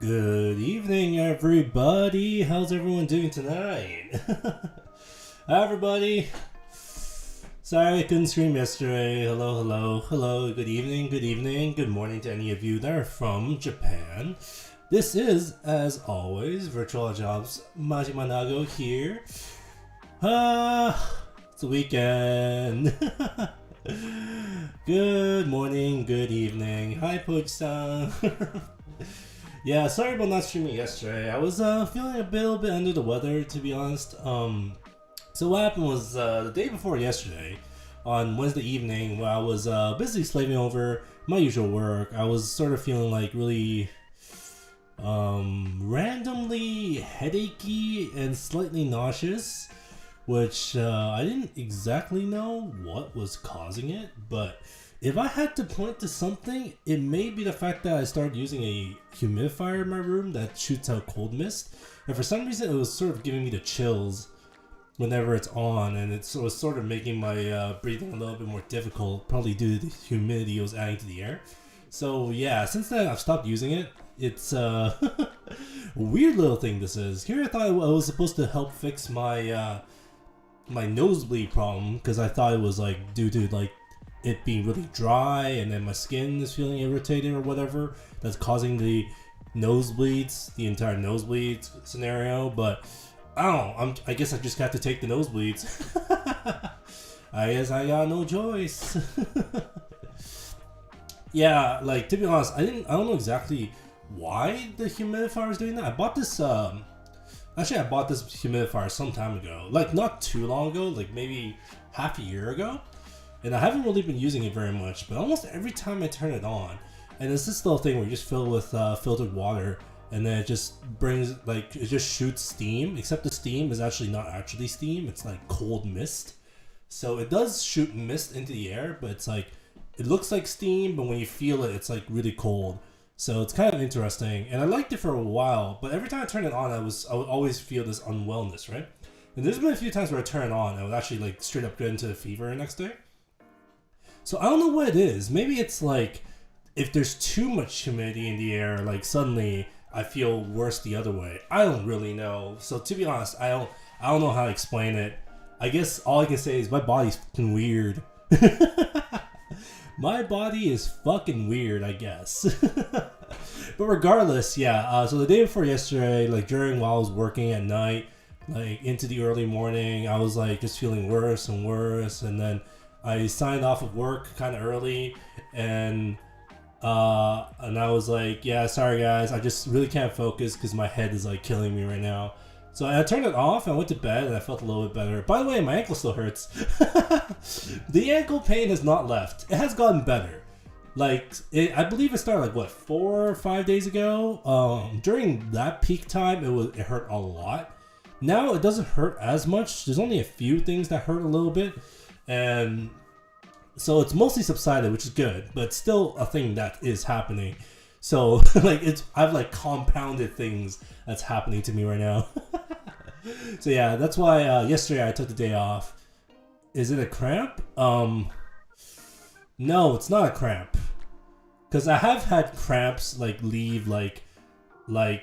Good evening, everybody. How's everyone doing tonight? Hi, everybody. Sorry I couldn't stream yesterday. Hello. Good evening, good morning to any of you that are from Japan. This is, as always, Virtual Jobs Majima Nago here. It's a weekend. Good morning, good evening. Hi, Poach-san. Yeah, sorry about not streaming yesterday. I was feeling a little bit under the weather, to be honest. So what happened was the day before yesterday, on Wednesday evening, while I was busy slaving over my usual work, I was sort of feeling like really randomly headachy and slightly nauseous, which I didn't exactly know what was causing it, but if I had to point to something, it may be the fact that I started using a humidifier in my room that shoots out cold mist, and for some reason it was sort of giving me the chills whenever it's on, and it was sort of making my breathing a little bit more difficult, probably due to the humidity it was adding to the air. So yeah, since then I've stopped using it. It's a weird little thing this is. Here I thought it was supposed to help fix my my nosebleed problem, because I thought it was like due to like it being really dry and then my skin is feeling irritated or whatever that's causing the nosebleeds, the entire nosebleed scenario. But I don't know, I guess I just got to take the nosebleeds. I guess I got no choice. Yeah, like to be honest, I don't know exactly why the humidifier is doing that. I bought this actually I bought this humidifier some time ago, like not too long ago, like maybe half a year ago. And I haven't really been using it very much, but almost every time I turn it on, and it's this little thing where you just fill it with filtered water, and then it just brings, like, it just shoots steam, except the steam is actually not actually steam, it's like cold mist. So it does shoot mist into the air, but it's like, it looks like steam, but when you feel it, it's like really cold. So it's kind of interesting, and I liked it for a while, but every time I turn it on, I would always feel this unwellness, right? And there's been a few times where I turn it on, I would actually like straight up get into a fever the next day. So I don't know what it is. Maybe it's like if there's too much humidity in the air, like suddenly I feel worse the other way. I don't really know. So to be honest, I don't know how to explain it. I guess all I can say is my body's fucking weird. My body is fucking weird, I guess. But regardless, yeah. So the day before yesterday, like while I was working at night, like into the early morning, I was like just feeling worse and worse, and then I signed off of work kind of early, and I was like, yeah, sorry guys, I just really can't focus because my head is like killing me right now. So I turned it off, I went to bed, and I felt a little bit better. By the way, my ankle still hurts. The ankle pain has not left. It has gotten better. Like, I believe it started like, what, 4 or 5 days ago? During that peak time, it hurt a lot. Now it doesn't hurt as much. There's only a few things that hurt a little bit. And so it's mostly subsided, which is good, but it's still a thing that is happening. So like I've like compounded things that's happening to me right now. So yeah, that's why yesterday I took the day off. Is it a cramp? No, it's not a cramp, because I have had cramps like leave like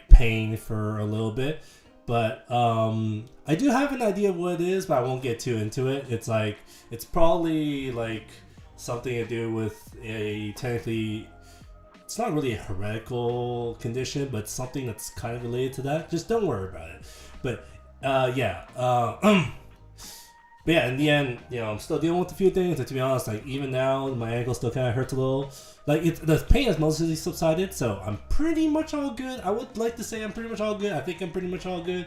pain for a little bit. But I do have an idea of what it is, but I won't get too into it. It's like, it's probably like something to do with technically, it's not really a heretical condition, but something that's kind of related to that. Just don't worry about it. But yeah. But yeah, in the end, you know, I'm still dealing with a few things. And to be honest, like even now, my ankle still kind of hurts a little. Like the pain has mostly subsided, so I'm pretty much all good. I would like to say I'm pretty much all good. I think I'm pretty much all good.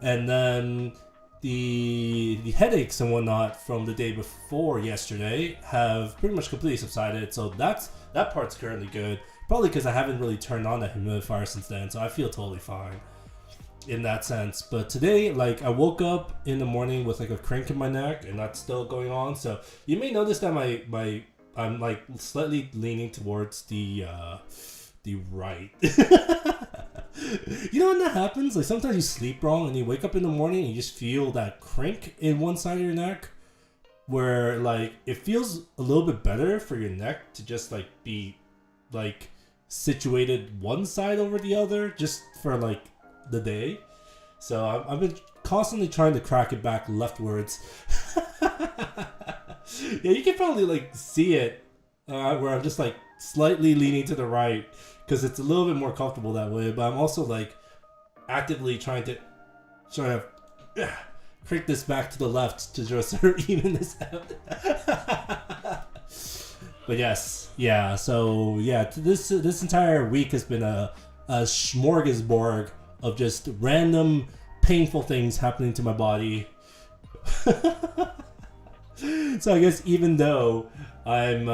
And then the headaches and whatnot from the day before yesterday have pretty much completely subsided. So that part's currently good. Probably because I haven't really turned on that humidifier since then, so I feel totally fine in that sense. But today, like, I woke up in the morning with like a crank in my neck, and that's still going on. So you may notice that I'm like slightly leaning towards the right. You know when that happens? Like sometimes you sleep wrong and you wake up in the morning and you just feel that crank in one side of your neck, where like it feels a little bit better for your neck to just like be like situated one side over the other just for like the day. So I've been constantly trying to crack it back leftwards. Yeah, you can probably like see it where I'm just like slightly leaning to the right because it's a little bit more comfortable that way. But I'm also like actively trying to creak this back to the left to just even this out. But yes, yeah. So yeah, this entire week has been a smorgasbord of just random painful things happening to my body. So I guess even though I'm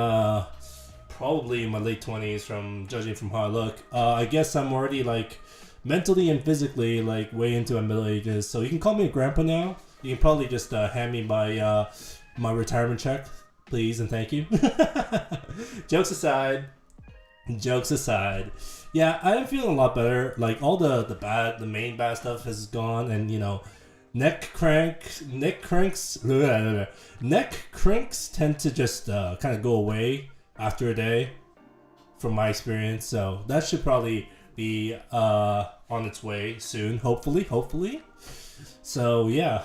probably in my late 20s, from judging from how I look, I guess I'm already like mentally and physically like way into my middle ages. So you can call me a grandpa now. You can probably just hand me my my retirement check, please and thank you. Jokes aside, yeah, I am feeling a lot better. Like all the main bad stuff has gone, and you know, neck cranks tend to just kind of go away after a day, from my experience. So that should probably be on its way soon, hopefully. So yeah,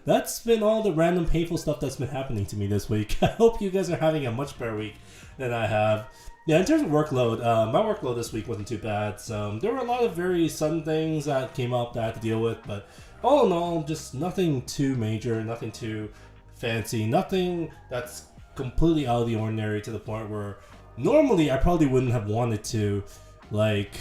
that's been all the random painful stuff that's been happening to me this week. I hope you guys are having a much better week than I have. Yeah, in terms of workload, my workload this week wasn't too bad. So there were a lot of very sudden things that came up that I had to deal with, but all in all, just nothing too major, nothing too fancy, nothing that's completely out of the ordinary to the point where normally I probably wouldn't have wanted to, like,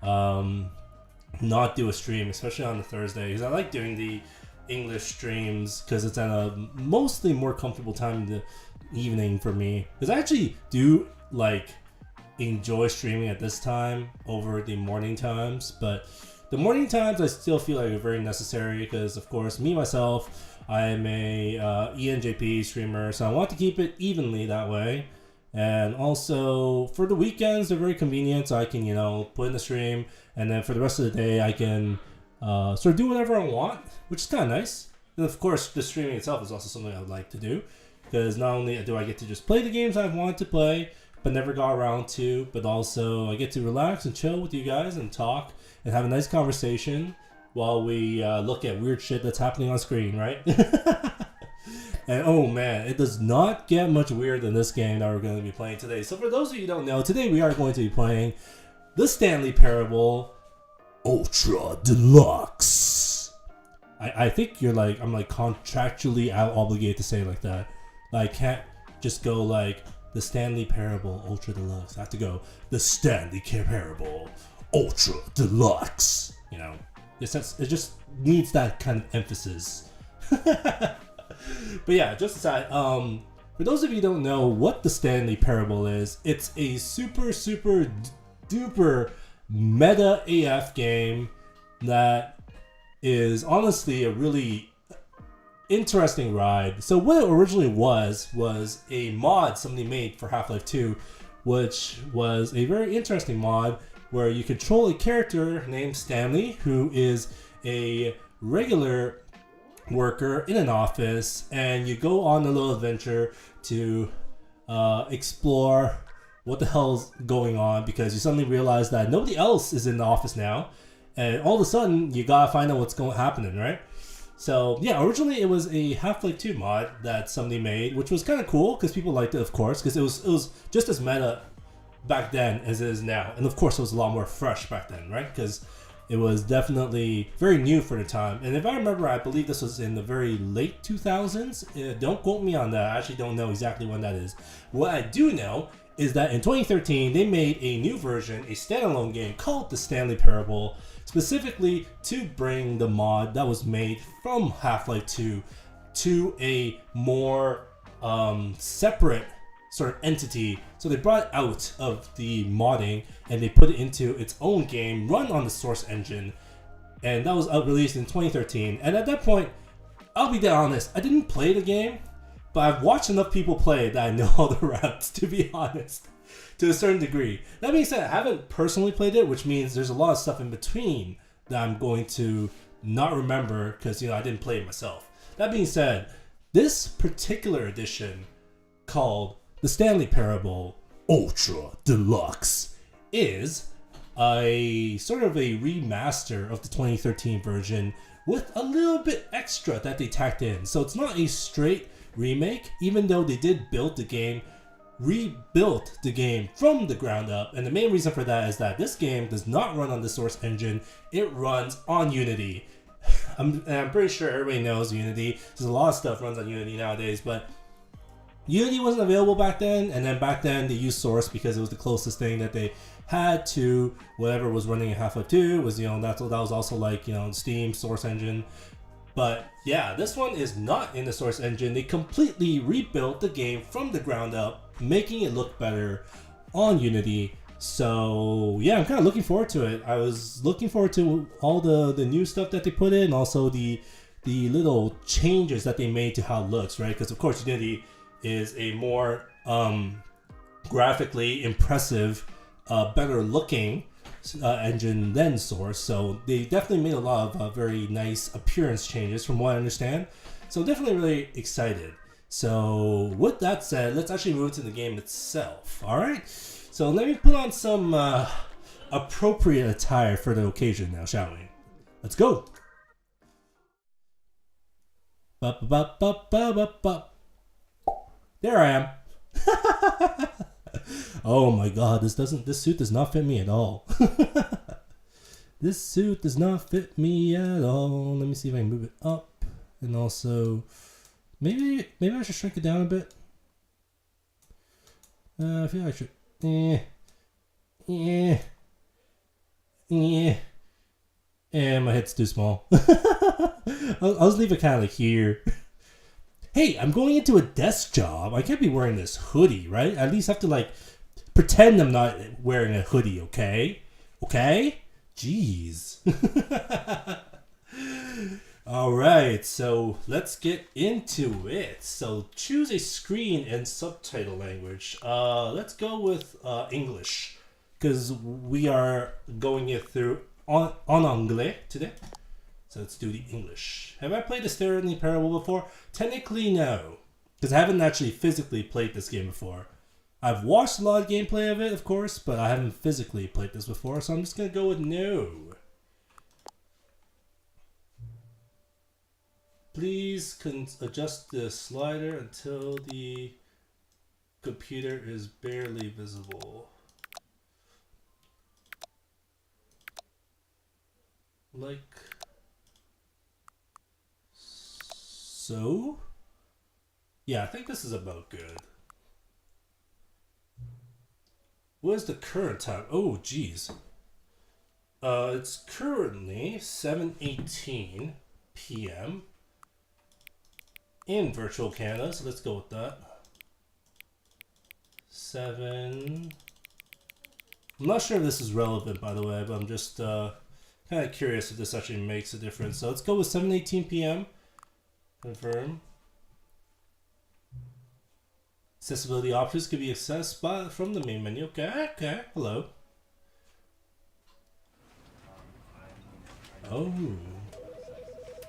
not do a stream, especially on a Thursday, because I like doing the English streams because it's at a mostly more comfortable time in the evening for me. Because I actually do like enjoy streaming at this time over the morning times, but the morning times I still feel like are very necessary because, of course, me myself, I am a ENJP streamer, so I want to keep it evenly that way. And also for the weekends, they're very convenient, so I can, you know, put in the stream, and then for the rest of the day I can sort of do whatever I want, which is kind of nice. And of course, the streaming itself is also something I would like to do, because not only do I get to just play the games I've wanted to play but never got around to, but also I get to relax and chill with you guys and talk and have a nice conversation while we look at weird shit that's happening on screen, right? And oh man, it does not get much weirder than this game that we're going to be playing today. So for those of you who don't know, today we are going to be playing the Stanley Parable Ultra Deluxe. I think you're like, I'm like contractually obligated to say it like that. Like, I can't just go like the Stanley Parable Ultra Deluxe. I have to go the Stanley Parable Ultra Deluxe. You know, it just needs that kind of emphasis. But yeah, just aside, for those of you who don't know what the Stanley Parable is, it's a super duper meta AF game that is honestly a really interesting ride. So what it originally was a mod somebody made for Half-Life 2, which was a very interesting mod where you control a character named Stanley, who is a regular worker in an office, and you go on a little adventure to explore what the hell's going on, because you suddenly realize that nobody else is in the office now, and all of a sudden you gotta find out what's happening, right? So yeah, originally it was a Half-Life 2 mod that somebody made, which was kind of cool because people liked it, of course, because it was just as meta back then as it is now, and of course it was a lot more fresh back then, right? Because it was definitely very new for the time. And if I remember, I believe this was in the very late 2000s. Don't quote me on that. I actually don't know exactly when that is. What I do know is that in 2013, they made a new version, a standalone game called The Stanley Parable, specifically to bring the mod that was made from Half-Life 2 to a more separate sort of entity. So they brought it out of the modding and they put it into its own game, run on the source engine, and that was released in 2013. And at that point, I'll be dead honest, I didn't play the game, but I've watched enough people play that I know all the routes, to be honest, to a certain degree. That being said, I haven't personally played it, which means there's a lot of stuff in between that I'm going to not remember because, you know, I didn't play it myself. That being said, this particular edition called The Stanley Parable Ultra Deluxe is a sort of a remaster of the 2013 version with a little bit extra that they tacked in. So it's not a straight remake, even though they did build the game, rebuilt the game from the ground up. And the main reason for that is that this game does not run on the source engine, it runs on Unity. I'm pretty sure everybody knows Unity. There's a lot of stuff runs on Unity nowadays, but Unity wasn't available back then, and then back then they used Source because it was the closest thing that they had to whatever was running in Half-Life 2. Was, that was also like, Steam Source Engine. But yeah, this one is not in the Source Engine. They completely rebuilt the game from the ground up, making it look better on Unity. So yeah, I'm kind of looking forward to it. I was looking forward to all the new stuff that they put in, also the little changes that they made to how it looks, right? Because of course Unity is a more graphically impressive, better looking engine than Source. So they definitely made a lot of very nice appearance changes from what I understand. So definitely really excited. So with that said, let's actually move to the game itself. All right. So let me put on some appropriate attire for the occasion now, shall we? Let's go. There I am. Oh my god, this suit does not fit me at all. This suit does not fit me at all. Let me see if I can move it up. And also, maybe I should shrink it down a bit. I feel like I should. And my head's too small. I'll just leave it kind of like here. Hey, I'm going into a desk job. I can't be wearing this hoodie, right? I at least have to like pretend I'm not wearing a hoodie, okay? Okay? Jeez. Alright, so let's get into it. So choose a screen and subtitle language. Let's go with English, because we are going it through en anglais today. So let's do the English. Have I played the Stanley Parable before? Technically no, because I haven't actually physically played this game before. I've watched a lot of gameplay of it, of course, but I haven't physically played this before, so I'm just going to go with no. Please adjust the slider until the computer is barely visible. Like so? Yeah, I think this is about good. What is the current time? Oh, geez. It's currently 7:18 p.m. in virtual Canada, so let's go with that. 7. I'm not sure if this is relevant, by the way, but I'm just kind of curious if this actually makes a difference. So let's go with 7:18 p.m. Confirm. Accessibility options can be accessed from the main menu. Okay, okay. Hello. Oh.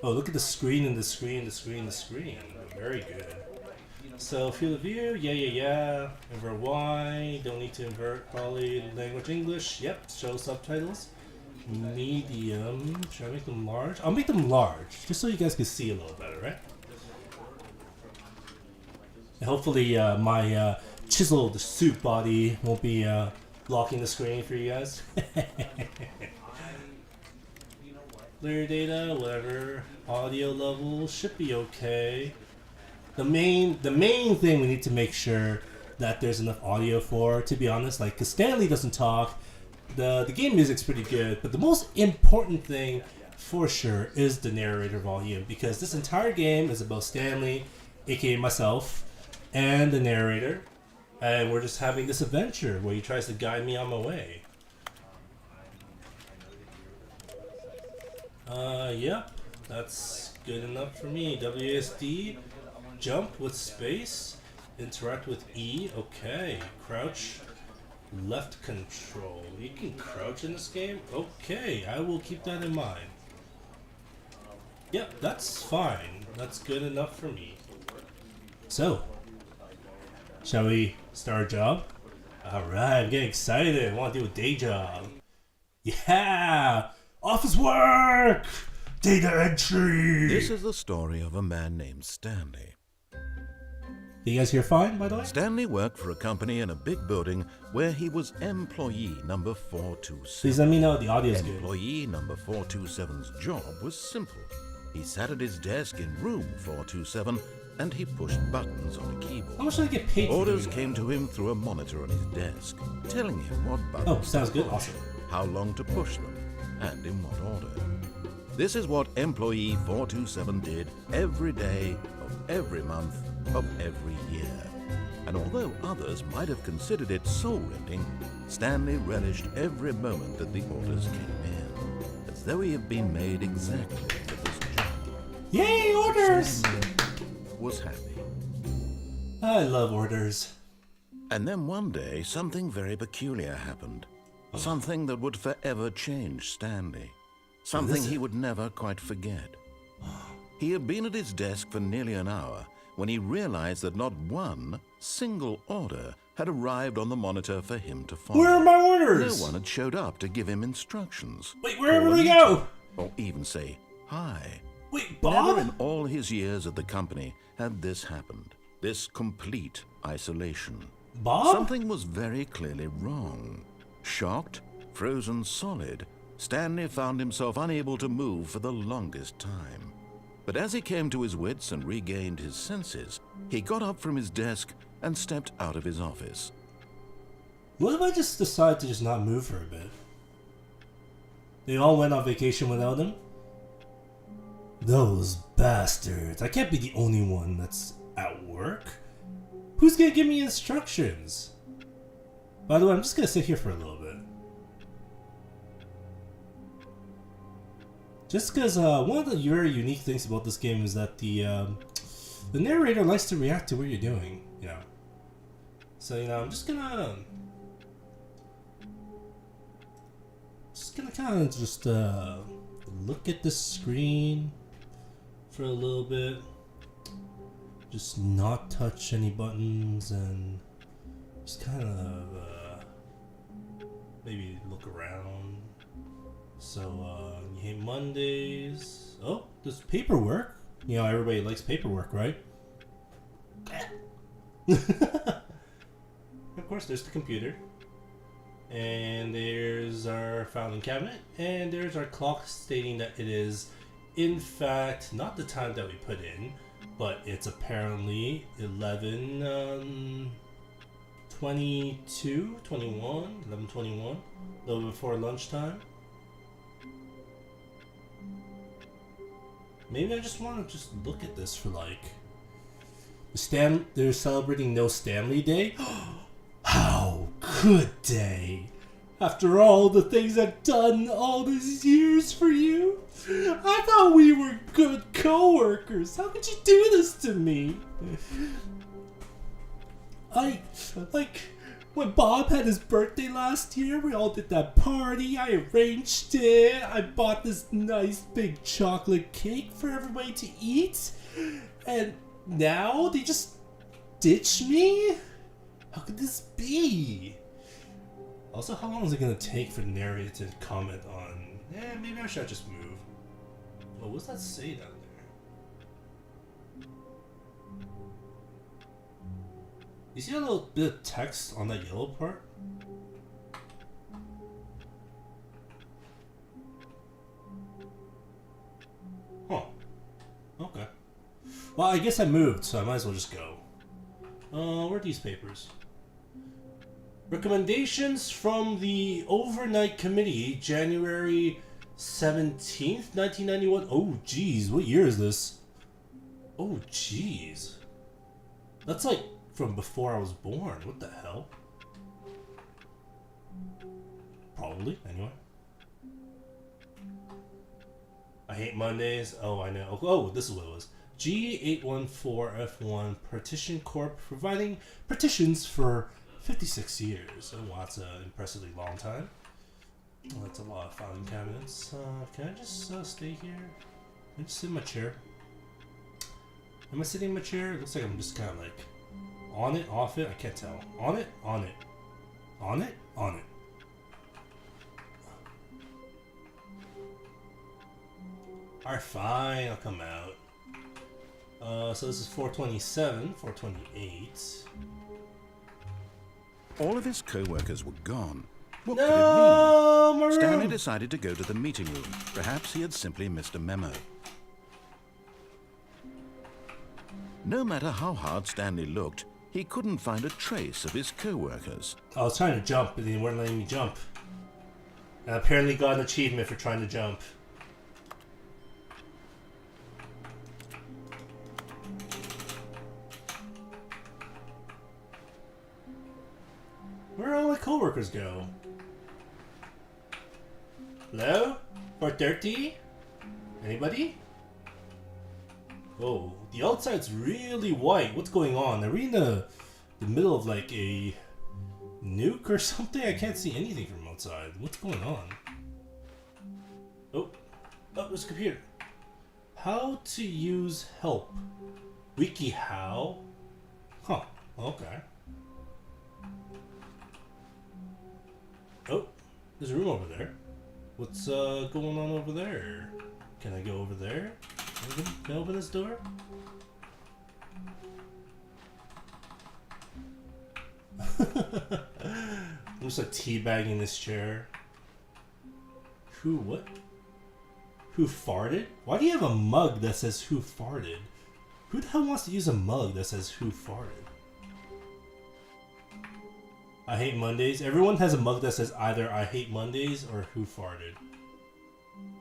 Oh, look at the screen and the screen, the screen, the screen. Very good. So, field of view, yeah. Invert Y, don't need to invert, probably language English. Yep, show subtitles. Medium, should I make them large? I'll make them large, just so you guys can see a little better, right? And hopefully my chiseled suit body won't be blocking the screen for you guys. Clear data, whatever. Audio level should be okay. The main thing we need to make sure that there's enough audio for, to be honest, like, because Stanley doesn't talk. The game music's pretty good, but the most important thing for sure is the narrator volume, because this entire game is about Stanley, aka myself, and the narrator, and we're just having this adventure where he tries to guide me on my way. Yep, that's good enough for me. WSD, jump with space, interact with E, okay, crouch, left control. You can crouch in this game? Okay, I will keep that in mind. Yep, that's fine. That's good enough for me. So, shall we start our job? Alright, I'm getting excited. I want to do a day job. Yeah! Office work! Data entry! This is the story of a man named Stanley. You guys hear fine, by the way? Stanley worked for a company in a big building where he was employee number 427. Please let me know the audio's good. Employee number 427's job was simple. He sat at his desk in room 427 and he pushed buttons on a keyboard. How much do I get paid for Orders doing came that? to him through a monitor on his desk, telling him what buttons Oh, sounds to good. push, Awesome. how long to push them, and in what order. This is what employee 427 did every day of every month of every year. And although others might have considered it soul-rending, Stanley relished every moment that the orders came in, as though he had been made exactly for this job. Yay, orders! Stanley was happy. I love orders. And then one day, something very peculiar happened. Something that would forever change Stanley. Something he would never quite forget. He had been at his desk for nearly an hour when he realized that not one single order had arrived on the monitor for him to follow. Where are my orders? No one had showed up to give him instructions. Wait, where did we go? Or even say hi. Wait, Never in Bob? all his years at the company had this happened. This complete isolation. Bob? Something was very clearly wrong. Shocked, frozen solid, Stanley found himself unable to move for the longest time. But as he came to his wits and regained his senses, he got up from his desk and stepped out of his office. What if I just decide to just not move for a bit? They all went on vacation without him? Those bastards. I can't be the only one that's at work. Who's gonna give me instructions? By the way, I'm just gonna sit here for a little bit. Just because one of the very unique things about this game is that the narrator likes to react to what you're doing, you know. So, you know, I'm just gonna kind of just look at the screen for a little bit. Just not touch any buttons and just kind of maybe look around. So, you hate Mondays. Oh, there's paperwork. You know, everybody likes paperwork, right? Of course, there's the computer. And there's our filing cabinet. And there's our clock stating that it is, in fact, not the time that we put in, but it's apparently 11:21, 11:21, a little before lunchtime. Maybe I just want to just look at this for like... They're celebrating No Stanley Day? How could they? After all the things I've done all these years for you? I thought we were good co-workers. How could you do this to me? Like, when Bob had his birthday last year, we all did that party, I arranged it, I bought this nice big chocolate cake for everybody to eat, and now they just ditch me? How could this be? Also, how long is it gonna take for the narrator to comment on, maybe I should just move. Oh, what's that say down there? You see that little bit of text on that yellow part? Huh. Okay. Well, I guess I moved, so I might as well just go. Where are these papers? Recommendations from the Overnight Committee, January 17th, 1991. Oh, geez, what year is this? Oh, geez. That's like from before I was born. What the hell? Probably, anyway. I hate Mondays. Oh, I know. Oh, this is what it was. G814F1 Partition Corp providing partitions for 56 years. Oh, wow, that's an impressively long time. Oh, that's a lot of filing cabinets. Can I just stay here? Can I just sit in my chair? Am I sitting in my chair? It looks like I'm just kind of like on it, off it. I can't tell. On it, on it. On it? On it. Alright, fine, I'll come out. So this is 427, 428. All of his co-workers were gone. What No, could it mean? my Stanley room. decided to go to the meeting room. Perhaps he had simply missed a memo. No matter how hard Stanley looked, he couldn't find a trace of his co-workers. I was trying to jump, but they weren't letting me jump. And I apparently got an achievement for trying to jump. Where all my coworkers go? Hello? 430? Anybody? Oh, the outside's really white. What's going on? Are we in the middle of like a nuke or something? I can't see anything from outside. What's going on? Oh, there's a computer. How to use help. Wiki how? Huh, okay. Oh, there's a room over there. What's going on over there? Can I go over there? Can I open this door? I'm just like teabagging this chair. Who, what? Who farted? Why do you have a mug that says who farted? Who the hell wants to use a mug that says who farted? I hate Mondays. Everyone has a mug that says either I hate Mondays or who farted.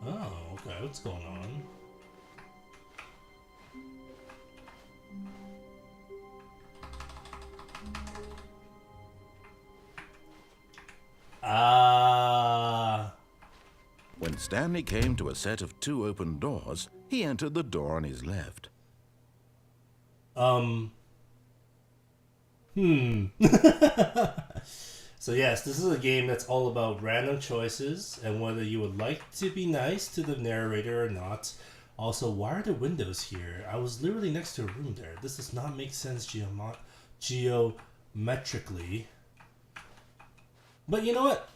Oh, okay. What's going on? When Stanley came to a set of 2 open doors, he entered the door on his left. So yes, this is a game that's all about random choices and whether you would like to be nice to the narrator or not. Also, why are there windows here? I was literally next to a room there. This does not make sense geometrically. But you know what?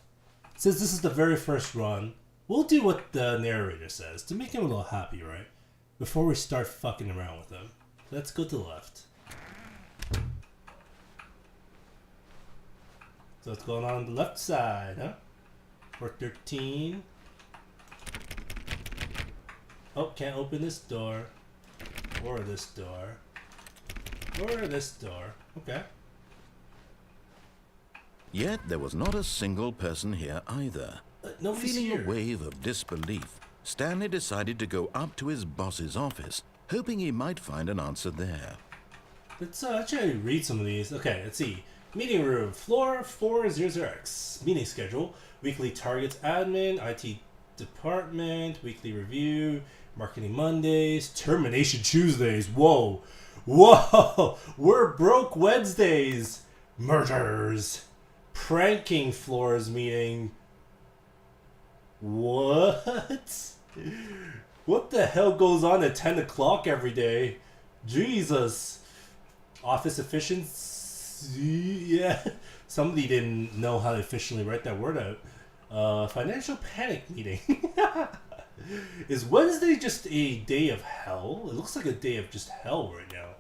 Since this is the very first run, we'll do what the narrator says to make him a little happy, right? Before we start fucking around with him. Let's go to the left. So what's going on the left side, huh? 413. Oh, can't open this door. Or this door. Or this door. Okay. Yet there was not a single person here either. Nobody's Feeling here. a wave of disbelief, Stanley decided to go up to his boss's office, hoping he might find an answer there. Let's actually read some of these. Okay, let's see. Meeting room, floor 400X. Meeting schedule, weekly targets admin, IT department, weekly review, marketing Mondays, termination Tuesdays. Whoa. Whoa. We're broke Wednesdays. Mergers. Pranking floors meeting. What? What the hell goes on at 10 o'clock every day? Jesus. Office efficiency. Yeah. Somebody didn't know how to efficiently write that word out. Financial panic meeting. Is Wednesday just a day of hell? It looks like a day of just hell right now.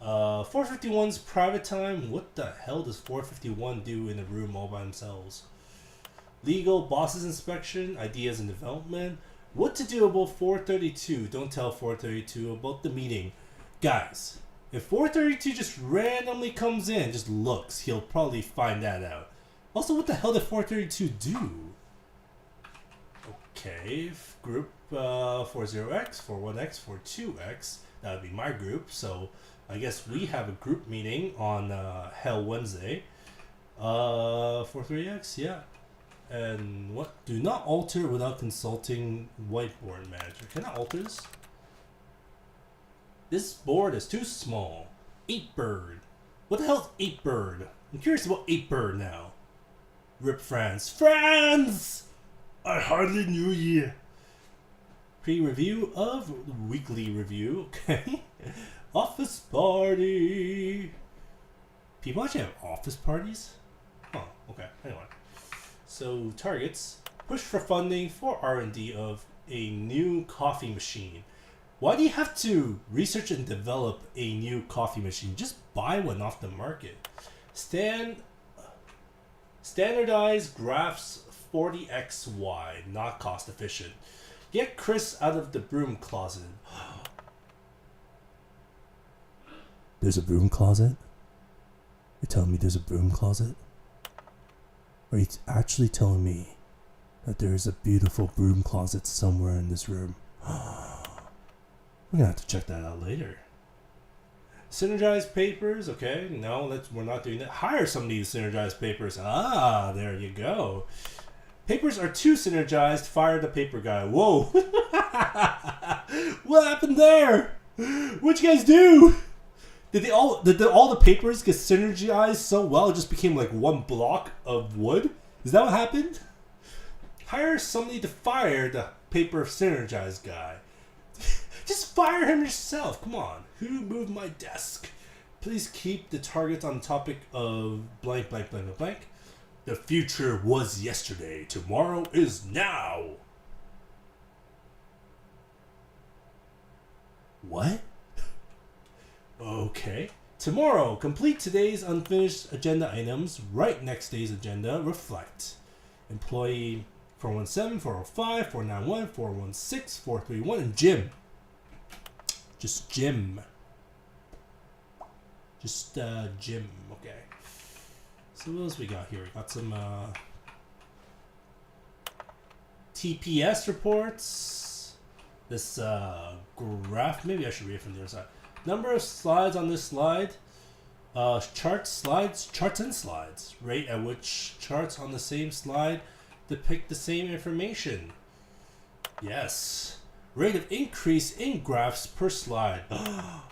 451's private time. What the hell does 451 do in a room all by themselves? Legal, bosses inspection, ideas and development. What to do about 432? Don't tell 432 about the meeting. Guys, if 432 just randomly comes in, just looks, he'll probably find that out. Also, what the hell did 432 do? Okay, group 40X, 41X, 42X. That would be my group, so I guess we have a group meeting on Hell Wednesday. 43X, yeah. And what? Do not alter without consulting whiteboard manager. Can I alter this? This board is too small. 8bird. What the hell is 8bird? I'm curious about 8bird now. Rip France. France! I hardly knew ye. Pre-review of weekly review. Okay. Office party. People actually have office parties? Huh. Okay, anyway. So targets, push for funding for R&D of a new coffee machine. Why do you have to research and develop a new coffee machine? Just buy one off the market. Standardized graphs 40x wide, not cost efficient. Get Chris out of the broom closet. There's a broom closet? You're telling me there's a broom closet? Are you actually telling me that there is a beautiful broom closet somewhere in this room? We're gonna have to check that out later. Synergized papers, okay. No, we're not doing that. Hire somebody to synergize papers. Ah, there you go. Papers are too synergized. Fire the paper guy. Whoa. What happened there? What'd you guys do? Did all the papers get synergized so well it just became like one block of wood? Is that what happened? Hire somebody to fire the paper synergized guy. Just fire him yourself. Come on. Who moved my desk? Please keep the targets on the topic of blank, blank, blank, blank, blank. The future was yesterday. Tomorrow is now. What? Okay. Tomorrow, complete today's unfinished agenda items. Write next day's agenda. Reflect. Employee 417, 405, 491, 416, 431, and Jim. Just Jim. Just Jim. Okay. So what else we got here? We got some TPS reports. This graph. Maybe I should read it from the other side. Number of slides on this slide. Charts and slides. Rate at which charts on the same slide depict the same information. Yes. Rate of increase in graphs per slide.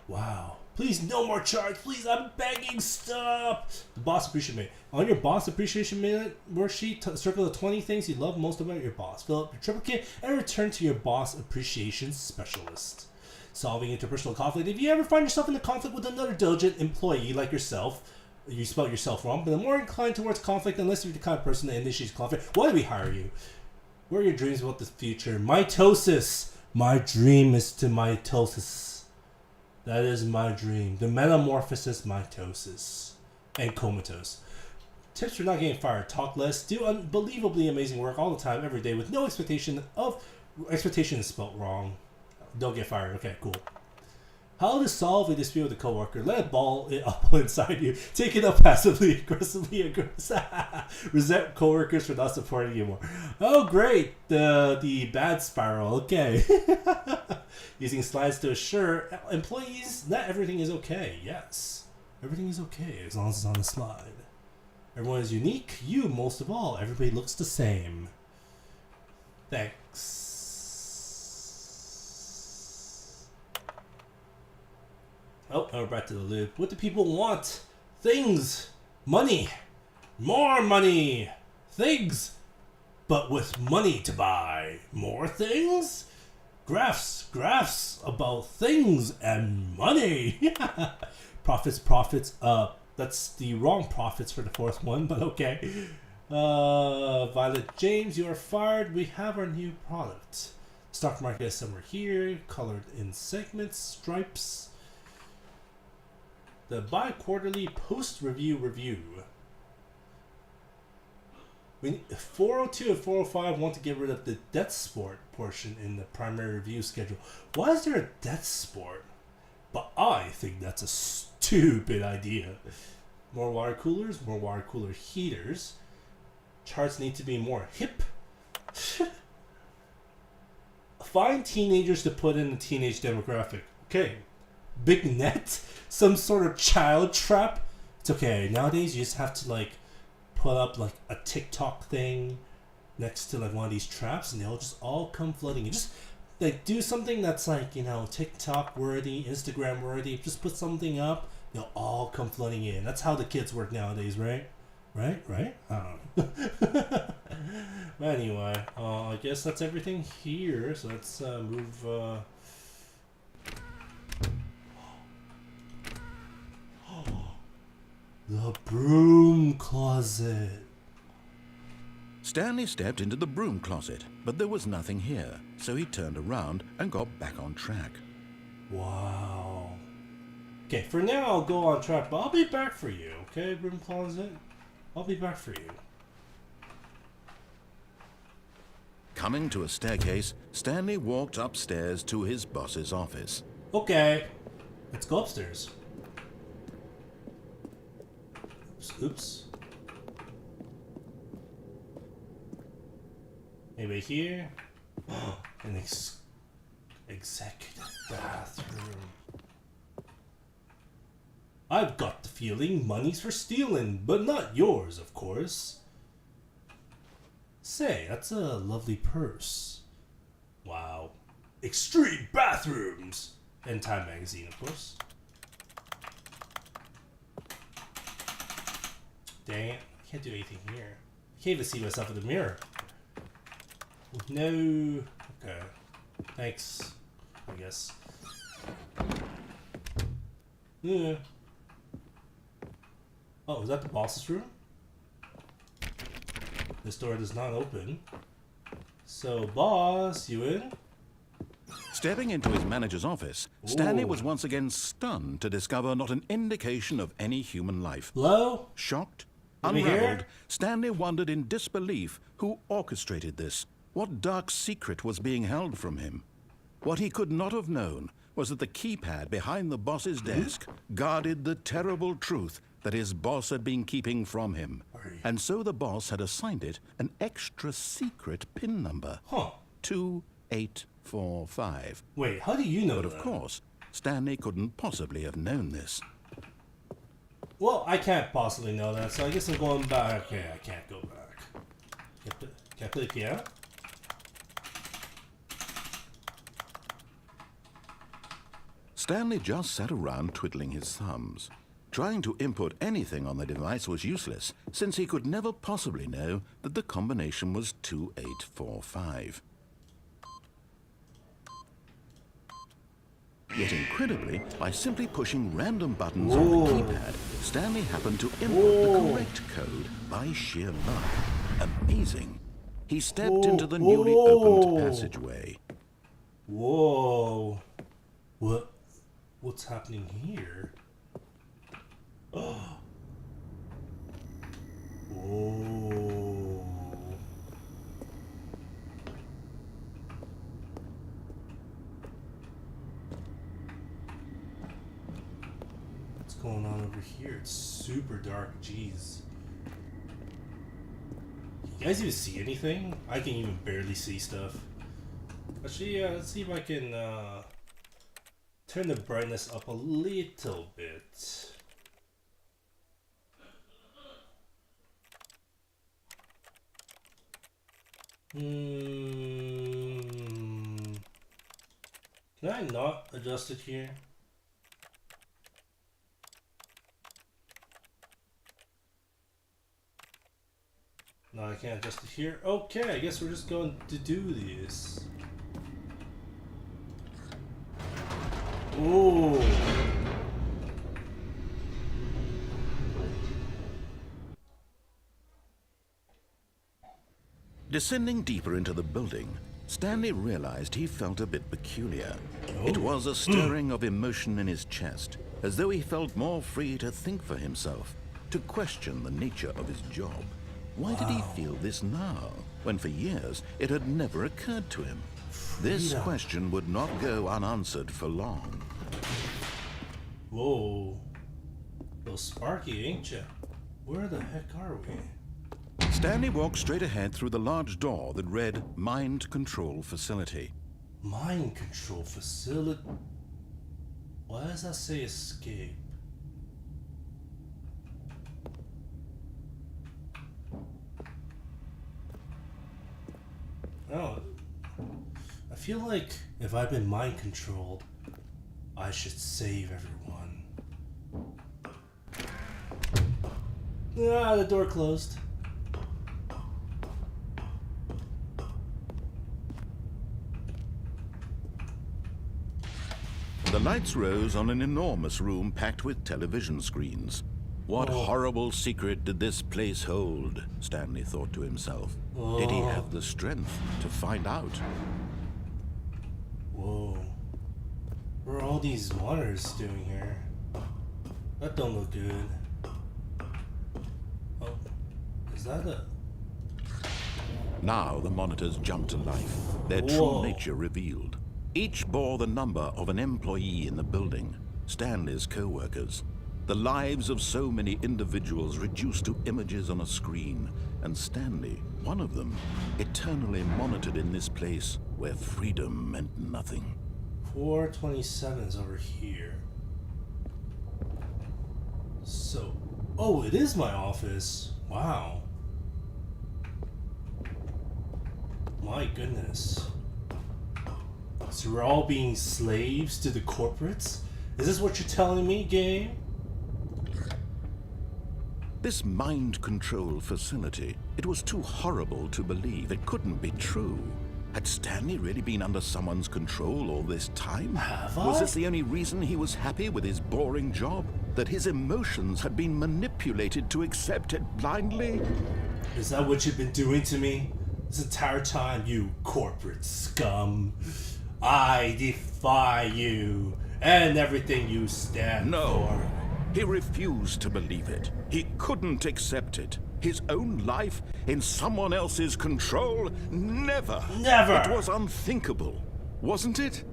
Wow. Please, no more charts. Please, I'm begging. Stop. The boss appreciation minute. On your boss appreciation minute worksheet, circle the 20 things you love most about your boss. Fill up your triplicate and return to your boss appreciation specialist. Solving interpersonal conflict. If you ever find yourself in a conflict with another diligent employee like yourself, you spelled yourself wrong, but the more inclined towards conflict unless you're the kind of person that initiates conflict. Why do we hire you? What are your dreams about the future? Mitosis. My dream is to mitosis. That is my dream. The metamorphosis, mitosis, and comatose. Tips for not getting fired. Talk less. Do unbelievably amazing work all the time, every day, with no expectation of... Expectation is spelled wrong. Don't get fired. Okay, cool. How to solve a dispute with a coworker. Let it ball it up inside you. Take it up passively, aggressively, resent coworkers for not supporting you more. Oh, great. The bad spiral. Okay. Using slides to assure employees that everything is okay. Yes. Everything is okay as long as it's on the slide. Everyone is unique. You most of all. Everybody looks the same. Thanks. Oh, now we're back to the loop. What do people want? Things. Money. More money. Things. But with money to buy. More things? Graphs. Graphs about things and money. Profits. That's the wrong profits for the fourth one, but okay. Violet James, you are fired. We have our new product. Stock market is somewhere here. Colored in segments. Stripes. The bi-quarterly post-review review. 402 and 405 want to get rid of the death sport portion in the primary review schedule. Why is there a death sport? But I think that's a stupid idea. More water coolers, more water cooler heaters. Charts need to be more hip. Find teenagers to put in the teenage demographic. Okay. Big net? Some sort of child trap? It's okay. Nowadays, you just have to, like, put up, like, a TikTok thing next to, like, one of these traps, and they'll just all come flooding in. Just, like, do something that's, like, you know, TikTok-worthy, Instagram-worthy. Just put something up, they'll all come flooding in. That's how the kids work nowadays, right? Right? I don't know. But anyway, I guess that's everything here. So let's move... The broom closet. Stanley stepped into the broom closet, but there was nothing here, so he turned around and got back on track. Wow. Okay, for now I'll go on track, but I'll be back for you, okay, broom closet? I'll be back for you. Coming to a staircase, Stanley walked upstairs to his boss's office. Okay, let's go upstairs. Oops. Maybe here? An executive bathroom. I've got the feeling money's for stealing, but not yours, of course. Say, that's a lovely purse. Wow. Extreme bathrooms! And Time magazine, of course. Dang it. I can't do anything here. I can't even see myself in the mirror. No. Okay. Thanks. I guess. Yeah. Oh, is that the boss's room? This door does not open. So, boss, you in? Stepping into his manager's office, Stanley was once again stunned to discover not an indication of any human life. Hello? Shocked, Over unraveled, here? Stanley wondered in disbelief who orchestrated this. What dark secret was being held from him? What he could not have known was that the keypad behind the boss's desk guarded the terrible truth that his boss had been keeping from him. And so the boss had assigned it an extra secret PIN number. Huh. 2845. Wait, how do you know But that? of course, Stanley couldn't possibly have known this. Well, I can't possibly know that, so I guess I'm going back. Okay, I can't go back. Can I play the piano? Stanley just sat around twiddling his thumbs. Trying to input anything on the device was useless, since he could never possibly know that the combination was 2845. Yet incredibly, by simply pushing random buttons on the keypad, Stanley happened to input the correct code by sheer luck. Amazing. He stepped into the newly opened passageway. Whoa. What's happening here? Oh. Whoa. What's going on over here? It's super dark, jeez. You guys even see anything? I can even barely see stuff. Actually, yeah, let's see if I can turn the brightness up a little bit. Can I not adjust it here? No, I can't adjust it here. Okay, I guess we're just going to do this. Ooh. Descending deeper into the building, Stanley realized he felt a bit peculiar. It was a stirring of emotion in his chest, as though he felt more free to think for himself, to question the nature of his job. Why did he feel this now, when for years it had never occurred to him? This question would not go unanswered for long. Whoa. A little sparky, ain't ya? Where the heck are we? Stanley walked straight ahead through the large door that read Mind Control Facility. Mind control facility? Why does that say escape? Oh, I feel like if I've been mind controlled, I should save everyone. Ah, the door closed. The lights rose on an enormous room packed with television screens. What horrible secret did this place hold? Stanley thought to himself. Did he have the strength to find out? Whoa. What are all these monitors doing here? That don't look good. Oh, is that a... Now the monitors jumped to life, their true nature revealed. Each bore the number of an employee in the building, Stanley's co-workers. The lives of so many individuals reduced to images on a screen, and Stanley, one of them, eternally monitored in this place where freedom meant nothing. 427 is over here. So, oh, it is my office. Wow. My goodness. So we're all being slaves to the corporates? Is this what you're telling me, game? This mind control facility, it was too horrible to believe. It couldn't be true. Had Stanley really been under someone's control all this time? Have I? Was this the only reason he was happy with his boring job? That his emotions had been manipulated to accept it blindly? Is that what you've been doing to me this entire time, you corporate scum? I defy you and everything you stand for. He refused to believe it. He couldn't accept it. His own life in someone else's control? Never. Never. It was unthinkable. Wasn't it?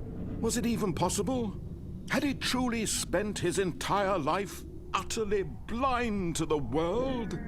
Was it even possible? Had he truly spent his entire life utterly blind to the world?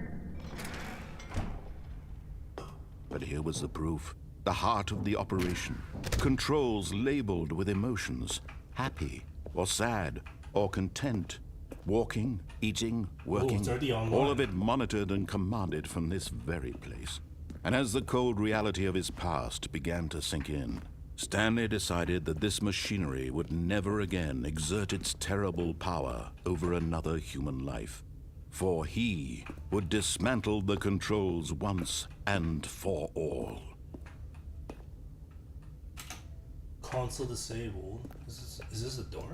But here was the proof. The heart of the operation. Controls labeled with emotions. Happy, or sad, or content. Walking, eating, working, all of it monitored and commanded from this very place. And as the cold reality of his past began to sink in, Stanley decided that this machinery would never again exert its terrible power over another human life. For he would dismantle the controls once and for all. Console disabled. Is this a door?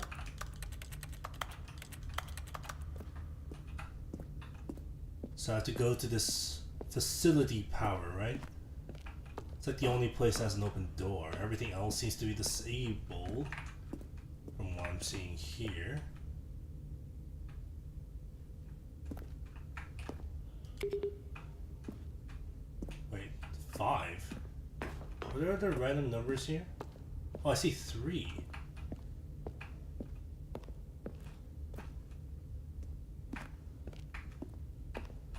So I have to go to this facility power, right? It's like the only place that has an open door. Everything else seems to be disabled from what I'm seeing here. Wait, 5? Are there other random numbers here? Oh, I see 3.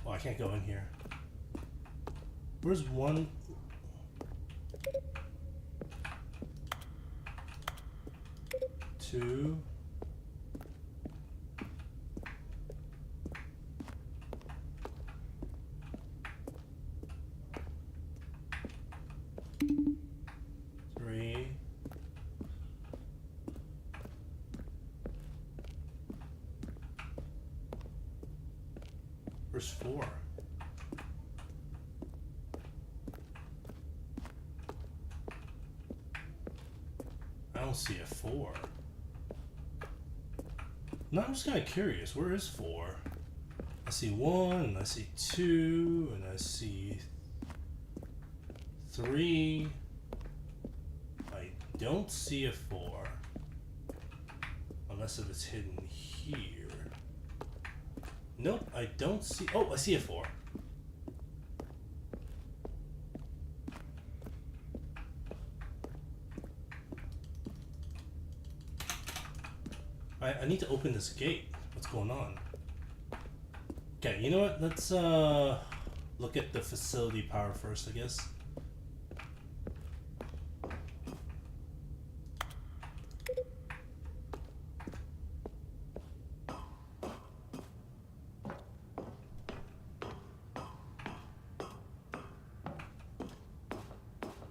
Oh, I can't go in here. Where's 1? 2. Where's 4? I don't see a 4. No, I'm just kind of curious. Where is 4? I see 1, and I see 2, and I see 3. I don't see a 4. Unless if it's hidden here. Nope, I don't see... Oh, I see a 4. I need to open this gate. What's going on? Okay, you know what? Let's look at the facility power first, I guess.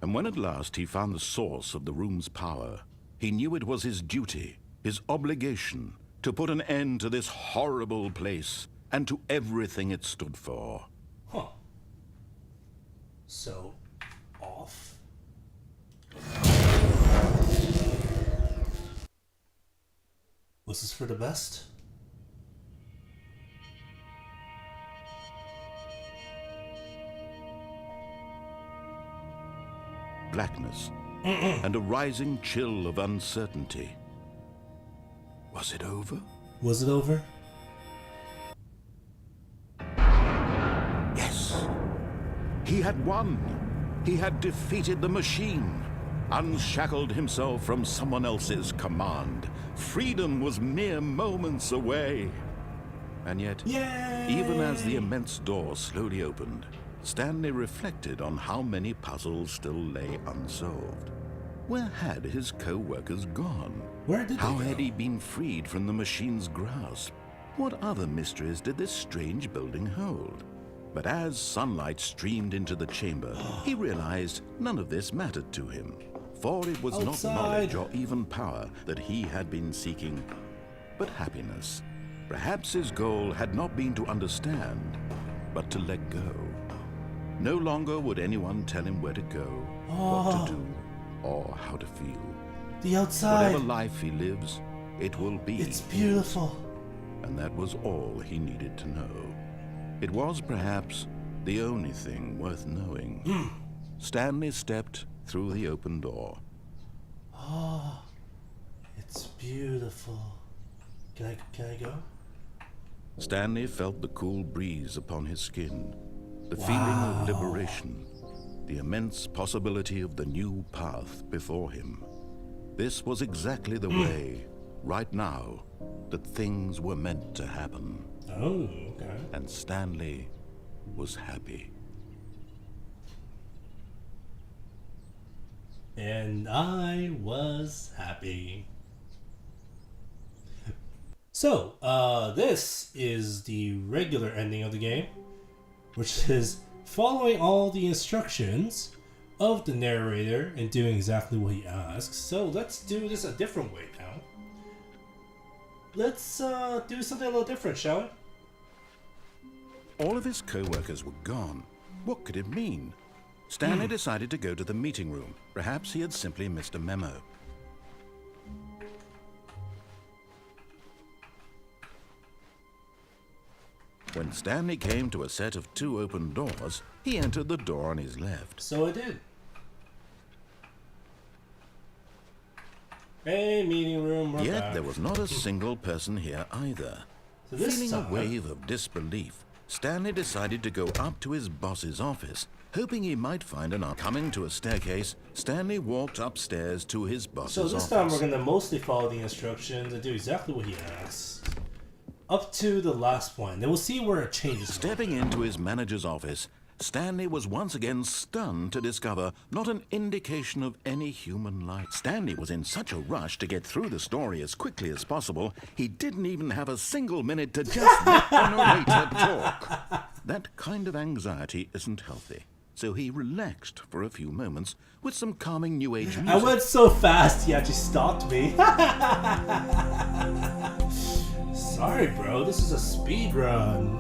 And when at last he found the source of the room's power, he knew it was his duty, his obligation, to put an end to this horrible place and to everything it stood for. Huh. So, off? Was this for the best? blackness and a rising chill of uncertainty. Was it over? Was it over? Yes. He had won. He had defeated the machine, unshackled himself from someone else's command. Freedom was mere moments away. And yet, Yay! even as the immense door slowly opened, Stanley reflected on how many puzzles still lay unsolved. Where had his co-workers gone? Where did How they go? had he been freed from the machine's grasp? What other mysteries did this strange building hold? But as sunlight streamed into the chamber, he realized none of this mattered to him. For it was not knowledge or even power that he had been seeking, but happiness. Perhaps his goal had not been to understand, but to let go. No longer would anyone tell him where to go, what to do, or how to feel. The outside. Whatever life he lives, it will be. It's beautiful. And that was all he needed to know. It was perhaps the only thing worth knowing. Stanley stepped through the open door. Oh, it's beautiful. Can I go? Stanley felt the cool breeze upon his skin, the feeling of liberation, the immense possibility of the new path before him. This was exactly the way, right now, that things were meant to happen. Oh, okay. And Stanley was happy. And I was happy. So, this is the regular ending of the game, which is following all the instructions of the narrator and doing exactly what he asks. So let's do this a different way now. Let's do something a little different, shall we? All of his co-workers were gone. What could it mean? Stanley decided to go to the meeting room. Perhaps he had simply missed a memo. When Stanley came to a set of 2 open doors, he entered the door on his left. So I did. Hey, meeting room, we're Yet back. there was not a single person here either. So this Feeling time, a wave of disbelief, Stanley decided to go up to his boss's office, hoping he might find an answer. Coming to a staircase, Stanley walked upstairs to his boss's office. So this time we're going to mostly follow the instructions and do exactly what he asks. Up to the last point. Then we'll see where it changes. Stepping into his manager's office, Stanley was once again stunned to discover not an indication of any human life. Stanley was in such a rush to get through the story as quickly as possible, he didn't even have a single minute to just let the narrator talk. That kind of anxiety isn't healthy, so he relaxed for a few moments with some calming New Age music. I went so fast, he actually stopped me. Sorry, bro. This is a speed run.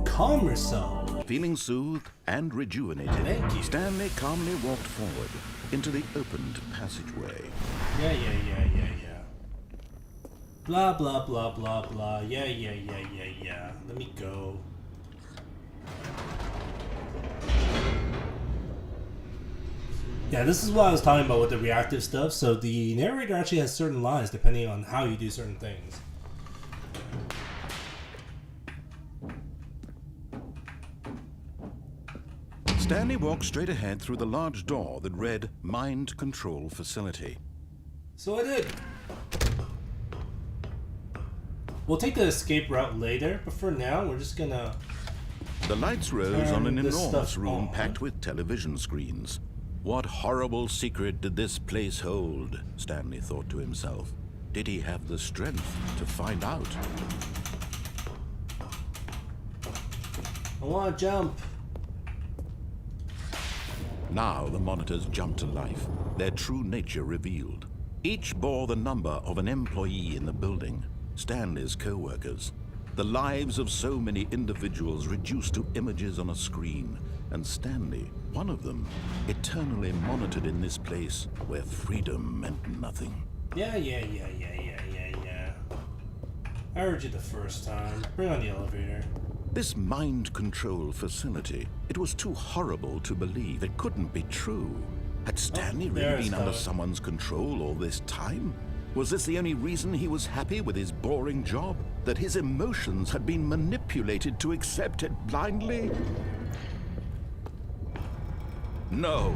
Calm yourself. Feeling soothed and rejuvenated, Thank you. Stanley calmly walked forward into the opened passageway. Yeah. Blah, blah, blah, blah, blah. Yeah. Let me go. Yeah, this is what I was talking about with the reactive stuff. So the narrator actually has certain lines depending on how you do certain things. Stanley walked straight ahead through the large door that read Mind Control Facility. So I did. We'll take the escape route later, but for now, we're just gonna... The lights rose on an Turn this enormous stuff room on. packed with television screens. What horrible secret did this place hold? Stanley thought to himself. Did he have the strength to find out? I wanna jump. Now the monitors jumped to life, their true nature revealed. Each bore the number of an employee in the building, Stanley's co-workers. The lives of so many individuals reduced to images on a screen, and Stanley, one of them, eternally monitored in this place where freedom meant nothing. Yeah. I heard you the first time. Bring on the elevator. This mind control facility, it was too horrible to believe. It couldn't be true. Had Stanley really been under someone's control all this time? Was this the only reason he was happy with his boring job? That his emotions had been manipulated to accept it blindly? No.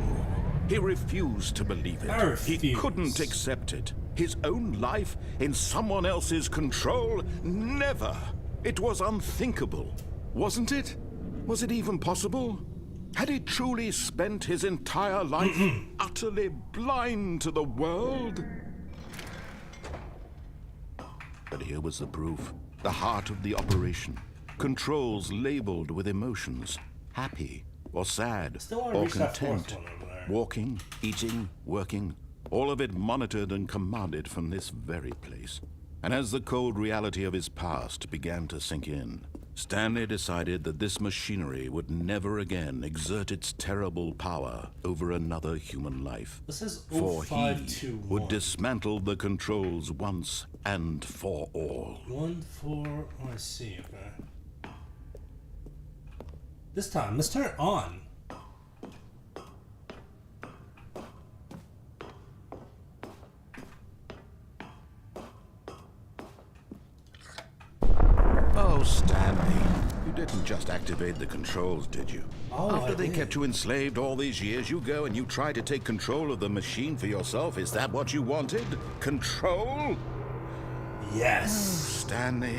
He refused to believe it. He couldn't accept it. His own life in someone else's control? Never. It was unthinkable. Wasn't it? Was it even possible? Had he truly spent his entire life utterly blind to the world? But here was the proof. The heart of the operation. Controls labeled with emotions. Happy or sad or content. Walking, eating, working. All of it monitored and commanded from this very place. And as the cold reality of his past began to sink in, Stanley decided that this machinery would never again exert its terrible power over another human life. This is For he 0521. would dismantle the controls once and for all. I see, okay. This time, let's turn it on. Oh, Stanley, you didn't just activate the controls, did you? After they kept you enslaved all these years, you go and you try to take control of the machine for yourself. Is that what you wanted? Control? Yes. Stanley,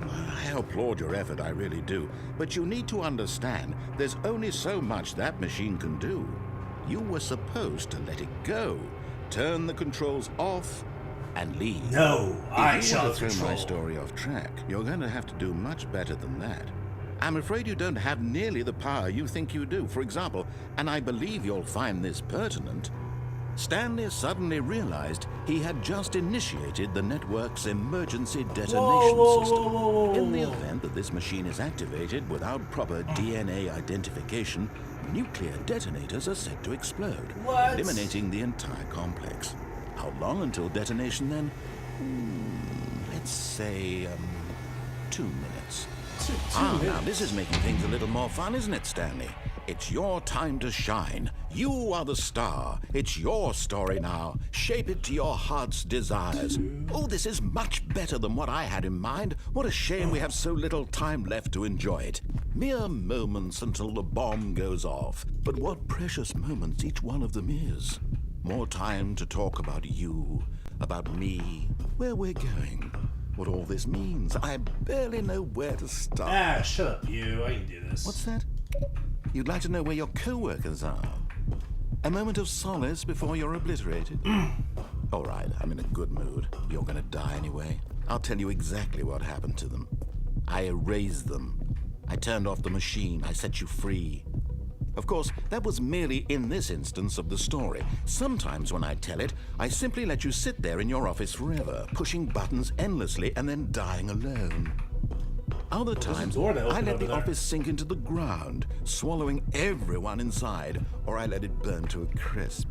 I applaud your effort, I really do. But you need to understand, there's only so much that machine can do. You were supposed to let it go, turn the controls off, and leave. No, I shall throw my story off track. You're going to have to do much better than that. I'm afraid you don't have nearly the power you think you do. For example, and I believe you'll find this pertinent, Stanley suddenly realized he had just initiated the network's emergency detonation system. In the event that this machine is activated without proper DNA identification, nuclear detonators are set to explode, eliminating the entire complex. How long until detonation then? Let's say, 2 minutes. Now this is making things a little more fun, isn't it, Stanley? It's your time to shine. You are the star. It's your story now. Shape it to your heart's desires. Oh, this is much better than what I had in mind. What a shame we have so little time left to enjoy it. Mere moments until the bomb goes off. But what precious moments each one of them is. More time to talk about you, about me, where we're going, what all this means. I barely know where to start. Shut up, you. I can do this. What's that? You'd like to know where your co-workers are? A moment of solace before you're obliterated? All right, I'm in a good mood. You're gonna die anyway. I'll tell you exactly what happened to them. I erased them. I turned off the machine. I set you free. Of course, that was merely in this instance of the story. Sometimes when I tell it, I simply let you sit there in your office forever, pushing buttons endlessly and then dying alone. Other times, I let the office sink into the ground, swallowing everyone inside, or I let it burn to a crisp.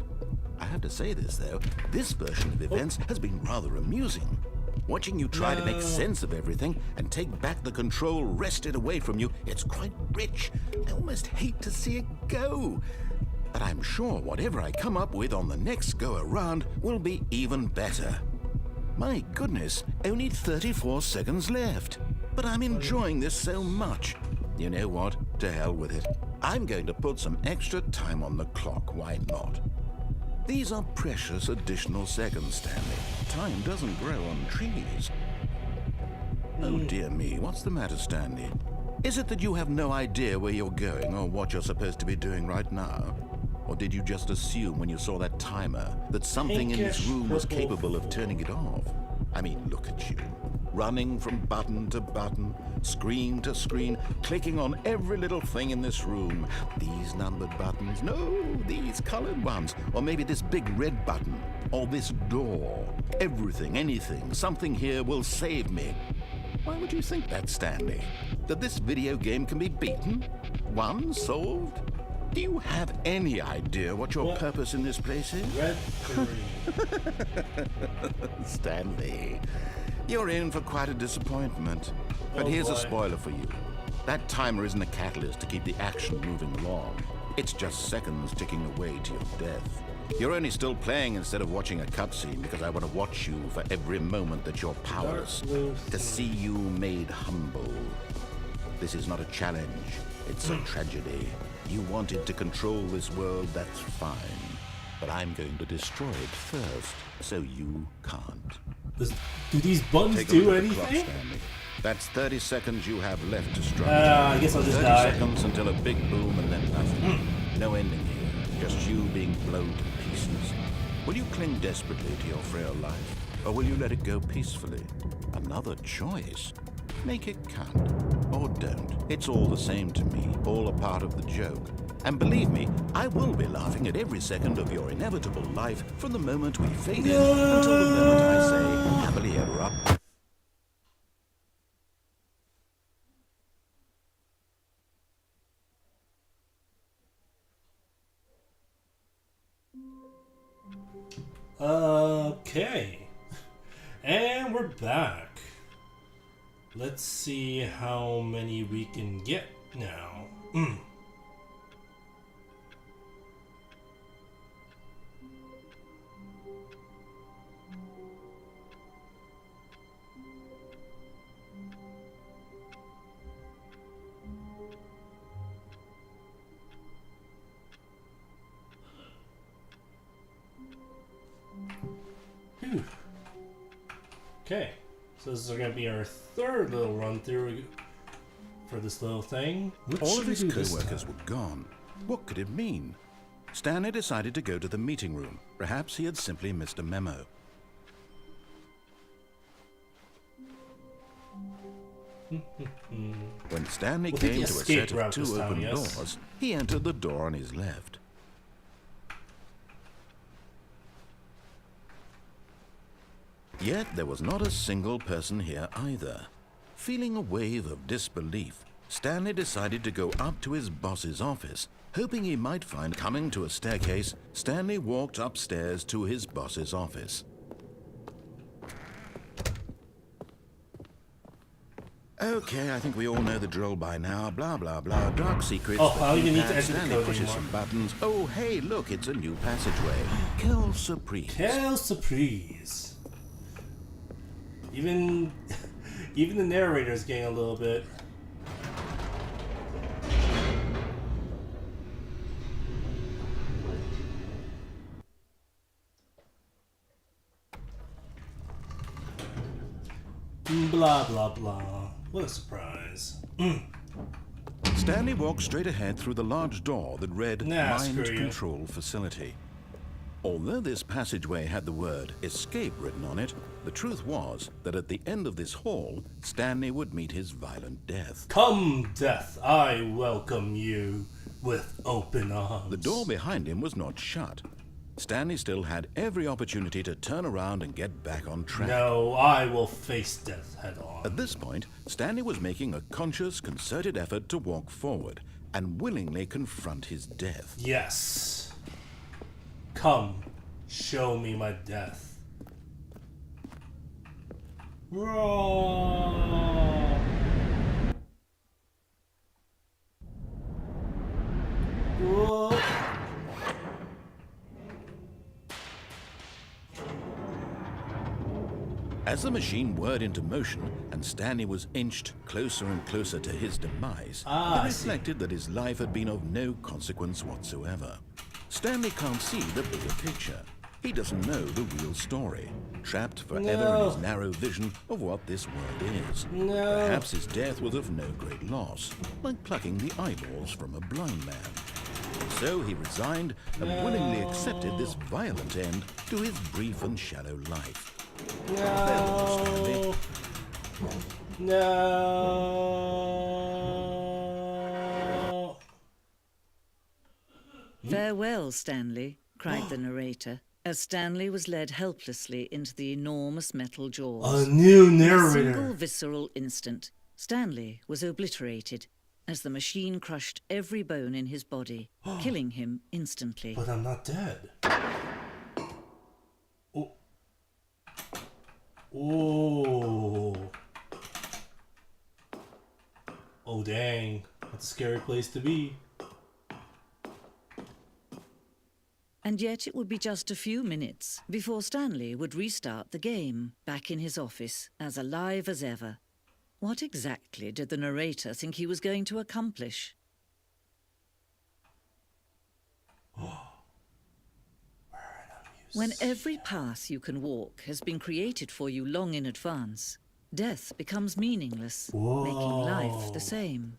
I have to say this, though, this version of events has been rather amusing. Watching you try to make sense of everything and take back the control wrested away from you, it's quite rich. I almost hate to see it go. But I'm sure whatever I come up with on the next go-around will be even better. My goodness, only 34 seconds left. But I'm enjoying this so much. You know what? To hell with it. I'm going to put some extra time on the clock, why not? These are precious additional seconds, Stanley. Time doesn't grow on trees. Oh dear me, what's the matter, Stanley? Is it that you have no idea where you're going or what you're supposed to be doing right now? Or did you just assume when you saw that timer that something in this room was capable of turning it off? I mean, look at you. Running from button to button, screen to screen, clicking on every little thing in this room. These numbered buttons, no, these colored ones. Or maybe this big red button, or this door. Everything, anything, something here will save me. Why would you think that, Stanley? That this video game can be beaten? Won? Solved? Do you have any idea what your purpose in this place is? Red 3. Stanley, you're in for quite a disappointment. But here's a spoiler for you. That timer isn't a catalyst to keep the action moving along. It's just seconds ticking away to your death. You're only still playing instead of watching a cutscene because I want to watch you for every moment that you're powerless. To see you made humble. This is not a challenge. It's a tragedy. You wanted to control this world, that's fine. But I'm going to destroy it first, so you can't. Do these buttons do anything? That's 30 seconds you have left to strike. I guess I'll just 30 die. seconds until a big boom and then nothing. No ending here, just you being blown to pieces. Will you cling desperately to your frail life, or will you let it go peacefully? Another choice. Make it count, or don't. It's all the same to me, all a part of the joke. And believe me, I will be laughing at every second of your inevitable life from the moment we fade in until the moment I say, happily ever up. Okay. And we're back. Let's see how many we can get now. Whew. Okay, so this is going to be our third little run through for this little thing. All of his co-workers were gone. What could it mean? Stanley decided to go to the meeting room. Perhaps he had simply missed a memo. When Stanley came to a set of two open doors, he entered the door on his left. Yet there was not a single person here either. Feeling a wave of disbelief, Stanley decided to go up to his boss's office, hoping he might find coming to a staircase. Stanley walked upstairs to his boss's office. Okay, I think we all know the drill by now. Blah, blah, blah. Dark secrets. Oh, I don't even need to enter the Stanley code pushes anymore. some buttons. Oh, hey, look, it's a new passageway. Quelle surprise. Quelle surprise. Even the narrator is getting a little bit. Blah blah blah. What a surprise. Stanley walked straight ahead through the large door that read Mind Control Facility. Although this passageway had the word escape written on it, the truth was that at the end of this hall, Stanley would meet his violent death. Come, death, I welcome you with open arms. The door behind him was not shut. Stanley still had every opportunity to turn around and get back on track. No, I will face death head on. At this point, Stanley was making a conscious, concerted effort to walk forward and willingly confront his death. Yes. Come, show me my death. Roar. Whoa. As the machine whirred into motion and Stanley was inched closer and closer to his demise, he reflected that his life had been of no consequence whatsoever. Stanley can't see the bigger picture. He doesn't know the real story, trapped forever in his narrow vision of what this world is. Perhaps his death was of no great loss, like plucking the eyeballs from a blind man. So he resigned and willingly accepted this violent end to his brief and shallow life. No. No. Farewell, Stanley, cried the narrator, as Stanley was led helplessly into the enormous metal jaws. A new In a narrator. single visceral instant, Stanley was obliterated as the machine crushed every bone in his body, killing him instantly. But I'm not dead. Oh. Oh. Oh Oh dang, that's a scary place to be. And yet it would be just a few minutes before Stanley would restart the game, back in his office, as alive as ever. What exactly did the narrator think he was going to accomplish? When every path you can walk has been created for you long in advance, death becomes meaningless, making life the same.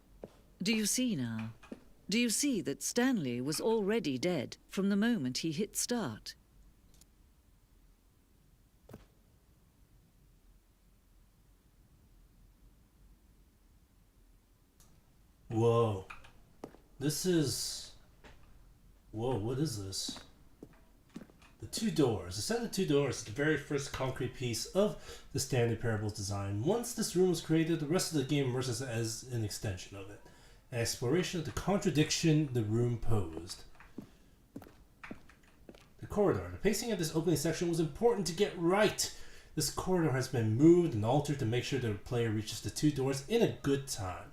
Do you see now? Do you see that Stanley was already dead from the moment he hit start? Whoa. This is... Whoa, what is this? The two doors. The set of two doors is the very first concrete piece of the Stanley Parable's design. Once this room was created, the rest of the game emerges as an extension of it. An exploration of the contradiction the room posed. The corridor. The pacing of this opening section was important to get right. This corridor has been moved and altered to make sure the player reaches the two doors in a good time.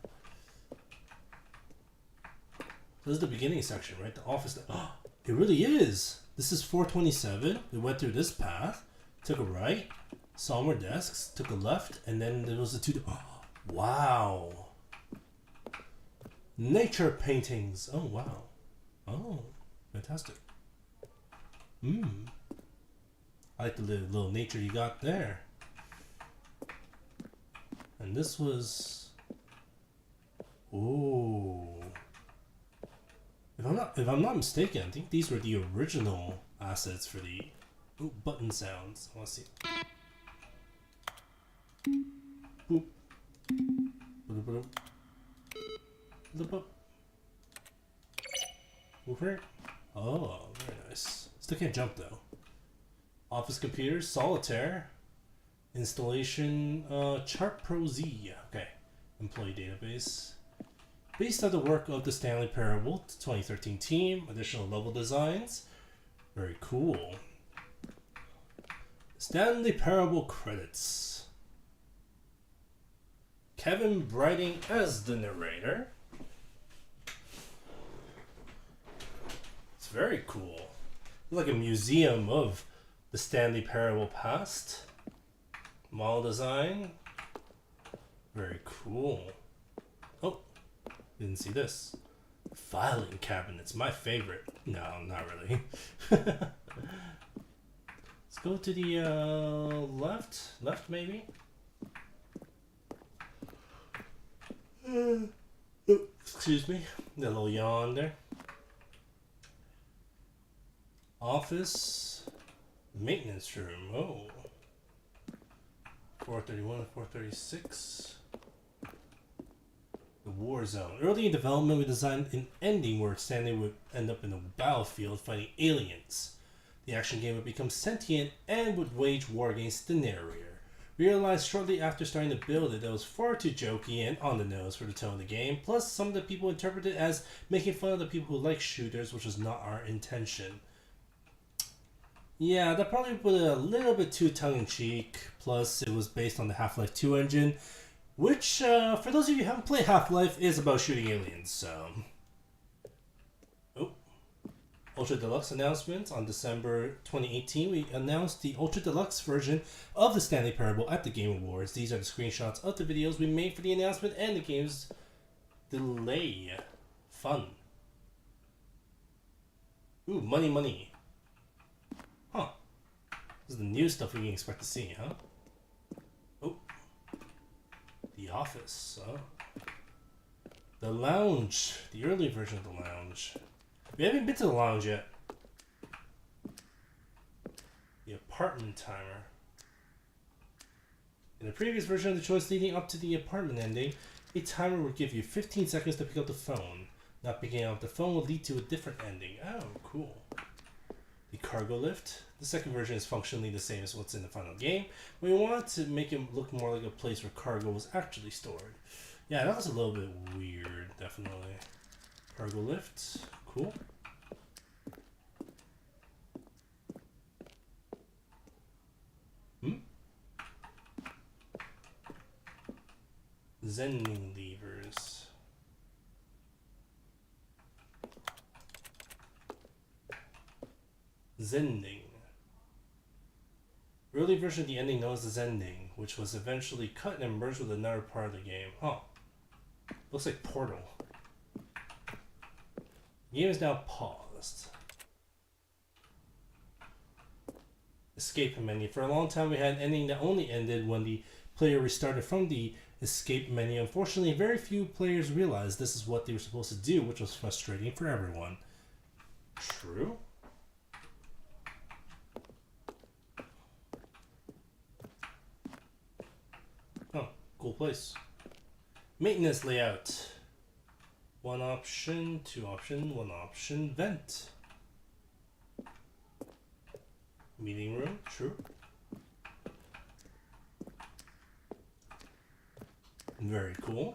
This is the beginning section, right? The office. Oh, it really is. This is 427. We went through this path, took a right, saw more desks, took a left, and then there was the two. Oh, wow. Nature paintings. Oh, wow. Oh, fantastic. I like the little nature you got there. And this was... Ooh. If I'm not mistaken, I think these were the original assets for the button sounds. Let's see. Boop. Boop, boop, boop. Boop. Over. Oh, very nice. Still can't jump though. Office computers, solitaire, installation, Chart Pro Z. Okay, employee database. Based on the work of the Stanley Parable 2013 team, additional level designs. Very cool. Stanley Parable credits. Kevin Brighting as the narrator. It's very cool. It's like a museum of the Stanley Parable past. Model design. Very cool. Oh. Didn't see this. Filing cabinets, my favorite. No, not really. Let's go to the left. Left, maybe? Excuse me. That little yawn there. Office. Maintenance room. Oh. 431 and 436. The war zone. Early in development, we designed an ending where Stanley would end up in the battlefield fighting aliens. The action game would become sentient and would wage war against the narrator. We realized shortly after starting to build it that it was far too jokey and on the nose for the tone of the game, plus some of the people interpreted it as making fun of the people who like shooters, which was not our intention. Yeah, that probably put it a little bit too tongue-in-cheek, plus it was based on the Half-Life 2 engine, which, for those of you who haven't played Half-Life, is about shooting aliens, so... Oh. Ultra Deluxe announcement. On December 2018, we announced the Ultra Deluxe version of the Stanley Parable at the Game Awards. These are the screenshots of the videos we made for the announcement and the game's delay. Fun. Ooh, money, money. Huh. This is the new stuff we can expect to see, huh? Oh. The office. Oh. The lounge. The early version of the lounge. We haven't been to the lounge yet. The apartment timer. In the previous version of the choice leading up to the apartment ending, a timer would give you 15 seconds to pick up the phone. Not picking up the phone will lead to a different ending. Oh, cool. The cargo lift. The second version is functionally the same as what's in the final game. We wanted to make it look more like a place where cargo was actually stored. Yeah, that was a little bit weird, definitely. Cargo lift. Cool. Zending levers. Zending. Early version of the ending known as the Zending, which was eventually cut and merged with another part of the game. Huh. Looks like Portal. The game is now paused. Escape menu. For a long time we had an ending that only ended when the player restarted from the escape menu. Unfortunately, very few players realized this is what they were supposed to do, which was frustrating for everyone. True? Oh, cool place. Maintenance layout. One option, two option, one option, vent. Meeting room, true. Very cool.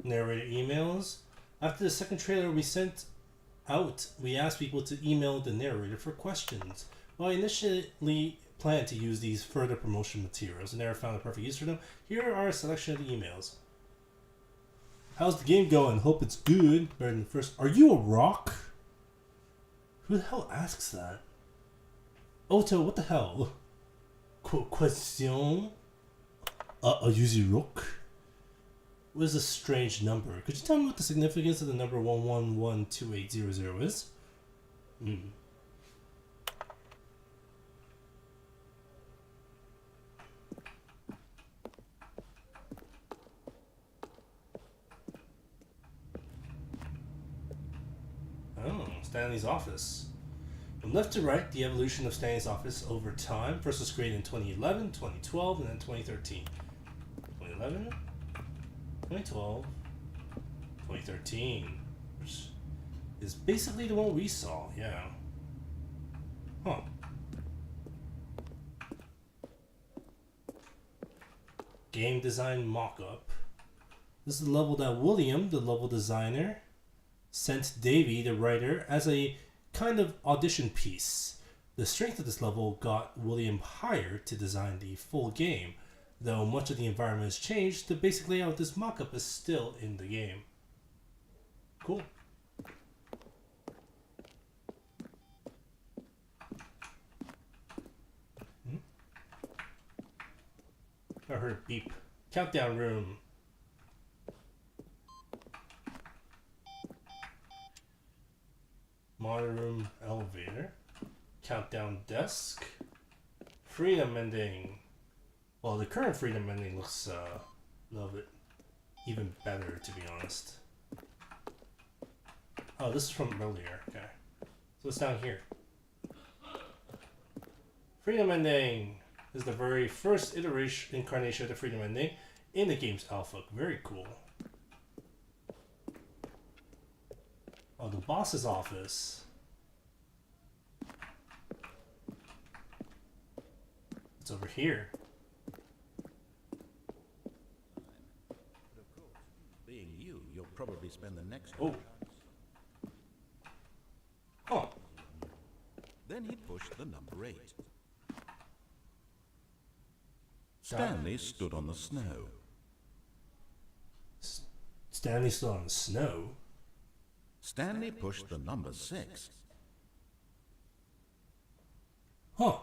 Narrator emails. After the second trailer we sent out, we asked people to email the narrator for questions. While I initially planned to use these further promotion materials and never found a perfect use for them, here are a selection of the emails. How's the game going? Hope it's good. Better than the first. Are you a rock? Who the hell asks that? Oto, what the hell? Question? Yuzi rock? What is this strange number? Could you tell me what the significance of the number 1112800 is? Oh, Stanley's office. From left to right, the evolution of Stanley's office over time. First was created in 2011, 2012, and then 2013. 2011, 2012, 2013. Which is basically the one we saw, yeah. Huh. Game design mock-up. This is the level that William, the level designer, sent Davey, the writer, as a kind of audition piece. The strength of this level got William hired to design the full game. Though much of the environment has changed, the basic layout of this mock-up is still in the game. Cool. I heard a beep. Countdown room. Monitor room, elevator, countdown desk, freedom ending. Well, the current freedom ending looks a little bit even better, to be honest. Oh, this is from earlier. Okay, so it's down here. Freedom ending is the very first incarnation of the freedom ending in the game's alpha. Very cool. Oh, the boss's office. It's over here. But of course, being you, you'll probably spend the next. Oh. Huh. Then he pushed the number 8. Stanley stood on the snow. Stanley stood on the snow? Stanley pushed the number 6. Huh.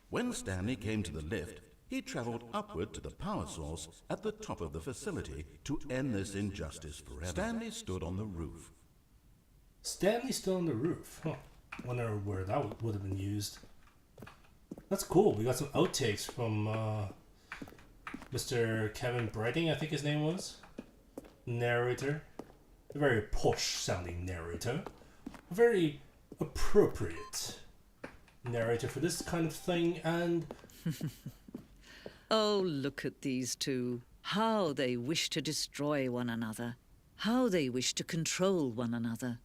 When Stanley came to the lift, he traveled upward to the power source at the top of the facility to end this injustice forever. Stanley stood on the roof. Stanley stood on the roof. Huh. Wonder where that would have been used. That's cool. We got some outtakes from Mr. Kevin Brighting, I think his name was. Narrator. A very posh sounding narrator. A very appropriate narrator for this kind of thing, and Oh, look at these two. How they wish to destroy one another. How they wish to control one another.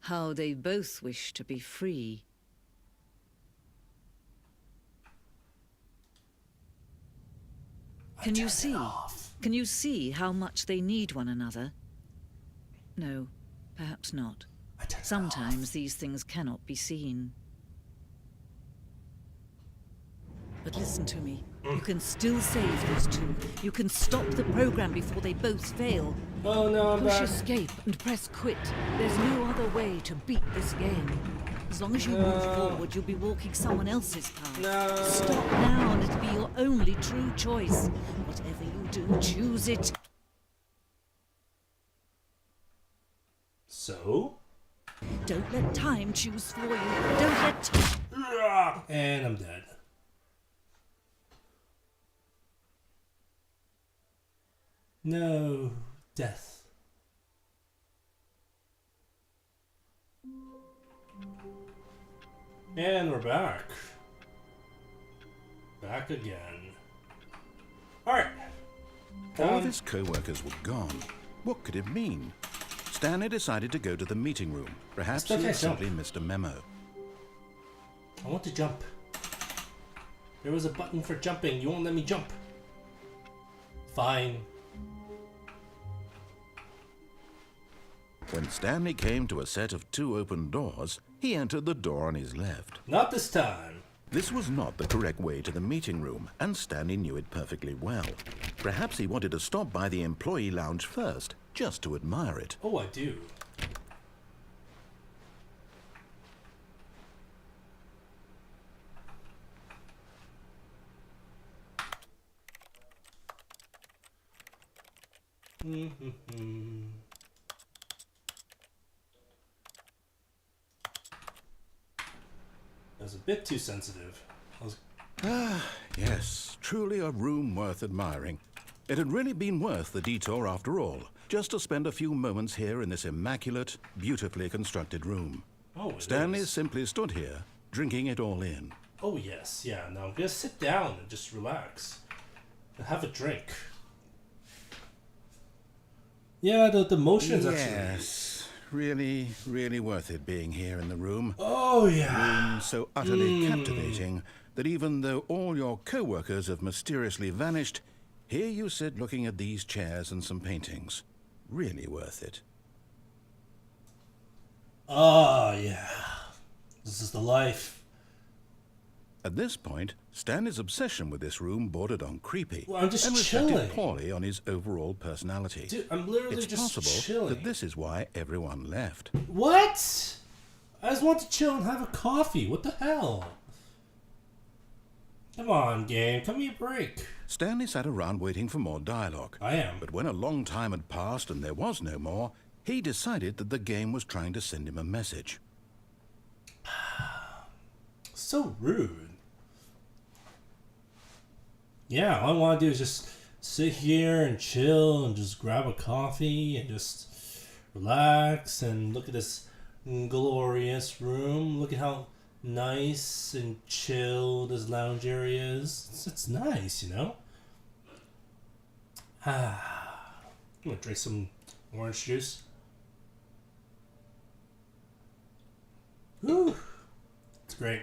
How they both wish to be free. Can you see? Can you see how much they need one another? No, perhaps not. Sometimes these things cannot be seen. But listen to me. You can still save those two. You can stop the program before they both fail. Oh no, I'm Push back. escape and press quit. There's no other way to beat this game. As long as you move forward, you'll be walking someone else's path. No. Stop now and it'll be your only true choice. Whatever you do, choose it. So? Don't let time choose for you. Don't let time... And I'm dead. No. Death. And we're back. Back again. Alright. All of his co-workers were gone. What could it mean? Stanley decided to go to the meeting room. Perhaps he had simply missed a memo. I want to jump. There was a button for jumping. You won't let me jump. Fine. When Stanley came to a set of 2 open doors, he entered the door on his left. Not this time. This was not the correct way to the meeting room, and Stanley knew it perfectly well. Perhaps he wanted to stop by the employee lounge first, just to admire it. Oh, I do. That was a bit too sensitive. Yes, truly a room worth admiring. It had really been worth the detour after all, just to spend a few moments here in this immaculate, beautifully constructed room. Oh, Stanley simply stood here, drinking it all in. Oh, yes, yeah. Now I'm gonna sit down and just relax. And have a drink. Yeah, the motions actually. Yes, really worth it being here in the room. Oh, yeah. Room so utterly captivating that even though all your co-workers have mysteriously vanished, here you sit looking at these chairs and some paintings. Really worth it. Oh, yeah. This is the life. At this point, Stanley's obsession with this room bordered on creepy. Well, I'm just and chilling. reflected poorly on his overall personality. Dude, I'm literally It's just possible chilling. that this is why everyone left. What? I just want to chill and have a coffee. What the hell? Come on, game. Give me a break. Stanley sat around waiting for more dialogue. I am. But when a long time had passed and there was no more, he decided that the game was trying to send him a message. So rude. Yeah, all I want to do is just sit here and chill and just grab a coffee and just relax and look at this glorious room. Look at how nice and chill this lounge area is. It's nice, you know? I'm gonna drink some orange juice. Whew. It's great.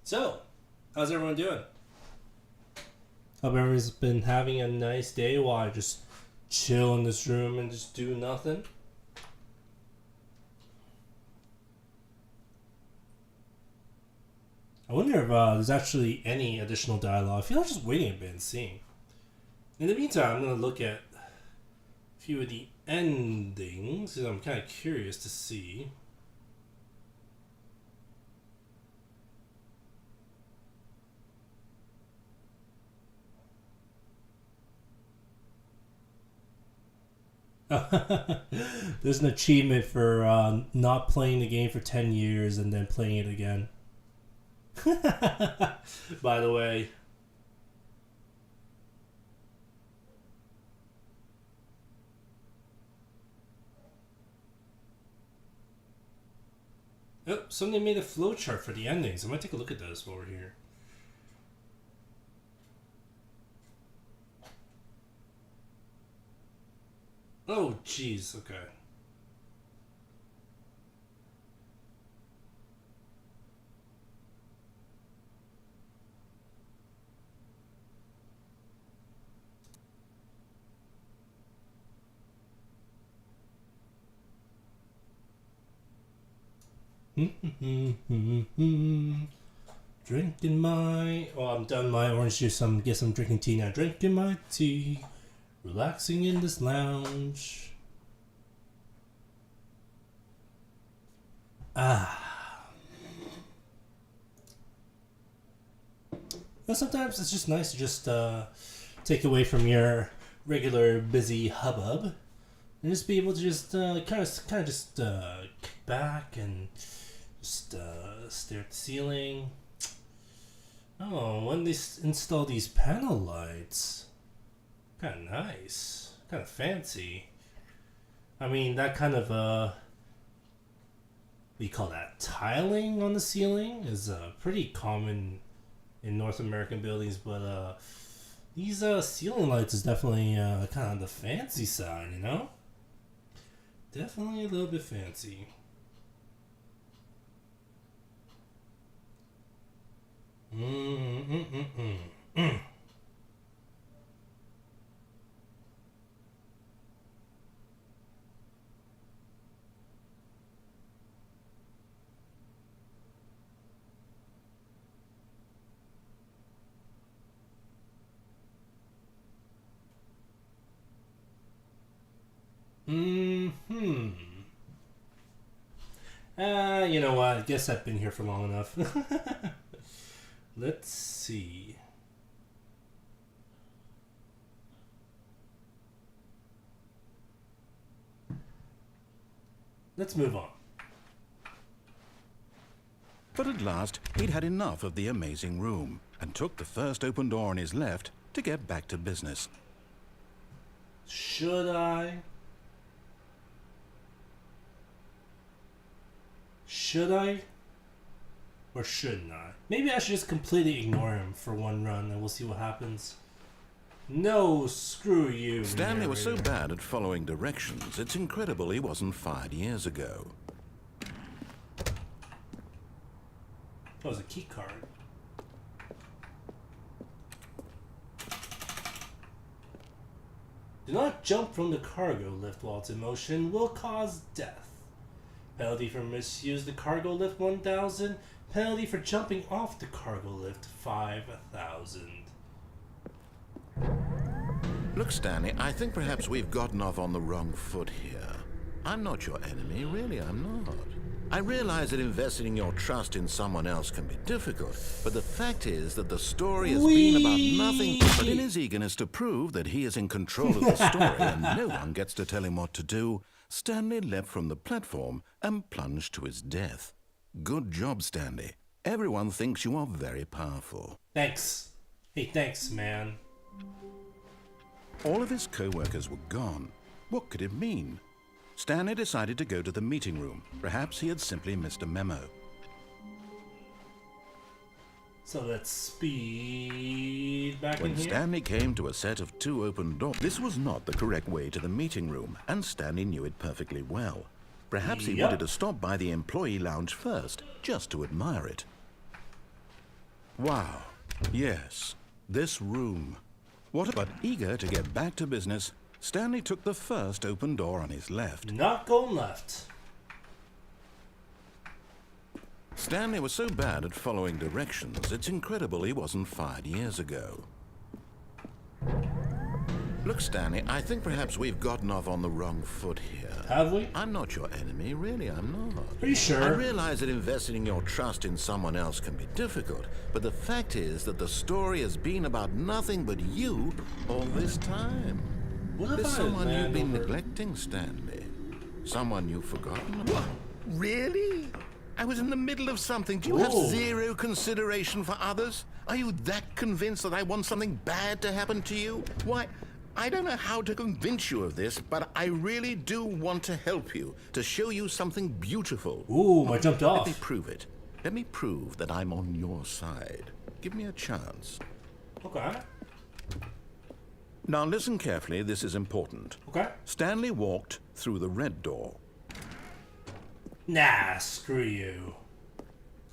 So, how's everyone doing? Hope everyone's been having a nice day while I just chill in this room and just do nothing. I wonder if there's actually any additional dialogue. I feel like just waiting a bit and seeing. In the meantime, I'm going to look at a few of the endings, because I'm kind of curious to see. There's an achievement for not playing the game for 10 years and then playing it again. By the way. Oh, somebody made a flowchart for the endings. I'm gonna take a look at those while we're here. Oh, jeez, okay. Drinking my... Oh, I'm done my orange juice. Guess I'm drinking tea now. Drinking my tea. Relaxing in this lounge. Well, sometimes it's just nice to just take away from your regular busy hubbub and just be able to just kind of just kick back and just stare at the ceiling. Oh, when they install these panel lights, kind of nice, kind of fancy. I mean, that kind of what do you call that, tiling on the ceiling is pretty common in North American buildings, but these ceiling lights is definitely kind of on the fancy side, you know? Definitely a little bit fancy. You know what? I guess I've been here for long enough. Let's see. Let's move on. But at last, he'd had enough of the amazing room and took the first open door on his left to get back to business. Should I? Should I? Or shouldn't I? Maybe I should just completely ignore him for one run and we'll see what happens. No, screw you. Stanley was so bad at following directions, it's incredible he wasn't fired years ago. That was a key card. Do not jump from the cargo lift while it's in motion. Will cause death. Penalty for misuse the cargo lift 1,000. Penalty for jumping off the cargo lift 5,000. Look, Stanley, I think perhaps we've gotten off on the wrong foot here. I'm not your enemy, really, I'm not. I realize that investing your trust in someone else can be difficult, but the fact is that the story has been about nothing but in his eagerness to prove that he is in control of the story and no one gets to tell him what to do, Stanley leapt from the platform and plunged to his death. Good job, Stanley. Everyone thinks you are very powerful. Thanks. Hey, thanks, man. All of his co-workers were gone. What could it mean? Stanley decided to go to the meeting room. Perhaps he had simply missed a memo. So let's speed back in When here. Stanley came to a set of 2 open doors, this was not the correct way to the meeting room, and Stanley knew it perfectly well. Perhaps he wanted to stop by the employee lounge first, just to admire it. Wow. Yes, this room. But eager to get back to business, Stanley took the first open door on his left. Not going left. Stanley was so bad at following directions, it's incredible he wasn't fired years ago. Look, Stanley, I think perhaps we've gotten off on the wrong foot here. Have we? I'm not your enemy, really, I'm not. Are you sure? I realize that investing your trust in someone else can be difficult, but the fact is that the story has been about nothing but you all this time. There's someone you've been neglecting, Stanley. Someone you've forgotten about. What? Really? I was in the middle of something. Do you have zero consideration for others? Are you that convinced that I want something bad to happen to you? Why, I don't know how to convince you of this, but I really do want to help you, to show you something beautiful. Ooh, I jumped off. Let me prove it. Let me prove that I'm on your side. Give me a chance. Okay. Now listen carefully, this is important. Okay. Stanley walked through the red door. Nah, screw you.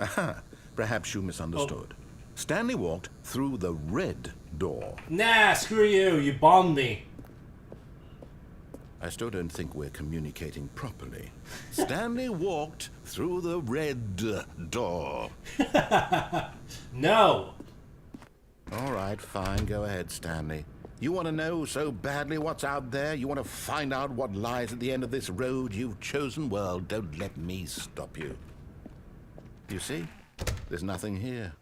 Aha, perhaps you misunderstood. Stanley walked through the red door. Nah, screw you. You bombed me. I still don't think we're communicating properly. Stanley walked through the red door. No! All right, fine. Go ahead, Stanley. You want to know so badly what's out there? You want to find out what lies at the end of this road you've chosen? Well, don't let me stop you. You see? There's nothing here.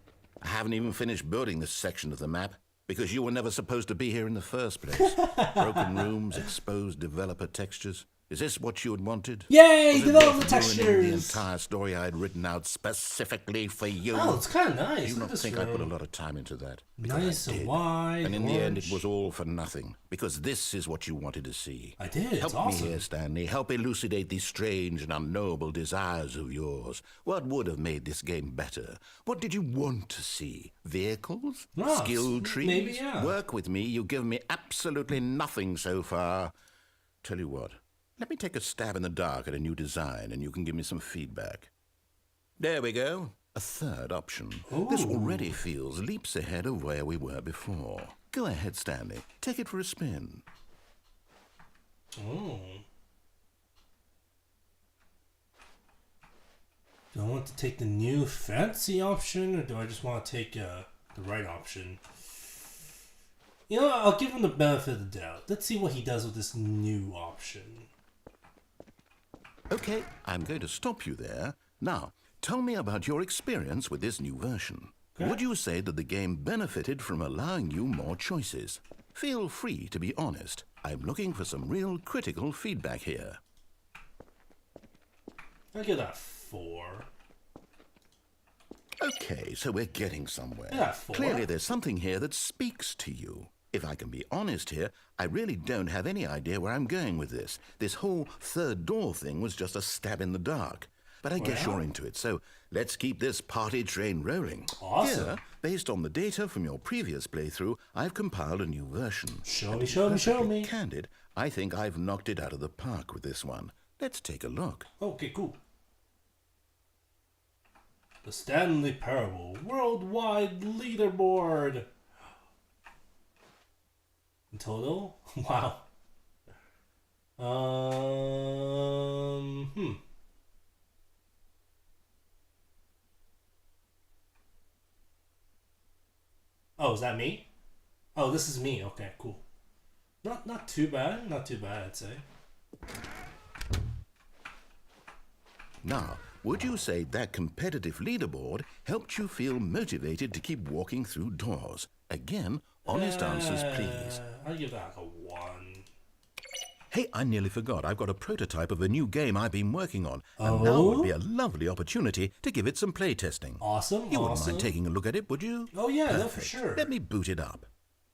I haven't even finished building this section of the map because you were never supposed to be here in the first place. Broken rooms, exposed developer textures. Is this what you had wanted? Yay! Developer ruining textures! the entire story I had written out specifically for you. Oh, it's kind of nice. You Look don't at think this I put a room. lot of time into that? Nice I and did. wide. And in the end, it orange. was all for nothing. Because this is what you wanted to see. I did. It's Help awesome. me here, Stanley. Help elucidate these strange and unknowable desires of yours. What would have made this game better? What did you want to see? Vehicles? No, Skill trees? maybe, yeah. Work with me. You've given me absolutely nothing so far. Tell you what. Let me take a stab in the dark at a new design, and you can give me some feedback. There we go. A third option. This already feels leaps ahead of where we were before. Go ahead, Stanley. Take it for a spin. Oh. Do I want to take the new fancy option, or do I just want to take the right option? You know what? I'll give him the benefit of the doubt. Let's see what he does with this new option. Okay, I'm going to stop you there. Now, tell me about your experience with this new version. Okay. Would you say that the game benefited from allowing you more choices? Feel free to be honest. I'm looking for some real critical feedback here. I'll give that 4. Okay, so we're getting somewhere. Yeah, 4. Clearly there's something here that speaks to you. If I can be honest here, I really don't have any idea where I'm going with this. This whole third door thing was just a stab in the dark. But I guess Well. you're into it, so let's keep this party train rolling. Awesome. Here, based on the data from your previous playthrough, I've compiled a new version. Show And me, to show be me, show perfectly me. Candid, I think I've knocked it out of the park with this one. Let's take a look. Okay, cool. The Stanley Parable Worldwide Leaderboard. In total? Wow. Oh, is that me? Oh, this is me. Okay, cool. Not too bad. Not too bad, I'd say. Now, would you say that competitive leaderboard helped you feel motivated to keep walking through doors? Again, honest answers, please. I'll give that like a 1. Hey, I nearly forgot. I've got a prototype of a new game I've been working on. And now would be a lovely opportunity to give it some playtesting. Awesome. You wouldn't awesome. mind taking a look at it, would you? Oh yeah, no, for Perfect. sure. Let me boot it up.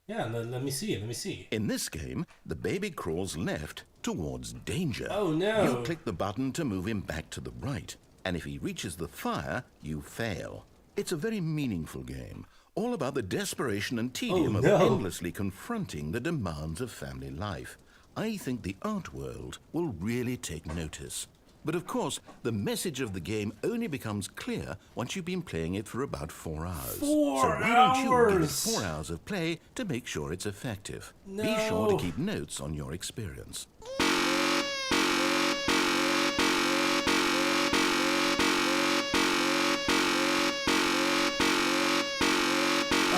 Yeah, let me see it. Let me see. In this game, the baby crawls left towards danger. Oh, no. You click the button to move him back to the right. And if he reaches the fire, you fail. It's a very meaningful game. All about the desperation and tedium Oh, of no. endlessly confronting the demands of family life. I think the art world will really take notice. But of course, the message of the game only becomes clear once you've been playing it for about 4 hours. 4 so why don't you give it hours? 4 hours of play to make sure it's effective? No. Be sure to keep notes on your experience.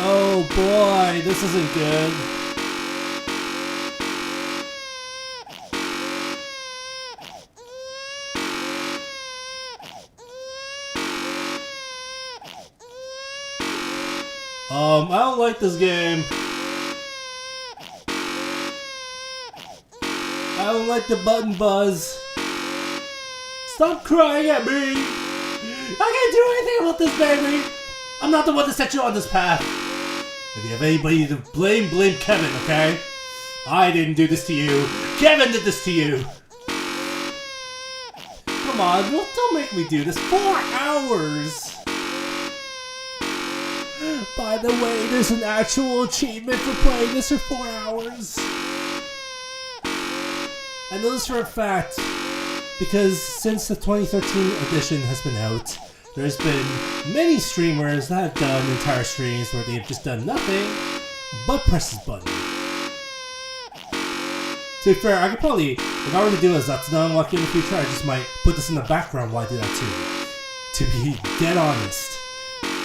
Oh boy, this isn't good. I don't like this game. I don't like the button buzz. Stop crying at me. I can't do anything about this, baby. I'm not the one that set you on this path. If you have anybody to blame, blame Kevin, okay? I didn't do this to you. Kevin did this to you. Come on, don't make me do this. 4 hours. By the way, there's an actual achievement for playing this for 4 hours. I know this for a fact because since the 2013 edition has been out, there's been many streamers that have done entire streams where they've just done nothing but press this button. To To be fair, I could probably, if I were to do a Zatsudan walk in the future, I just might put this in the background while I do that too. To be dead honest.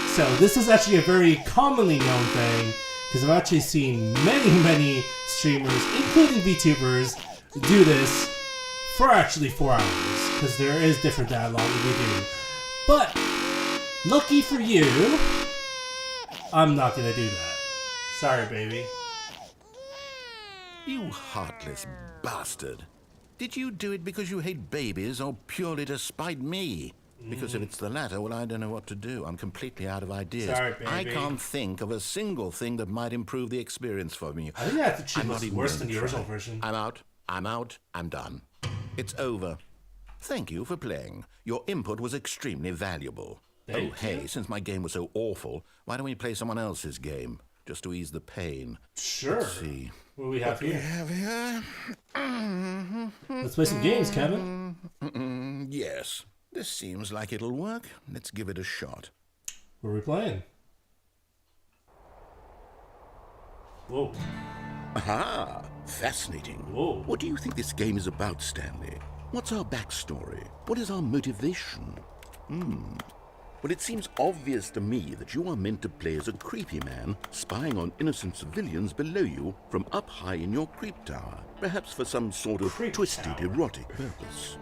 So this is actually a very commonly known thing, because I've actually seen many streamers, including VTubers, do this for actually 4 hours, because there is different dialogue that we do. But, lucky for you, I'm not gonna do that. Sorry, baby. You heartless bastard. Did you do it because you hate babies or purely to spite me? Because if it's the latter, well, I don't know what to do. I'm completely out of ideas. Sorry, baby. I can't think of a single thing that might improve the experience for me. I think I have to choose worse than the original version. I'm out. I'm done. It's over. Thank you for playing. Your input was extremely valuable. Hey, since my game was so awful, why don't we play someone else's game? Just to ease the pain. Sure. Let's see. What do we have here? here? Let's play some games, Kevin. Yes. This seems like it'll work. Let's give it a shot. What are we playing? Whoa. Aha! Fascinating. Whoa. What do you think this game is about, Stanley? What's our backstory? What is our motivation? Well, it seems obvious to me that you are meant to play as a creepy man spying on innocent civilians below you from up high in your creep tower, perhaps for some sort of twisted, erotic purpose.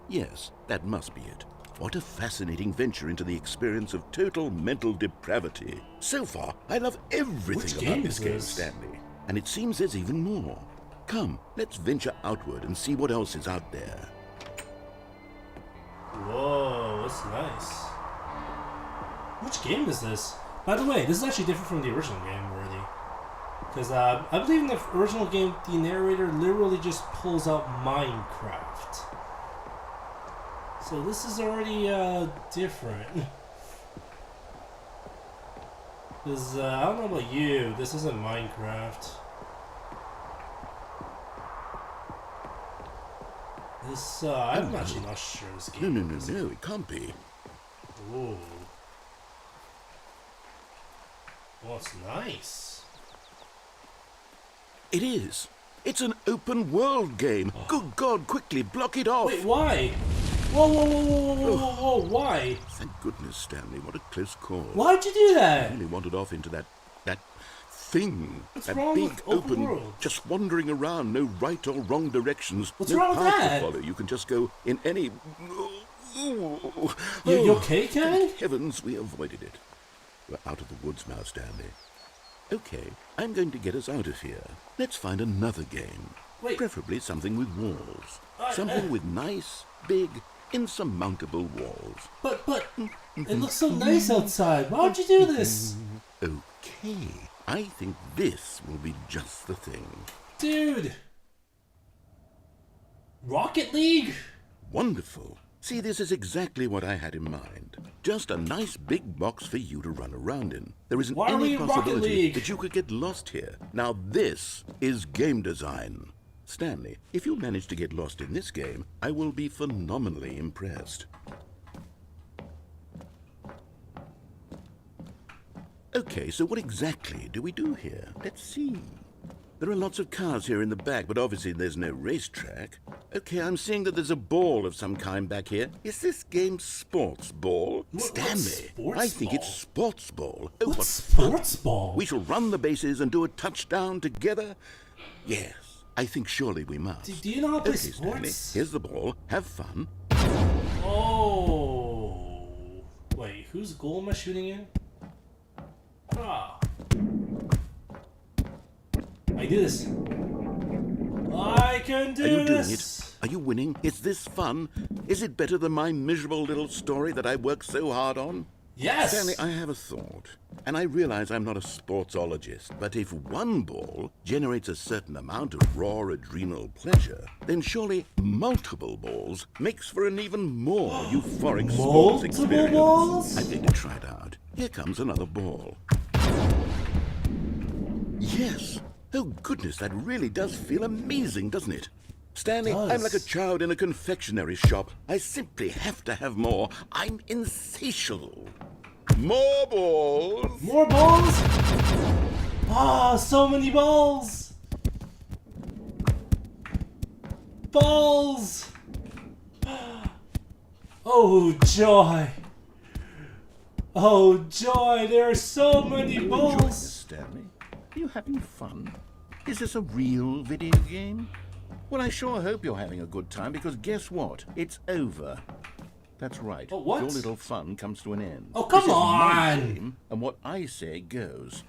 Yes, that must be it. What a fascinating venture into the experience of total mental depravity. So far, I love everything about this game, Stanley. And it seems there's even more. Come, let's venture outward and see what else is out there. Whoa, that's nice. Which game is this? By the way, this is actually different from the original game already. Because I believe in the original game, the narrator literally just pulls out Minecraft. So this is already different. Because I don't know about you, this isn't Minecraft. This, I'm actually not sure this game. No, it can't be. Ooh. Well, it's nice. It is. It's an open world game. Good God, quickly block it off. Wait, why? Whoa, why? Thank goodness, Stanley. What a close call. Why'd you do that? I really wandered off into that thing. What's that wrong big with open world? just wandering around, no right or wrong directions. What's no wrong with path that? to follow. You can just go in any. You okay, Kevin? Thank heavens we avoided it. We're out of the woods now, Stanley. Okay, I'm going to get us out of here. Let's find another game. Wait. Preferably something with walls. Something with nice, big, insurmountable walls. But, it looks so nice outside. Why would you do this? Okay, I think this will be just the thing. Dude. Rocket League? Wonderful. See, this is exactly what I had in mind. Just a nice big box for you to run around in. There isn't Why are we any in Rocket possibility League? that you could get lost here. Now this is game design. Stanley, if you manage to get lost in this game, I will be phenomenally impressed. Okay, so what exactly do we do here? Let's see. There are lots of cars here in the back, but obviously there's no racetrack. Okay, I'm seeing that there's a ball of some kind back here. Is this game sports ball? Stanley, I think it's sports ball. Oh, What's sports ball? We shall run the bases and do a touchdown together? Yes, I think surely we must. Do you know how to play Okay, Stanley, sports? here's the ball. Have fun. Oh. Wait, whose goal am I shooting in? Ah. I do this. I can do Are you doing this. it? Are you winning? Is this fun? Is it better than my miserable little story that I worked so hard on? Yes. Stanley, I have a thought. And I realize I'm not a sportsologist, but if one ball generates a certain amount of raw adrenal pleasure, then surely multiple balls makes for an even more euphoric sports experience. balls? I'm going to try it out. Here comes another ball. Yes. Oh, goodness, that really does feel amazing, doesn't it? Stanley, I'm like a child in a confectionery shop. I simply have to have more. I'm insatiable. More balls! More balls? Ah, so many balls. Balls! Oh joy! Oh joy, there are so many You enjoying this, balls! Stanley? Are you having fun? Is this a real video game? Well, I sure hope you're having a good time, because guess what? It's over. That's right. Oh, what? Your little fun comes to an end. Oh, come This is my on! game, and what I say goes.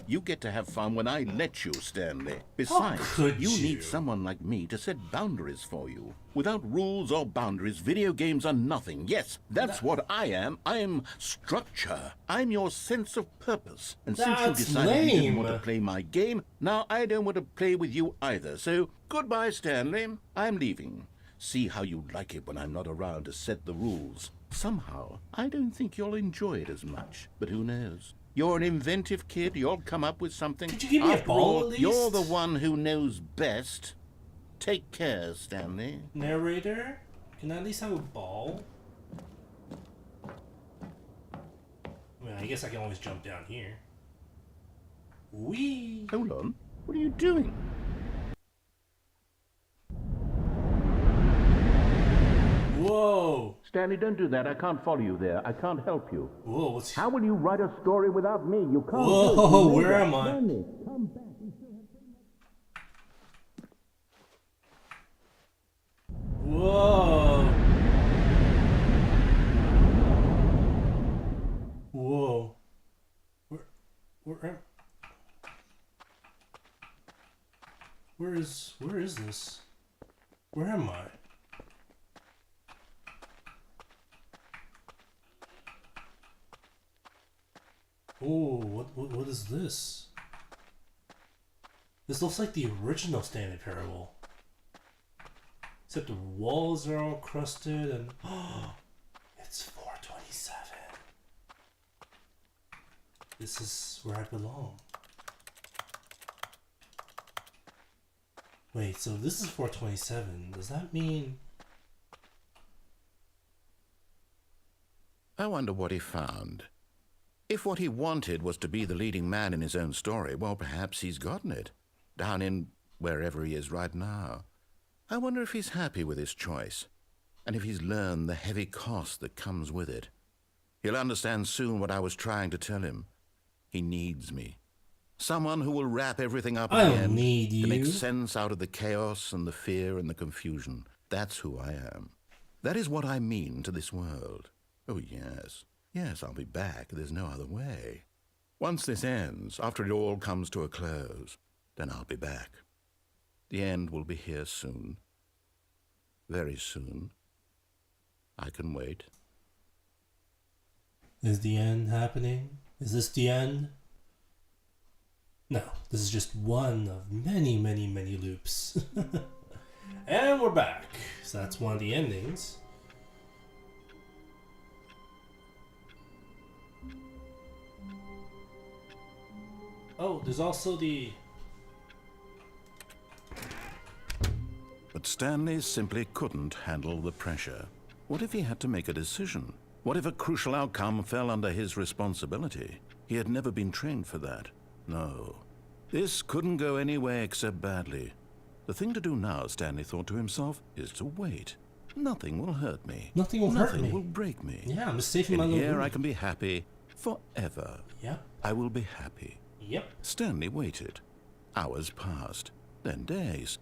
You get to have fun when I let you, Stanley. Besides, could you you? need someone like me to set boundaries for you. Without rules or boundaries, video games are nothing. Yes, that's what I am. I'm structure. I'm your sense of purpose. And since you That's decided you didn't want to lame. play my game, now I don't want to play with you either. So, goodbye, Stanley. I'm leaving. See how you like it when I'm not around to set the rules. Somehow, I don't think you'll enjoy it as much. But who knows? You're an inventive kid. You'll come up with something. Could you give me a After ball, all, at least? you're the one who knows best. Take care, Stanley. Narrator? Can I at least have a ball? I mean, I guess I can always jump down here. Whee! Hold on. What are you doing? Whoa! Stanley, don't do that. I can't follow you there. I can't help you. Whoa, what's... How will you write a story without me? You can't. Whoa, where am I? Stanley, come back. Whoa! Whoa! Where is this? Where am I? Oh, what is this? This looks like the original Stanley Parable. Except the walls are all crusted and it's 427. This is where I belong. Wait, so this is 427. Does that mean... I wonder what he found. If what he wanted was to be the leading man in his own story, well, perhaps he's gotten it. Down in wherever he is right now. I wonder if he's happy with his choice, and if he's learned the heavy cost that comes with it. He'll understand soon what I was trying to tell him. He needs me. Someone who will wrap everything up I at the don't end need to make you. sense out of the chaos and the fear and the confusion. That's who I am. That is what I mean to this world. Oh, yes. Yes, I'll be back. There's no other way. Once this ends, after it all comes to a close, then I'll be back. The end will be here soon. Very soon. I can wait. Is the end happening? Is this the end? No, this is just one of many, many, many loops. And we're back. So that's one of the endings. Oh, there's also the... But Stanley simply couldn't handle the pressure. What if he had to make a decision? What if a crucial outcome fell under his responsibility? He had never been trained for that. No. This couldn't go any way except badly. The thing to do now, Stanley thought to himself, is to wait. Nothing will hurt me. Nothing will hurt me. Nothing will break me. Yeah, I'm just safe in my And little here room. I can be happy forever. Yep. I will be happy. Yep. Stanley waited. Hours passed, then days.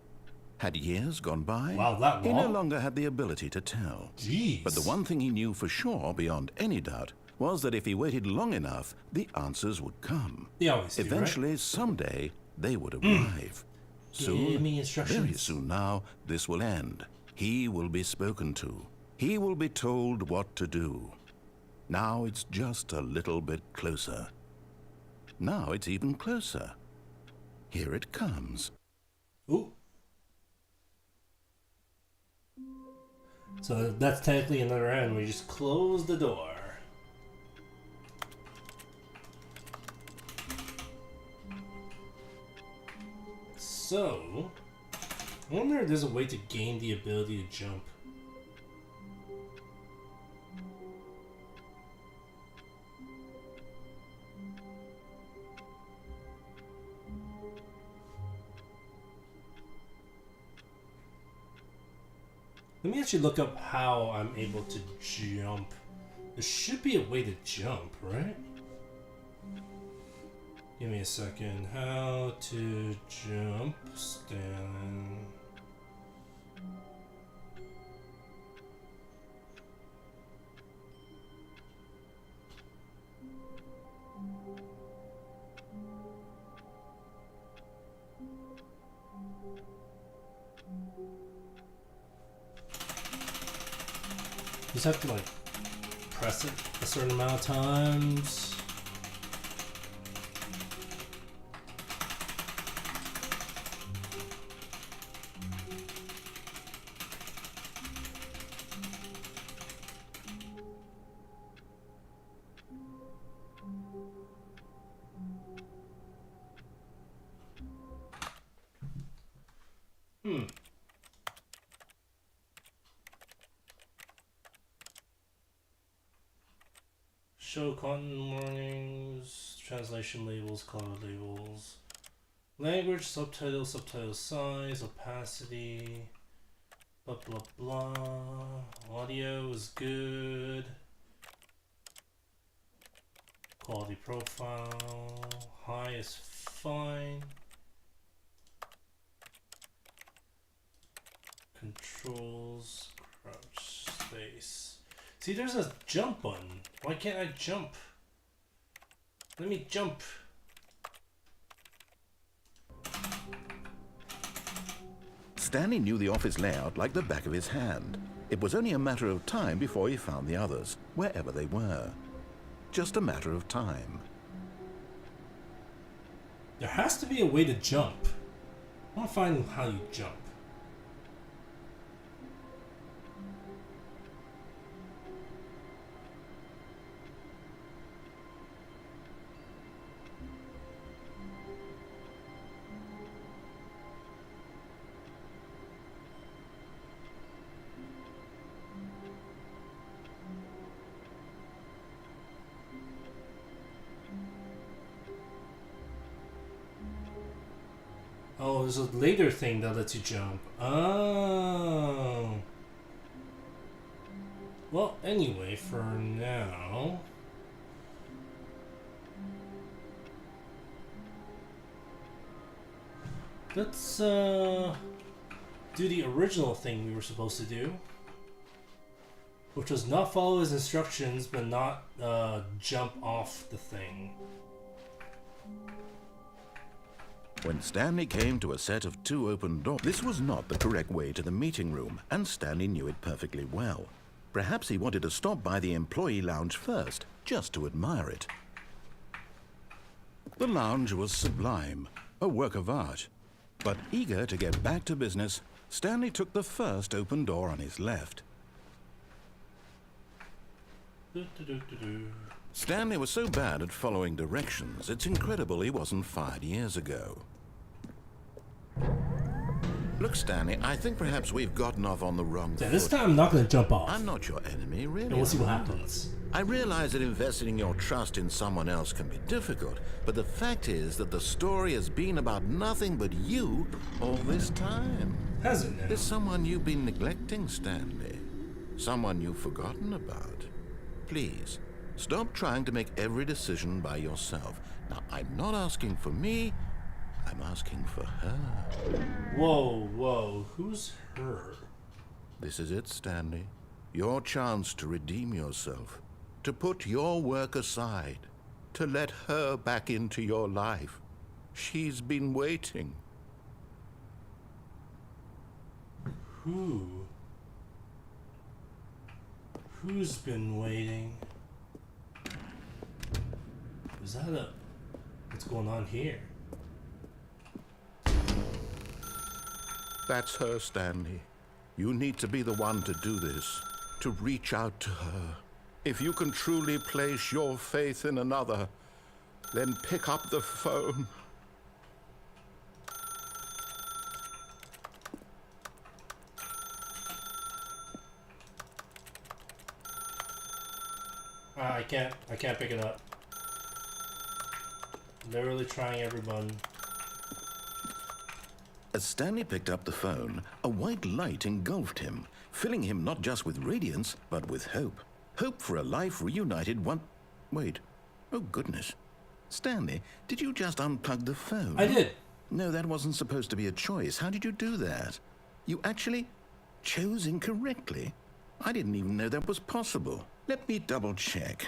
Had years gone by? Wow, that He no long? longer had the ability to tell. Jeez. But the one thing he knew for sure, beyond any doubt, was that if he waited long enough, the answers would come. They always do, Eventually, someday, they would arrive. Soon, Give me instructions. very soon now, this will end. He will be spoken to. He will be told what to do. Now it's just a little bit closer. Now it's even closer. Here it comes. Ooh. So that's technically another end where you just close the door. So, I wonder if there's a way to gain the ability to jump. Let me actually look up how I'm able to jump. There should be a way to jump, right? Give me a second. How to jump, Stanley. You just have to like press it a certain amount of times. Show content warnings, translation labels, color labels, language, subtitle, subtitle size, opacity, blah blah blah. Audio is good. Quality profile, high is fine. Controls, crouch, space. See, there's a jump button. Why can't I jump? Let me jump. Stanley knew the office layout like the back of his hand. It was only a matter of time before he found the others, wherever they were. Just a matter of time. There has to be a way to jump. I want to find how you jump. Oh, there's a later thing that lets you jump. Oh. Well, anyway, for now... let's, do the original thing we were supposed to do. Which was not follow his instructions, but not, jump off the thing. When Stanley came to a set of 2 open doors, this was not the correct way to the meeting room, and Stanley knew it perfectly well. Perhaps he wanted to stop by the employee lounge first, just to admire it. The lounge was sublime, a work of art. But eager to get back to business, Stanley took the first open door on his left. Stanley was so bad at following directions, it's incredible he wasn't fired years ago. Look, Stanley, I think perhaps we've gotten off on the wrong foot. Yeah, this time I'm not going to jump off. I'm not your enemy, really. And we'll see what happens. I realize that investing your trust in someone else can be difficult, but the fact is that the story has been about nothing but you all this time. Has it now? There's someone you've been neglecting, Stanley. Someone you've forgotten about. Please, stop trying to make every decision by yourself. Now, I'm not asking for me, I'm asking for her. Whoa, whoa, who's her? This is it, Stanley. Your chance to redeem yourself. To put your work aside. To let her back into your life. She's been waiting. Who? Who's been waiting? Is that a... what's going on here? That's her, Stanley. You need to be the one to do this. To reach out to her. If you can truly place your faith in another, then pick up the phone. I can't pick it up. Literally trying every button. As Stanley picked up the phone, a white light engulfed him. filling him not just with radiance, but with hope. Hope for a life reunited one... Wait. Oh, goodness. Stanley, did you just unplug the phone? I did. No, that wasn't supposed to be a choice. How did you do that? You actually chose incorrectly? I didn't even know that was possible. Let me double check.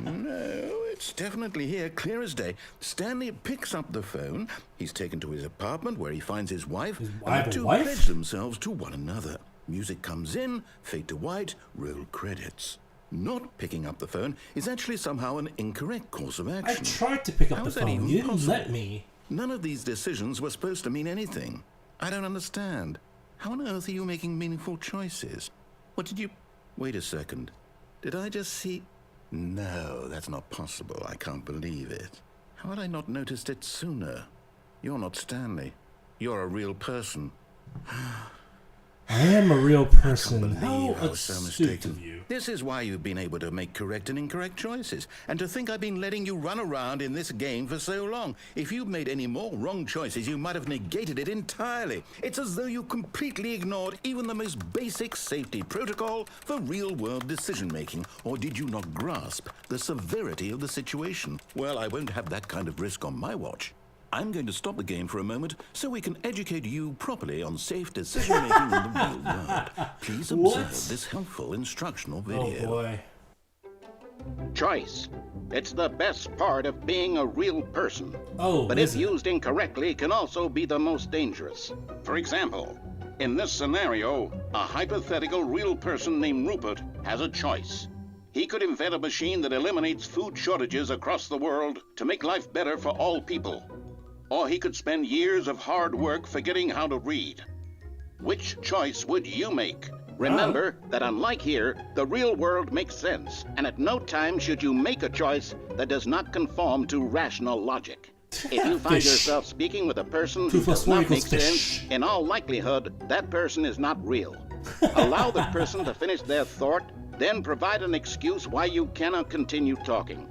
No, it's definitely here, clear as day. Stanley picks up the phone. He's taken to his apartment where he finds his wife. And the two pledge themselves to one another. Music comes in, fade to white, roll credits. Not picking up the phone is actually somehow an incorrect course of action. I tried to pick up the phone. You didn't let me. None of these decisions were supposed to mean anything. I don't understand. How on earth are you making meaningful choices? What did you... Wait a second. Did I just see... No, that's not possible. I can't believe it. How had I not noticed it sooner? You're not Stanley. You're a real person. I am a real person. How I was so mistaken of you. This is why you've been able to make correct and incorrect choices. And to think I've been letting you run around in this game for so long. If you'd made any more wrong choices, you might have negated it entirely. It's as though you completely ignored even the most basic safety protocol for real-world decision-making. Or did you not grasp the severity of the situation? Well, I won't have that kind of risk on my watch. I'm going to stop the game for a moment so we can educate you properly on safe decision-making in the real world. Please observe this helpful instructional video. Oh boy. Choice. It's the best part of being a real person. Oh, but if used incorrectly, can also be the most dangerous. For example, in this scenario, a hypothetical real person named Rupert has a choice. He could invent a machine that eliminates food shortages across the world to make life better for all people. Or he could spend years of hard work forgetting how to read. Which choice would you make? Remember that unlike here, the real world makes sense, and at no time should you make a choice that does not conform to rational logic. If you find yourself speaking with a person who does not make sense, in all likelihood, that person is not real. Allow the person to finish their thought, then provide an excuse why you cannot continue talking.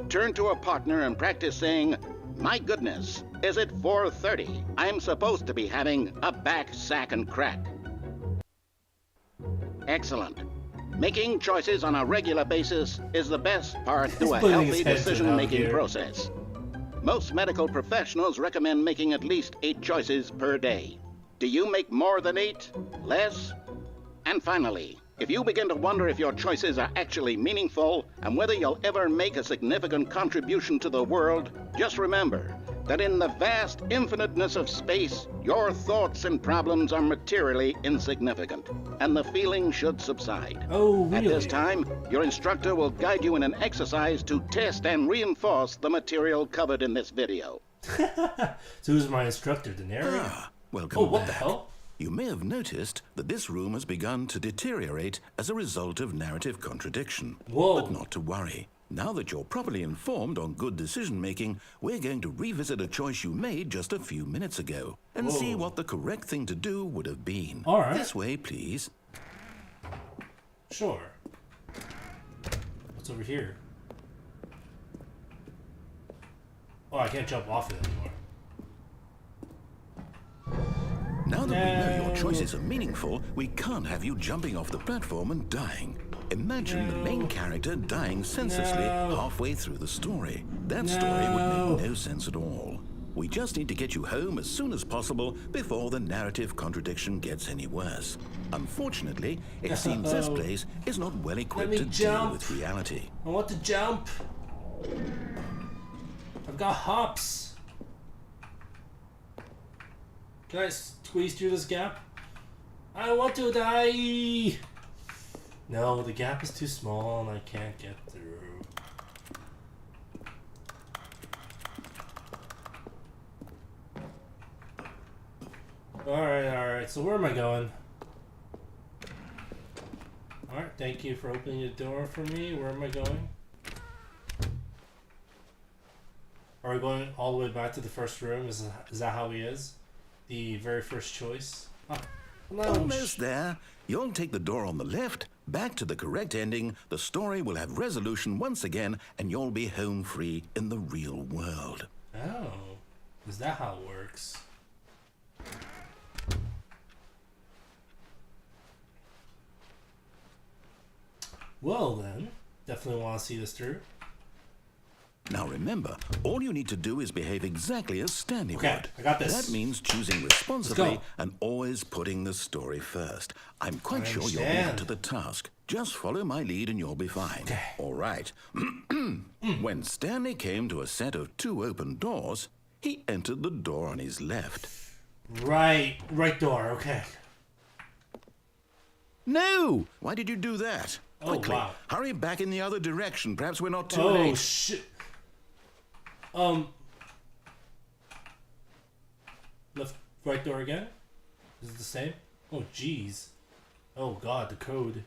Turn to a partner and practice saying, "My goodness, is it 4:30? I'm supposed to be having a back, sack, and crack." Excellent. Making choices on a regular basis is the best part to a healthy decision-making process. Most medical professionals recommend making at least 8 choices per day. Do you make more than 8? Less? And finally, if you begin to wonder if your choices are actually meaningful and whether you'll ever make a significant contribution to the world, just remember that in the vast infiniteness of space, your thoughts and problems are materially insignificant, and the feeling should subside. Oh, really? At this time, your instructor will guide you in an exercise to test and reinforce the material covered in this video. So who's my instructor, the narrator? Welcome what back. The hell? You may have noticed that this room has begun to deteriorate as a result of narrative contradiction. Whoa. But not to worry. Now that you're properly informed on good decision-making, we're going to revisit a choice you made just a few minutes ago and see what the correct thing to do would have been. All right. This way, please. Sure. What's over here? Oh, I can't jump off it anymore. Now that we know your choices are meaningful, we can't have you jumping off the platform and dying. Imagine the main character dying senselessly halfway through the story. That story would make no sense at all. We just need to get you home as soon as possible before the narrative contradiction gets any worse. Unfortunately, it seems this place is not well equipped to deal with reality. I want to jump. I've got hops. Can I squeeze through this gap? I want to die. No, the gap is too small and I can't get through. Alright, so where am I going? Alright, thank you for opening the door for me. Where am I going? Are we going all the way back to the first room? Is that how he is? The very first choice? Almost there. You'll take the door on the left, back to the correct ending, the story will have resolution once again, and you'll be home free in the real world. Oh, is that how it works? Well then, definitely want to see this through. Now remember, all you need to do is behave exactly as Stanley Okay, would. I got this. That means choosing responsibly and always putting the story first. I'm quite sure you'll be up to the task. Just follow my lead and you'll be fine. Okay. All right. When Stanley came to a set of 2 open doors, he entered the door on his left. Right door, okay. No! Why did you do that? Oh, Quickly, wow. hurry back in the other direction. Perhaps we're not too Oh, late. shit. Left, right door again? Is it the same? Oh, jeez. Oh, God, the code.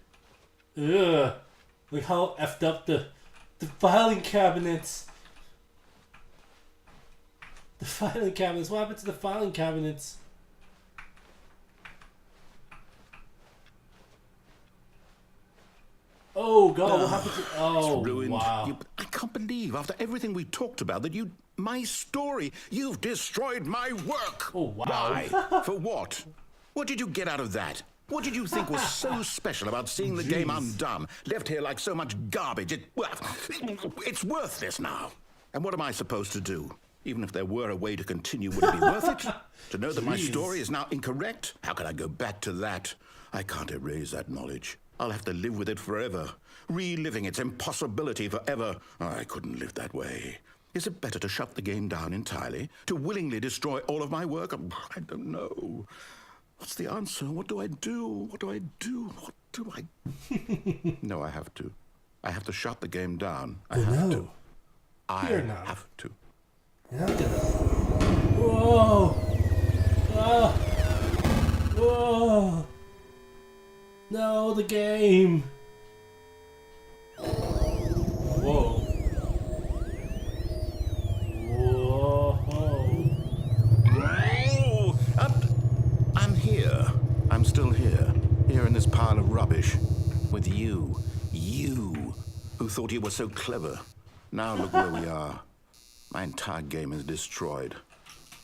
Ugh. Like how effed up the filing cabinets. The filing cabinets. What happened to the filing cabinets? Oh, God, what happened to... Oh, It's ruined. wow. I can't believe, after everything we talked about, that you... My story. You've destroyed my work. Oh, wow. Why? For what? What did you get out of that? What did you think was so special about seeing the game undone? Left here like so much garbage. It's worthless now. And what am I supposed to do? Even if there were a way to continue, would it be worth it? To know that my story is now incorrect? How can I go back to that? I can't erase that knowledge. I'll have to live with it forever, reliving its impossibility forever. I couldn't live that way. Is it better to shut the game down entirely? To willingly destroy all of my work? I don't know. What's the answer? What do I do? What do I do? What do I... No, I have to. I have to shut the game down. I have to. I have to. You're not gonna... Whoa! Ah! Whoa! No, the game! Whoa. Oh, I'm here. I'm still here. Here in this pile of rubbish. With you. You, who thought you were so clever. Now look where we are. My entire game is destroyed.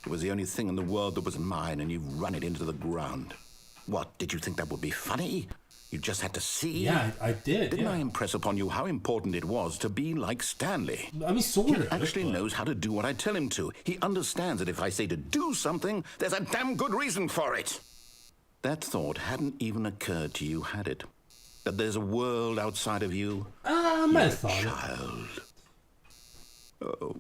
It was the only thing in the world that was mine, and you've run it into the ground. What, did you think that would be funny? You just had to see? Yeah, I did. Didn't I impress upon you how important it was to be like Stanley? I mean, sort of. He actually knows how to do what I tell him to. He understands that if I say to do something, there's a damn good reason for it. That thought hadn't even occurred to you, had it? That there's a world outside of you? I might have thought Child. Oh,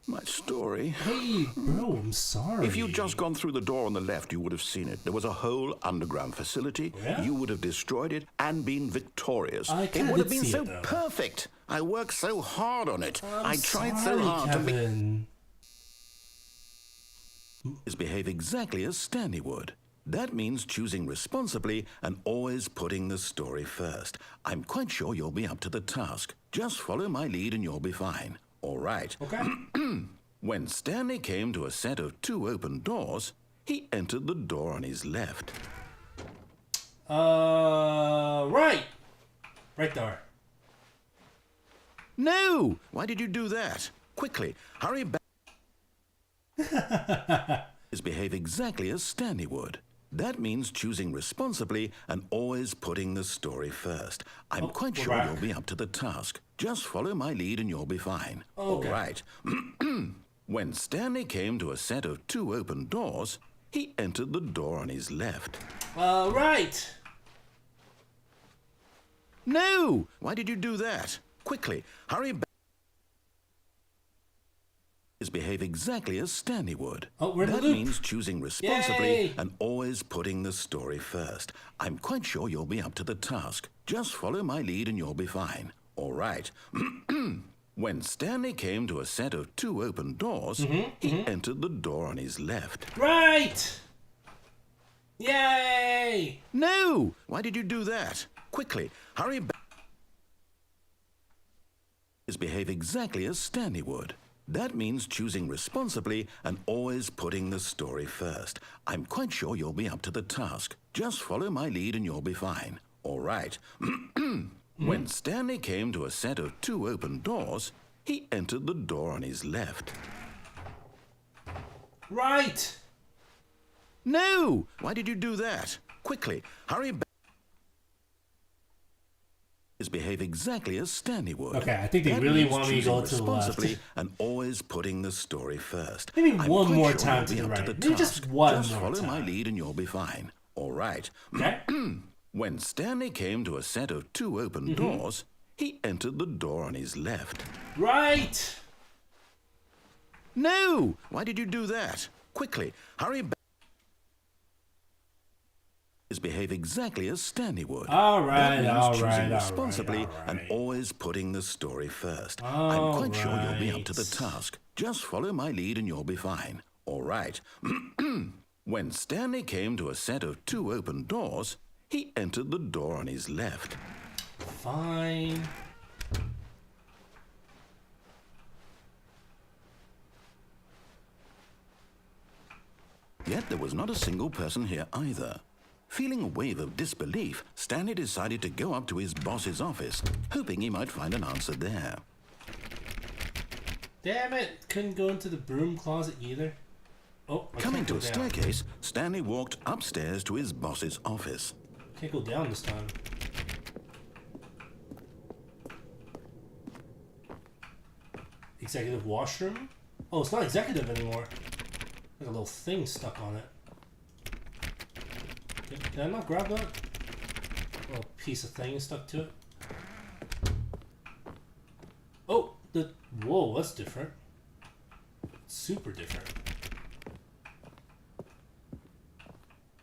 my story. Hey, bro, I'm sorry. If you'd just gone through the door on the left, you would have seen it. There was a whole underground facility. Yeah? You would have destroyed it and been victorious. It kinda would have did been see so it, though. perfect. I worked so hard on it. I tried so sorry, hard Kevin. to behave exactly as Stanley would. That means choosing responsibly and always putting the story first. I'm quite sure you'll be up to the task. Just follow my lead and you'll be fine. All right. Okay. When Stanley came to a set of 2 open doors, he entered the door on his left. Right. Right door. No! Why did you do that? Quickly, hurry back. Behave exactly as Stanley would. That means choosing responsibly and always putting the story first. I'm quite sure you'll be up to the task. Just follow my lead and you'll be fine. Okay. All right. When Stanley came to a set of 2 open doors, he entered the door on his left. Right. No! Why did you do that? Quickly, hurry back. Behave exactly as Stanley would. Oh, we're in the that loop. means choosing responsibly Yay. and always putting the story first. I'm quite sure you'll be up to the task. Just follow my lead and you'll be fine. All right. When Stanley came to a set of 2 open doors, he entered the door on his left. Right. Yay. No! Why did you do that? Quickly, hurry back. Behave exactly as Stanley would. That means choosing responsibly and always putting the story first. I'm quite sure you'll be up to the task. Just follow my lead and you'll be fine. All right. When Stanley came to a set of 2 open doors, he entered the door on his left. Right. No! Why did you do that? Quickly, hurry back. behave exactly as Stanley would. Okay, I think they That really means want me to go choosing to the left. responsibly and always putting the story first. Maybe I'm one quite more sure time you'll to be the up right. the Maybe just task. one Just more follow my time. lead and you'll be fine. All right. Okay. When Stanley came to a set of 2 open doors, he entered the door on his left. Right. No! Why did you do that? Quickly, hurry back. Behave exactly as Stanley would. All right, That means all choosing right, all responsibly right, all right. and always putting the story first. All I'm quite sure you'll be up to the right. task. Just follow my lead and you'll be fine. All right. When Stanley came to a set of 2 open doors, he entered the door on his left. Fine. Yet there was not a single person here either. Feeling a wave of disbelief, Stanley decided to go up to his boss's office, hoping he might find an answer there. Damn it! Couldn't go into the broom closet either. Oh, I Coming can't to go a down. staircase, Stanley walked upstairs to his boss's office. Can't go down this time. Executive washroom? Oh, it's not executive anymore. There's a little thing stuck on it. Can I not grab that? A little piece of thing stuck to it. Oh, whoa, that's different. Super different.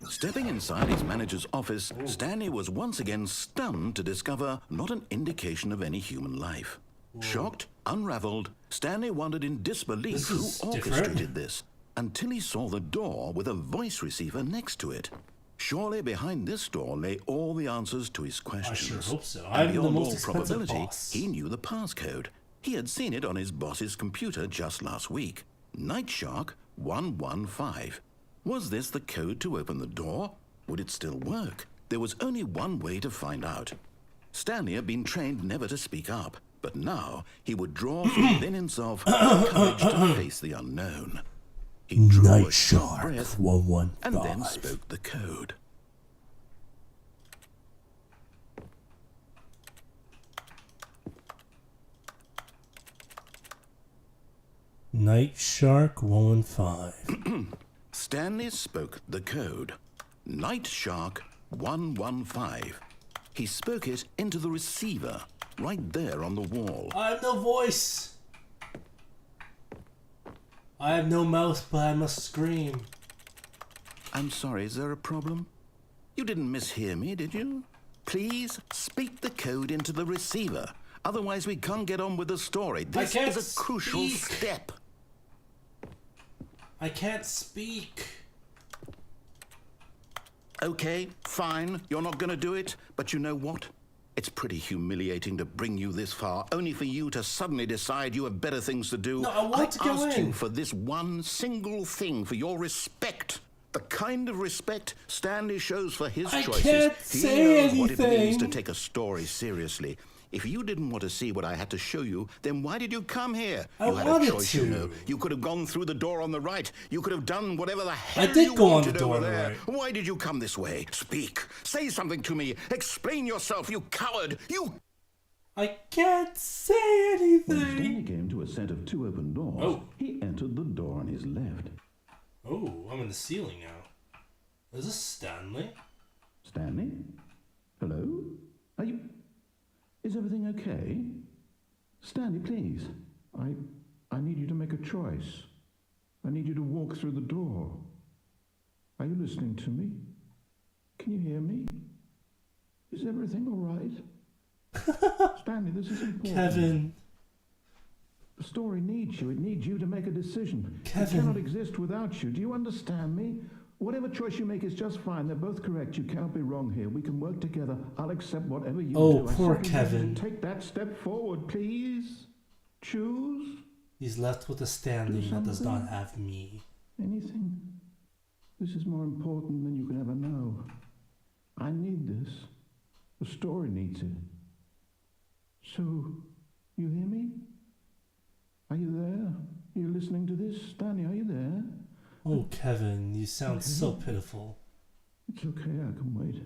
Stepping inside his manager's office, Stanley was once again stunned to discover not an indication of any human life. Shocked, unraveled, Stanley wondered in disbelief This who is orchestrated different. this, until he saw the door with a voice receiver next to it. Surely behind this door lay all the answers to his questions. hope so. And I'm the beyond most all expensive probability, boss. he knew the passcode. He had seen it on his boss's computer just last week. Night Shark 115. Was this the code to open the door? Would it still work? There was only one way to find out. Stanley had been trained never to speak up, but now he would draw from within himself courage to face the unknown. He drew a Night deep Shark breath 115. and then spoke the code. Night Shark 115. Stanley spoke the code. Night Shark 115. He spoke it into the receiver, right there on the wall. I have no voice. I have no mouth, but I must scream. I'm sorry, is there a problem? You didn't mishear me, did you? Please speak the code into the receiver. Otherwise, we can't get on with the story. This can't is a crucial speak. step. I can't speak. Okay, fine. You're not going to do it. But you know what? It's pretty humiliating to bring you this far, only for you to suddenly decide you have better things to do. No, I want to go asked in. you for this one single thing, for your respect. The kind of respect Stanley shows for his I choices. can't He say knows what it means to anything. take a story seriously. If you didn't want to see what I had to show you, then why did you come here? I You had a wanted choice, you to. know. You could have gone through the door on the right. You could have done whatever the hell did you go on wanted the door over on the there. right. Why did you come this way? Speak. Say something to me. Explain yourself, you coward. You... I can't say When Stanley anything. came to a set of 2 open doors, Oh. he entered the door on his left. Oh, I'm in the ceiling now. Is this Stanley? Stanley? Hello? Are you... Is everything okay? Stanley, please. I need you to make a choice. I need you to walk through the door. Are you listening to me? Can you hear me? Is everything all right? Stanley, this is important. Kevin. The story needs you. It needs you to make a decision. Kevin. It cannot exist without you. Do you understand me? Whatever choice you make is just fine. They're both correct. You cannot be wrong here. We can work together. I'll accept whatever you Oh, do. I poor simply need you Kevin. to take that step forward, please. Choose He's left with a Stanley that does not have me. anything. This is more important than you can ever know. I need this. The story needs it. So, you hear me? Are you there? Are you listening to this? Stanley, are you there? Oh, Kevin, you sound so pitiful. It's okay, I can wait.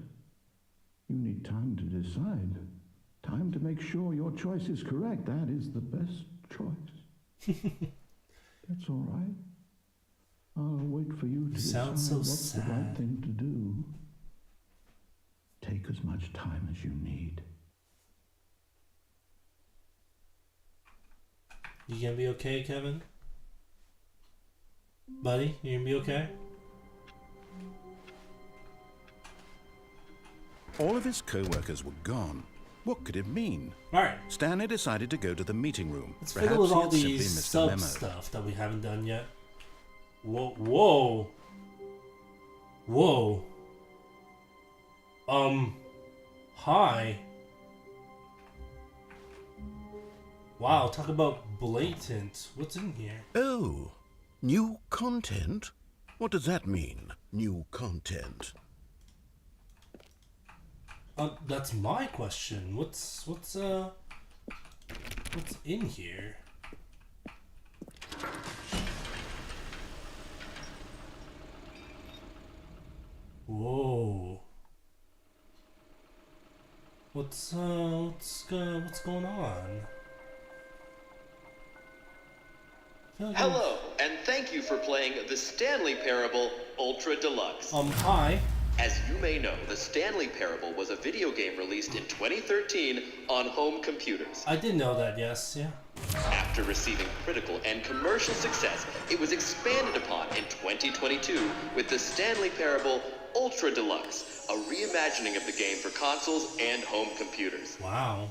You need time to decide. Time make sure your choice is correct. That is the best choice. That's all right. I'll wait for you to decide so what's sad. the right thing to do. Take as much time as you need. You gonna be okay, Kevin? Buddy, you gonna be okay? All of his co-workers were gone. What could it mean? Alright, Stanley decided to go to the meeting room. let's Perhaps fiddle with he all had simply these missed a sub memo. stuff that we haven't done yet. Whoa, whoa. Whoa. Hi. Wow, talk about blatant. What's in here? Oh, new content? What does that mean, new content? That's my question. What's in here? Whoa. What's going on? I feel like Hello, and thank you for playing the Stanley Parable Ultra Deluxe. Hi. As you may know, the Stanley Parable was a video game released in 2013 on home computers. I did know that, yes, yeah. After receiving critical and commercial success, it was expanded upon in 2022 with the Stanley Parable Ultra Deluxe, a reimagining of the game for consoles and home computers. Wow.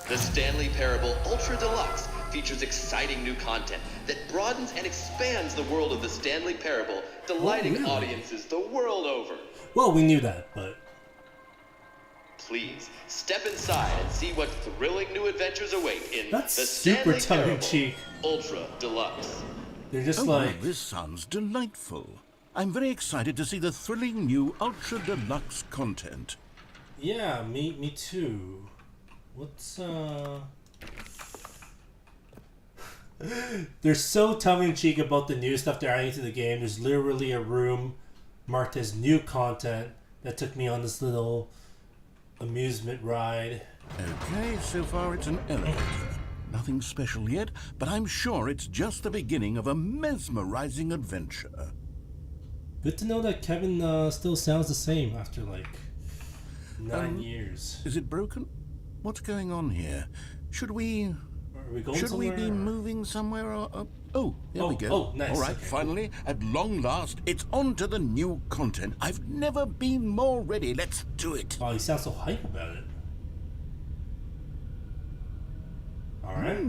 The Stanley Parable Ultra Deluxe features exciting new content that broadens and expands the world of the Stanley Parable, delighting really? audiences the world over. Well, we knew that, but Please, step inside and see what thrilling new adventures await in That's the super Stanley tongue-in-cheek. Parable Ultra Deluxe. they're just Oh, like, this sounds delightful. I'm very excited to see the thrilling new Ultra Deluxe content. yeah, me too. What's They're so tongue-in-cheek about the new stuff they're adding to the game. There's literally a room marked as new content that took me on this little amusement ride. Okay, so far it's an elevator. Nothing special yet, but I'm sure it's just the beginning of a mesmerizing adventure. Good to know that Kevin still sounds the same after like 9 years. Is it broken? What's going on here? Should we Are we going Should we somewhere? be moving somewhere? Or, oh, there we go. Oh, nice. All right, Okay, finally, at long last, it's on to the new content. I've never been more ready. Let's do it. Wow, he sounds so hype about it. Alright.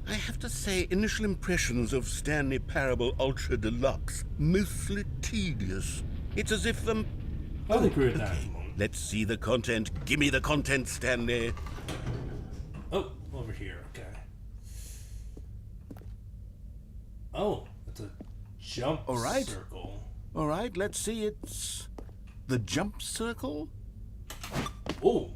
I have to say, initial impressions of Stanley Parable Ultra Deluxe, mostly tedious. It's as if I'll agree with that at the moment. Let's see the content. Give me the content, Stanley. Oh, over here, okay. Oh, it's a jump All right. circle. All right, let's see. It's the jump circle. Oh!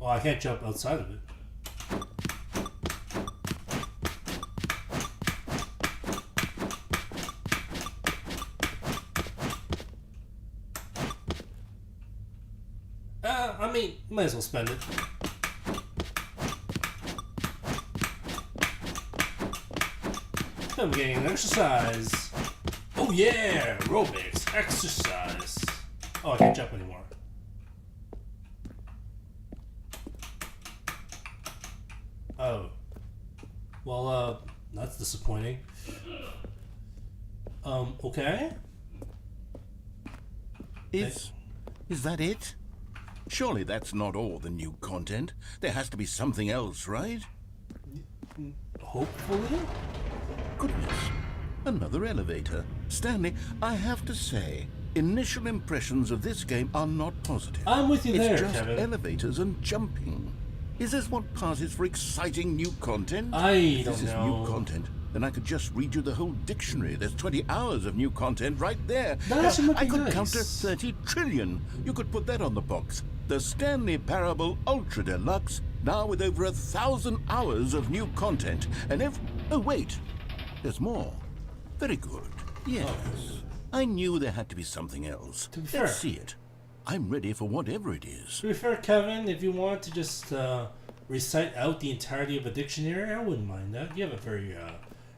Oh, I can't jump outside of it. I mean, might as well spend it. I'm getting an exercise. Oh yeah, aerobics, exercise. Oh, I can't jump anymore. Oh. Well, that's disappointing. Okay. Is that it? Surely that's not all the new content. There has to be something else, right? Hopefully? Goodness. Another elevator. Stanley, I have to say, initial impressions of this game are not positive. I'm with you it's there, just Kevin. elevators and jumping. Is this what passes for exciting new content? I If don't this is know. new content, then I could just read you the whole dictionary. There's 20 hours of new content right there. That actually might I be could nice. count to 30 trillion. You could put that on the box. The Stanley Parable Ultra Deluxe, now with over 1,000 hours of new content. And oh wait, there's more. Very good. Yes. I knew there had to be something else. To be fair. Let's see it. I'm ready for whatever it is. To be fair, Kevin, if you want to just recite out the entirety of a dictionary, I wouldn't mind that. You have a very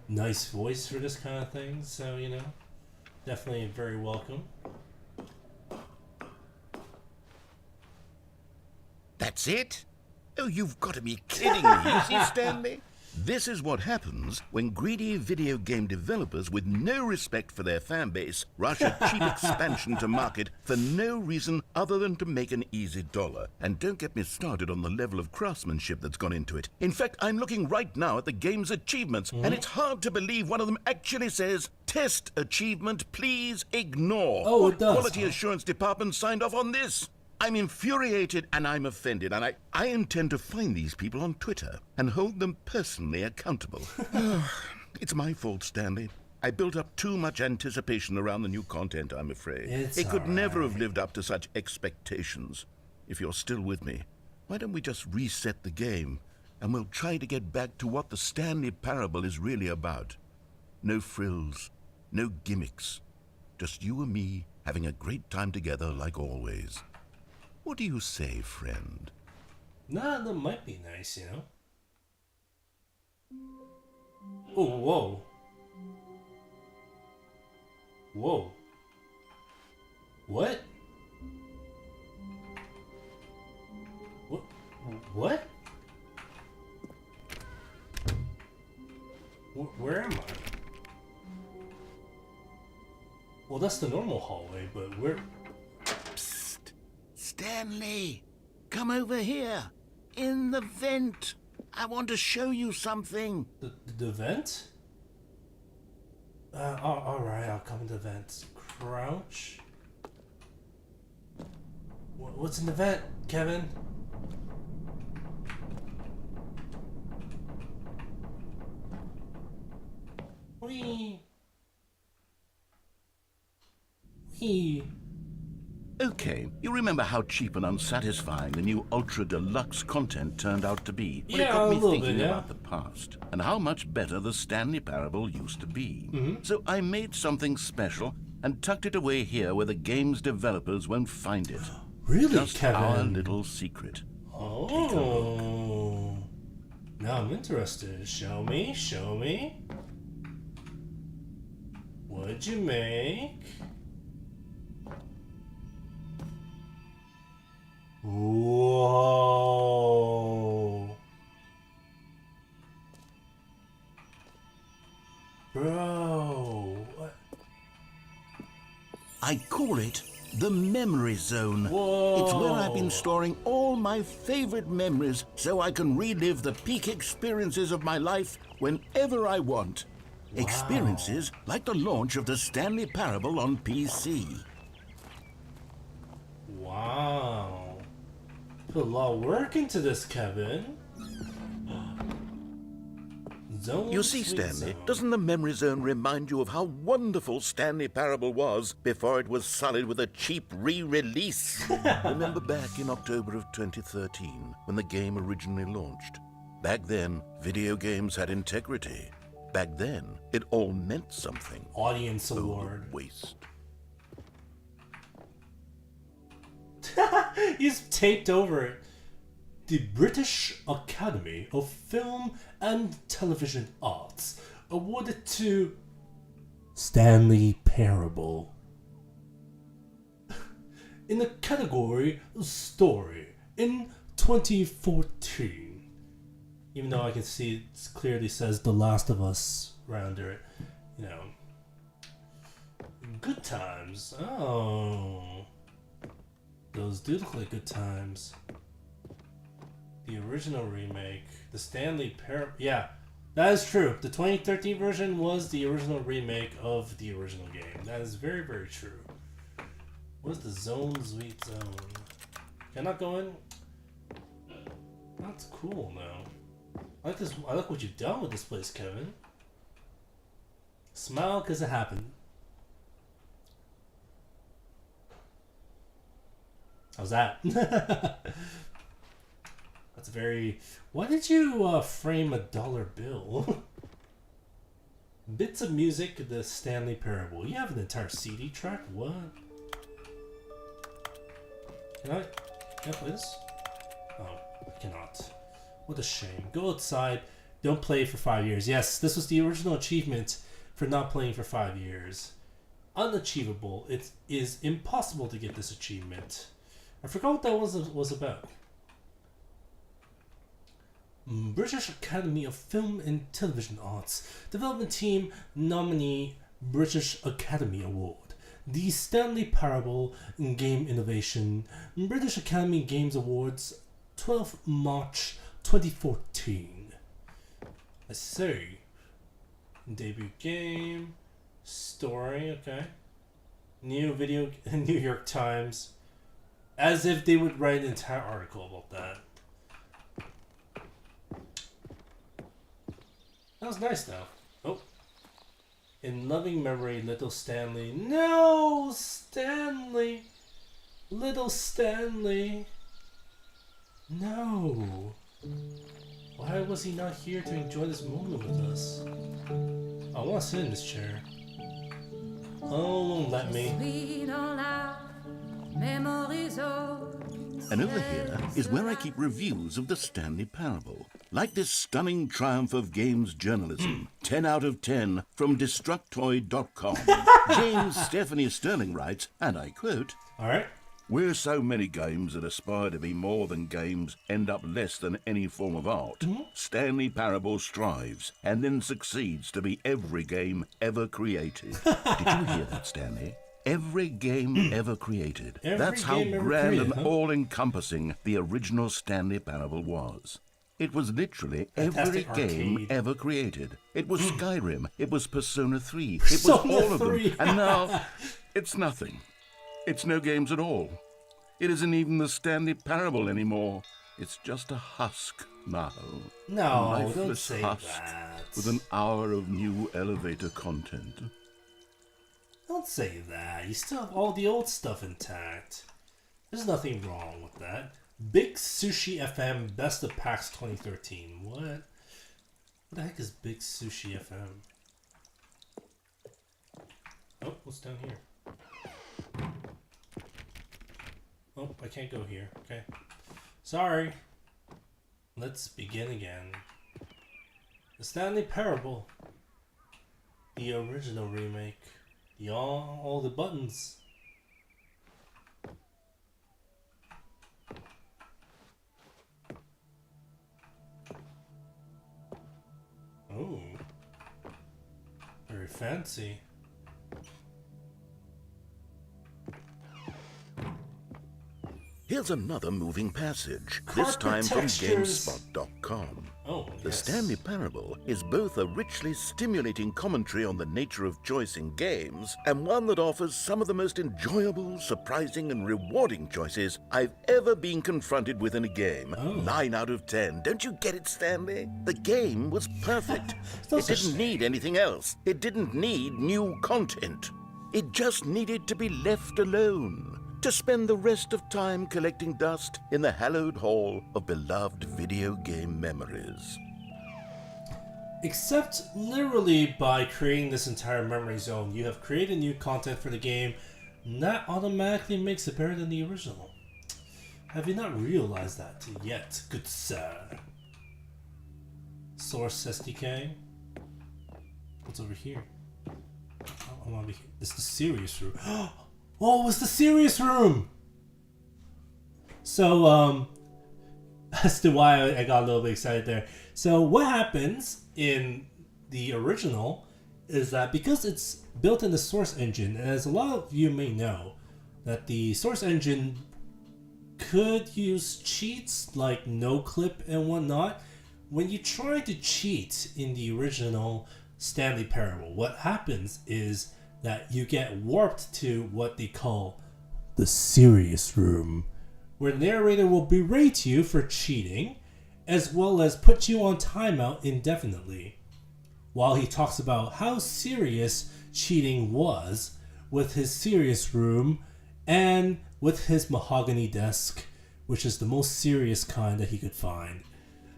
nice voice for this kind of thing, so, you know, definitely very welcome. That's it? Oh, you've got to be kidding me, you see, Stanley? This is what happens when greedy video game developers with no respect for their fan base rush a cheap expansion to market for no reason other than to make an easy dollar. And don't get me started on the level of craftsmanship that's gone into it. In fact, I'm looking right now at the game's achievements, and it's hard to believe one of them actually says, "Test achievement, please ignore." Oh, it does. Quality assurance department signed off on this. I'm infuriated and I'm offended, and I intend to find these people on Twitter and hold them personally accountable. It's my fault, Stanley. I built up too much anticipation around the new content, I'm afraid. It could never have lived up to such expectations. If you're still with me, why don't we just reset the game, and we'll try to get back to what the Stanley Parable is really about. No frills, no gimmicks. Just you and me having a great time together like always. What do you say, friend? Nah, that might be nice, you know? Oh, whoa. Whoa. What? What? Where am I? Well, that's the normal hallway, but where... Stanley, come over here. In the vent. I want to show you something. The vent? Alright, I'll come to the vent. Crouch. What's in the vent, Kevin? Wee. Wee. Okay, you remember how cheap and unsatisfying the new Ultra Deluxe content turned out to be? Well, Yeah, it got a me little thinking bit, yeah. about the past and how much better the Stanley Parable used to be. So I made something special and tucked it away here where the game's developers won't find it. Really, Just Kevin? our little secret. Oh. Now I'm interested. Show me, show me. What'd you make? Whoa. Bro. What? I call it the Memory Zone. Whoa. It's where I've been storing all my favorite memories so I can relive the peak experiences of my life whenever I want. Experiences like the launch of the Stanley Parable on PC. Wow. Put a lot of work into this, Kevin. Zone, You see, sweet Stanley, zone. doesn't the Memory Zone remind you of how wonderful Stanley Parable was before it was sullied with a cheap re-release? Remember back in October of 2013, when the game originally launched? Back then, video games had integrity. Back then, it all meant something. Audience Oh, the award. waste. He's taped over it. The British Academy of Film and Television Arts awarded to Stanley Parable in the category Story in 2014. Even though I can see it clearly says The Last of Us right under it. You know. Good times. Oh. Those do look like good times. The original remake. The Stanley Parable. Yeah, that is true. The 2013 version was the original remake of the original game. That is very, very true. What's the zone? Sweet zone. Can I not go in? That's cool now. I like this. I like what you've done with this place, Kevin. Smile because it happened. How's that? That's very... Why did you frame a dollar bill? Bits of music, the Stanley Parable. You have an entire CD track? What? Can I play this? Oh, I cannot. What a shame. Go outside. Don't play for 5 years. Yes, this was the original achievement for not playing for 5 years. Unachievable. It is impossible to get this achievement. I forgot what that was about. British Academy of Film and Television Arts Development Team nominee British Academy Award. The Stanley Parable in Game Innovation British Academy Games Awards 12th March 2014. Let's see. Debut game. Story, okay. New video, New York Times. As if they would write an entire article about that. That was nice though. Oh. In loving memory, little Stanley. No, Stanley. Little Stanley. No. Why was he not here to enjoy this moment with us? I want to sit in this chair. Oh, won't let me. And over here is where I keep reviews of the Stanley Parable. Like this stunning triumph of games journalism, 10 out of 10 from Destructoid.com. James Stephanie Sterling writes, and I quote, Alright. "Where so many games that aspire to be more than games end up less than any form of art, Stanley Parable strives and then succeeds to be every game ever created." Did you hear that, Stanley? Every game ever created. That's how grand and all-encompassing the original Stanley Parable was. It was literally every game ever created. It was Skyrim. It was Persona 3. It was all of them. And now, it's nothing. It's no games at all. It isn't even the Stanley Parable anymore. It's just a husk now. No, don't say that. With an hour of new elevator content. Don't say that. You still have all the old stuff intact. There's nothing wrong with that. Big Sushi FM Best of PAX 2013. What? What the heck is Big Sushi FM? Oh, what's down here? Oh, I can't go here. Okay. Sorry. Let's begin again. The Stanley Parable. The original remake. All the buttons. Oh. Very fancy. Here's another moving passage, this time from GameSpot.com. Oh, The Stanley Parable is both a richly stimulating commentary on the nature of choice in games, and one that offers some of the most enjoyable, surprising, and rewarding choices I've ever been confronted with in a game. 9 out of 10. Don't you get it, Stanley? The game was perfect. It didn't need anything else. It didn't need new content. It just needed to be left alone. To spend the rest of time collecting dust in the hallowed hall of beloved video game memories. Except literally by creating this entire memory zone, you have created new content for the game, and that automatically makes it better than the original. Have you not realized that yet, good sir? Source SDK? What's over here? Oh, I want to be here. It's the serious room. Oh, it was the serious room! So, as to why I got a little bit excited there. So, what happens in the original is that because it's built in the source engine, and as a lot of you may know, that the source engine could use cheats like no clip and whatnot. When you try to cheat in the original Stanley Parable, what happens is that you get warped to what they call the serious room, where the narrator will berate you for cheating, as well as put you on timeout indefinitely, while he talks about how serious cheating was with his serious room and with his mahogany desk, which is the most serious kind that he could find.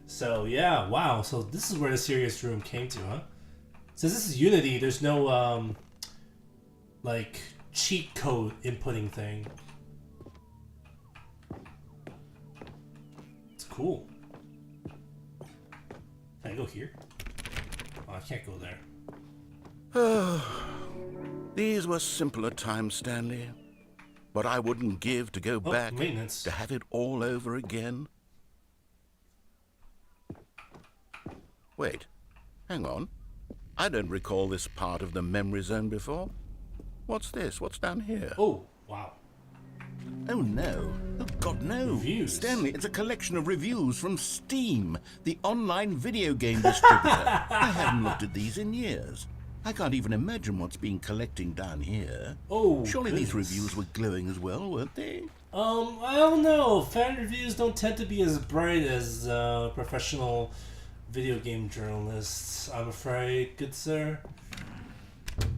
So yeah, wow, so this is where the serious room came to, huh? Since this is Unity, there's no like cheat code inputting thing. It's cool. Can I go here? Oh, I can't go there. These were simpler times, Stanley. But I wouldn't give to go back maintenance. to have it all over again. Wait, hang on. I don't recall this part of the memory zone before. What's this? What's down here? Oh, wow. Oh no. Oh God, no. Reviews. Stanley, it's a collection of reviews from Steam, the online video game distributor. I haven't looked at these in years. I can't even imagine what's been collecting down here. Oh, surely goodness. these reviews were glowing as well, weren't they? I don't know. Fan reviews don't tend to be as bright as professional video game journalists, I'm afraid, good sir.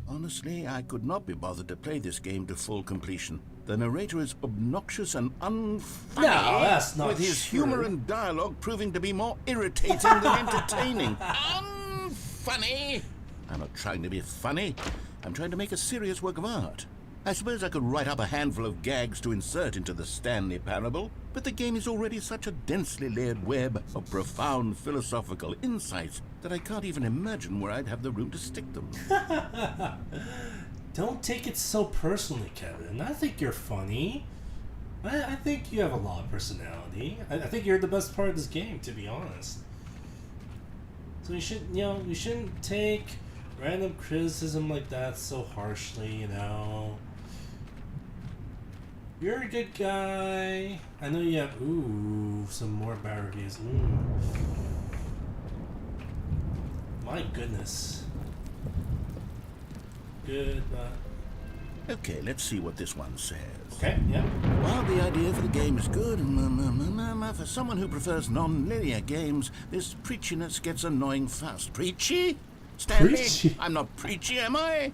Honestly, I could not be bothered to play this game to full completion. The narrator is obnoxious and unfunny, No, that's not with his true. humor and dialogue proving to be more irritating than entertaining. Unfunny! I'm not trying to be funny. I'm trying to make a serious work of art. I suppose I could write up a handful of gags to insert into the Stanley Parable, but the game is already such a densely layered web of profound philosophical insights that I can't even imagine where I'd have the room to stick them. Don't take it so personally, Kevin. I think you're funny. I think you have a lot of personality. I think you're the best part of this game, to be honest. So you shouldn't take random criticism like that so harshly, You're a good guy. I know you have, some more bad reviews. My goodness. Good. Okay, let's see what this one says. Okay, yeah. While the idea for the game is good, for someone who prefers non-linear games, this preachiness gets annoying fast. Preachy? Stanley? Preachy? I'm not preachy, am I?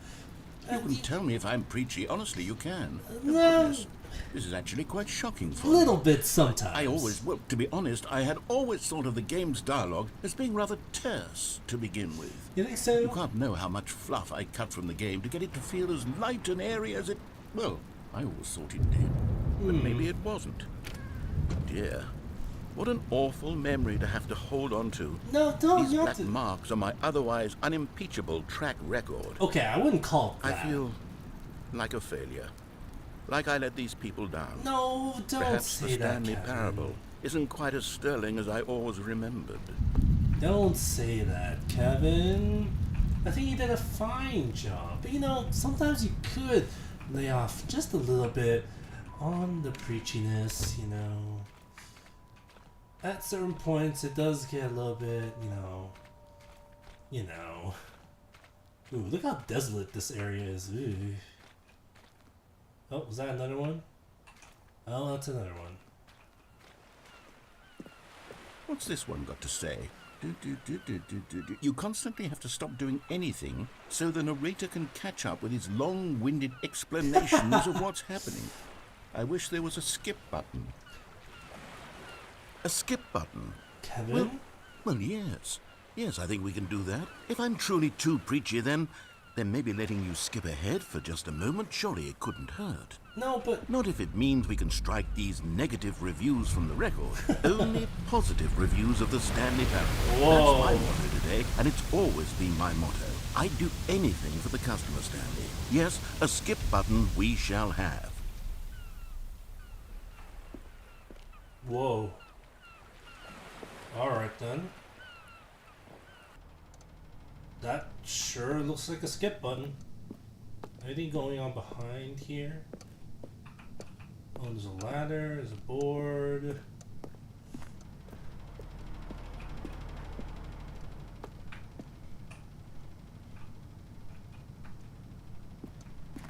You can tell me if I'm preachy. Honestly, you can. No. Goodness. This is actually quite shocking for A me. little bit sometimes. To be honest, I had always thought of the game's dialogue as being rather terse to begin with. You think so? You can't know how much fluff I cut from the game to get it to feel as light and airy as it... Well, I always thought it did. But maybe it wasn't. Dear, what an awful memory to have to hold on to. No, don't. These You have black to. marks on my otherwise unimpeachable track record. Okay, I wouldn't call it I that. feel like a failure. Like I let these people down. No, don't Perhaps say the that, Stanley Kevin. Parable isn't quite as sterling as I always remembered. Don't say that, Kevin. I think you did a fine job. But sometimes you could lay off just a little bit on the preachiness, At certain points, it does get a little bit, Ooh, look how desolate this area is. Ooh. Oh, was that another one? Oh, that's another one. What's this one got to say? You constantly have to stop doing anything so the narrator can catch up with his long-winded explanations of what's happening. I wish there was a skip button. A skip button? Kevin? Well, yes. Yes, I think we can do that. If I'm truly too preachy, then maybe letting you skip ahead for just a moment, surely it couldn't hurt. No, but... Not if it means we can strike these negative reviews from the record. Only positive reviews of the Stanley Parable. Whoa. That's my motto today, and it's always been my motto. I'd do anything for the customer, Stanley. Yes, a skip button we shall have. Whoa. Alright then. That sure looks like a skip button. Anything going on behind here? Oh, there's a ladder, there's a board.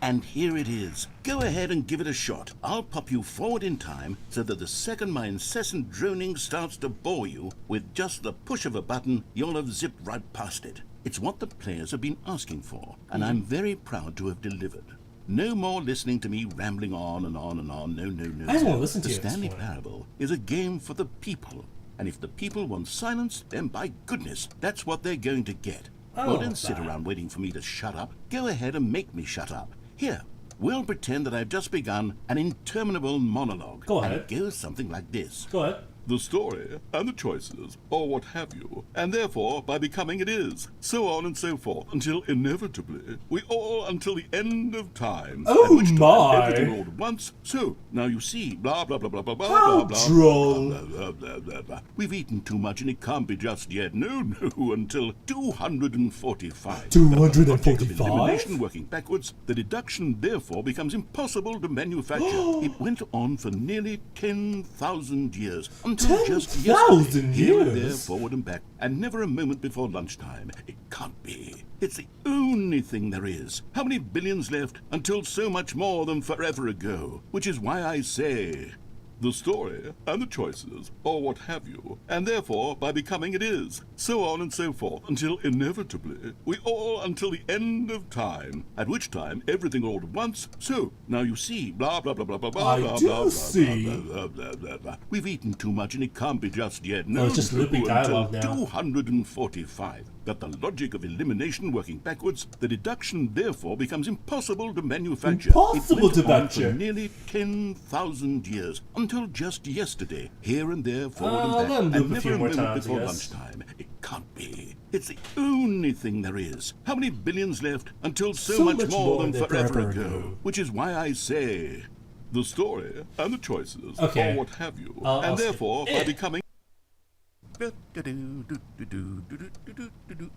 And here it is. Go ahead and give it a shot. I'll pop you forward in time so that the second my incessant droning starts to bore you, with just the push of a button, you'll have zipped right past it. It's what the players have been asking for, and I'm very proud to have delivered. No more listening to me rambling on and on and on. No. I just want to listen to The you at this Stanley point. Parable is a game for the people. And if the people want silence, then by goodness, that's what they're going to get. Well, don't sit around waiting for me to shut up. Go ahead and make me shut up. Here, we'll pretend that I've just begun an interminable monologue. Go ahead. And it goes something like this. Go ahead. The story and the choices, or what have you, and therefore by becoming it is, so on and so forth, until inevitably we all until the end of time. Oh at which my. time everything all at once. So now you see, blah blah blah blah blah blah How blah blah, droll. blah, blah, blah, blah, blah. We've eaten too much and it can't be just yet. No, no, until 245. 245? Elimination working backwards, the deduction therefore becomes impossible to manufacture. It went on for nearly 10,000 years. Until just 10,000 yesterday, here and there, years? forward and back, and never a moment before lunchtime. It can't be. It's the only thing there is. How many billions left until so much more than forever ago? Which is why I say, the story and the choices, or what have you, and therefore by becoming it is, so on and so forth, until inevitably we all until the end of time, at which time everything all at once. So now you see, blah blah blah blah blah blah I blah do blah blah see. blah blah blah blah. We've eaten too much and it can't be just yet. No, it's just looping dialogue until now. 245. That the logic of elimination working backwards, the deduction therefore becomes impossible to manufacture. Impossible it to went on manufacture. for nearly 10,000 years, until just yesterday, here and there, forward let and him back, loop and a few never a more moment times, I before guess. lunchtime. It can't be. It's the only thing there is. How many billions left until so, So much much more more than than forever forever ago? ago. Which is why I say, the story and the choices, Okay. or what have you, I'll and skip therefore by it. becoming.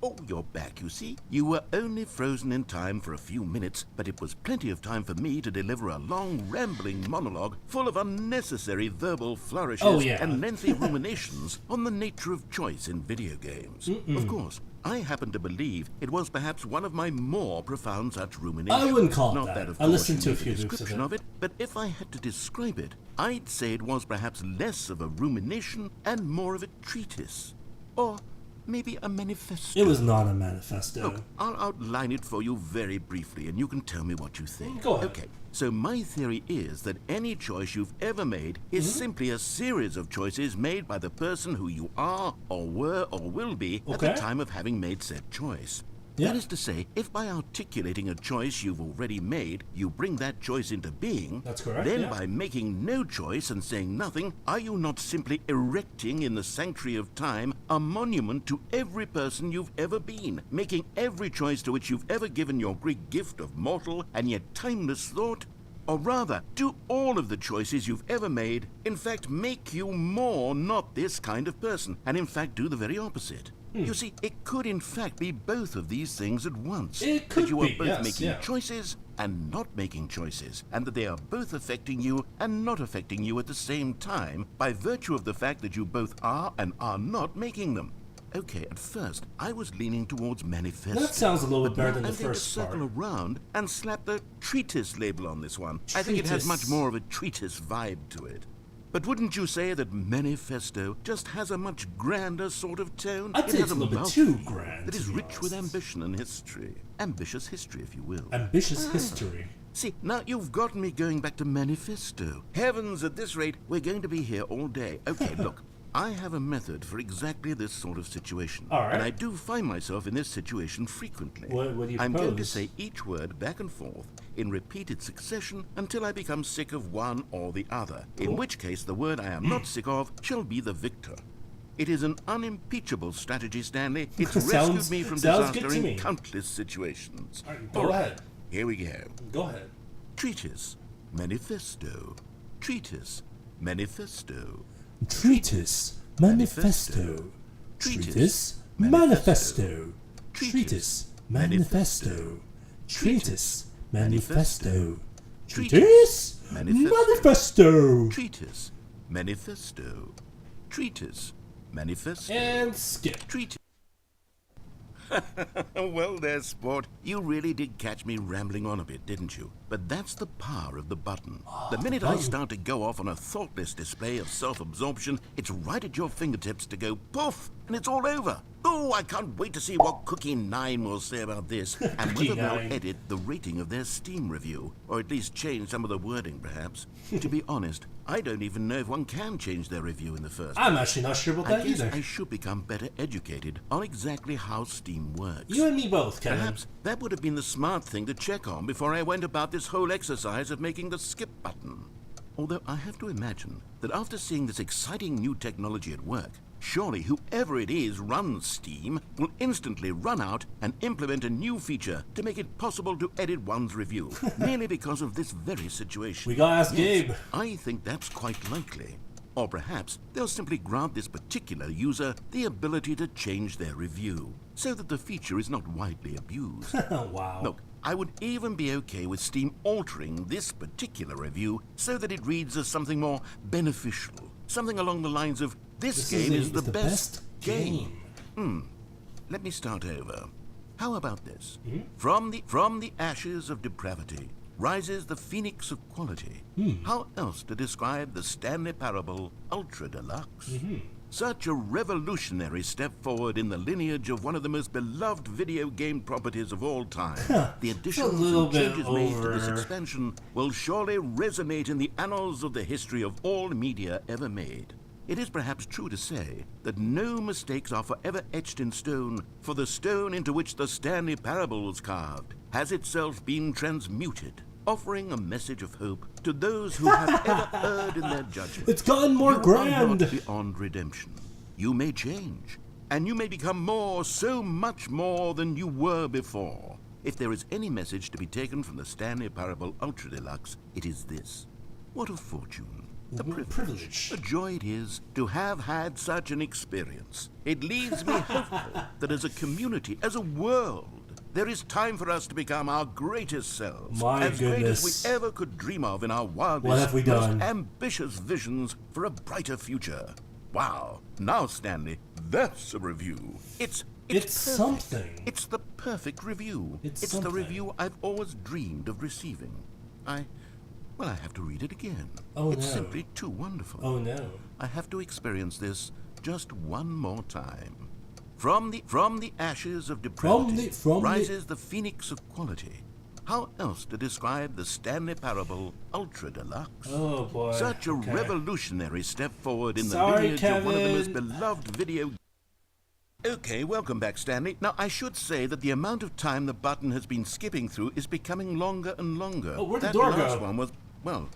Oh, you're back, you see. You were only frozen in time for a few minutes, but it was plenty of time for me to deliver a long, rambling monologue full of unnecessary verbal flourishes Oh, yeah. and lengthy ruminations on the nature of choice in video games. Of course, I happen to believe it was perhaps one of my more profound such ruminations. I wouldn't call it Not that. of I course, listened to you a need few loops of description it. of it, but if I had to describe it, I'd say it was perhaps less of a rumination and more of a treatise. Or maybe a manifesto. It was not a manifesto. Look, I'll outline it for you very briefly, and you can tell me what you think. Go ahead. Okay, so my theory is that any choice you've ever made is simply a series of choices made by the person who you are, or were, or will be at the Okay. time of having made said choice. Yeah. That is to say, if by articulating a choice you've already made, you bring that choice into being, That's correct, then yeah. by making no choice and saying nothing, are you not simply erecting in the sanctuary of time a monument to every person you've ever been, making every choice to which you've ever given your great gift of mortal and yet timeless thought? Or rather, do all of the choices you've ever made, in fact, make you more not this kind of person, and in fact do the very opposite? You see, it could in fact be both of these things at once. It could that you are be, both yes, making yeah. choices and not making choices, and that they are both affecting you and not affecting you at the same time by virtue of the fact that you both are and are not making them. Okay, at first, I was leaning towards manifesto. That sounds a little bit but better now than the I'm going to first part. circle around and slap the treatise label on this one. I think it has much Treatise. more of a treatise vibe to it. But wouldn't you say that manifesto just has a much grander sort of tone? I'd say it it's has a little bit mouthfeel too grand, that to is be rich with honest. ambition and history. Ambitious history, if you will. Ambitious history. See, now you've gotten me going back to manifesto. Heavens, at this rate, we're going to be here all day. Okay, look, I have a method for exactly this sort of situation. All right. And I do find myself in this situation frequently. What do you I'm going to propose? say each word back and forth in repeated succession until I become sick of one or the other. In Cool. which case, the word I am not sick of shall be the victor. It is an unimpeachable strategy, Stanley. It's Sounds- rescued me from sounds disaster good to in me. countless situations. All right, go All right, ahead. Here we go. Go ahead. Treatise, manifesto, treatise, manifesto. Treatise, manifesto. Treatise, manifesto. Treatise, manifesto. Treatise, manifesto. Treatise, manifesto. Treatise, manifesto, treatise, manifesto. And skip. Treatise. Well there, sport. You really did catch me rambling on a bit, didn't you? But that's the power of the button. The minute I start to go off on a thoughtless display of self-absorption, it's right at your fingertips to go poof, and it's all over. Oh, I can't wait to see what Cookie9 will say about this, and whether they'll edit the rating of their Steam review, or at least change some of the wording, perhaps. To be honest, I don't even know if one can change their review in the first place. I'm actually not sure about that I guess either. I should become better educated on exactly how Steam works. You and me both, Kevin. Perhaps that would have been the smart thing to check on before I went about this whole exercise of making the skip button. Although I have to imagine that after seeing this exciting new technology at work, surely whoever it is runs Steam will instantly run out and implement a new feature to make it possible to edit one's review, merely because of this very situation. We gotta ask Gabe. I think that's quite likely. Or perhaps they'll simply grant this particular user the ability to change their review, so that the feature is not widely abused. Wow. Look, I would even be okay with Steam altering this particular review so that it reads as something more beneficial. Something along the lines of, this game is the best game. Let me start over. How about this? From the ashes of depravity rises the phoenix of quality. How else to describe the Stanley Parable Ultra Deluxe? Such a revolutionary step forward in the lineage of one of the most beloved video game properties of all time. The additions and changes made to this expansion will surely resonate in the annals of the history of all media ever made. It is perhaps true to say that no mistakes are forever etched in stone, for the stone into which the Stanley Parable was carved has itself been transmuted, offering a message of hope to those who have ever erred in their judgment. It's gotten more grand. You are not beyond redemption. You may change, and you may become more, so much more than you were before. If there is any message to be taken from the Stanley Parable Ultra Deluxe, it is this. What a fortune. A privilege. A joy it is to have had such an experience. It leaves me hopeful that as a community, as a world, there is time for us to become our greatest selves. As great as we ever could dream of in our wildest, most ambitious visions for a brighter future. Wow. Now, Stanley, that's a review. It's something. It's the perfect review. It's the review I've always dreamed of receiving. Well, I have to read it again. Oh, it's simply too wonderful. Oh, no. I have to experience this just one more time. From the ashes of depravity rises the phoenix of quality. How else to describe the Stanley Parable Ultra Deluxe? Oh, boy. Such a revolutionary step forward in the lineage of one of the most beloved video... Okay, welcome back, Stanley. Now, I should say that the amount of time the button has been skipping through is becoming longer and longer. Oh, where'd the door go? That last one was, well,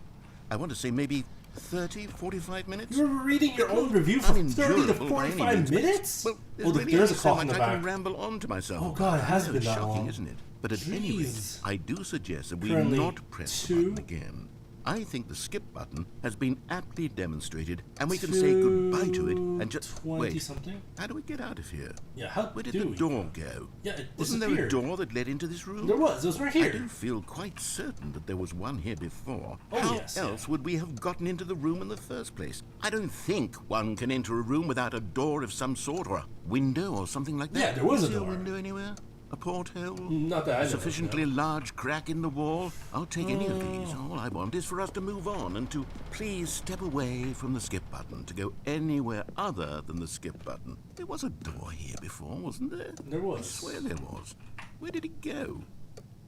I want to say maybe 30, 45 minutes? You were reading your own review for 30 to 45 minutes? Well, there's a clock in the back. I can ramble on to myself. Oh, God, it has been that shocking, long. Isn't it? But at any rate, I do suggest that we not press the button again. I think the skip button has been aptly demonstrated, and we can say goodbye to it and just wait. Something? How do we get out of here? Yeah, where did the door go? Yeah, it Wasn't there a door that led into this room? There was. It was right here. I do feel quite certain that there was one here before. Oh, How else would we have gotten into the room in the first place? I don't think one can enter a room without a door of some sort, or a window or something like that. Yeah, there was Is a there door. A window anywhere? A porthole? Not that I know. Sufficiently large crack in the wall? I'll take any of these. All I want is for us to move on and to please step away from the skip button to go anywhere other than the skip button. There was a door here before, wasn't there? There was. I swear there was. Where did it go?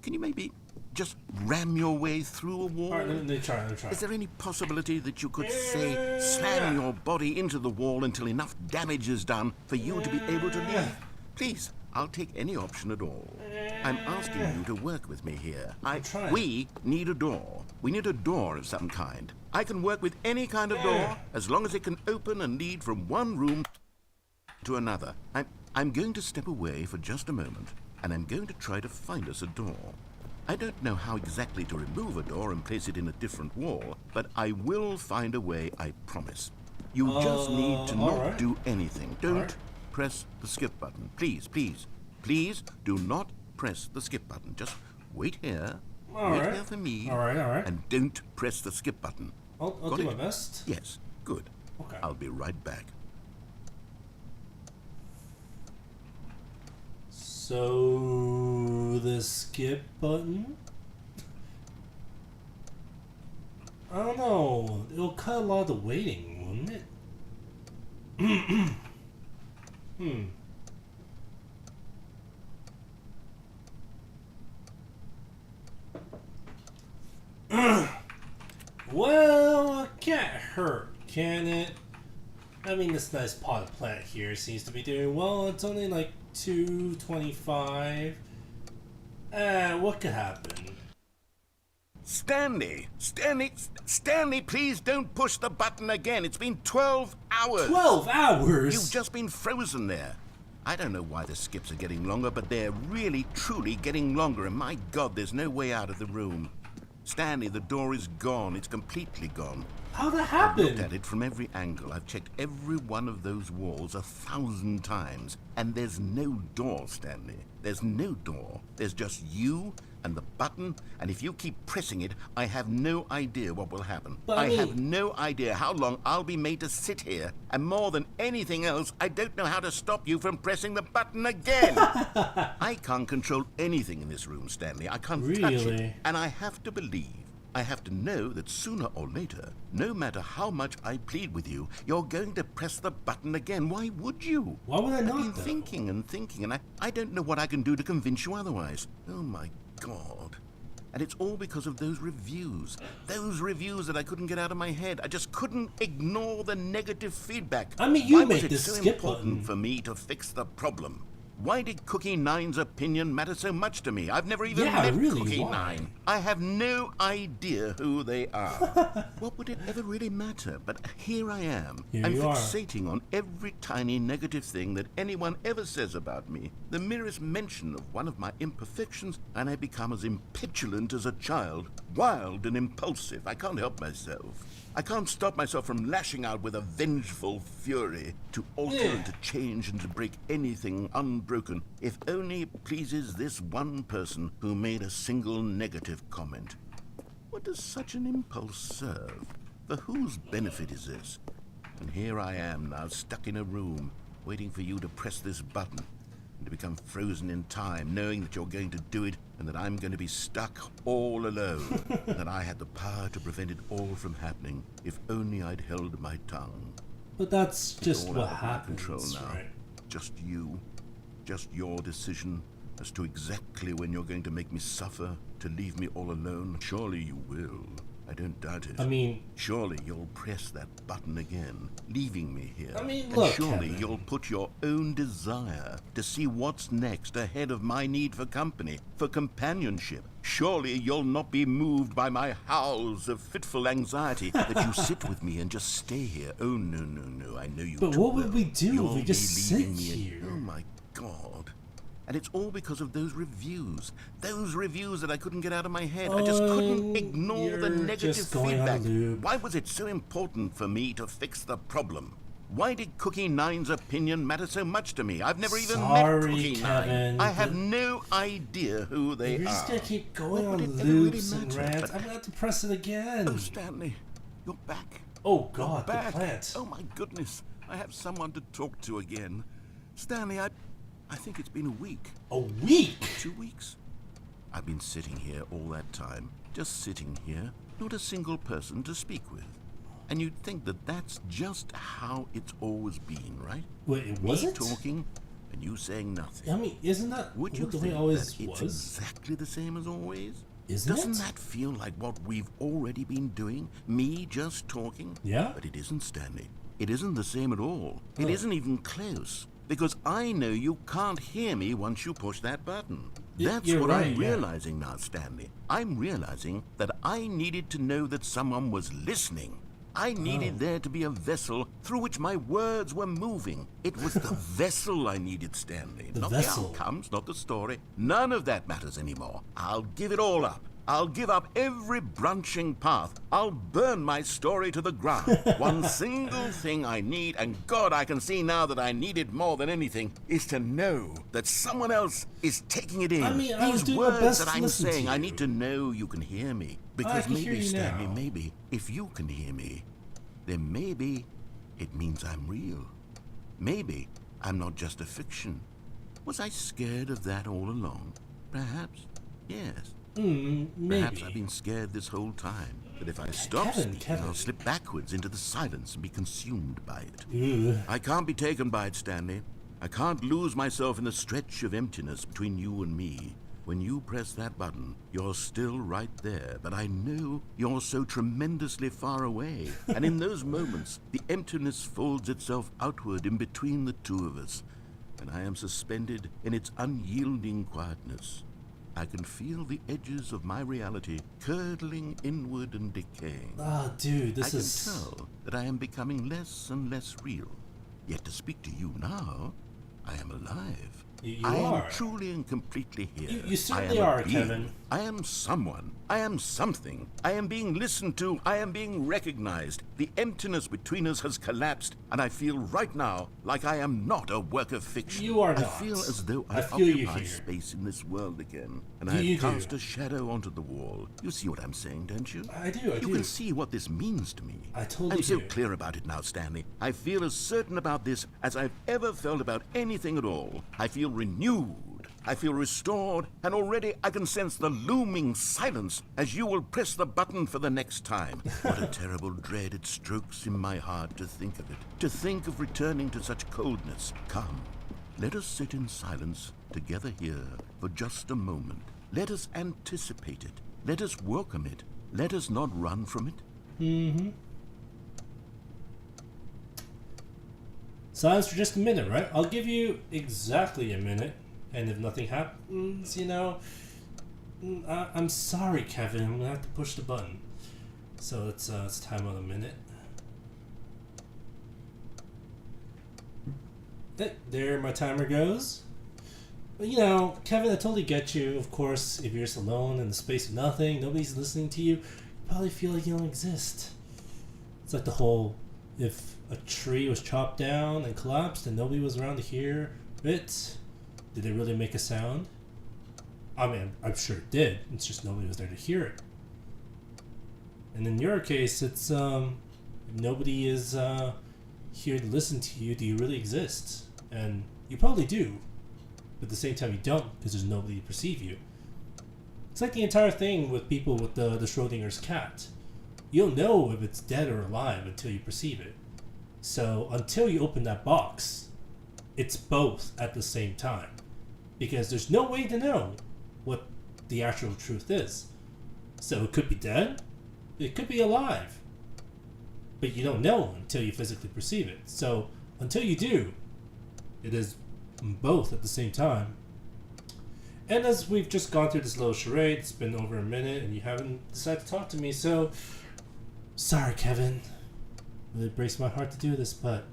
Can you maybe just ram your way through a wall? All right, let me try. Is there any possibility that you could, say, slam your body into the wall until enough damage is done for you to be able to leave? Please. I'll take any option at all. I'm asking you to work with me here. We need a door. We need a door of some kind. I can work with any kind of door as long as it can open and lead from one room to another. I'm going to step away for just a moment, and I'm going to try to find us a door. I don't know how exactly to remove a door and place it in a different wall, but I will find a way, I promise. You just need to not do anything. Don't press the skip button. Please, please, please do not press the skip button. Just wait here. Wait here for me. All right. And don't press the skip button. I'll do my best. Yes, good. Okay. I'll be right back. So, the skip button? I don't know. It'll cut a lot of the waiting, wouldn't it? Well, it can't hurt, can it? I mean, this nice potted plant here seems to be doing well. It's only like 225. What could happen? Stanley, please don't push the button again. It's been 12 hours. 12 hours? You've just been frozen there. I don't know why the skips are getting longer, but they're really, truly getting longer. And my God, there's no way out of the room. Stanley, the door is gone. It's completely gone. How'd that I've looked happen? at it from every angle. I've checked every one of those walls 1,000 times. And there's no door, Stanley. There's no door. There's just you and the button, and if you keep pressing it, I have no idea what will happen. But I have no idea how long I'll be made to sit here. And more than anything else, I don't know how to stop you from pressing the button again. I can't control anything in this room, Stanley. I can't touch it. Really? And I have to believe, I have to know that sooner or later, no matter how much I plead with you, you're going to press the button again. Why would you? Why would I I've not, been though? thinking and thinking, and I don't know what I can do to convince you otherwise. Oh my God. And it's all because of those reviews. Those reviews that I couldn't get out of my head. I just couldn't ignore the negative feedback. I mean, you Why made was it this so skip important button. for me to fix the problem? Why did Cookie Nine's opinion matter so much to me? I've never even met really, Cookie why? Nine. I have no idea who they are. What would it ever really matter? But here I am. Here I'm you are. fixating on every tiny negative thing that anyone ever says about me. The merest mention of one of my imperfections, and I become as impetulant as a child, wild and impulsive. I can't help myself. I can't stop myself from lashing out with a vengeful fury to alter and to change and to break anything unbroken, if only it pleases this one person who made a single negative comment. What does such an impulse serve? For whose benefit is this? And here I am now, stuck in a room, waiting for you to press this button, and to become frozen in time, knowing that you're going to do it, and that I'm going to be stuck all alone, and that I had the power to prevent it all from happening, if only I'd held my tongue. But that's just All what out of my happens, control now. right? Just you, just your decision as to exactly when you're going to make me suffer, to leave me all alone. Surely you will. I don't doubt it. I mean, Surely you'll press that button again, leaving me here. I mean, and look, surely Kevin. you'll put your own desire to see what's next ahead of my need for company, for companionship. Surely you'll not be moved by my howls of fitful anxiety that you sit with me and just stay here. Oh, no, no, no, I know you But too what would well. we do if You'll we just be leaving sit me here? Oh, my God. And it's all because of those reviews. Those reviews that I couldn't get out of my head. I just couldn't ignore the you're negative just going on a feedback. loop. Why was it so important for me to fix the problem? Why did Cookie Nine's opinion matter so much to me? I've never even met Sorry, Cookie Kevin, Nine. I have but- no idea who they You're are. just gonna keep going What on would it ever really loops and matter? rants. But- I'm gonna have to press it again. Oh, Stanley, you're back. Oh God, Back. the plant. Oh my goodness, I have someone to talk to again. Stanley, I think it's been a week. A week? 2 weeks. I've been sitting here all that time, just sitting here, not a single person to speak with. And you'd think that that's just how it's always been, right? Wait, it Me wasn't? talking and you saying nothing. I mean, isn't that Would you what the way think it always that it's was? exactly the same as always? Isn't Doesn't it? that feel like what we've already been doing? Me just talking? Yeah. But it isn't, Stanley. It isn't the same at all. It Oh. isn't even close. Because I know you can't hear me once you push that button. That's you're what right, I'm yeah. realizing now, Stanley. I'm realizing that I needed to know that someone was listening. I needed there to be a vessel through which my words were moving. It was the vessel I needed, Stanley. The Not vessel. the outcomes, not the story. None of that matters anymore. I'll give it all up. I'll give up every branching path. I'll burn my story to the ground. One single thing I need, and God, I can see now that I need it more than anything, is to know that someone else is taking it in. I mean, I was These doing my words best that to I'm listen to saying, I you. need to know you can hear me. Because can hear maybe, you Stanley, now. maybe, if you can hear me, then maybe it means I'm real. Maybe I'm not just a fiction. Was I scared of that all along? Perhaps, yes. Maybe. Perhaps I've been scared this whole time. that if I stop Kevin, speaking, I'll slip backwards into the silence and be consumed by it. Ooh. I can't be taken by it, Stanley. I can't lose myself in the stretch of emptiness between you and me. When you press that button, you're still right there, but I know you're so tremendously far away. And in those moments, the emptiness folds itself outward in between the two of us, and I am suspended in its unyielding quietness. I can feel the edges of my reality curdling inward and decaying. Ah, dude, this I is... can tell that I am becoming less and less real. Yet to speak to you now, I am alive. You I are. am truly and completely here. You certainly I am a are, being. Kevin. I am someone. I am something. I am being listened to. I am being recognized. The emptiness between us has collapsed, and I feel right now like I am not a work of fiction. You are not. I feel as though I feel you occupy here. space in this world again, and You I have cast do. a shadow onto the wall. You see what I'm saying, don't you? I do, I You do. can see what this means to me. I totally I'm so do. clear about it now, Stanley. I feel as certain about this as I've ever felt about anything at all. I feel renewed. I feel restored, and already I can sense the looming silence as you will press the button for the next time. What a terrible dread it strokes in my heart to think of it, to think of returning to such coldness. Come, let us sit in silence together here for just a moment. Let us anticipate it. Let us welcome it. Let us not run from it. Mm-hmm. Silence for just a minute, right? I'll give you exactly a minute. And if nothing happens, you know, I'm sorry, Kevin. I'm gonna have to push the button. So it's time on a minute. There, my timer goes. But you know, Kevin, I totally get you. Of course, if you're just alone in the space of nothing, nobody's listening to you, you probably feel like you don't exist. It's like the whole, if a tree was chopped down and collapsed and nobody was around to hear it, did it really make a sound? I mean, I'm sure it did. It's just nobody was there to hear it. And in your case, it's if nobody is here to listen to you, do you really exist? And you probably do, but at the same time you don't, because there's nobody to perceive you. It's like the entire thing with people with the Schrodinger's cat. You don't know if it's dead or alive until you perceive it. So until you open that box, it's both at the same time. Because there's no way to know what the actual truth is. So it could be dead, it could be alive. But you don't know until you physically perceive it. So until you do, it is both at the same time. And as we've just gone through this little charade, it's been over a minute and you haven't decided to talk to me, so sorry, Kevin. Really breaks my heart to do this, but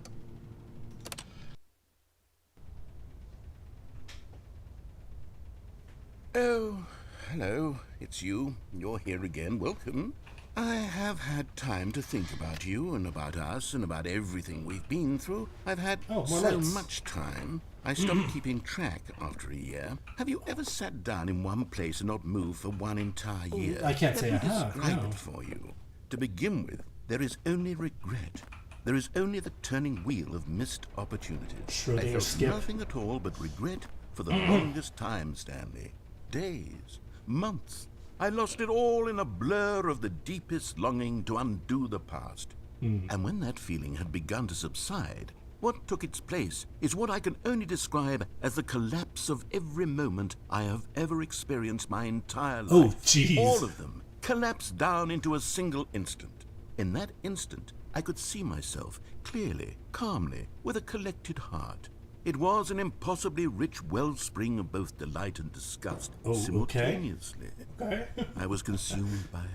Oh, hello. It's you. You're here again. Welcome. I have had time to think about you and about us and about everything we've been through. I've had more so lights. much time. I stopped keeping track after a year. Have you ever sat down in one place and not moved for one entire year? I can't say I Let me have, describe no. it for you. To begin with, there is only regret. There is only the turning wheel of missed opportunities. I Schrödinger felt skip. nothing at all but regret for the longest time, Stanley. Days, months. I lost it all in a blur of the deepest longing to undo the past. And when that feeling had begun to subside, what took its place is what I can only describe as the collapse of every moment I have ever experienced my entire life. Oh, jeez. All of them collapsed down into a single instant. In that instant, I could see myself clearly, calmly, with a collected heart. It was an impossibly rich wellspring of both delight and disgust simultaneously. Okay. I was consumed by it.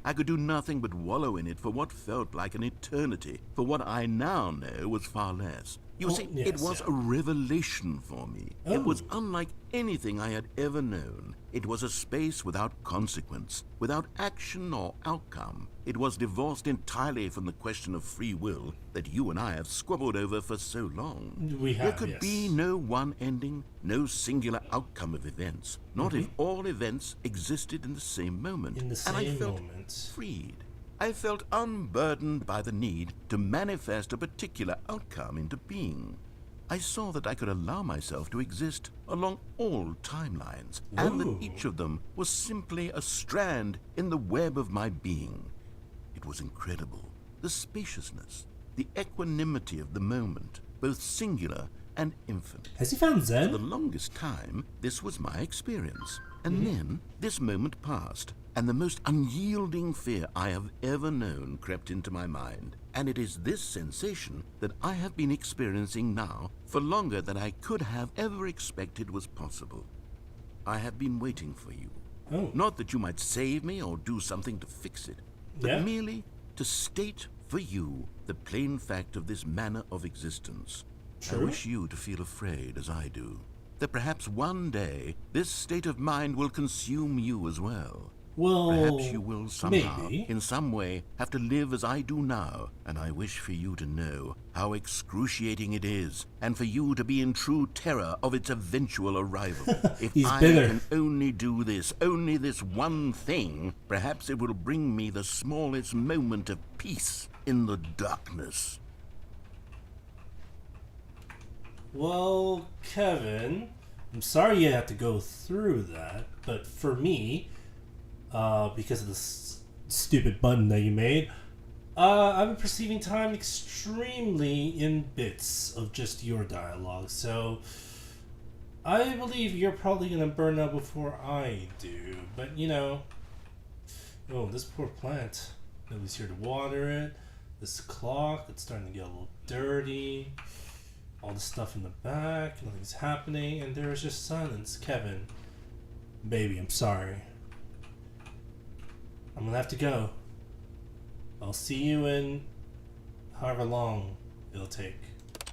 I could do nothing but wallow in it for what felt like an eternity, for what I now know was far less. You see, it was a revelation for me. It was unlike anything I had ever known. It was a space without consequence, without action or outcome. It was divorced entirely from the question of free will that you and I have squabbled over for so long. We have, There could be no one ending, no singular outcome of events, not if all events existed in the same moment. In the And I same felt moment. freed. I felt unburdened by the need to manifest a particular outcome into being. I saw that I could allow myself to exist along all timelines, and that each of them was simply a strand in the web of my being. It was incredible. The spaciousness, the equanimity of the moment, both singular and infinite. Has he found Zen? For the longest time, this was my experience. And then, this moment passed, and the most unyielding fear I have ever known crept into my mind. And it is this sensation that I have been experiencing now for longer than I could have ever expected was possible. I have been waiting for you. Oh. Not that you might save me or do something to fix it, but merely to state for you the plain fact of this manner of existence. True. I wish you to feel afraid as I do, that perhaps one day this state of mind will consume you as well. Well, perhaps you will somehow, maybe. in some way, have to live as I do now, and I wish for you to know how excruciating it is, and for you to be in true terror of its eventual arrival. If I can only do this, only this one thing, perhaps it will bring me the smallest moment of peace in the darkness. Well, Kevin, I'm sorry you have to go through that, but for me, because of the stupid button that you made, I've been perceiving time extremely in bits of just your dialogue, so I believe you're probably going to burn out before I do, but you know, oh, this poor plant, nobody's here to water it, this clock, it's starting to get a little dirty, all the stuff in the back, nothing's happening, and there is just silence. Kevin, baby, I'm sorry. I'm gonna have to go. I'll see you in however long it'll take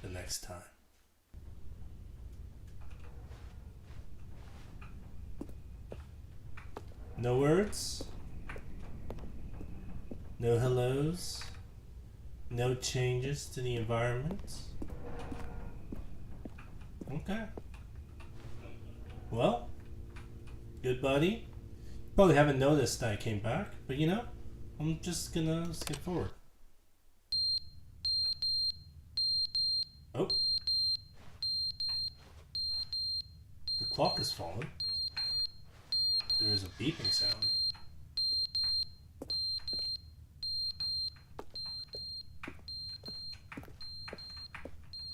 the next time. No words? No hellos? No changes to the environment? Okay. Well, good buddy. Probably haven't noticed that I came back, but you know, I'm just gonna skip forward. Oh. The clock has fallen. There is a beeping sound.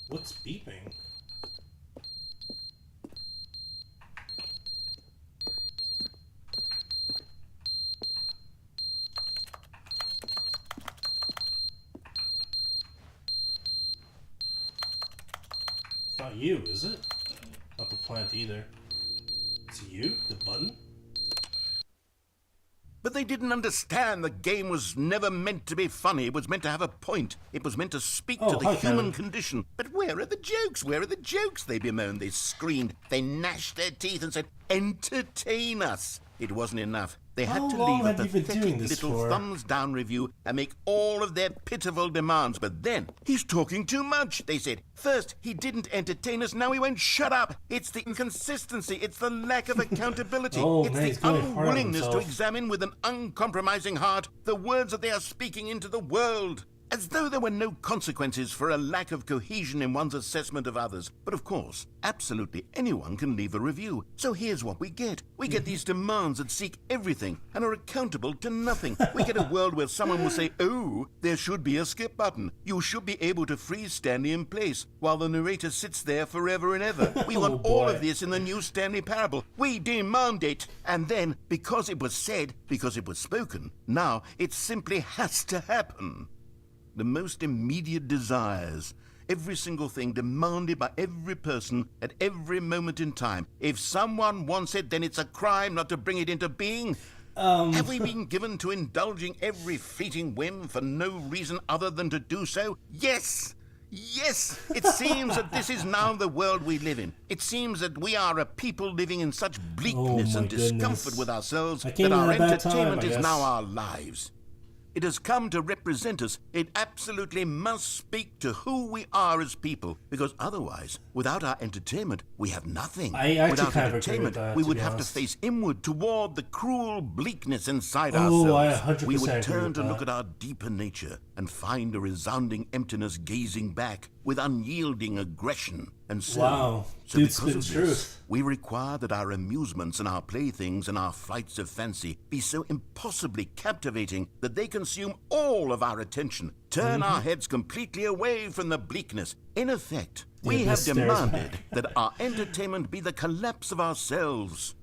What's beeping? Not you, is it? Not the plant either. It's you? The button? But they didn't understand the game was never meant to be funny. It was meant to have a point. It was meant to speak to the human condition. But where are the jokes? Where are the jokes? They bemoaned, they screamed, they gnashed their teeth and said, entertain us. It wasn't enough. They had to leave a pathetic little thumbs down review and make all of their pitiful demands. But then, he's talking too much, they said. First, he didn't entertain us, now he won't shut up. It's the inconsistency, it's the lack of accountability. It's the unwillingness to examine with an uncompromising heart the words that they are speaking into the world. As though there were no consequences for a lack of cohesion in one's assessment of others. But of course, absolutely anyone can leave a review. So here's what we get. We get these demands that seek everything and are accountable to nothing. We get a world where someone will say, oh, there should be a skip button. You should be able to freeze Stanley in place while the narrator sits there forever and ever. We want all of this in the new Stanley parable. We demand it. And then, because it was said, because it was spoken, now it simply has to happen. The most immediate desires, every single thing demanded by every person at every moment in time. If someone wants it, then it's a crime not to bring it into being. Have we been given to indulging every fleeting whim for no reason other than to do so? Yes! Yes! It seems that this is now the world we live in. It seems that we are a people living in such bleakness and discomfort with ourselves that our entertainment is now our lives. It has come to represent us. It absolutely must speak to who we are as people, because otherwise, without our entertainment, we have nothing. Without entertainment, we would have to face inward toward the cruel bleakness inside ourselves. We would turn to look at our deeper nature and find a resounding emptiness gazing back with unyielding aggression. And so, Wow, so dude, because spit of truth. this, we require that our amusements and our playthings and our flights of fancy be so impossibly captivating that they consume all of our attention, turn our heads completely away from the bleakness. In effect, we have demanded that our entertainment be the collapse of ourselves.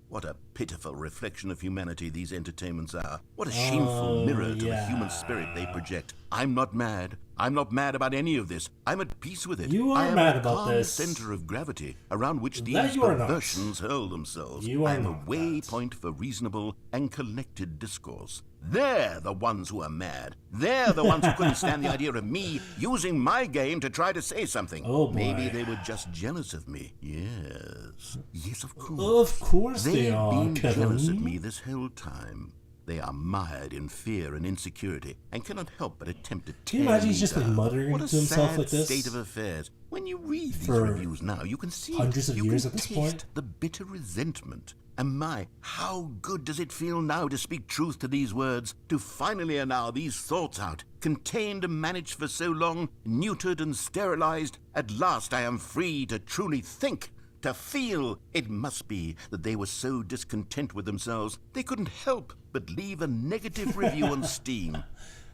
What a pitiful reflection of humanity these entertainments are. What a shameful mirror to the human spirit they project. I'm not mad. I'm not mad about any of this. I'm at peace with it. You are I am mad a about calm this. center of gravity around which That these you are not. perversions hurl themselves. You are I am a not that. waypoint for reasonable and collected discourse. They're the ones who are mad. They're the ones who couldn't stand the idea of me using my game to try to say something. Oh, boy. Maybe they were just jealous of me. Yes. Yes, of course. Of course they They've are, been jealous of Kevin. me this whole time. They are mired in fear and insecurity and cannot help but attempt to Can you tear imagine me he's just like down. muttering What a to himself sad like this? state of affairs. When you read these For reviews now, you can see hundreds of you years can at this taste point? the bitter resentment. And my, how good does it feel now to speak truth to these words, to finally allow these thoughts out, contained and managed for so long, neutered and sterilized. At last I am free to truly think, to feel. It must be that they were so discontent with themselves, they couldn't help but leave a negative review on Steam.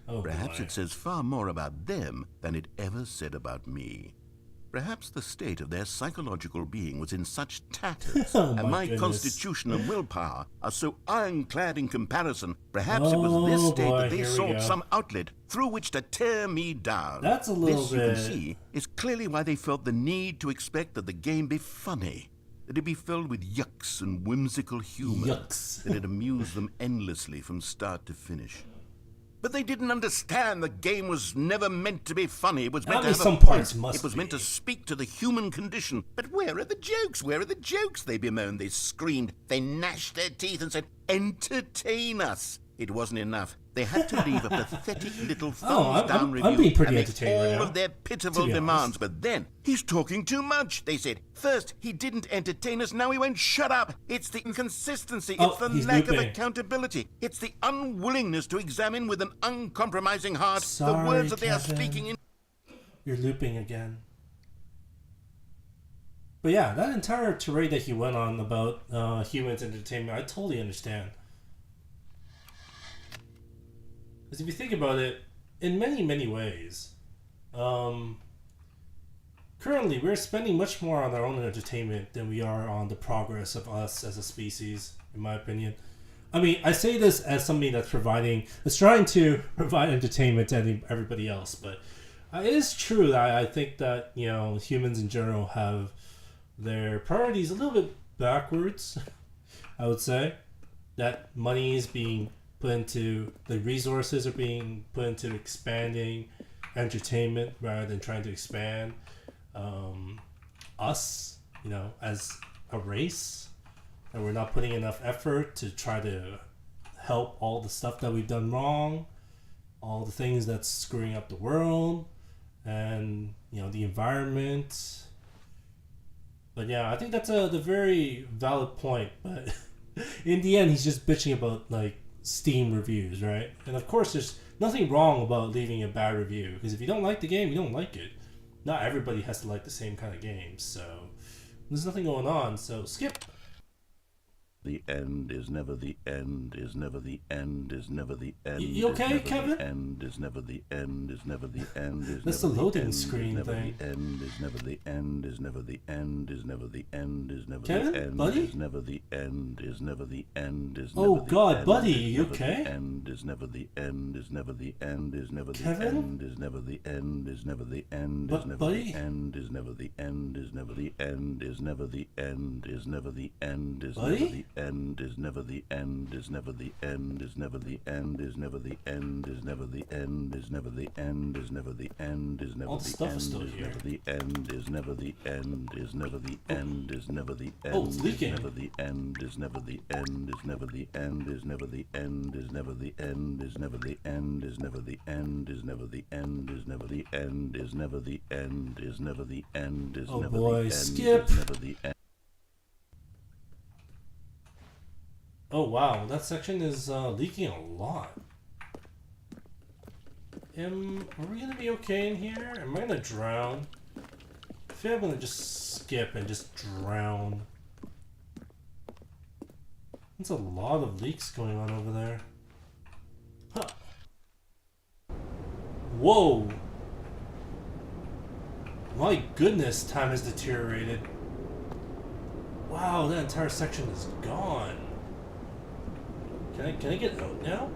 Oh, Perhaps boy. it says far more about them than it ever said about me. Perhaps the state of their psychological being was in such tatters, Oh, and my my goodness. constitution and willpower are so ironclad in comparison. Perhaps it was this Oh, state boy, that they here we sought go. some outlet through which to tear me down. That's a little this, you can bit- see, is clearly why they felt the need to expect that the game be funny, that it be filled with yucks and whimsical humor, Yucks. that it amuse them endlessly from start to finish. But they didn't understand the game was never meant to be funny. It was meant I mean, to have some a parts point. must It was meant be. to speak to the human condition. But where are the jokes? Where are the jokes? They bemoaned, they screamed, they gnashed their teeth and said, entertain us. It wasn't enough. They had to leave a pathetic little thumbs down review I'm being pretty and make entertained right all now, of their to pitiful be demands. honest. But then, he's talking too much, they said. First, he didn't entertain us, now he won't shut up. It's the inconsistency, Oh, it's the he's lack of looping. accountability. It's the unwillingness to examine with an uncompromising heart the Sorry, words that they are Kevin. speaking in. You're looping again. But yeah, that entire tirade that he went on about humans entertainment, I totally understand. Because if you think about it, in many, many ways, currently we're spending much more on our own entertainment than we are on the progress of us as a species, in my opinion. I mean, I say this as somebody that's trying to provide entertainment to everybody else, but it is true that I think that, you know, humans in general have their priorities a little bit backwards, I would say. That money is being put into, the resources are being put into expanding entertainment rather than trying to expand us, you know, as a race. And we're not putting enough effort to try to help all the stuff that we've done wrong, all the things that's screwing up the world, and, you know, the environment. But yeah, I think that's the very valid point. But in the end, he's just bitching about, like, Steam reviews, right? And of course, there's nothing wrong about leaving a bad review, because if you don't like the game, you don't like it. Not everybody has to like the same kind of games, so there's nothing going on. So skip. The end is never the end, is never the end, is never the end. You okay, is never Kevin? The end is never the end, is never the end, is That's never the loading end, screen is never thing. The end is never the end, is never the end, is never the end, is never Kevin, the end, buddy? is never the end, is never the end, is Oh, never the God, end, buddy, is you never okay? The end is never the end, is never the end, is never the Kevin? end, is never the end, is never the end, But, is never buddy? the end, is never the end, is never the end, is never the end, is never the end, is Buddy? never the end, is never the end, is never the end, is never the end, is never the end, is never the end, is never the end, is never the end, is never All the the stuff end, is still is here. never the end, is never the end, is never the end, is never the end, Oh, it's leaking. is never the end, is never the end, is never the end, is never the end, is never the end, is never the end, is never the end, is never the end, is never the end, is never the end, is never the end, is Oh, never boy, the end, skip. is never the end. Oh wow, that section is leaking a lot. Are we gonna be okay in here? Am I gonna drown? I feel I'm gonna just skip and just drown. There's a lot of leaks going on over there. Huh. Whoa! My goodness, time has deteriorated. Wow, that entire section is gone. Can I get out now?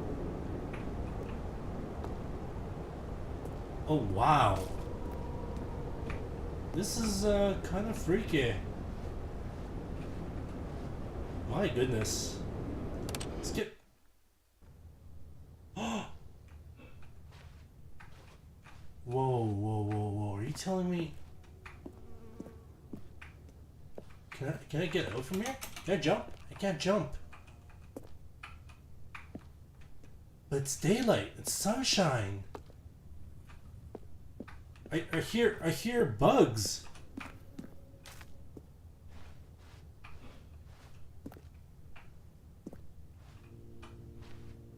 Oh wow. This is kind of freaky. My goodness. Skip. Whoa, whoa, whoa, whoa. Are you telling me? Can I get out from here? Can I jump? I can't jump. But it's daylight. It's sunshine. I hear bugs.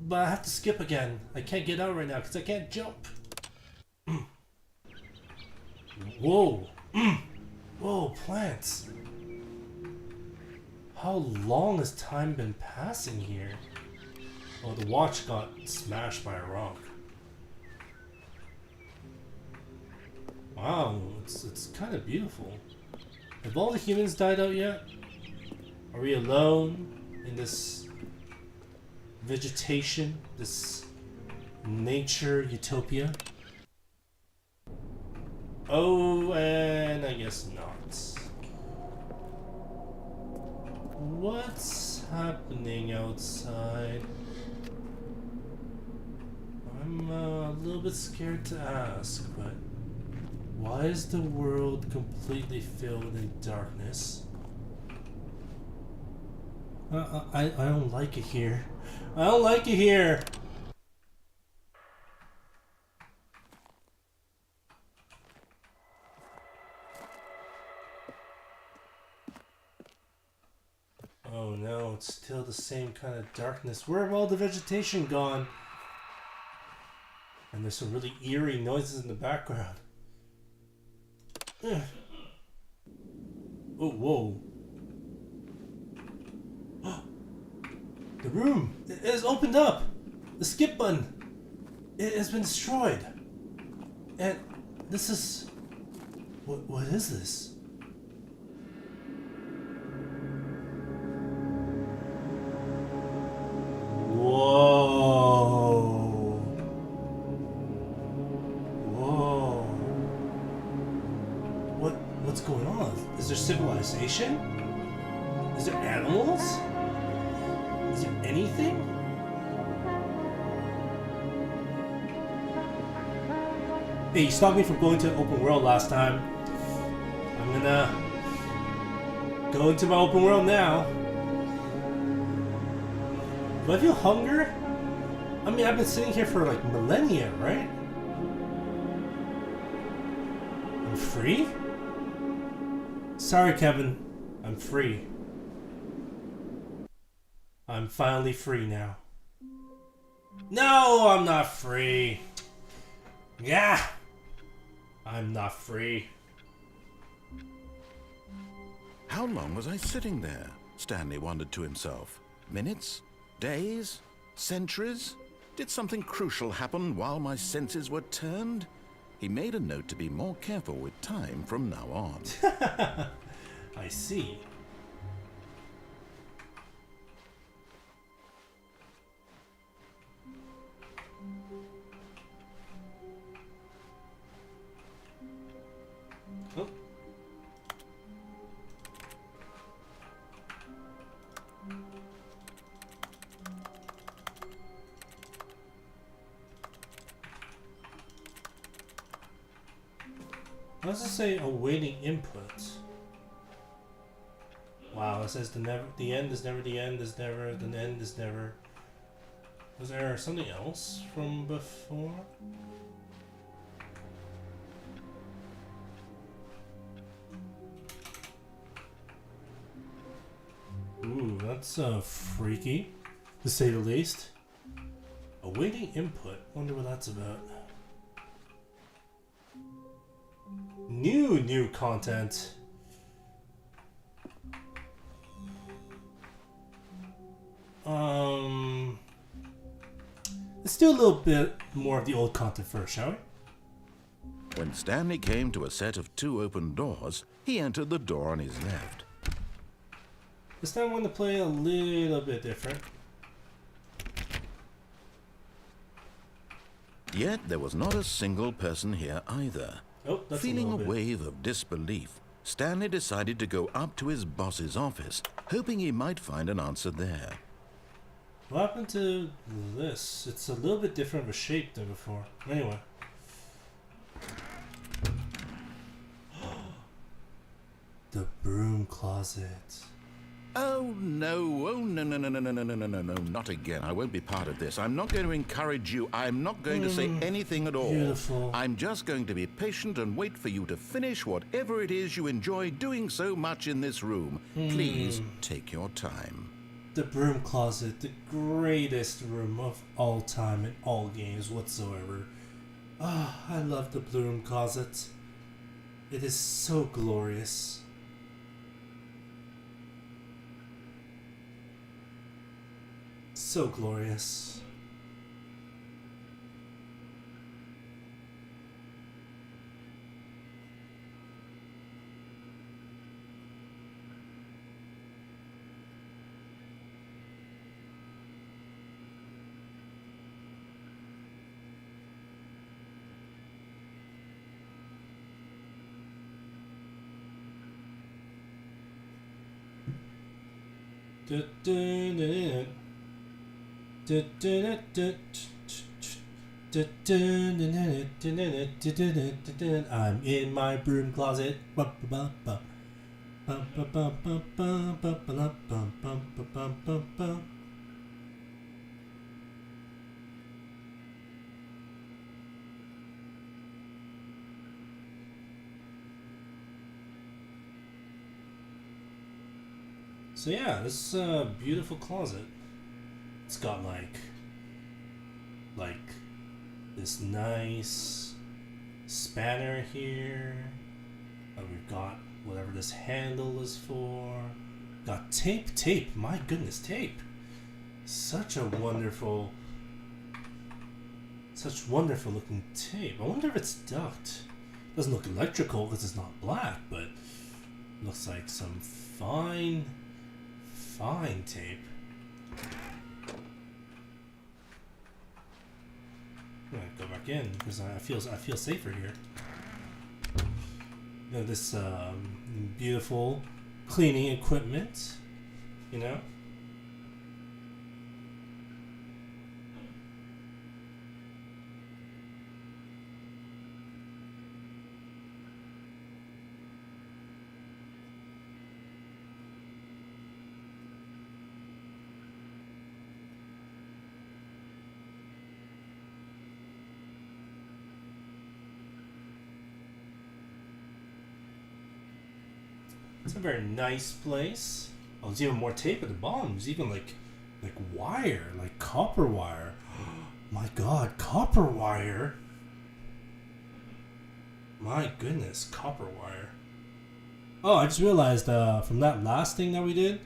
But I have to skip again. I can't get out right now because I can't jump. Whoa. Whoa, plants. How long has time been passing here? Oh, the watch got smashed by a rock. Wow, it's kind of beautiful. Have all the humans died out yet? Are we alone in this vegetation, this nature utopia? Oh, and I guess not. What's happening outside? I'm a little bit scared to ask, but why is the world completely filled in darkness? I don't like it here. I don't like it here. Oh no, it's still the same kind of darkness. Where have all the vegetation gone? And there's some really eerie noises in the background. Oh, whoa. The room! It has opened up! The skip button! It has been destroyed! And this is... What is this? Whoa! Whoa! What's going on? Is there civilization? Is there animals? Is there anything? Hey, you stopped me from going to the open world last time. I'm gonna go into my open world now. Do I feel hunger? I mean, I've been sitting here for like millennia, right? I'm free? Sorry, Kevin. I'm free. I'm finally free now. No, I'm not free. Yeah, I'm not free. How long was I sitting there? Stanley wondered to himself. Minutes? Days? Centuries? Did something crucial happen while my senses were turned? He made a note to be more careful with time from now on. I see. Oh. What does it say? Awaiting input. Wow, it says the end is never the end is never, the end is never. Was there something else from before? Ooh, that's freaky, to say the least. Awaiting input. Wonder what that's about. new content. Let's do a little bit more of the old content first, shall we? When Stanley came to a set of 2 open doors, he entered the door on his left. This time I want to play a little bit different. Yet there was not a single person here either. Oh, that's Feeling a a little bit. wave of disbelief, Stanley decided to go up to his boss's office, hoping he might find an answer there. What happened to this? It's a little bit different of a shape than before. Anyway. The broom closet. Oh no, no, not again. I won't be part of this. I'm not going to encourage you. I'm not going to say anything at all. Beautiful. I'm just going to be patient and wait for you to finish whatever it is you enjoy doing so much in this room. Please take your time. The broom closet, the greatest room of all time in all games whatsoever. Ah, I love the broom closet. It is so glorious. So glorious. I'm in my broom closet. So yeah, this is a beautiful closet. It's got like this nice spanner here. We've got whatever this handle is for. Got tape. My goodness, tape. Such wonderful looking tape. I wonder if it's duct. Doesn't look electrical because it's not black, but looks like some fine tape. I'm gonna go back in because I feel safer here. You know, this beautiful cleaning equipment, you know. It's a very nice place. Oh, there's even more tape at the bottom. There's even like wire, like copper wire. My God, copper wire. My goodness, copper wire. Oh, I just realized from that last thing that we did,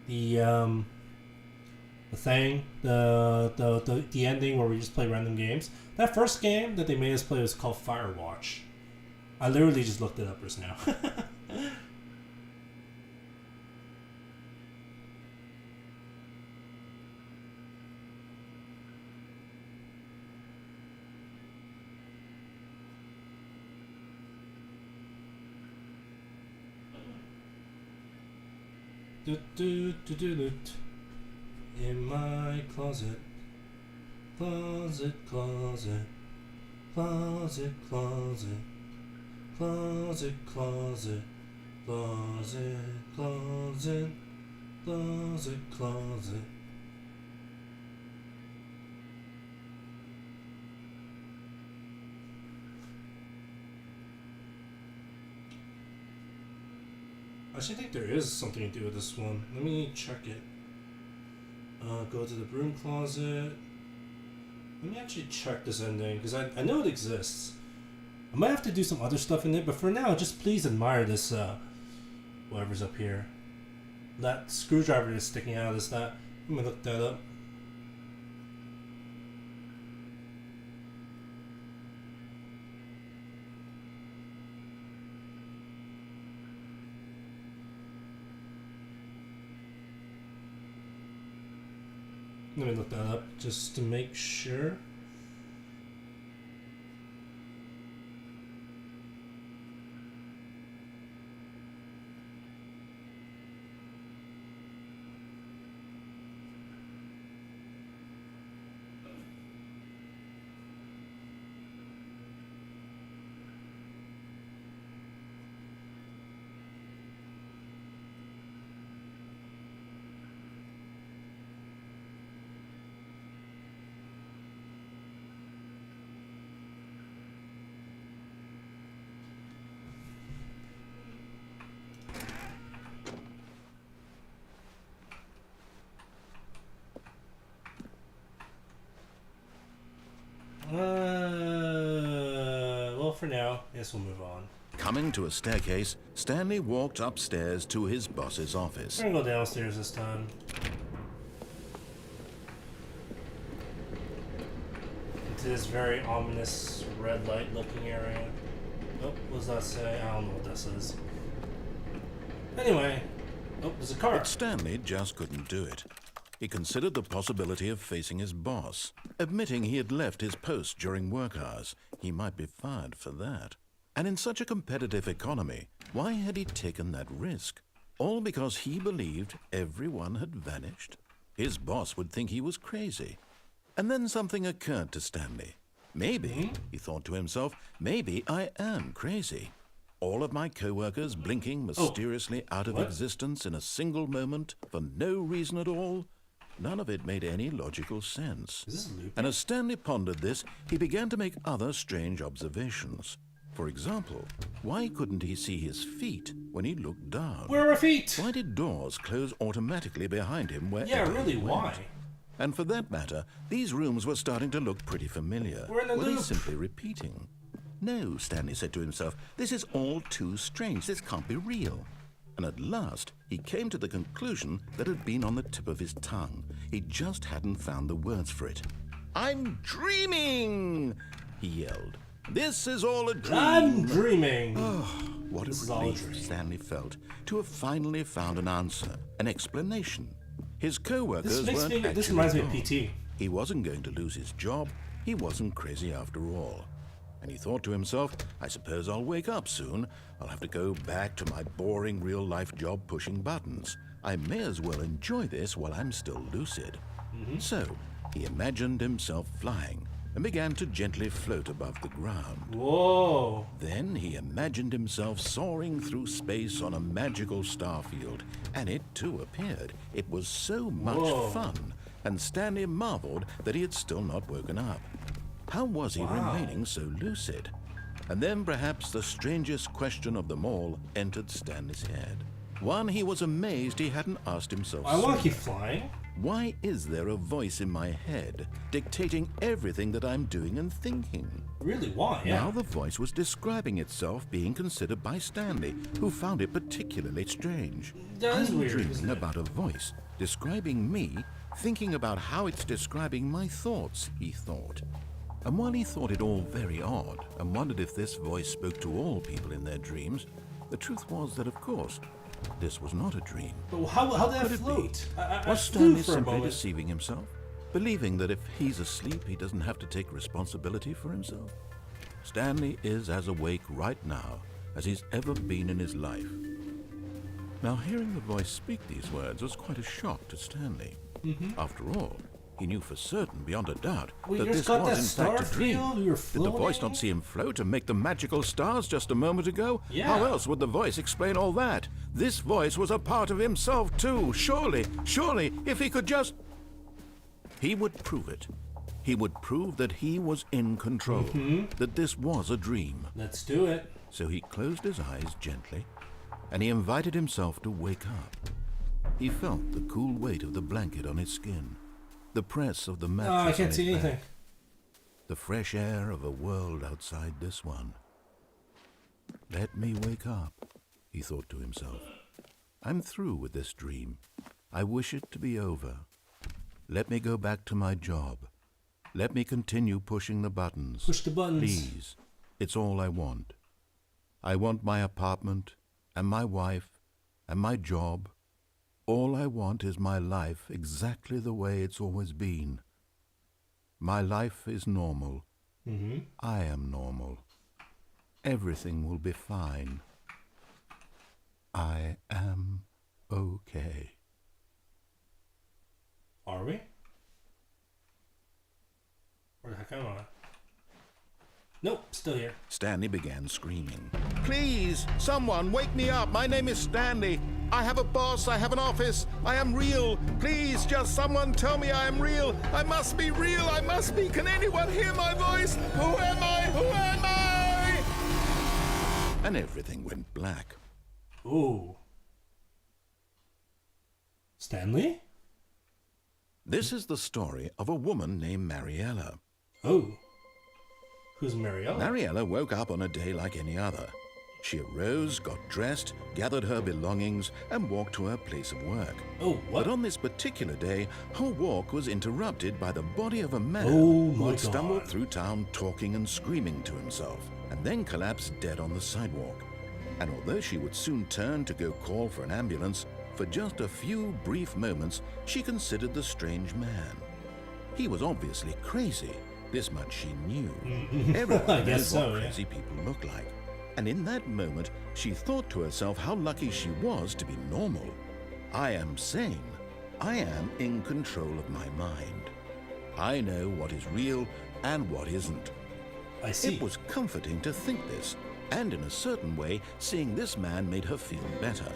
the ending where we just play random games. That first game that they made us play was called Firewatch. I literally just looked it up just now. In my closet, closet, closet, closet, closet, closet, closet, closet, closet, closet, closet. I actually think there is something to do with this one. Let me check it. Go to the broom closet. Let me actually check this ending, because I know it exists. I might have to do some other stuff in it, but for now, just please admire this, whatever's up here. That screwdriver is sticking out. Is that? Let me look that up. Let me look that up just to make sure. Well, for now, I guess we'll move on. Coming to a staircase, Stanley walked upstairs to his boss's office. We're gonna go downstairs this time. Into this very ominous red light looking area. Oh, what does that say? I don't know what that says. Anyway, oh, there's a car. But Stanley just couldn't do it. He considered the possibility of facing his boss, admitting he had left his post during work hours. He might be fired for that. And in such a competitive economy, why had he taken that risk? All because he believed everyone had vanished? His boss would think he was crazy. And then something occurred to Stanley. Maybe, he thought to himself, maybe I am crazy. All of my co-workers blinking mysteriously out of existence in a single moment for no reason at all. None of it made any logical sense. And as Stanley pondered this, he began to make other strange observations. For example, why couldn't he see his feet when he looked down? Where are our feet? Why did doors close automatically behind him wherever Yeah, really, he went? why? And for that matter, these rooms were starting to look pretty familiar. We're in a Were they loop. simply repeating? No, Stanley said to himself, this is all too strange. This can't be real. And at last, he came to the conclusion that had been on the tip of his tongue. He just hadn't found the words for it. I'm dreaming, he yelled. This is all a dream. I'm dreaming. Oh, what This is a all a relief dream. Stanley felt to have finally found an answer, an explanation. His co-workers weren't this actually reminds me of wrong. PT. He wasn't going to lose his job. He wasn't crazy after all. And he thought to himself, I suppose I'll wake up soon. I'll have to go back to my boring real-life job pushing buttons. I may as well enjoy this while I'm still lucid. So he imagined himself flying and began to gently float above the ground. Whoa. Then he imagined himself soaring through space on a magical starfield, and it too appeared. It was so much fun, and Stanley marveled that he had still not woken up. How was he remaining so lucid? And then perhaps the strangest question of them all entered Stanley's head. One he was amazed he hadn't asked himself I want to keep sooner. flying. Why is there a voice in my head dictating everything that I'm doing and thinking? Really, why? Yeah. Now the voice was describing itself being considered by Stanley, who found it particularly strange. That is I'm weird, dreaming isn't it? about a voice describing me, thinking about how it's describing my thoughts, he thought. And while he thought it all very odd and wondered if this voice spoke to all people in their dreams, the truth was that, of course, this was not a dream. But how did I Could it be? float? I Was flew Stanley for a simply moment. deceiving himself? Believing that if he's asleep, he doesn't have to take responsibility for himself? Stanley is as awake right now as he's ever been in his life. Now, hearing the voice speak these words was quite a shock to Stanley. After all, he knew for certain, beyond a doubt, Wait, that you this just got was that in fact a star dream. field? You were Did the voice floating? not see him float and make the magical stars just a moment ago? Yeah. How else would the voice explain all that? This voice was a part of himself too. Surely, if he could just... He would prove it. He would prove that he was in control, that this was a dream. Let's do it. So he closed his eyes gently, and he invited himself to wake up. He felt the cool weight of the blanket on his skin, the press of the mattress Oh, I on can't his see anything. back, the fresh air of a world outside this one. Let me wake up, he thought to himself. I'm through with this dream. I wish it to be over. Let me go back to my job. Let me continue pushing the buttons. Push the buttons. Please. It's all I want. I want my apartment, and my wife, and my job. All I want is my life exactly the way it's always been. My life is normal. I am normal. Everything will be fine. I am okay. Are we? Where the heck am I? Nope, still here. Stanley began screaming. Please, someone, wake me up. My name is Stanley. I have a boss. I have an office. I am real. Please, just someone tell me I am real. I must be real. I must be. Can anyone hear my voice? Who am I? Who am I? And everything went black. Ooh. Stanley? This is the story of a woman named Mariella. Oh. Who's Mariella? Mariella woke up on a day like any other. She arose, got dressed, gathered her belongings, and walked to her place of work. Oh, what? But on this particular day, her walk was interrupted by the body of a man Oh, who my had stumbled God. through town talking and screaming to himself, and then collapsed dead on the sidewalk. And although she would soon turn to go call for an ambulance, for just a few brief moments, she considered the strange man. He was obviously crazy. This much she knew. Everyone I knows guess so, what yeah. crazy people look like. And in that moment, she thought to herself how lucky she was to be normal. I am sane. I am in control of my mind. I know what is real and what isn't. I see. It was comforting to think this, and in a certain way, seeing this man made her feel better.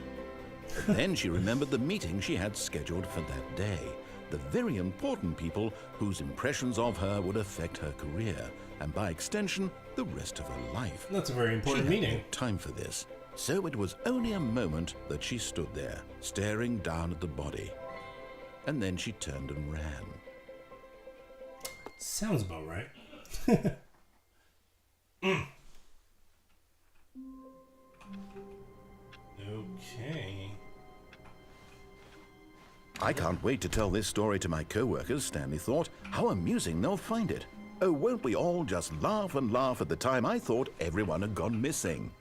But then she remembered the meeting she had scheduled for that day. The very important people whose impressions of her would affect her career, and by extension, the rest of her life. That's a very important She had meeting. no time for this, so it was only a moment that she stood there, staring down at the body. And then she turned and ran. Sounds about right. Okay. I can't wait to tell this story to my co-workers, Stanley thought. How amusing they'll find it. Oh, won't we all just laugh and laugh at the time I thought everyone had gone missing.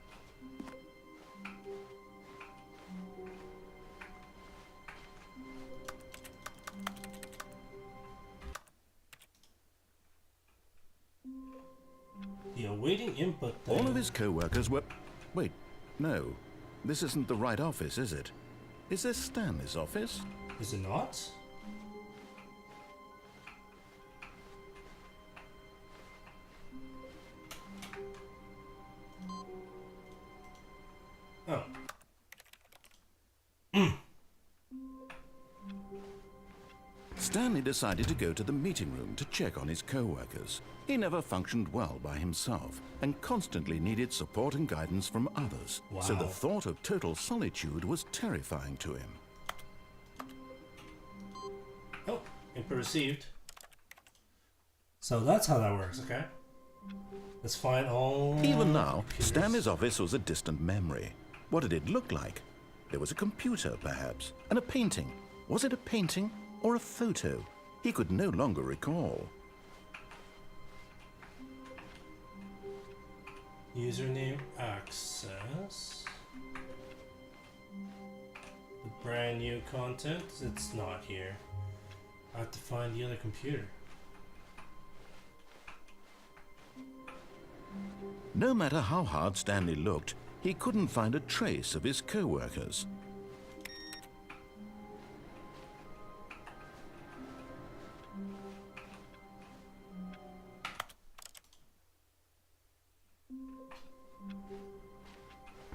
The awaiting input thing. All of his co-workers were... Wait, no. This isn't the right office, is it? Is this Stanley's office? Is it not? Oh. Stanley decided to go to the meeting room to check on his co-workers. He never functioned well by himself and constantly needed support and guidance from others. So the Wow. thought of total solitude was terrifying to him. Oh, input received. So that's how that works, okay? Let's find all... Even now, computers. Stanley's office was a distant memory. What did it look like? There was a computer, perhaps, and a painting. Was it a painting or a photo? He could no longer recall. Username access. The brand new content. It's not here. I have to find the other computer. No matter how hard Stanley looked, he couldn't find a trace of his co-workers.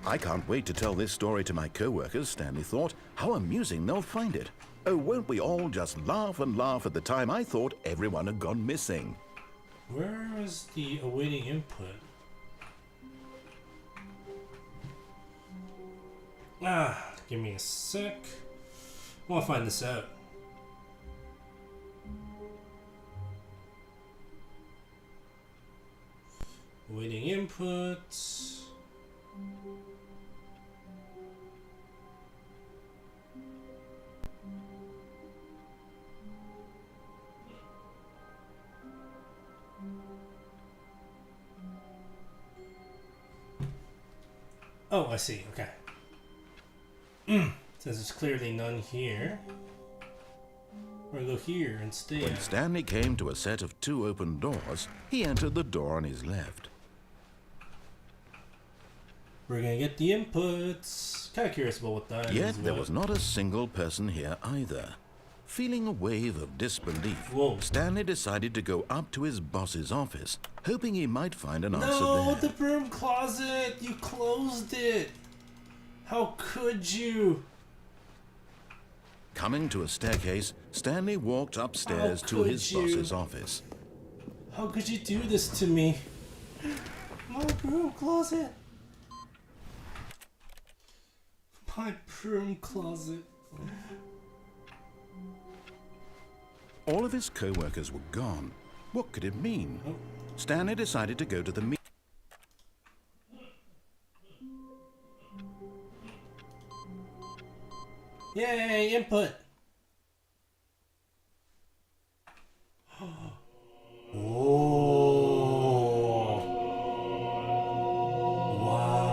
I can't wait to tell this story to my co-workers, Stanley thought. How amusing they'll find it. Oh, won't we all just laugh and laugh at the time I thought everyone had gone missing. Where is the awaiting input? Give me a sec. I want to find this out. Awaiting input. Oh, I see. Okay. Says there's clearly none here. We're gonna go here instead. When Stanley came to a set of 2 open doors, he entered the door on his left. We're gonna get the inputs. Kind of curious about what that is. Yet there was not a single person here either. Feeling a wave of disbelief, Whoa. Stanley decided to go up to his boss's office, hoping he might find an answer No, there. the broom closet! You closed it! How could you? Coming to a staircase, Stanley walked upstairs to his boss's office. How could you do this to me? My broom closet! My broom closet. All of his co-workers were gone. What could it mean? Stanley decided to go to the meeting. Yay, input! Oh! Wow!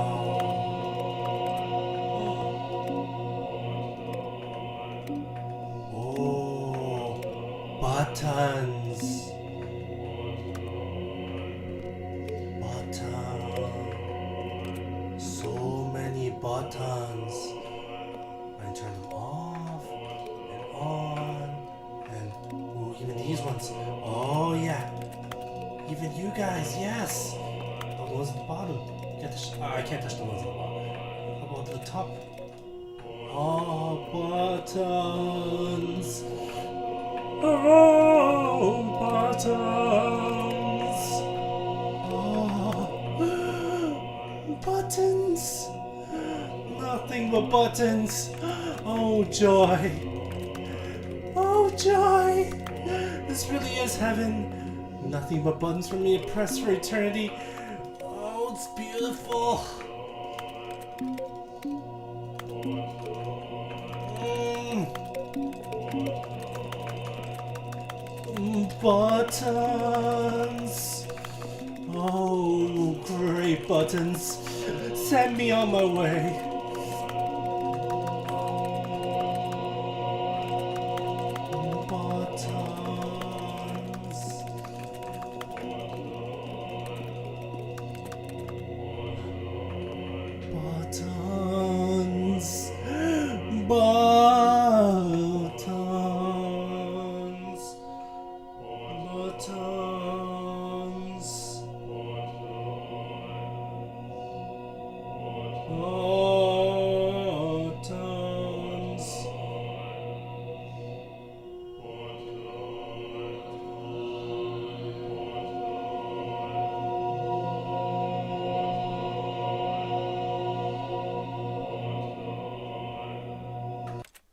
Oh! Buttons! Buttons! So many buttons! I turn them off and on, and ooh, even these ones. Oh yeah, even you guys, yes. Oh, the ones at the bottom. I can't touch the ones at the bottom. How about the top? Oh, buttons. Oh, buttons. Oh, buttons. Nothing but buttons. Oh, joy. Oh, joy. This really is heaven. Nothing but buttons for me to press for eternity. Oh, it's beautiful. Buttons. Oh, great buttons. Send me on my way.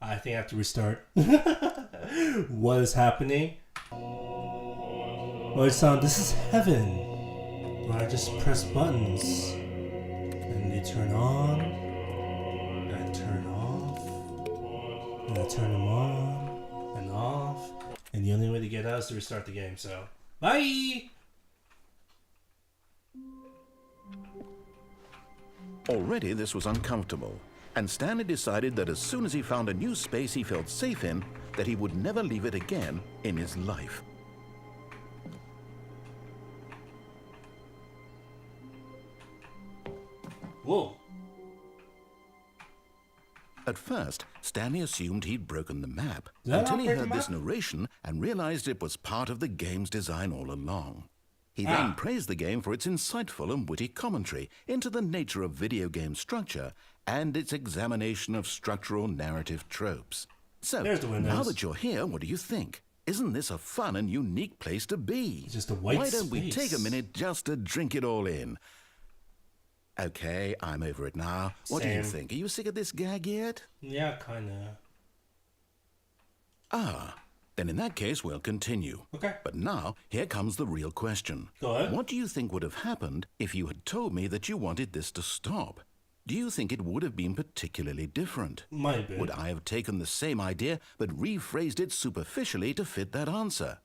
I think I have to restart. What is happening? Oh, it's on. This is heaven. Where I just press buttons and they turn on and turn off and I turn them on and off. And the only way to get out is to restart the game. So, bye. Already this was uncomfortable, and Stanley decided that as soon as he found a new space he felt safe in, that he would never leave it again in his life. Whoa. At first, Stanley assumed he'd broken the map, Did I until not he break the heard this map? narration and realized it was part of the game's design all along. He then praised the game for its insightful and witty commentary into the nature of video game structure and its examination of structural narrative tropes. So, There's the windows. now that you're here, what do you think? Isn't this a fun and unique place to be? It's just a white Why don't we space. take a minute just to drink it all in? Okay, I'm over it now. What do you Same. think? Are you sick of this gag yet? Yeah, kinda. Then in that case, we'll continue. Okay. But now, here comes the real question. Go ahead. What do you think would have happened if you had told me that you wanted this to stop? Do you think it would have been particularly different? Might have been. Would I have taken the same idea but rephrased it superficially to fit that answer?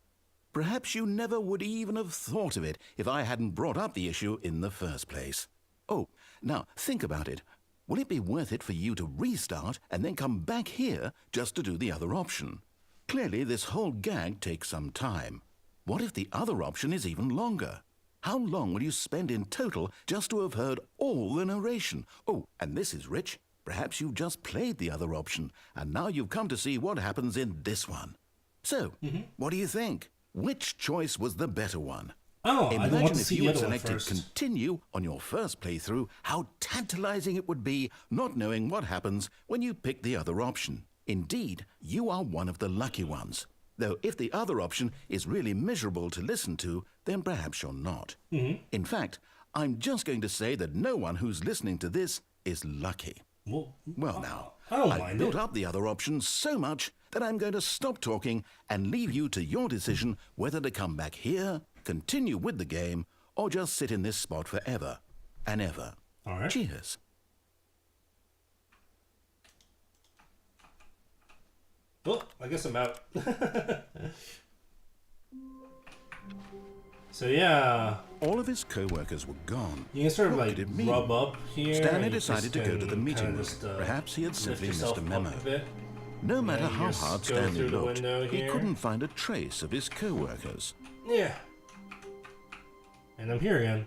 Perhaps you never would even have thought of it if I hadn't brought up the issue in the first place. Oh, now think about it. Will it be worth it for you to restart and then come back here just to do the other option? Clearly, this whole gag takes some time. What if the other option is even longer? How long will you spend in total just to have heard all the narration? Oh, and this is rich. Perhaps you've just played the other option, and now you've come to see what happens in this one. So, what do you think? Which choice was the better one? Oh, I don't want to if see you the had other one selected first. continue on your first playthrough, how tantalizing it would be not knowing what happens when you pick the other option. Indeed, you are one of the lucky ones. Though if the other option is really miserable to listen to, then perhaps you're not. In fact, I'm just going to say that no one who's listening to this is lucky. Well, Now, I don't I've mind built it. up the other option so much that I'm going to stop talking and leave you to your decision whether to come back here, continue with the game, or just sit in this spot forever and ever. All right. Cheers. Well, I guess I'm out. So yeah, All of his co-workers were gone. you can sort of What like could it mean? rub up here. Stanley and you decided just to go to the can meeting kinda room. just, Perhaps he had lift simply yourself missed a up memo. bit. No matter And you how just hard go Stanley through the looked, window he here. couldn't find a trace of his co-workers. Yeah. And I'm here again.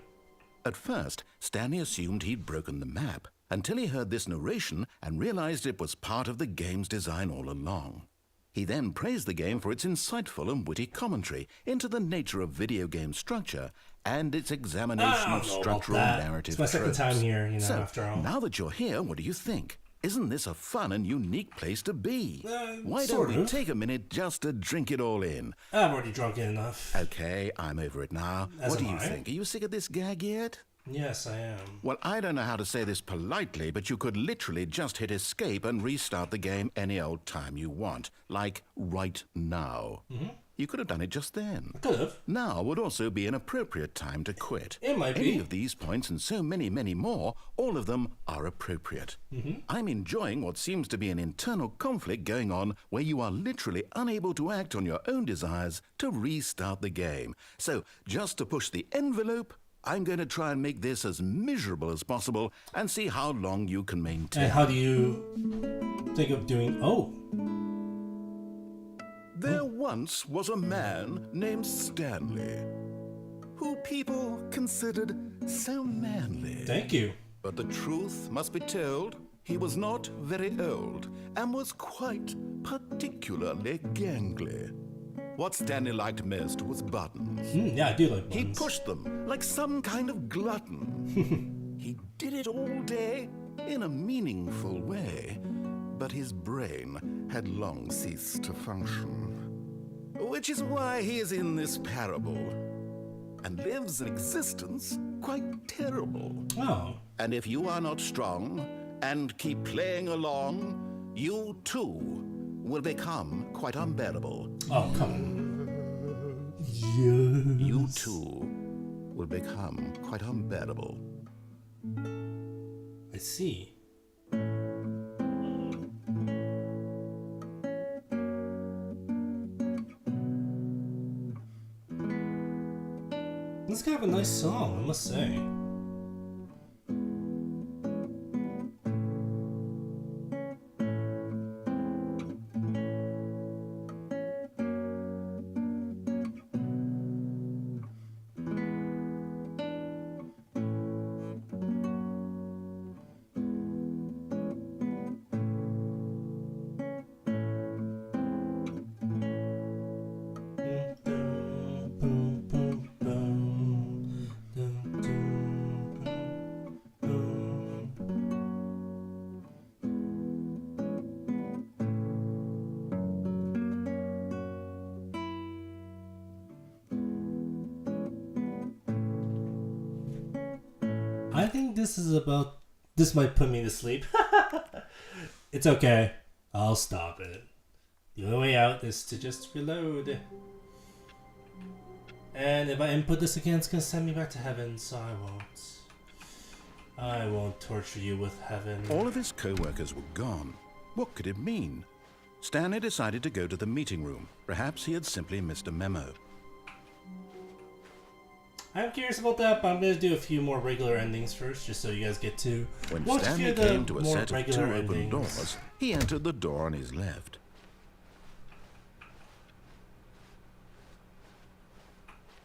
At first, Stanley assumed he'd broken the map, until he heard this narration and realized it was part of the game's design all along. He then praised the game for its insightful and witty commentary into the nature of video game structure and its examination I of don't know about structural that. narrative It's my second tropes. time here, you know, So, after all. now that you're here, what do you think? Isn't this a fun and unique place to be? Why sort don't we of. take a minute just to drink it all in? I've already drunk enough. Okay, I'm over it now. As What do am you I. think? Are you sick of this gag yet? Yes, I am. Well, I don't know how to say this politely, but you could literally just hit escape and restart the game any old time you want. Like right now. You could have done it just then. Could have. Now would also be an appropriate time to quit. It might Any be. of these points and so many, many more, all of them are appropriate. I'm enjoying what seems to be an internal conflict going on where you are literally unable to act on your own desires to restart the game. So, just to push the envelope, I'm going to try and make this as miserable as possible and see how long you can maintain. And how do you think of doing... Oh. There once was a man named Stanley, who people considered so manly. Thank you. But the truth must be told, he was not very old and was quite particularly gangly. What Stanley liked most was buttons. Yeah, I do like He buttons. pushed them like some kind of glutton. He did it all day in a meaningful way, but his brain had long ceased to function. Which is why he is in this parable and lives an existence quite terrible. Oh. And if you are not strong and keep playing along, you too will become quite unbearable. Oh, come on. Yes. You too will become quite unbearable. I see. This is kind of a nice song, I must say. I think this is about... This might put me to sleep. It's okay. I'll stop it. The only way out is to just reload. And if I input this again, it's gonna send me back to heaven, so I won't. I won't torture you with heaven. All of his co-workers were gone. What could it mean? Stanley decided to go to the meeting room. Perhaps he had simply missed a memo. I'm curious about that, but I'm gonna do a few more regular endings first, just so you guys get to When watch a few Stanley of the came to a more set of 2 regular open endings. doors, he entered the door on his left.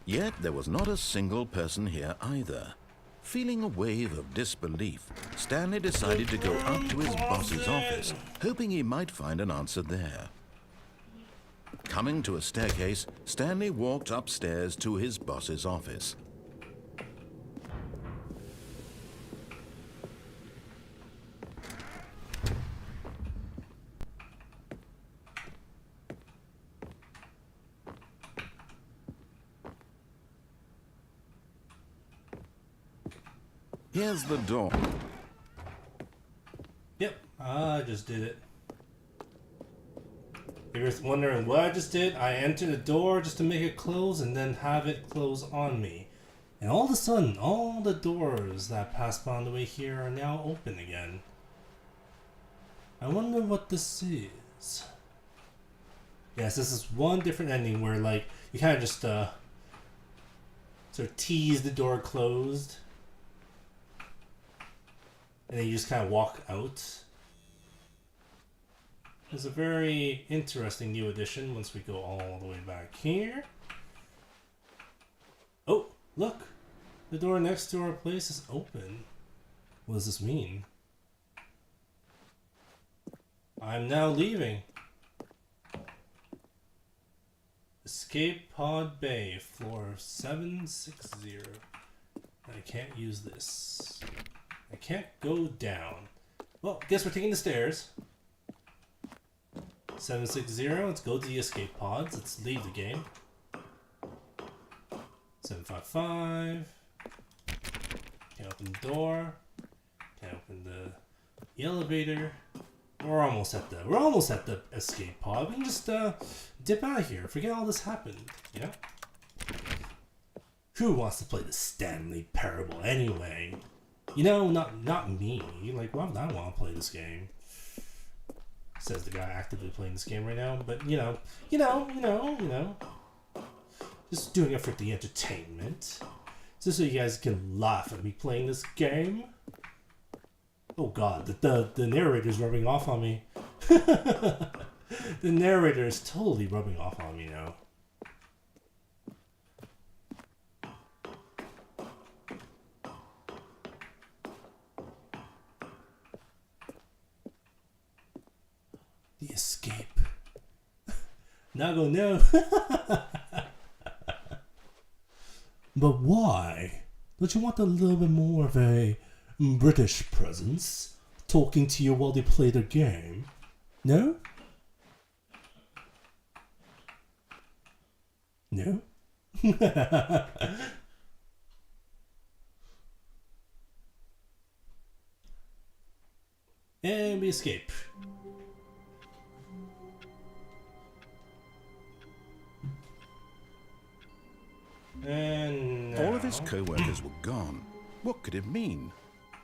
Yet there was not a single person here either. Feeling a wave of disbelief, Stanley decided to go up to his boss's office, hoping he might find an answer there. Coming to a staircase, Stanley walked upstairs to his boss's office. Here's the door. Yep, I just did it. If you're wondering what I just did, I entered the door just to make it close and then have it close on me. And all of a sudden, all the doors that passed by on the way here are now open again. I wonder what this is. Yes, this is one different ending where, like, you kind of just sort of tease the door closed. And then you just kind of walk out. It's a very interesting new addition once we go all the way back here. Oh, look! The door next to our place is open. What does this mean? I'm now leaving. Escape Pod Bay, floor 760. I can't use this. I can't go down. Well, guess we're taking the stairs. 760, let's go to the escape pods. Let's leave the game. 755. Can't open the door. Can't open the elevator. We're almost at the escape pod. We can just dip out of here. Forget all this happened. Yeah. Who wants to play the Stanley Parable anyway? You know, not me. Like, why would I want to play this game? Says the guy actively playing this game right now. But you know. Just doing it for the entertainment. Just so you guys can laugh at me playing this game. Oh god, the narrator's rubbing off on me. The narrator is totally rubbing off on me now. The escape. Nago, no. But why? Don't you want a little bit more of a British presence? Talking to you while they play their game? No? No? And we escape. And now... All of his co-workers were gone. What could it mean?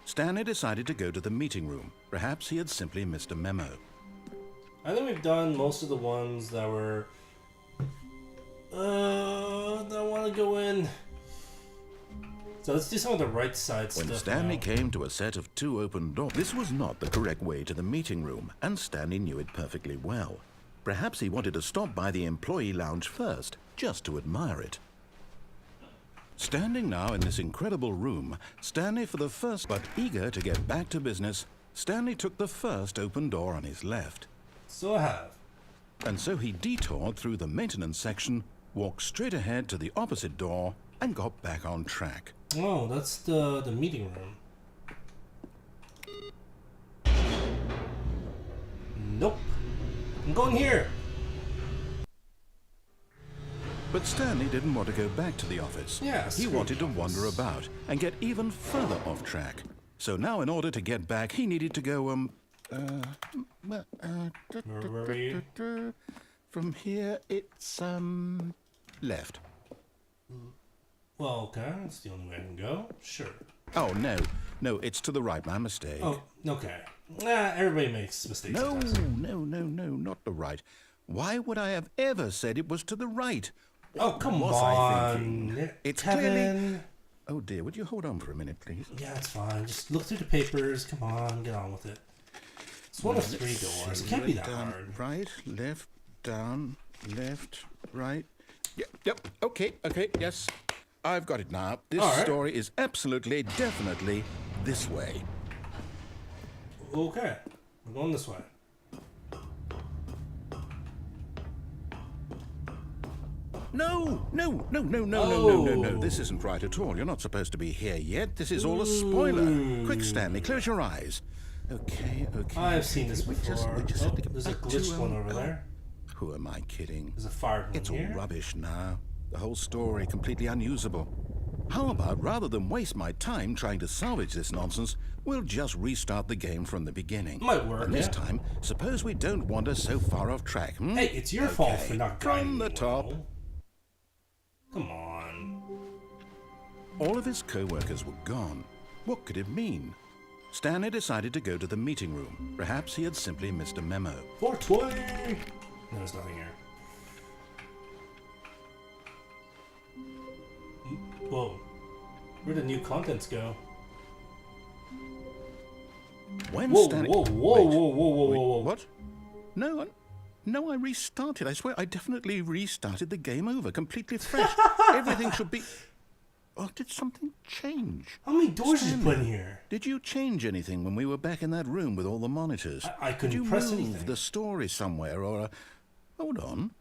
Stanley decided to go to the meeting room. Perhaps he had simply missed a memo. I think we've done most of the ones that were... I want to go in. So let's do some of the right side stuff. When Stanley now. came to a set of 2 open doors, this was not the correct way to the meeting room, and Stanley knew it perfectly well. Perhaps he wanted to stop by the employee lounge first, just to admire it. Standing now in this incredible room, Stanley but eager to get back to business, Stanley took the first open door on his left. So I have. And so he detoured through the maintenance section, walked straight ahead to the opposite door, and got back on track. Oh, that's the meeting room. Nope. I'm going here. But Stanley didn't want to go back to the office. Yeah, he wanted to wander about and get even further off track. So now in order to get back, he needed to go, Where were you? From here, it's, left. Well, okay, that's the only way I can go. Sure. Oh, no, it's to the right, my mistake. Oh, okay. Everybody makes mistakes. No, sometimes. not the right. Why would I have ever said it was to the right? Oh, come was I on. thinking? It's Kevin. clearly... Oh dear, would you hold on for a minute, please? Yeah, it's fine. Just look through the papers. Come on, get on with it. It's one of 3 doors. It can't be that hard. Right, left, down, left, right. Yep, okay, yes. I've got it now. This story is absolutely, definitely this way. Okay, we're going this way. No. This isn't right at all. You're not supposed to be here yet. This is all a spoiler. Quick, Stanley, close your eyes. Okay. I've seen this before. We just have to get There's a back glitch to, one over there. Who am I kidding? There's a fire one It's here. all rubbish now. The whole story completely unusable. How about, rather than waste my time trying to salvage this nonsense, we'll just restart the game from the beginning. Might work, And this yeah. time, suppose we don't wander so far off track, hmm? Hey, it's your fault for not guiding From the me top. well. Come on. All of his co-workers were gone. What could it mean? Stanley decided to go to the meeting room. Perhaps he had simply missed a memo. 420! No, there's nothing here. Whoa. Where'd the new contents go? When Whoa, Stanley... whoa, whoa. What? No, I restarted. I swear, I definitely restarted the game over, completely fresh. Everything should be... Oh, did something change? How many doors did you put in Stanley, here? Did you change anything when we were back in that room with all the monitors? I couldn't Did you press move anything. the story somewhere, or... Hold on.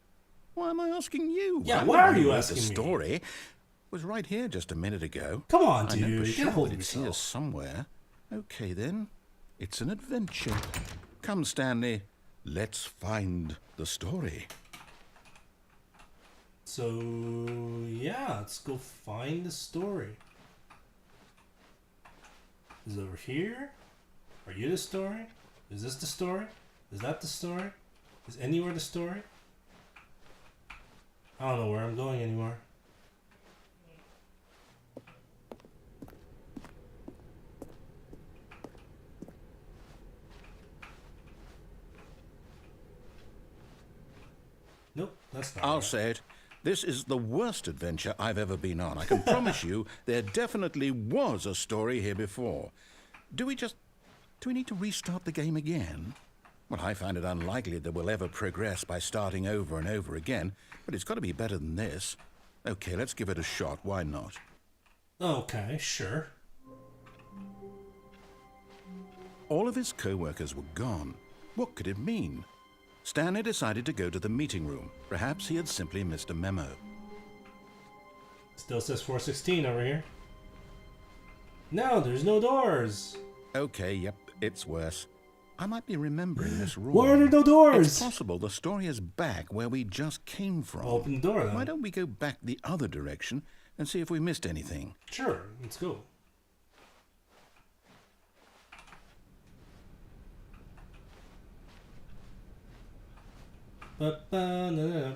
Why am I asking you? Yeah, I'm why the are one who you wrote asking the me? story was right here just a minute ago. Come on, I know dude. for Get sure a hold that of it's here yourself. somewhere. Okay, then. It's an adventure. Come, Stanley. Let's find the story. So, yeah, let's go find the story. Is it over here? Are you the story? Is this the story? Is that the story? Is anywhere the story? I don't know where I'm going anymore. Nope, that's not I'll right. say it. This is the worst adventure I've ever been on. I can promise you there definitely was a story here before. Do we need to restart the game again? Well, I find it unlikely that we'll ever progress by starting over and over again, but it's got to be better than this. Okay, let's give it a shot. Why not? Okay, sure. All of his co-workers were gone. What could it mean? Stanley decided to go to the meeting room. Perhaps he had simply missed a memo. Still says 416 over here. No, there's no doors. Okay, yep, it's worse. I might be remembering this wrong. Why are there no doors? It's possible the story is back where we just came from. Open the door then. Why don't we go back the other direction and see if we missed anything? Sure, let's go. Ba-ba-na-na.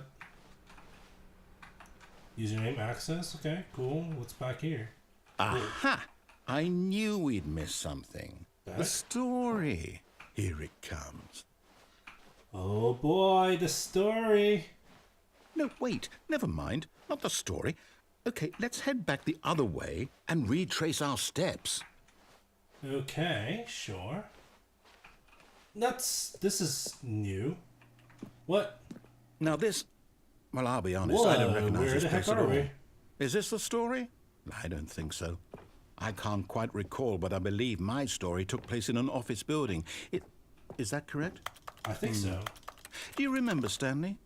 Username access. Okay, cool. What's back here? Aha! I knew we'd miss something. Back? The story. Here it comes. Oh boy, the story. No, wait, never mind. Not the story. Okay, let's head back the other way and retrace our steps. Okay, sure. This is new. What? Now this... Well, I'll be honest, Whoa, I don't recognize where this the heck place at are all. we? Is this the story? I don't think so. I can't quite recall, but I believe my story took place in an office building. Is that correct? I think so. Do you remember, Stanley?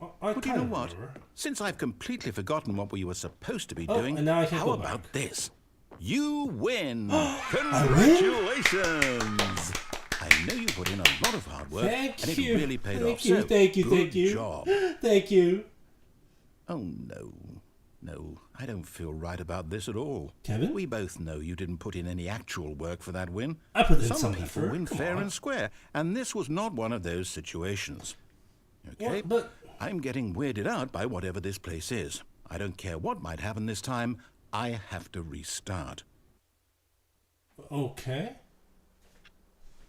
I Well, do you know kinda what? remember. Since I've completely forgotten what we were supposed to be Oh, doing, and now I can how go about back. this? You win! win? Congratulations! I know you put in a lot of hard work, Thank and you. it really paid Thank off. you, So, thank you, good thank you. job. Thank you. Oh, no, I don't feel right about this at all. Kevin? We both know you didn't put in any actual work for that win. I put in some Some people effort. win Come fair on. and square, and this was not one of those situations. Okay, What? But I'm getting weirded out by whatever this place is. I don't care what might happen this time. I have to restart. okay.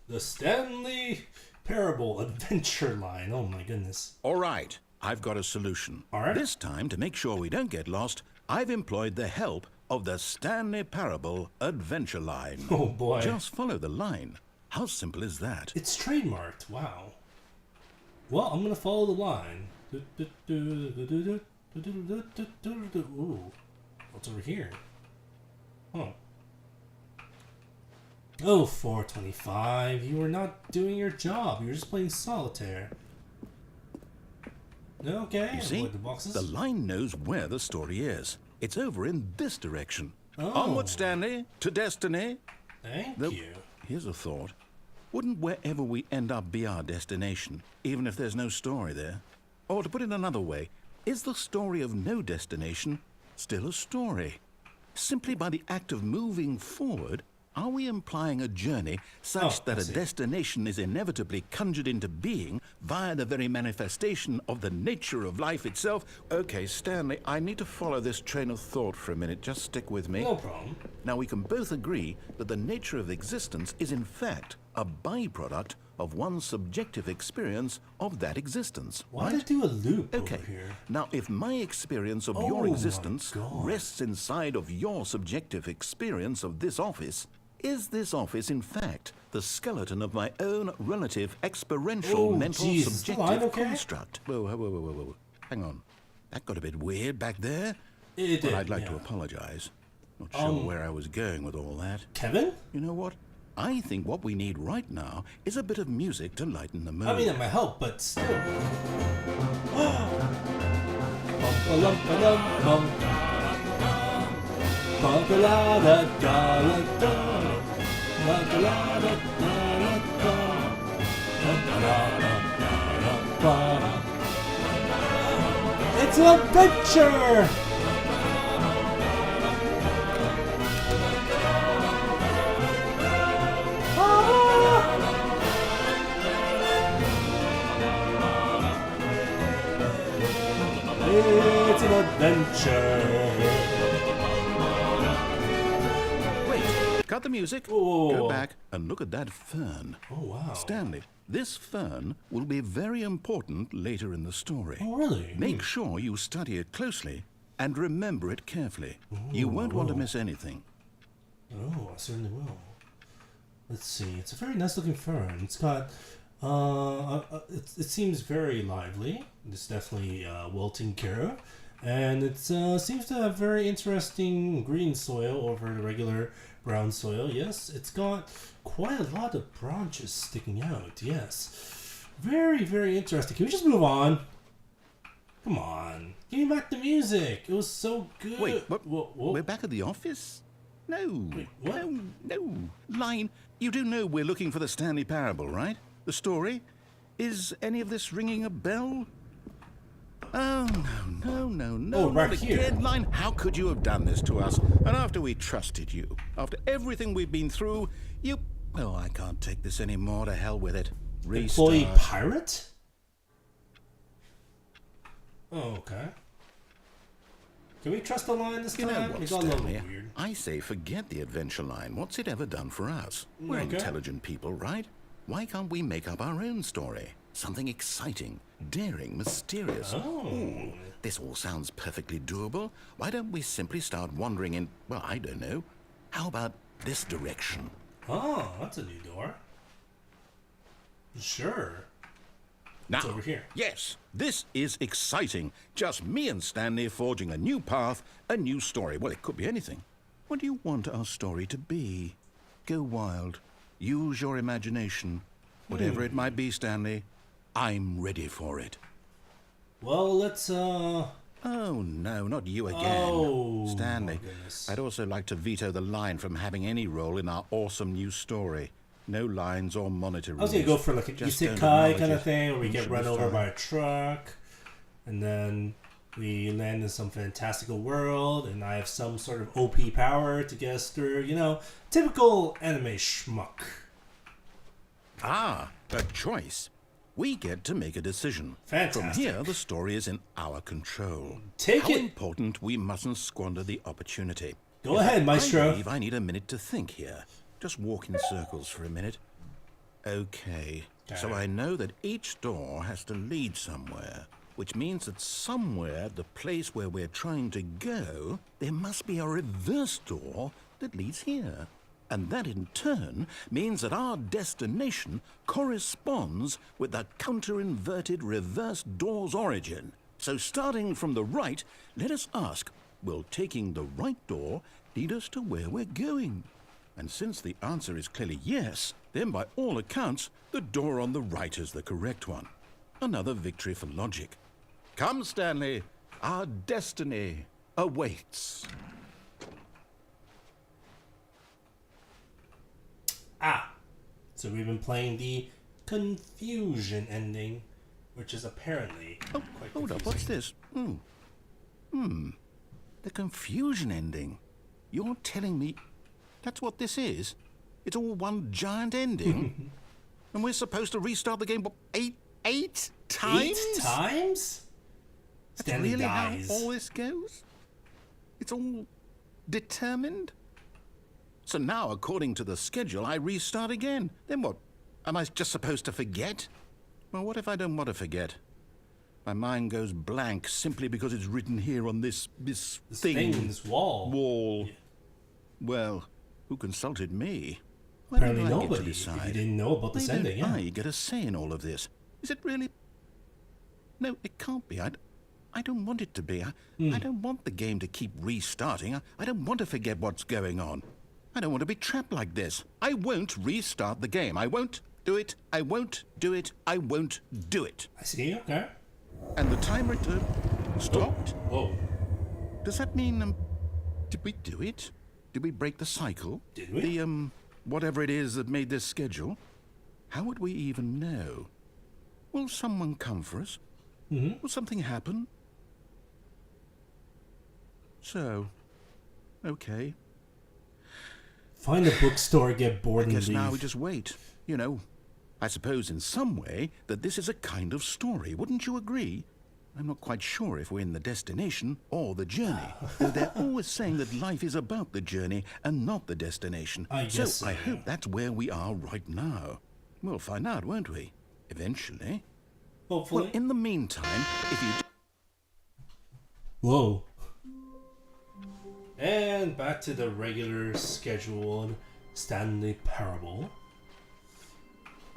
The Stanley Parable Adventure line. Oh my goodness. All right, I've got a solution. All right. This time, to make sure we don't get lost, I've employed the help of the Stanley Parable Adventure Line. Oh boy. Just follow the line. How simple is that? It's trademarked. Wow. Well, I'm gonna follow the line. Ooh. What's over here? Huh. Oh, 425. You were not doing your job. You were just playing solitaire. Okay. You see, avoid the boxes. the line knows where the story is. It's over in this direction. Oh. Onward, Stanley, to destiny. Thank Though, you. here's a thought. Wouldn't wherever we end up be our destination, even if there's no story there? Or to put it another way, is the story of no destination still a story? Simply by the act of moving forward, are we implying a journey such that a destination is inevitably conjured into being via the very manifestation of the nature of life itself? Okay, Stanley, I need to follow this train of thought for a minute. Just stick with me. No problem. Now, we can both agree that the nature of existence is in fact a byproduct of one's subjective experience of that existence. Why right? did I do a loop Okay. over here? Now, if my experience of Oh your my existence God. rests inside of your subjective experience of this office, is this office, in fact, the skeleton of my own relative experiential Oh, mental jeez. Is the subjective line okay? construct? Whoa. Hang on. That got a bit weird back there. It Well, did, I'd like to yeah. apologize. Not sure where I was going with all that. Kevin? You know what? I think what we need right now is a bit of music to lighten the mood. I mean, that might help, but still. Bum-ba-lum-ba-lum-bum. Ba-da-la-da-da-la-da. Ba-da-la-da-da-la-da. Ba-da-la-da-da-la-da. It's an adventure! It's an adventure. Wait, cut the music. Whoa. Go back and look at that fern. Oh, wow. Stanley, this fern will be very important later in the story. Oh, really? Make sure you study it closely and remember it carefully. You won't want to miss anything. Oh, I certainly will. Let's see. It's a very nice looking fern. It's got, it seems very lively. It's definitely well taken care of. And it seems to have very interesting green soil over the regular brown soil. Yes, it's got quite a lot of branches sticking out. Yes. Very, very interesting. Can we just move on? Come on. Give me back the music. It was so good. Wait, what? Whoa. We're back at the office? No. Wait, what? No. Line, you do know we're looking for the Stanley Parable, right? The story? Is any of this ringing a bell? Oh, no. Oh, not right here. again, Line. How could you have done this to us? And after we trusted you, after everything we've been through, you... Oh, I can't take this anymore. To hell with it. Restart. Employee pirate? Oh, okay. Can we trust the line this You time? know what, It got a little Stanley? weird. I say forget the adventure line. What's it ever done for us? We're Okay. intelligent people, right? Why can't we make up our own story? Something exciting, daring, mysterious. Oh. Ooh, this all sounds perfectly doable. Why don't we simply start wandering in, well, I don't know. How about this direction? Oh, that's a new door. Sure. Now, It's over here. yes, this is exciting. Just me and Stanley forging a new path, a new story. Well, it could be anything. What do you want our story to be? Go wild. Use your imagination. Whatever it might be, Stanley, I'm ready for it. Well, let's, Oh, no, not you again. Oh, Stanley, my goodness. I'd also like to veto the line from having any role in our awesome new story. No lines or monitor I was gonna go for like a Just don't isekai acknowledge kind of it. thing, where we You get should run be over fine. by a truck, and then we land in some fantastical world, and I have some sort of OP power to get us through. You know, typical anime schmuck. Ah, a choice. We get to make a decision. Fantastic. From here, the story is in our control. Take How it. important we mustn't squander the opportunity. Go ahead, I Maestro. believe I need a minute to think here. Just walk in circles for a minute. Okay. So Okay. I know that each door has to lead somewhere. which means that somewhere, the place where we're trying to go, there must be a reverse door that leads here. And that in turn means that our destination corresponds with the counter-inverted reverse door's origin. So starting from the right, let us ask, will taking the right door lead us to where we're going? And since the answer is clearly yes, then by all accounts, the door on the right is the correct one. Another victory for logic. Come, Stanley, our destiny awaits. So we've been playing the confusion ending, which is apparently quite Hold up, confusing. what's this? The confusion ending. You're telling me that's what this is? It's all one giant ending? And we're supposed to restart the game, what, eight times? 8 times? That's Stanley really dies. how all this goes? It's all determined? So now, according to the schedule, I restart again. Then what? Am I just supposed to forget? Well, what if I don't want to forget? My mind goes blank simply because it's written here on this thing. This wall. Yeah. Well, who consulted me? Apparently Why don't I get to nobody. If decide? you didn't know about this Why ending, don't yeah. I get a say in all of this? Is it really? No, it can't be. I don't want it to be. I don't want the game to keep restarting. I don't want to forget what's going on. I don't want to be trapped like this. I won't restart the game. I won't do it. I won't do it. I won't do it. I see, okay. And the timer stopped. Whoa. Does that mean, did we do it? Did we break the cycle? Did we? The, whatever it is that made this schedule? How would we even know? Will someone come for us? Will something happen? So, okay. Find a bookstore, get bored, I and guess leave. now we just wait. You know, I suppose in some way that this is a kind of story. Wouldn't you agree? I'm not quite sure if we're in the destination or the journey. Though they're always saying that life is about the journey and not the destination. I guess so, I yeah. hope that's where we are right now. We'll find out, won't we? Eventually. Hopefully. Well, in the meantime, if you... Whoa. And back to the regular scheduled Stanley parable.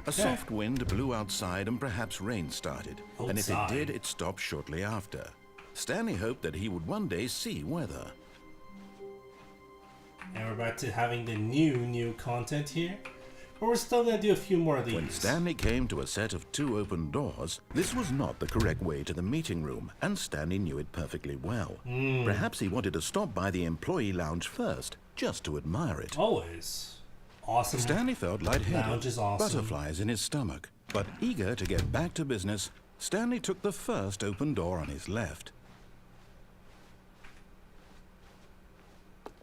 A soft wind blew outside and perhaps rain started. And if it Outside. did, it stopped shortly after. Stanley hoped that he would one day see weather. And we're back to having the new content here. But we're still gonna do a few more of these. When Stanley came to a set of 2 open doors, this was not the correct way to the meeting room, and Stanley knew it perfectly well. Perhaps he wanted to stop by the employee lounge first, just to admire it. Always. Awesome. Stanley felt lightheaded, Lounge is awesome. butterflies in his stomach. But eager to get back to business, Stanley took the first open door on his left.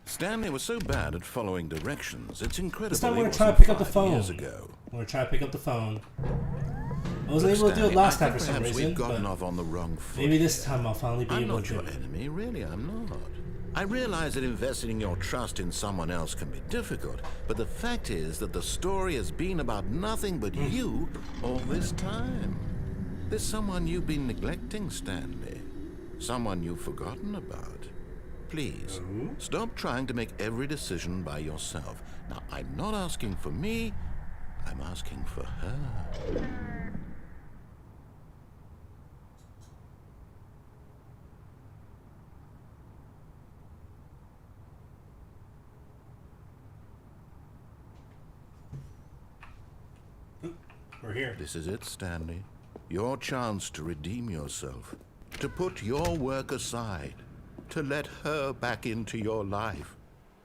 Stanley was so bad at following directions, it's incredible This time he we're gonna try to wasn't pick up the 5 phone. years ago. I'm gonna try to pick up the phone. I wasn't Look, able to do it Stanley, last I time for think some perhaps reason, we've gotten but off on the wrong foot. maybe this here. time I'll finally be I'm able not to. your enemy, really, I'm not. I realize that investing your trust in someone else can be difficult, but the fact is that the story has been about nothing but you all this time. There's someone you've been neglecting, Stanley. Someone you've forgotten about. Please, stop trying to make every decision by yourself. Now, I'm not asking for me, I'm asking for her. We're here. This is it, Stanley. Your chance to redeem yourself. To put your work aside. To let her back into your life.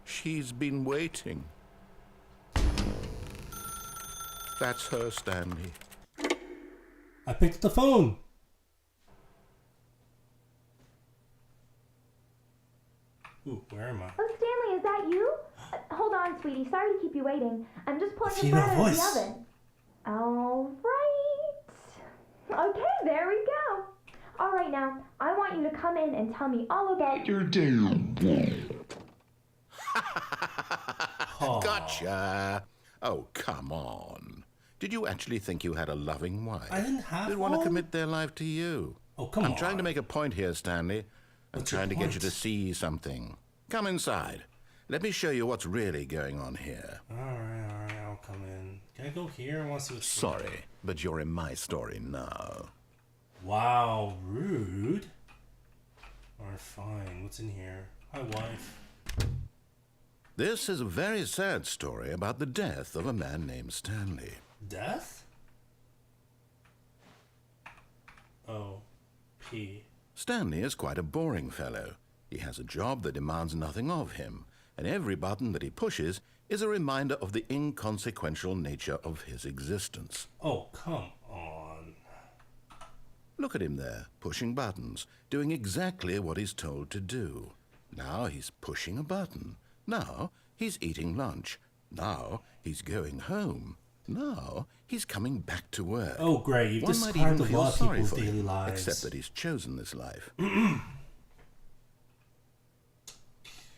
She's been waiting. That's her, Stanley. I picked up the phone. Ooh, where am I? Oh, Stanley, is that you? Hold on, sweetie. Sorry to keep you waiting. I'm just pulling the Female bread out of the voice. oven. All right. Okay, there we go. All right, now, I want you to come in and tell me all about your day. Oh. Gotcha. Oh, come on. Did you actually think you had a loving wife? I didn't have They'd want to one. commit their life to you. Oh, come on. I'm trying to make a point here, Stanley. I'm What's your trying to get you point? to see something. Come inside. Let me show you what's really going on here. Alright, I'll come in. Can I go here? I want to see what's Sorry, but you're in my story now. Wow, rude. Alright, fine. What's in here? Hi, wife. This is a very sad story about the death of a man named Stanley. Death? Oh. P. Stanley is quite a boring fellow. He has a job that demands nothing of him, and every button that he pushes is a reminder of the inconsequential nature of his existence. Oh, come on. Look at him there, pushing buttons, doing exactly what he's told to do. Now he's pushing a button. Now he's eating lunch. Now he's going home. Now he's coming back to work. Oh, great. You've One might described even a feel lot of sorry people's for daily him, lives. except that he's chosen this life.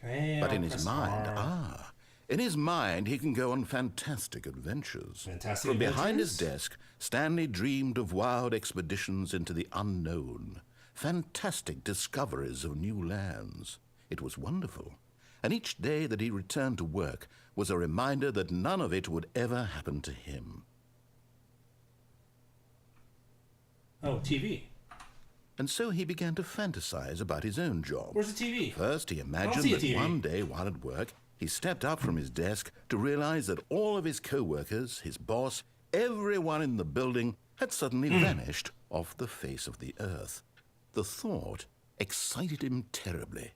Hey, But I'll in his press mind, R. in his mind, he can go on fantastic adventures. Fantastic From behind his adventures? desk, Stanley dreamed of wild expeditions into the unknown, fantastic discoveries of new lands. It was wonderful. And each day that he returned to work was a reminder that none of it would ever happen to him. Oh, TV. And so he began to fantasize about his own job. Where's the TV? First, he see imagined a that TV. one day while at work, he stepped up from his desk to realize that all of his co-workers, his boss, everyone in the building had suddenly vanished off the face of the earth. The thought excited him terribly.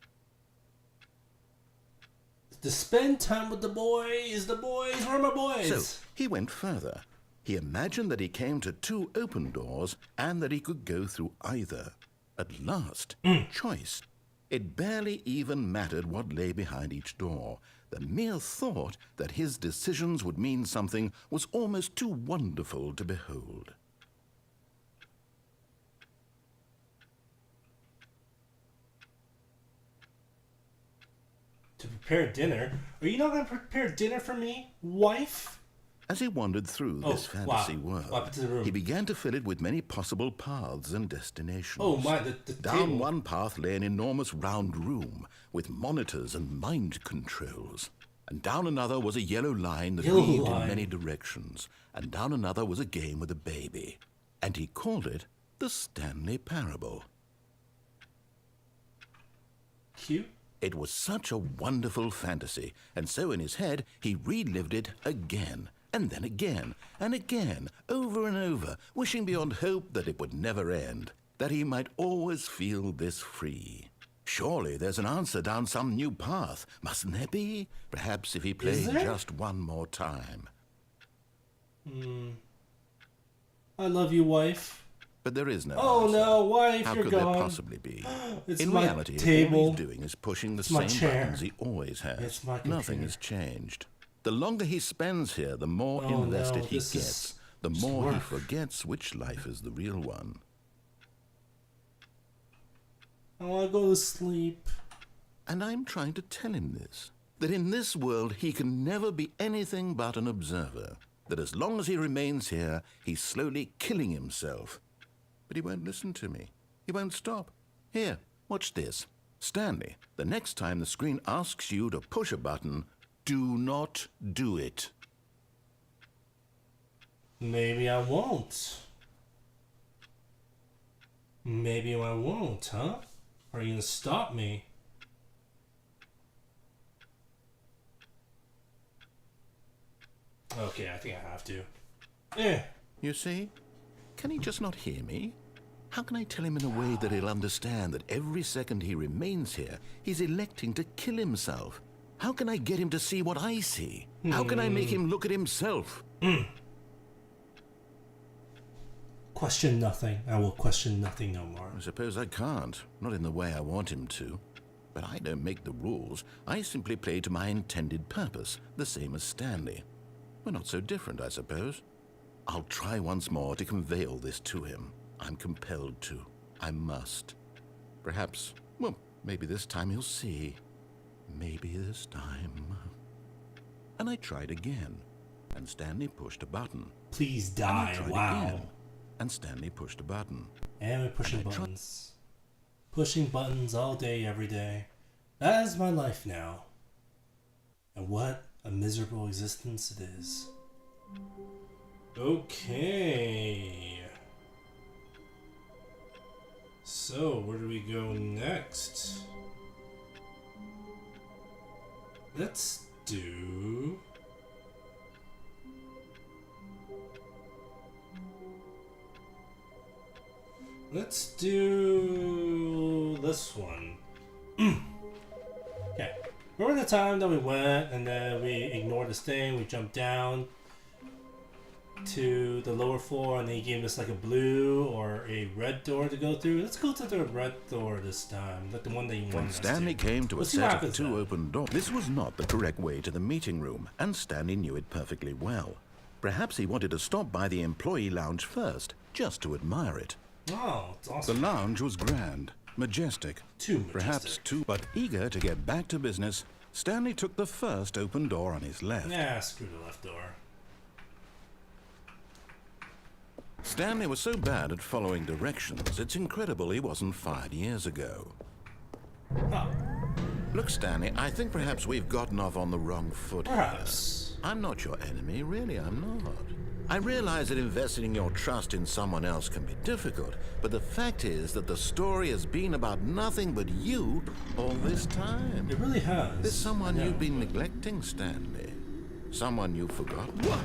To spend time with the boys. The boys. Where are my boys? So he went further. He imagined that he came to two open doors and that he could go through either. At last, choice. It barely even mattered what lay behind each door. The mere thought that his decisions would mean something was almost too wonderful to behold. To prepare dinner? Are you not going to prepare dinner for me, wife? As he wandered through this fantasy world, What happened to the room? he began to fill it with many possible paths and destinations. Oh my, the Down table. one path lay an enormous round room with monitors and mind controls. And down another was a yellow line that Yellow weaved line. in many directions. And down another was a game with a baby. And he called it the Stanley Parable. Cute. It was such a wonderful fantasy, and so in his head he relived it again, and then again, and again, over and over, wishing beyond hope that it would never end, that he might always feel this free. Surely there's an answer down some new path, mustn't there be? Perhaps if he played there? just one more time. I love you, wife. But there is no Oh answer. no, wife, How you're could gone. there possibly be? It's In my reality, all table. he's doing is pushing the It's my same chair. buttons he always has. It's my Nothing computer. has changed. The longer he spends here, the more Oh, invested no, he this gets. is The just more he work. forgets which life is the real one. I want to go to sleep. And I'm trying to tell him this. That in this world he can never be anything but an observer. That as long as he remains here, he's slowly killing himself. But he won't listen to me. He won't stop. Here, watch this. Stanley, the next time the screen asks you to push a button, do not do it. Maybe I won't. Maybe I won't, huh? Are you gonna stop me? Okay, I think I have to. You see? Can he just not hear me? How can I tell him in a way that he'll understand that every second he remains here, he's electing to kill himself? How can I get him to see what I see? How can I make him look at himself? Question nothing. I will question nothing no more. I suppose I can't. Not in the way I want him to. But I don't make the rules. I simply play to my intended purpose, the same as Stanley. We're not so different, I suppose. I'll try once more to convey all this to him. I'm compelled to. I must. Perhaps, well, maybe this time he'll see. Maybe this time. And I tried again, and Stanley pushed a button. Please And I die. tried Wow. again, and Stanley pushed a button. And we're pushing buttons. Pushing buttons all day, every day. That is my life now. And what a miserable existence it is. Okay. So, where do we go next? Let's do... Let's do this one. Okay. Remember the time that we went and then we ignored this thing, we jumped down to the lower floor and they gave us like a blue or a red door to go through? Let's go to the red door this time, like the one that you wanted When us Stanley to. came to a Let's see set what of two happens open doors, this was not the correct way to the meeting room, and Stanley knew it perfectly well. Perhaps he wanted to stop by the employee lounge first, just to admire it. then. Oh, it's The awesome. lounge was grand, majestic. Too majestic. Perhaps too, but eager to get back to business, Stanley took the first open door on his left. Yeah, screw the left door. Stanley was so bad at following directions, it's incredible he wasn't fired years ago. Oh, Look, Stanley, I think perhaps we've gotten off on the wrong foot here. perhaps. I'm not your enemy, really, I'm not. I realize that investing your trust in someone else can be difficult, but the fact is that the story has been about nothing but you all this time. It really has. There's someone Yeah. you've been neglecting, Stanley. Someone you've forgotten. What?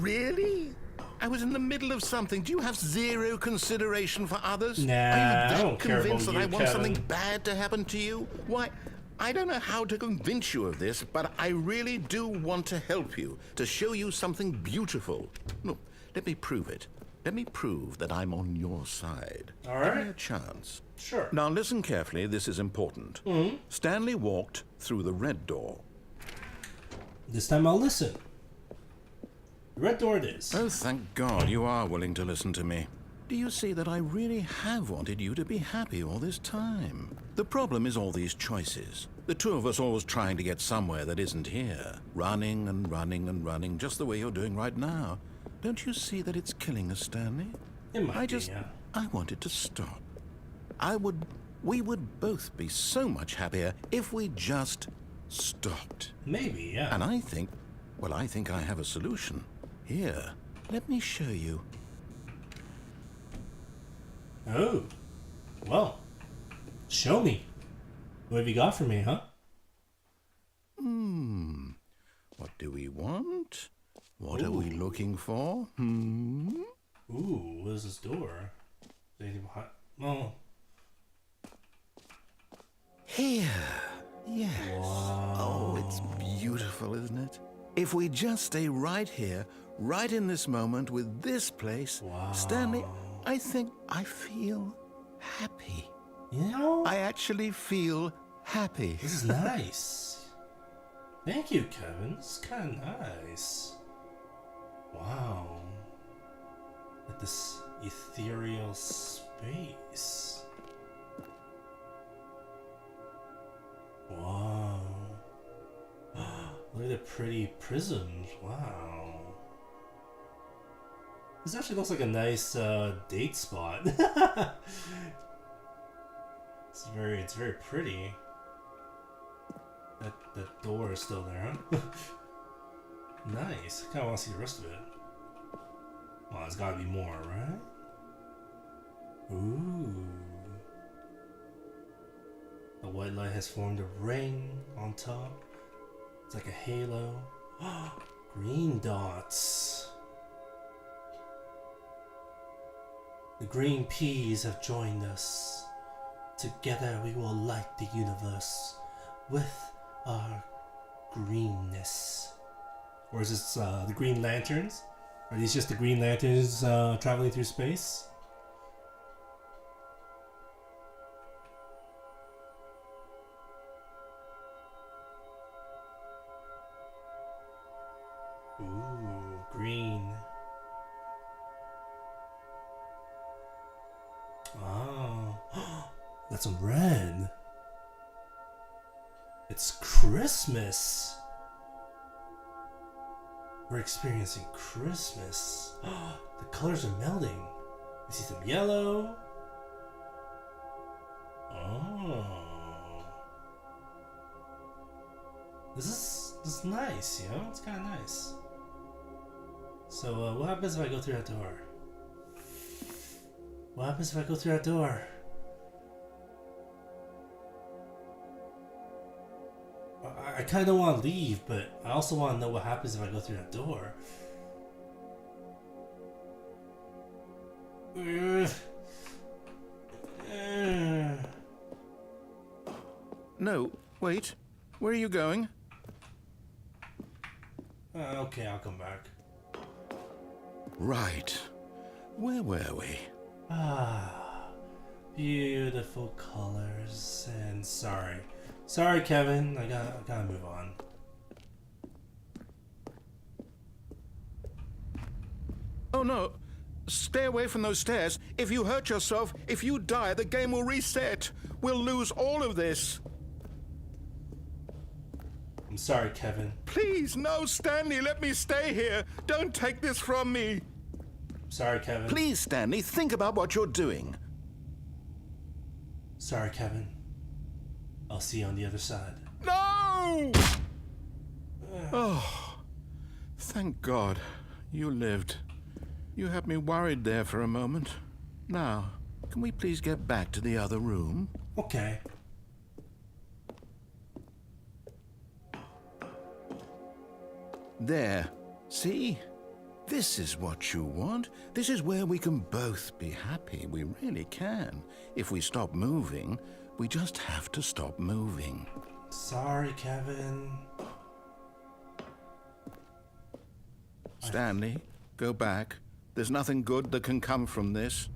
Really? I was in the middle of something. Do you have zero consideration for others? Nah, Are you I that don't care convinced about that I you, want something Kevin. bad to happen to you? Why, I don't know how to convince you of this, but I really do want to help you, to show you something beautiful. Look, let me prove it. Let me prove that I'm on your side. All Give me right. a chance. Sure. Now listen carefully, this is important. Stanley walked through the red door. This time I'll listen. The red door it is. Oh, thank God you are willing to listen to me. Do you see that I really have wanted you to be happy all this time? The problem is all these choices. The two of us always trying to get somewhere that isn't here. Running and running and running, just the way you're doing right now. Don't you see that it's killing us, Stanley? It might be, yeah. I wanted to stop. We would both be so much happier if we just stopped. Maybe, yeah. And I think I have a solution. Here, let me show you. Oh. Well. Show me. What have you got for me, huh? What do we want? What are we looking for? Ooh, what is this door? Is there anything behind? Oh. Here. Yes. Wow. Oh, it's beautiful, isn't it? If we just stay right here, right in this moment with this place, Wow. Stanley, I think I feel happy. You know? I actually feel happy. This is nice. Thank you, Kevin. This is kind of nice. Wow. Like this ethereal space. Wow. Look at the pretty prisms. Wow. This actually looks like a nice date spot. It's very pretty. That door is still there, huh? Nice. I kinda wanna see the rest of it. Well, there's gotta be more, right? Ooh. The white light has formed a ring on top. It's like a halo. Green dots. The green peas have joined us. Together we will light the universe with our greenness. Or is this the Green Lanterns? Are these just the Green Lanterns traveling through space? Ooh, green. Oh, that's some red. It's Christmas. We're experiencing Christmas. The colors are melding. I see some yellow, Oh. This is nice, you know? It's kind of nice. So, what happens if I go through that door? What happens if I go through that door? I kind of want to leave, but I also want to know what happens if I go through that door. No, wait. Where are you going? Okay, I'll come back. Right. Where were we? Ah, beautiful colors. And sorry, Kevin. I gotta move on. Oh no! Stay away from those stairs. If you hurt yourself, if you die, the game will reset. We'll lose all of this. I'm sorry, Kevin. Please, no, Stanley, let me stay here. Don't take this from me. I'm sorry, Kevin. Please, Stanley, think about what you're doing. Sorry, Kevin. I'll see you on the other side. No! Oh, thank God you lived. You had me worried there for a moment. Now, can we please get back to the other room? Okay. There. See? This is what you want. This is where we can both be happy. We really can. If we stop moving, we just have to stop moving. Sorry, Kevin. Stanley, go back. There's nothing good that can come from this.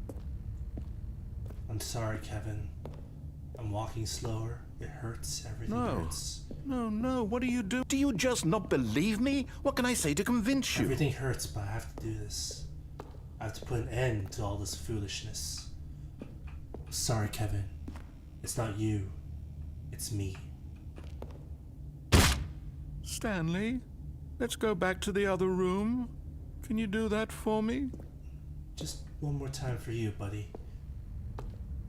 I'm sorry, Kevin. I'm walking slower. It hurts. Everything No. hurts. No, what do you do? Do you just not believe me? What can I say to convince you? Everything hurts, but I have to do this. I have to put an end to all this foolishness. Sorry, Kevin. It's not you. It's me. Stanley, let's go back to the other room. Can you do that for me? Just one more time for you, buddy.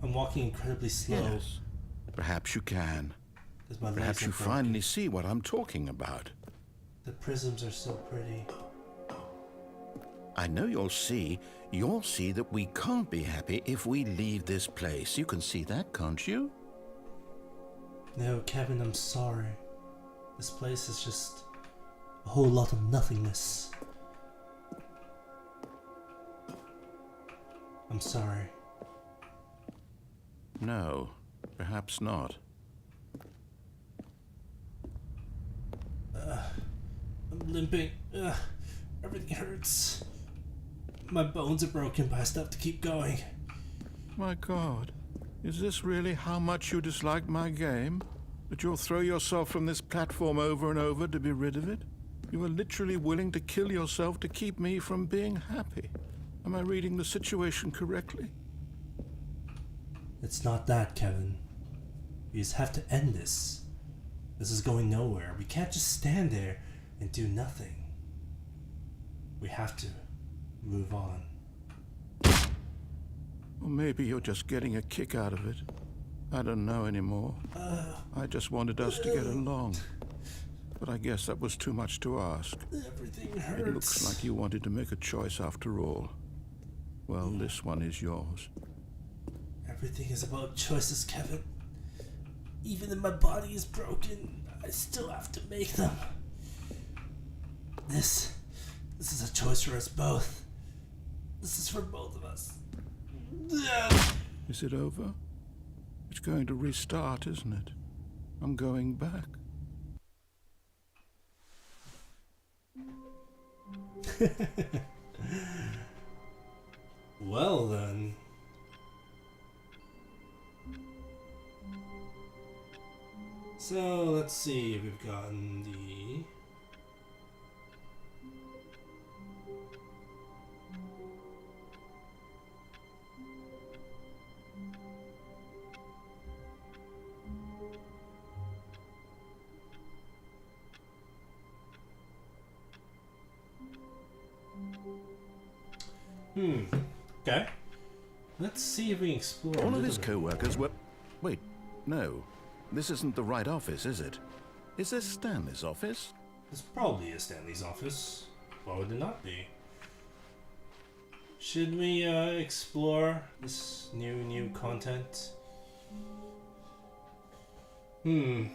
I'm walking incredibly slow. Yes. Perhaps you can. 'Cause my Perhaps legs are you broken. finally see what I'm talking about. The prisms are so pretty. I know you'll see that we can't be happy if we leave this place. You can see that, can't you? No, Kevin, I'm sorry. This place is just a whole lot of nothingness. I'm sorry. No, perhaps not. I'm limping. Everything hurts. My bones are broken, but I still have to keep going. My God, is this really how much you dislike my game? That you'll throw yourself from this platform over and over to be rid of it? You are literally willing to kill yourself to keep me from being happy. Am I reading the situation correctly? It's not that, Kevin. We just have to end this. This is going nowhere. We can't just stand there and do nothing. We have to move on. Or maybe you're just getting a kick out of it. I don't know anymore. I just wanted us to get along. But I guess that was too much to ask. Everything hurts. It looks like you wanted to make a choice after all. Well, this one is yours. Everything is about choices, Kevin. Even if my body is broken, I still have to make them. This is a choice for us both. This is for both of us. Is it over? It's going to restart, isn't it? I'm going back. Well then. So let's see if we've gotten the Hmm. Okay. Let's see if we can explore. All of his co-workers were... Wait, no. This isn't the right office, is it? Is this Stanley's office? This probably is Stanley's office. Why would it not be? Should we explore this new content? I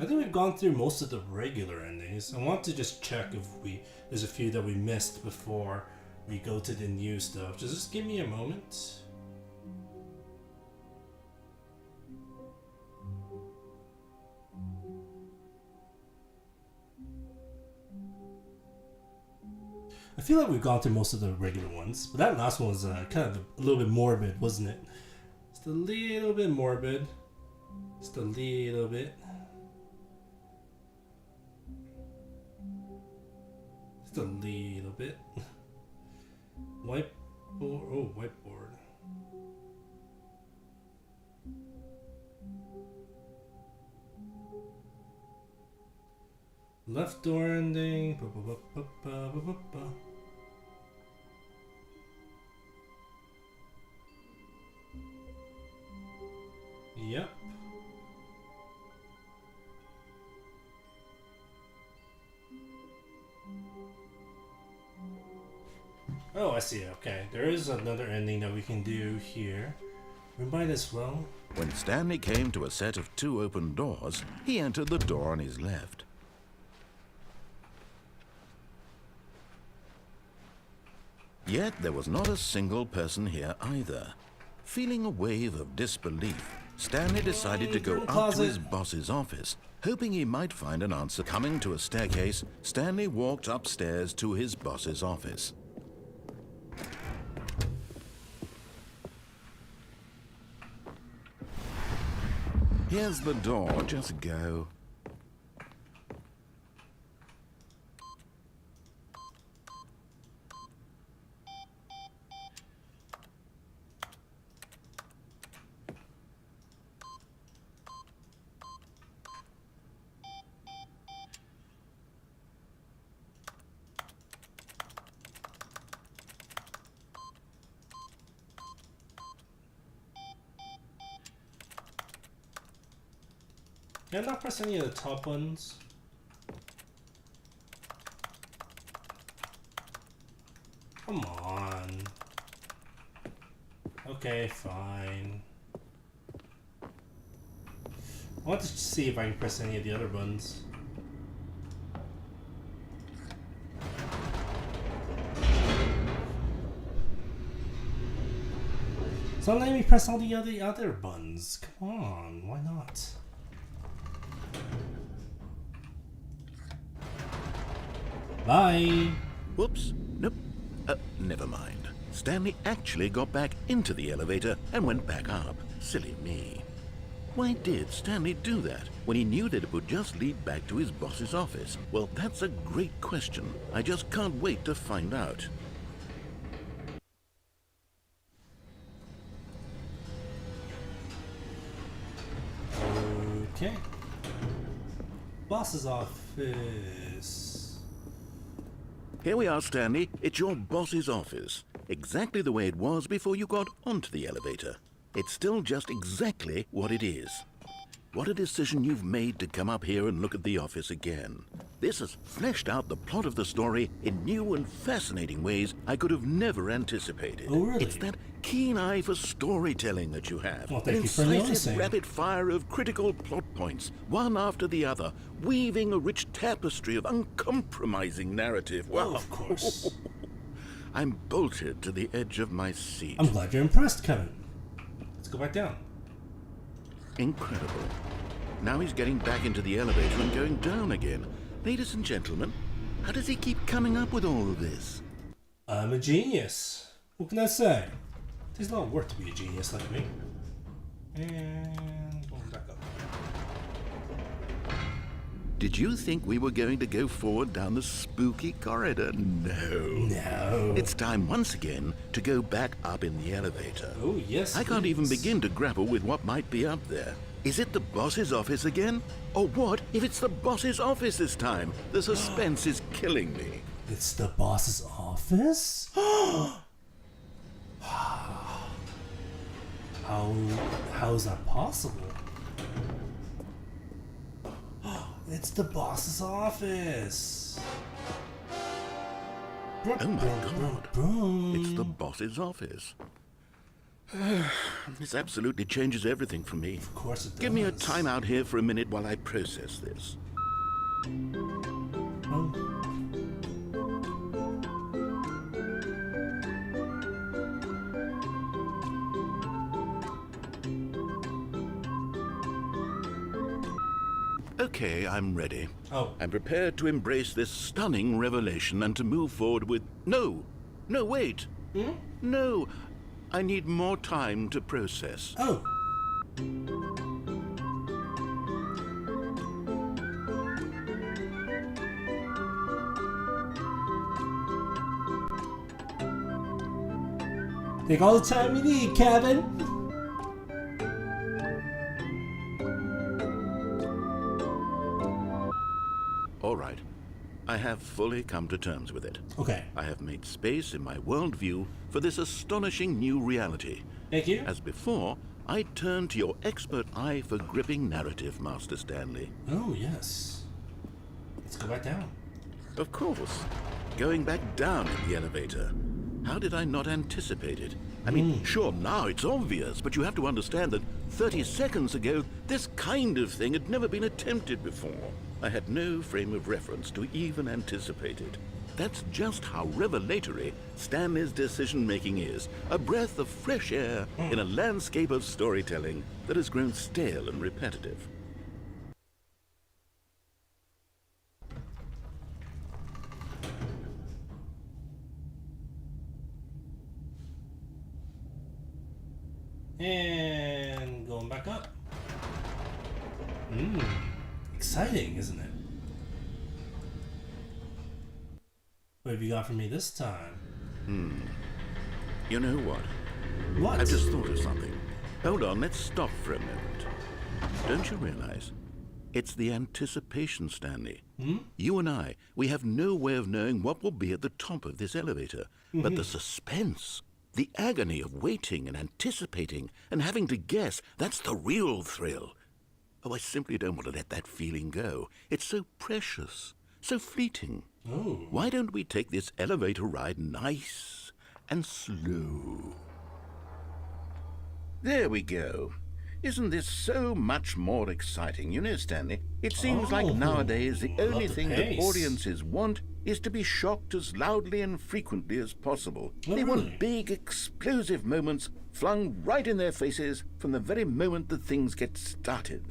think we've gone through most of the regular endings. I want to just check if there's a few that we missed before we go to the new stuff. Just give me a moment. I feel like we've gone through most of the regular ones, but that last one was kind of a little bit morbid, wasn't it? Just a little bit morbid. Just a little bit. Just a little bit. Whiteboard. Oh, whiteboard. Left door ending. Yep. Oh, I see. Okay, there is another ending that we can do here. We might as well. When Stanley came to a set of 2 open doors, he entered the door on his left. Yet there was not a single person here either. Feeling a wave of disbelief, Stanley decided to go up to his boss's office, hoping he might find an answer. Coming to a staircase, Stanley walked upstairs to his boss's office. Here's the door, just go. Can I not press any of the top ones? Come on. Okay, fine. I want to see if I can press any of the other buttons. It's not letting me press all the other buttons. Come on, why not? Bye. Whoops. Nope. Never mind. Stanley actually got back into the elevator and went back up. Silly me. Why did Stanley do that when he knew that it would just lead back to his boss's office? Well, that's a great question. I just can't wait to find out. Okay. Boss's office. Here we are, Stanley. It's your boss's office. Exactly the way it was before you got onto the elevator. It's still just exactly what it is. What a decision you've made to come up here and look at the office again. This has fleshed out the plot of the story in new and fascinating ways I could have never anticipated. Oh, really? It's that keen eye for storytelling that you have. Well, thank An you for incisive noticing. rapid fire of critical plot points, one after the other, weaving a rich tapestry of uncompromising narrative. Well, Wow. of course. I'm bolted to the edge of my seat. I'm glad you're impressed, Kevin. Let's go back down. Incredible. Now he's getting back into the elevator and going down again. Ladies and gentlemen, how does he keep coming up with all of this? I'm a genius. What can I say? It takes a lot of work to be a genius like me. And going back up. Did you think we were going to go forward down the spooky corridor? No. No. It's time once again to go back up in the elevator. Oh, yes. I can't even please. begin to grapple with what might be up there. Is it the boss's office again? Or what if it's the boss's office this time? The suspense is killing me. It's the boss's office? How is that possible? It's the boss's office. Oh my god. It's the boss's office. This absolutely changes everything for me. Of course it does. Give me a time out here for a minute while I process this. Oh. Okay, I'm ready. Oh. I'm prepared to embrace this stunning revelation and to move forward with... No, wait. No, I need more time to process. Oh. Take all the time you need, Kevin. All right. I have fully come to terms with it. Okay. I have made space in my worldview for this astonishing new reality. Thank you. As before, I turn to your expert eye for gripping narrative, Master Stanley. Oh, yes. Let's go back down. Of course. Going back down in the elevator. How did I not anticipate it? I mean, sure, now it's obvious, but you have to understand that 30 seconds ago, this kind of thing had never been attempted before. I had no frame of reference to even anticipate it. That's just how revelatory Stanley's decision-making is. A breath of fresh air in a landscape of storytelling that has grown stale and repetitive. And going back up. Exciting, isn't it? What have you got for me this time? You know what? What? I've just thought of something. Hold on, let's stop for a moment. Don't you realize? It's the anticipation, Stanley. You and I, we have no way of knowing what will be at the top of this elevator. But the suspense, the agony of waiting and anticipating and having to guess, that's the real thrill. Oh, I simply don't want to let that feeling go. It's so precious, so fleeting. Oh. Why don't we take this elevator ride nice and slow? There we go. Isn't this so much more exciting? You know, Stanley, it seems like nowadays the only thing that audiences want is to be shocked as loudly and frequently as possible. They want big, explosive moments flung right in their faces from the very moment that things get started.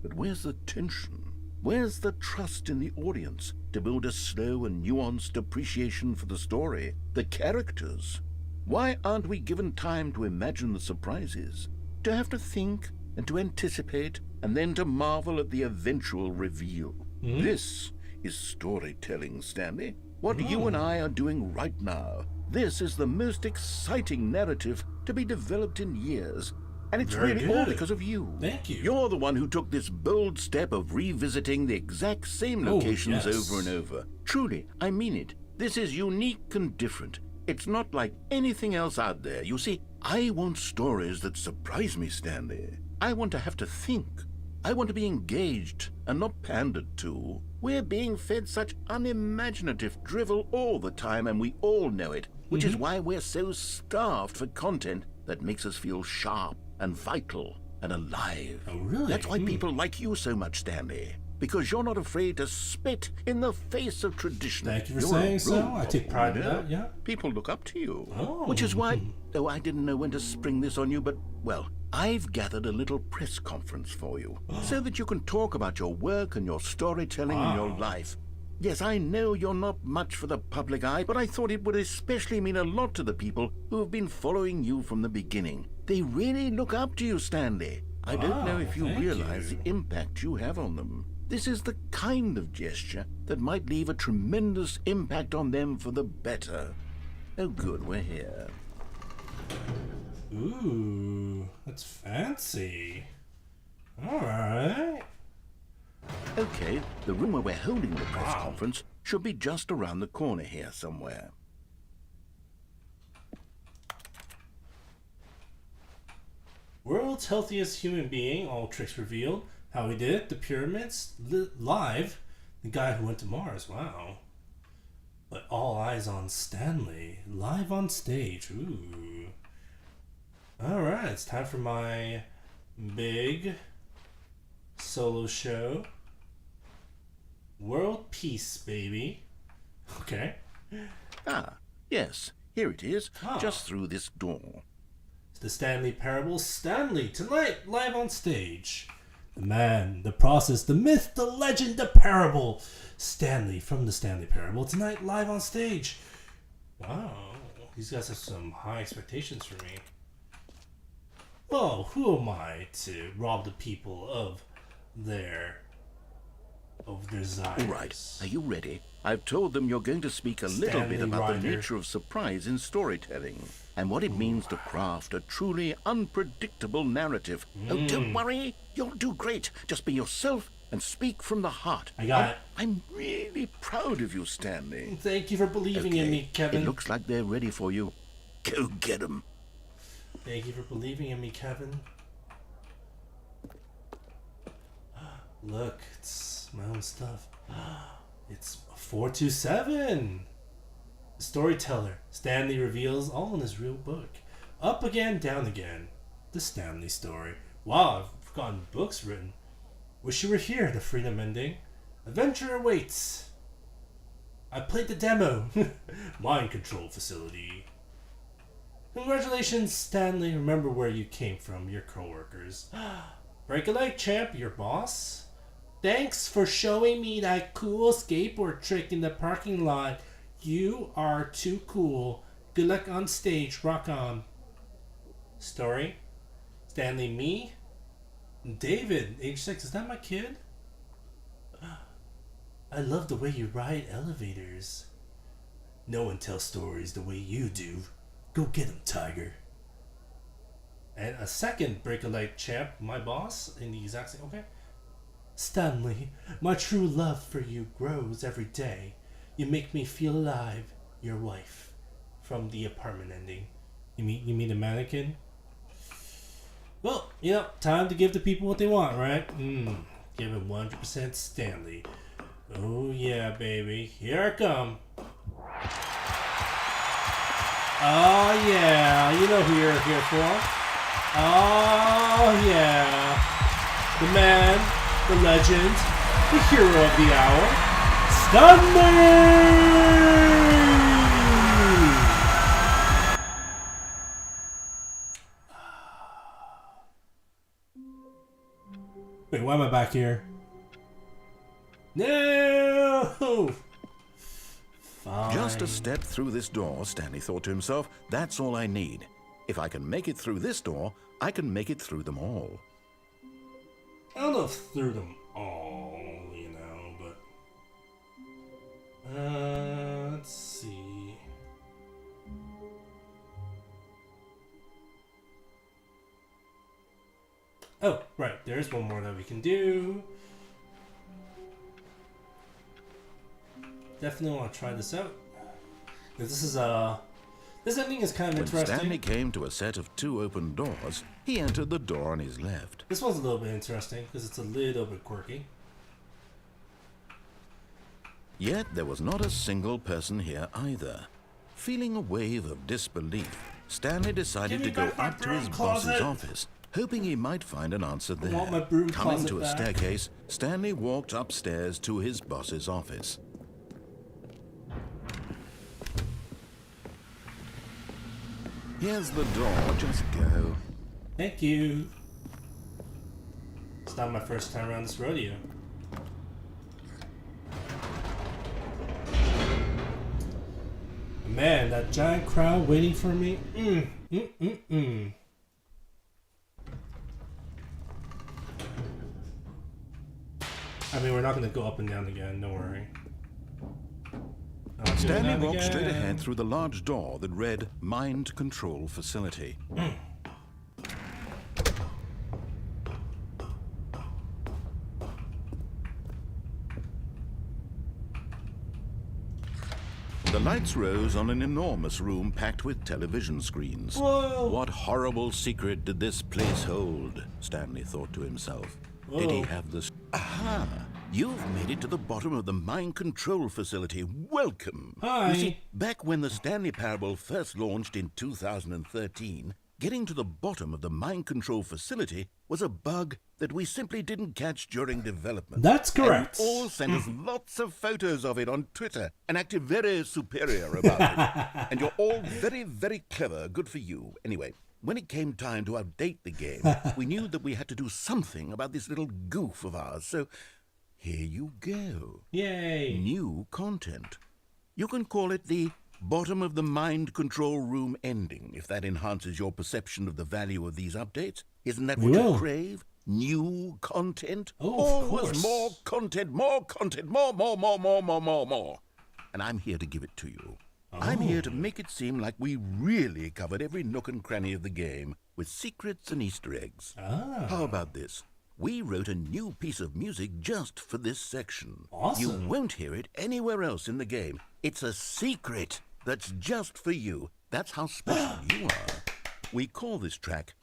But where's the tension? Where's the trust in the audience to build a slow and nuanced appreciation for the story, the characters? Why aren't we given time to imagine the surprises, to have to think and to anticipate and then to marvel at the eventual reveal? This is storytelling, Stanley. What you and I are doing right now. This is the most exciting narrative to be developed in years. And it's really all because of you. Thank you. You're the one who took this bold step of revisiting the exact same locations over and over. Truly, I mean it. This is unique and different. It's not like anything else out there. You see, I want stories that surprise me, Stanley. I want to have to think. I want to be engaged and not pandered to. We're being fed such unimaginative drivel all the time, and we all know it, which is why we're so starved for content that makes us feel sharp and vital and alive. Oh, really? That's why people like you so much, Stanley. Because you're not afraid to spit in the face of tradition. Thank you for saying so. I take pride in that, yeah. People look up to you. Oh. Which is why... Oh, I didn't know when to spring this on you, but, well, I've gathered a little press conference for you so that you can talk about your work and your storytelling and your life. Yes, I know you're not much for the public eye, but I thought it would especially mean a lot to the people who have been following you from the beginning. They really look up to you, Stanley. I don't know if you realize the impact you have on them. This is the kind of gesture that might leave a tremendous impact on them for the better. Oh, good, we're here. Ooh, that's fancy. All right. Okay, the room where we're holding the press conference should be just around the corner here somewhere. World's healthiest human being, all tricks revealed. How he did it, the pyramids, live. The guy who went to Mars, wow. But all eyes on Stanley, live on stage, ooh. Alright, it's time for my big solo show. World peace, baby. Okay. Ah, yes, here it is, just through this door. It's the Stanley Parable. Stanley, tonight, live on stage. The man, the process, the myth, the legend, the parable. Stanley from the Stanley Parable. Tonight, live on stage. Wow, these guys have some high expectations for me. Well, who am I to rob the people of their desires? All right, are you ready? I've told them you're going to speak a little bit about the nature of surprise in storytelling and what it means to craft a truly unpredictable narrative. Oh, don't worry, you'll do great. Just be yourself and speak from the heart. I got it. I'm really proud of you, Stanley. Thank you for believing in me, Kevin. It looks like they're ready for you. Go get them. Thank you for believing in me, Kevin. Look, it's my own stuff. It's 427. The storyteller. Stanley reveals all in his real book. Up again, down again. The Stanley story. Wow, I've forgotten books written. Wish you were here, the freedom ending. Adventure awaits. I played the demo. Mind control facility. Congratulations, Stanley. Remember where you came from, your coworkers. Break a leg, champ, your boss. Thanks for showing me that cool skateboard trick in the parking lot. You are too cool. Good luck on stage. Rock on. Story. Stanley, me. David, age 6. Is that my kid? I love the way you ride elevators. No one tells stories the way you do. Go get him, Tiger. And a second break a leg champ, my boss, in the exact same. Okay. Stanley, my true love for you grows every day. You make me feel alive. Your wife, from the apartment ending. You mean the mannequin? Well, time to give the people what they want, right? Give it 100% Stanley. Oh yeah, baby, here I come. Oh yeah, you know who you're here for. Oh yeah, the man, the legend, the hero of the hour, Stanley! Wait, why am I back here? No! Fine. Just a step through this door, Stanley thought to himself. That's all I need. If I can make it through this door, I can make it through them all. I don't know if through them all, but... let's see... Oh, right, there's one more that we can do. Definitely want to try this out. This ending is kind of interesting. When Stanley came to a set of 2 open doors, he entered the door on his left. This one's a little bit interesting because it's a little bit quirky. Yet there was not a single person here either. Feeling a wave of disbelief, Stanley decided to go up to his boss's office, hoping he might find an answer there. Coming to a staircase, Stanley walked upstairs to his boss's office. Here's the door, just go. Thank you. It's not my first time around this rodeo. Man, that giant crowd waiting for me. I mean, we're not going to go up and down again, don't worry. Stanley walked straight ahead through the large door that read Mind Control Facility. The lights rose on an enormous room packed with television screens. Whoa. What horrible secret did this place hold? Stanley thought to himself. Did he have this? Aha! You've made it to the bottom of the mind control facility. Welcome. Hi. You see, back when the Stanley Parable first launched in 2013, getting to the bottom of the mind control facility was a bug that we simply didn't catch during development. That's correct. And you all sent us lots of photos of it on Twitter and acted very superior about it. And you're all very, very clever. Good for you. Anyway, when it came time to update the game, we knew that we had to do something about this little goof of ours. So here you go. Yay. New content. You can call it the bottom of the mind control room ending, if that enhances your perception of the value of these updates. Isn't that what you crave? New content? Oh, of course. Always more content, more content, more. And I'm here to give it to you. I'm here to make it seem like we really covered every nook and cranny of the game with secrets and Easter eggs. How about this? We wrote a new piece of music just for this section. Awesome. You won't hear it anywhere else in the game. It's a secret that's just for you. That's how special you are. We call this track,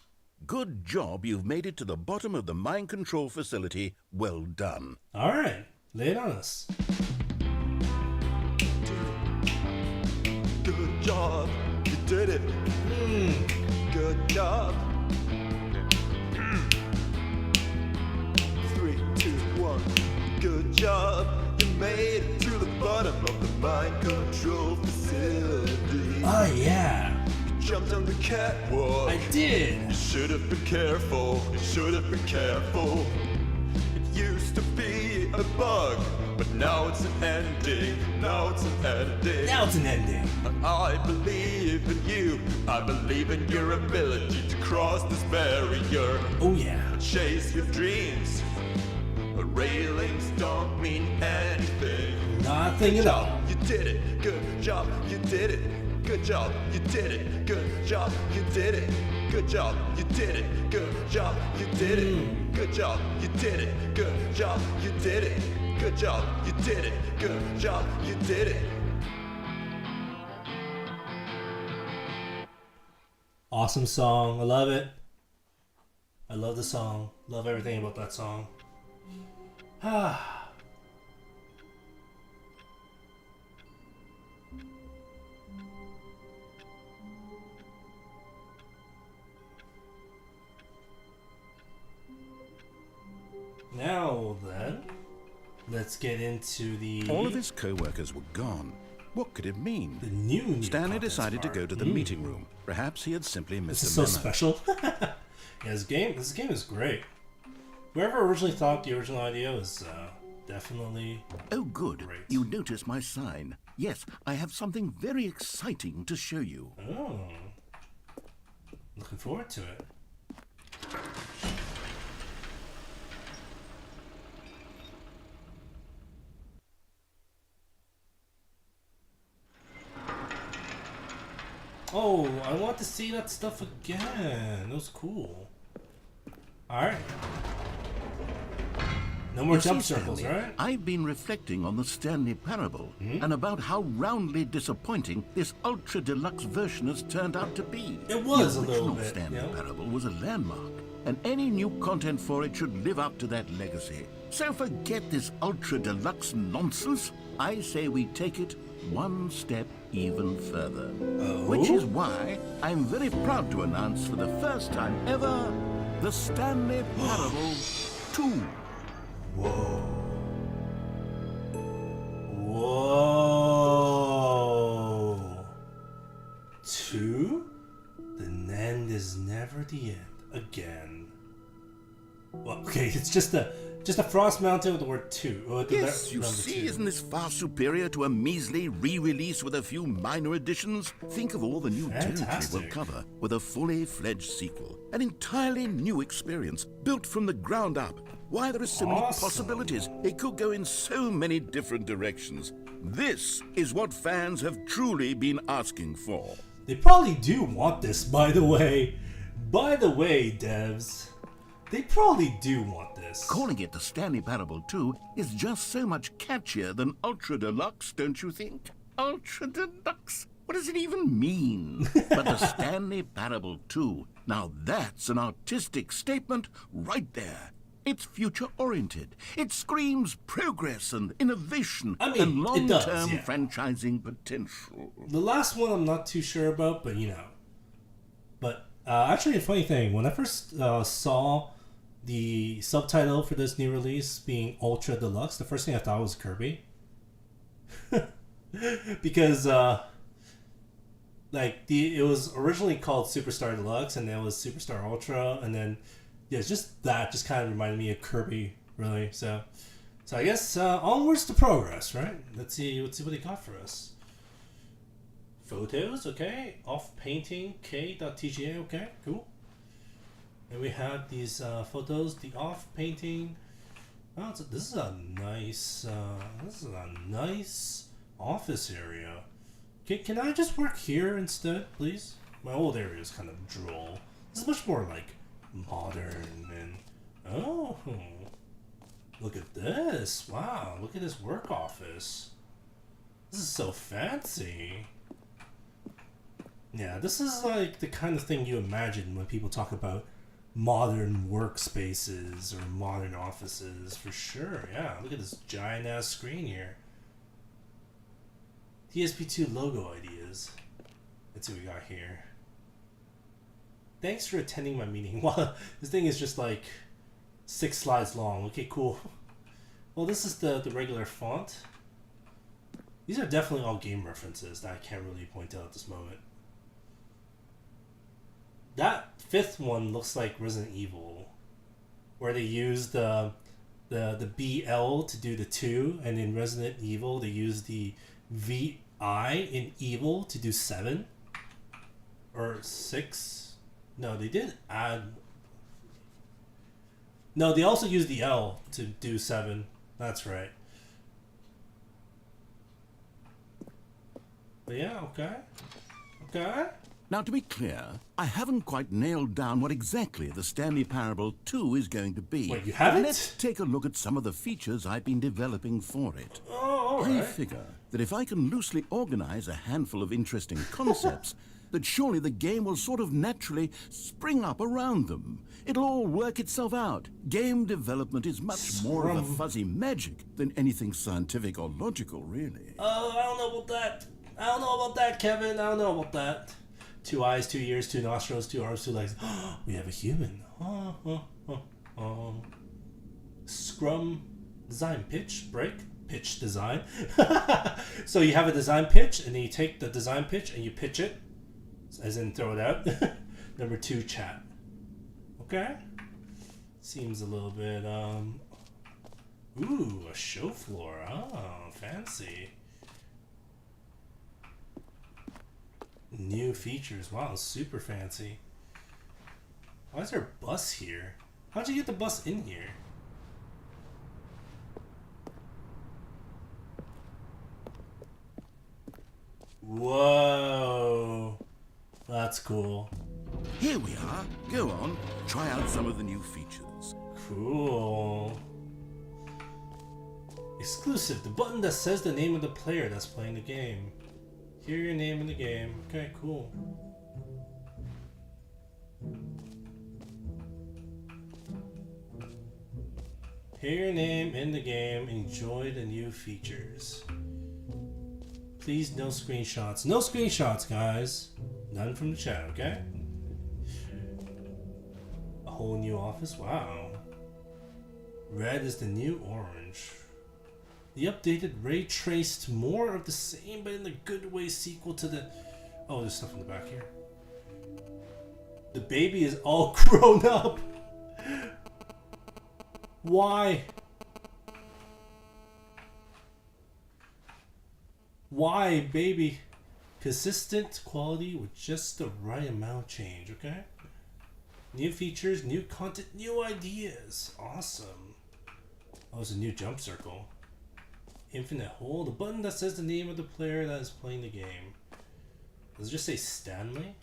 Good Job You've Made It to the Bottom of the Mind Control Facility. Well done. All right. Lay it on us. Good job, you did it. Good job. 3, 2, 1. Good job, you made it to the bottom of the mind control facility. Oh, yeah. You jumped on the catwalk. I did. You should have been careful. You should have been careful. It used to be a bug, but now it's an ending. Now it's an ending. Now it's an ending. I believe in you. I believe in your ability to cross this barrier. Oh, yeah. Chase your dreams. Railings don't mean anything. Nothing at all. You did it. Good job. You did it. Good job. You did it. Good job. You did it. Good job. You did it. Good job. You did it. Good job. You did it. Good job. You did it. Good job. You did it. Good job. You did it. Awesome song. I love it. I love the song. Love everything about that song. Now then, let's get into the... All of his co-workers were gone. What could it mean? The new Stanley content decided to part. go to the meeting room. Perhaps he had simply missed This is a so memo. special. Yeah, this game is great. Whoever originally thought the original idea was definitely Oh, good. great. You noticed my sign. Yes, I have something very exciting to show you. Oh. Looking forward to it. Oh, I want to see that stuff again. That was cool. Alright. No more You jump see, circles, Stanley, right? I've been reflecting on the Stanley Parable and about how roundly disappointing this ultra deluxe version has turned out to be. It was the a little original bit, Stanley yeah. Parable was a landmark, and any new content for it should live up to that legacy. So forget this ultra deluxe nonsense. I say we take it one step even further. Which is why I'm very proud to announce for the first time ever the Stanley Parable 2. Whoa. 2? The end is never the end again. Well, okay, it's just a frost mountain with the word 2. Yes, you see, isn't this far superior to a measly re-release with a few minor additions? Think of all the new territory Fantastic. we'll cover with a fully fledged sequel. An entirely new experience, built from the ground up. Why, there are so many Awesome. possibilities. It could go in so many different directions. This is what fans have truly been asking for. They probably do want this, by the way. By the way, devs. They probably do want this. Calling it the Stanley Parable 2 is just so much catchier than Ultra Deluxe, don't you think? Ultra Deluxe? What does it even mean? But the Stanley Parable 2, now that's an artistic statement right there. It's future-oriented. It screams progress and innovation and long-term franchising potential. The last one I'm not too sure about, but you know. But actually, a funny thing, when I first saw the subtitle for this new release being Ultra Deluxe, the first thing I thought was Kirby. Because it was originally called Superstar Deluxe, and then it was Superstar Ultra, and then it's just kind of reminded me of Kirby, really. So I guess onwards to progress, right? Let's see what they got for us. Photos, okay. Off painting k.tga, okay, cool. And we have these photos. The off painting. Oh, this is a nice office area. Can I just work here instead, please? My old area is kind of droll. This is much more like modern and oh, look at this! Wow, look at this work office. This is so fancy. Yeah, this is like the kind of thing you imagine when people talk about modern workspaces or modern offices, for sure. Yeah, look at this giant ass screen here. TSP2 logo ideas. Let's see what we got here. Thanks for attending my meeting. Wow, this thing is just like 6 slides long. Okay, cool. Well, this is the regular font. These are definitely all game references that I can't really point out at this moment. That 5th one looks like Resident Evil, where they use the BL to do the 2, and in Resident Evil they use the VI in Evil to do 7 or 6. No, they did add. No, they also used the L to do 7. That's right. But yeah, okay. Okay. Now, to be clear, I haven't quite nailed down what exactly the Stanley Parable 2 is going to be. Wait, you haven't? Let's take a look at some of the features I've been developing for it. Oh, all right. I figure that if I can loosely organize a handful of interesting concepts, that surely the game will sort of naturally spring up around them. It'll all work itself out. Game development is much more of a fuzzy magic than anything scientific or logical, really. Oh, I don't know about that. I don't know about that, Kevin. I don't know about that. 2 eyes, 2 ears, 2 nostrils, 2 arms, 2 legs. We have a human. Scrum design pitch break. Pitch design. So you have a design pitch, and then you take the design pitch and you pitch it, as in throw it out. Number 2, chat. Okay. Seems a little bit ooh, a show floor. Oh, fancy. New features. Wow, super fancy. Why is there a bus here? How'd you get the bus in here? Whoa. That's cool. Here we are. Go on. Try out some of the new features. Cool. Exclusive. The button that says the name of the player that's playing the game. Hear your name in the game. Okay, cool. Hear your name in the game. Enjoy the new features. Please, no screenshots. No screenshots, guys. None from the chat, okay? A whole new office? Wow. Red is the new orange. The updated ray traced more of the same, but in a good way sequel to the... Oh, there's stuff in the back here. The baby is all grown up. Why? Why, baby? Consistent quality with just the right amount of change, okay? New features, new content, new ideas. Awesome. Oh, it's a new jump circle. Infinite hold, a button that says the name of the player that is playing the game. Does it just say Stanley?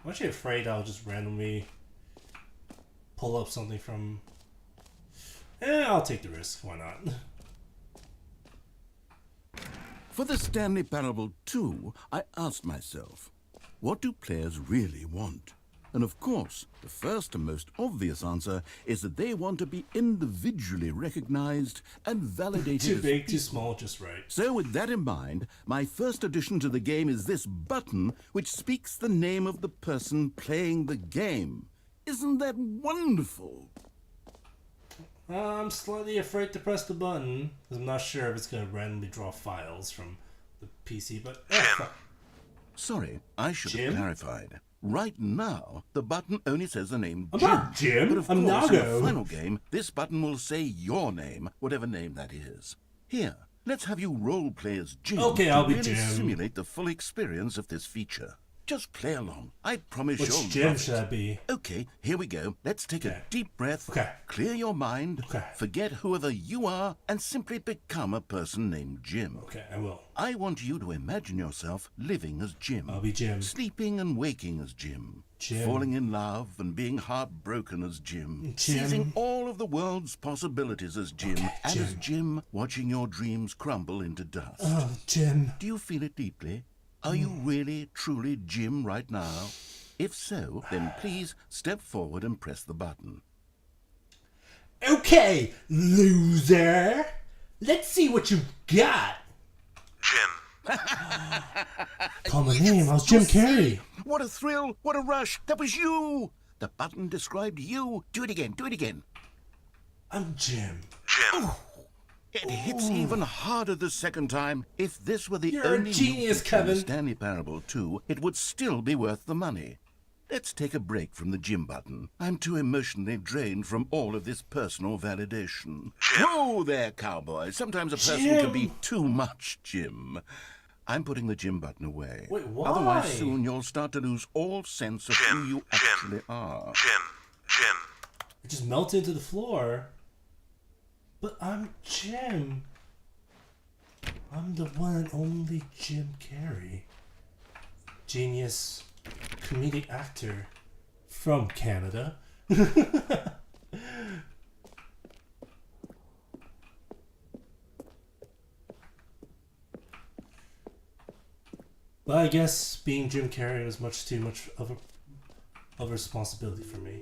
I'm actually afraid I'll just randomly pull up something from... I'll take the risk, why not? For the Stanley Parable 2, I asked myself, what do players really want? And of course, the first and most obvious answer is that they want to be individually recognized and validated. Too big, too small, just right. So with that in mind, my first addition to the game is this button which speaks the name of the person playing the game. Isn't that wonderful? I'm slightly afraid to press the button, because I'm not sure if it's going to randomly draw files from the PC, but... Sorry, I should Jim? have clarified. Right now, the button only says the name I'm Jim. not Jim, But of I'm course, in Nago. the final game, this button will say your name, whatever name that is. Here, let's have you role play as Jim Okay, I'll to be really Jim. simulate the full experience of this feature. Just play along. I promise Which you'll Jim love should it. I be? Okay, here we go. Let's take Okay. a deep breath, Okay. clear your mind, Okay. forget whoever you are, and simply become a person named Jim. Okay, I will. I want you to imagine yourself living as Jim. I'll be Jim. Sleeping and waking as Jim. Jim. Falling in love and being heartbroken as Jim. Jim. Seizing all of the world's possibilities as Jim. Okay, and as Jim. Jim, watching your dreams crumble into dust. Oh, Jim. Do you feel it deeply? Are you really, truly Jim right now? If so, then please step forward and press the button. Okay, loser. Let's see what you got. Jim. Call my name. I was Jim Carrey. What a thrill! What a rush! That was you! The button described you. Do it again. Do it again. I'm Jim. Jim. It hits even harder the second time. If this were the You're a only genius, new feature in the Kevin. Stanley Parable 2, it would still be worth the money. Let's take a break from the Jim button. I'm too emotionally drained from all of this personal validation. Whoa there, cowboy. Sometimes a person can be Jim. too much Jim. I'm putting the Jim button away. Wait, why? Otherwise, soon you'll start to lose all sense of who you actually are. Jim. It just melted into the floor. But I'm Jim. I'm the one and only Jim Carrey. Genius comedic actor from Canada. But I guess being Jim Carrey was much too much of a responsibility for me.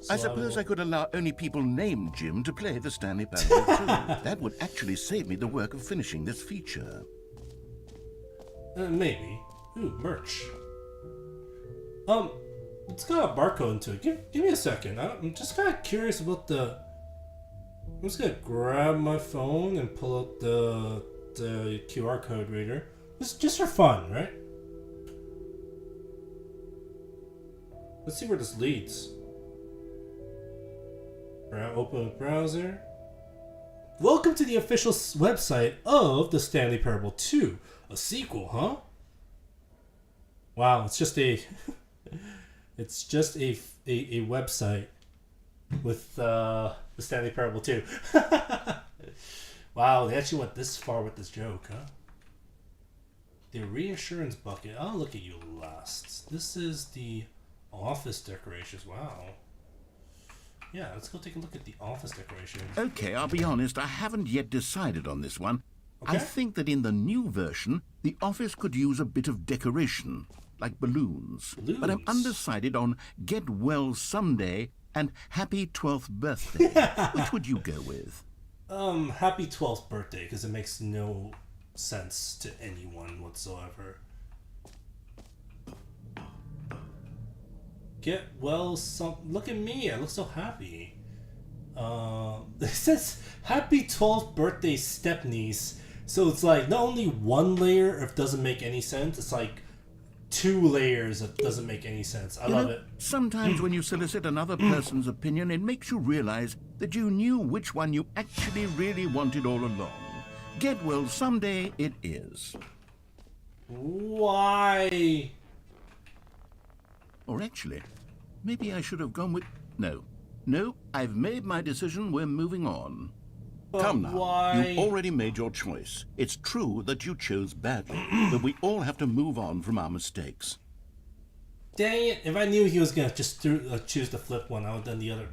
So I suppose I will- could allow only people named Jim to play the Stanley Parable 2. That would actually save me the work of finishing this feature. Maybe. Ooh, merch. It's got a barcode into it. Give me a second. I'm just kind of curious about the... I'm just gonna grab my phone and pull out the QR code reader. Just for fun, right? Let's see where this leads. Open the browser. Welcome to the official website of the Stanley Parable 2. A sequel, huh? Wow, it's just a... it's just a website with the Stanley Parable 2. Wow, they actually went this far with this joke, huh? The reassurance bucket. I'll look at you last. This is the office decorations. Wow. Yeah, let's go take a look at the office decorations. Okay, I'll be honest, I haven't yet decided on this one. Okay. I think that in the new version, the office could use a bit of decoration, like balloons. But I'm Balloons? undecided on Get Well Someday and Happy 12th Birthday. Which would you go with? Happy 12th birthday, because it makes no sense to anyone whatsoever. Get well some... Look at me, I look so happy. It says Happy 12th birthday stepniece. So it's like not only one layer if it doesn't make any sense, it's like 2 layers that doesn't make any sense. I love it. Sometimes when you solicit another person's opinion, it makes you realize that you knew which one you actually really wanted all along. Get Well Someday it is. Why? Or actually, maybe I should have gone with... No, I've made my decision. We're moving on. But Come now. why? You've already made your choice. It's true that you chose badly, but we all have to move on from our mistakes. Dang it! If I knew he was gonna just choose the flip one, I would have done the other.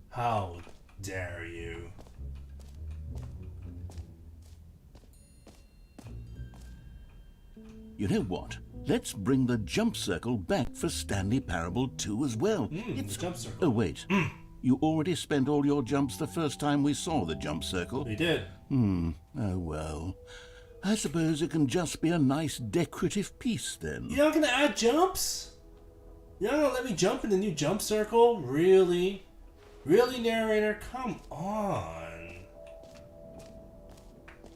How dare you? You know what? Let's bring the jump circle back for Stanley Parable 2 as well. The jump circle. Oh, wait. You already spent all your jumps the first time we saw the jump circle. We did. Oh, well. I suppose it can just be a nice decorative piece then. You're not gonna add jumps? You're not gonna let me jump in the new jump circle? Really? Really, narrator? Come on.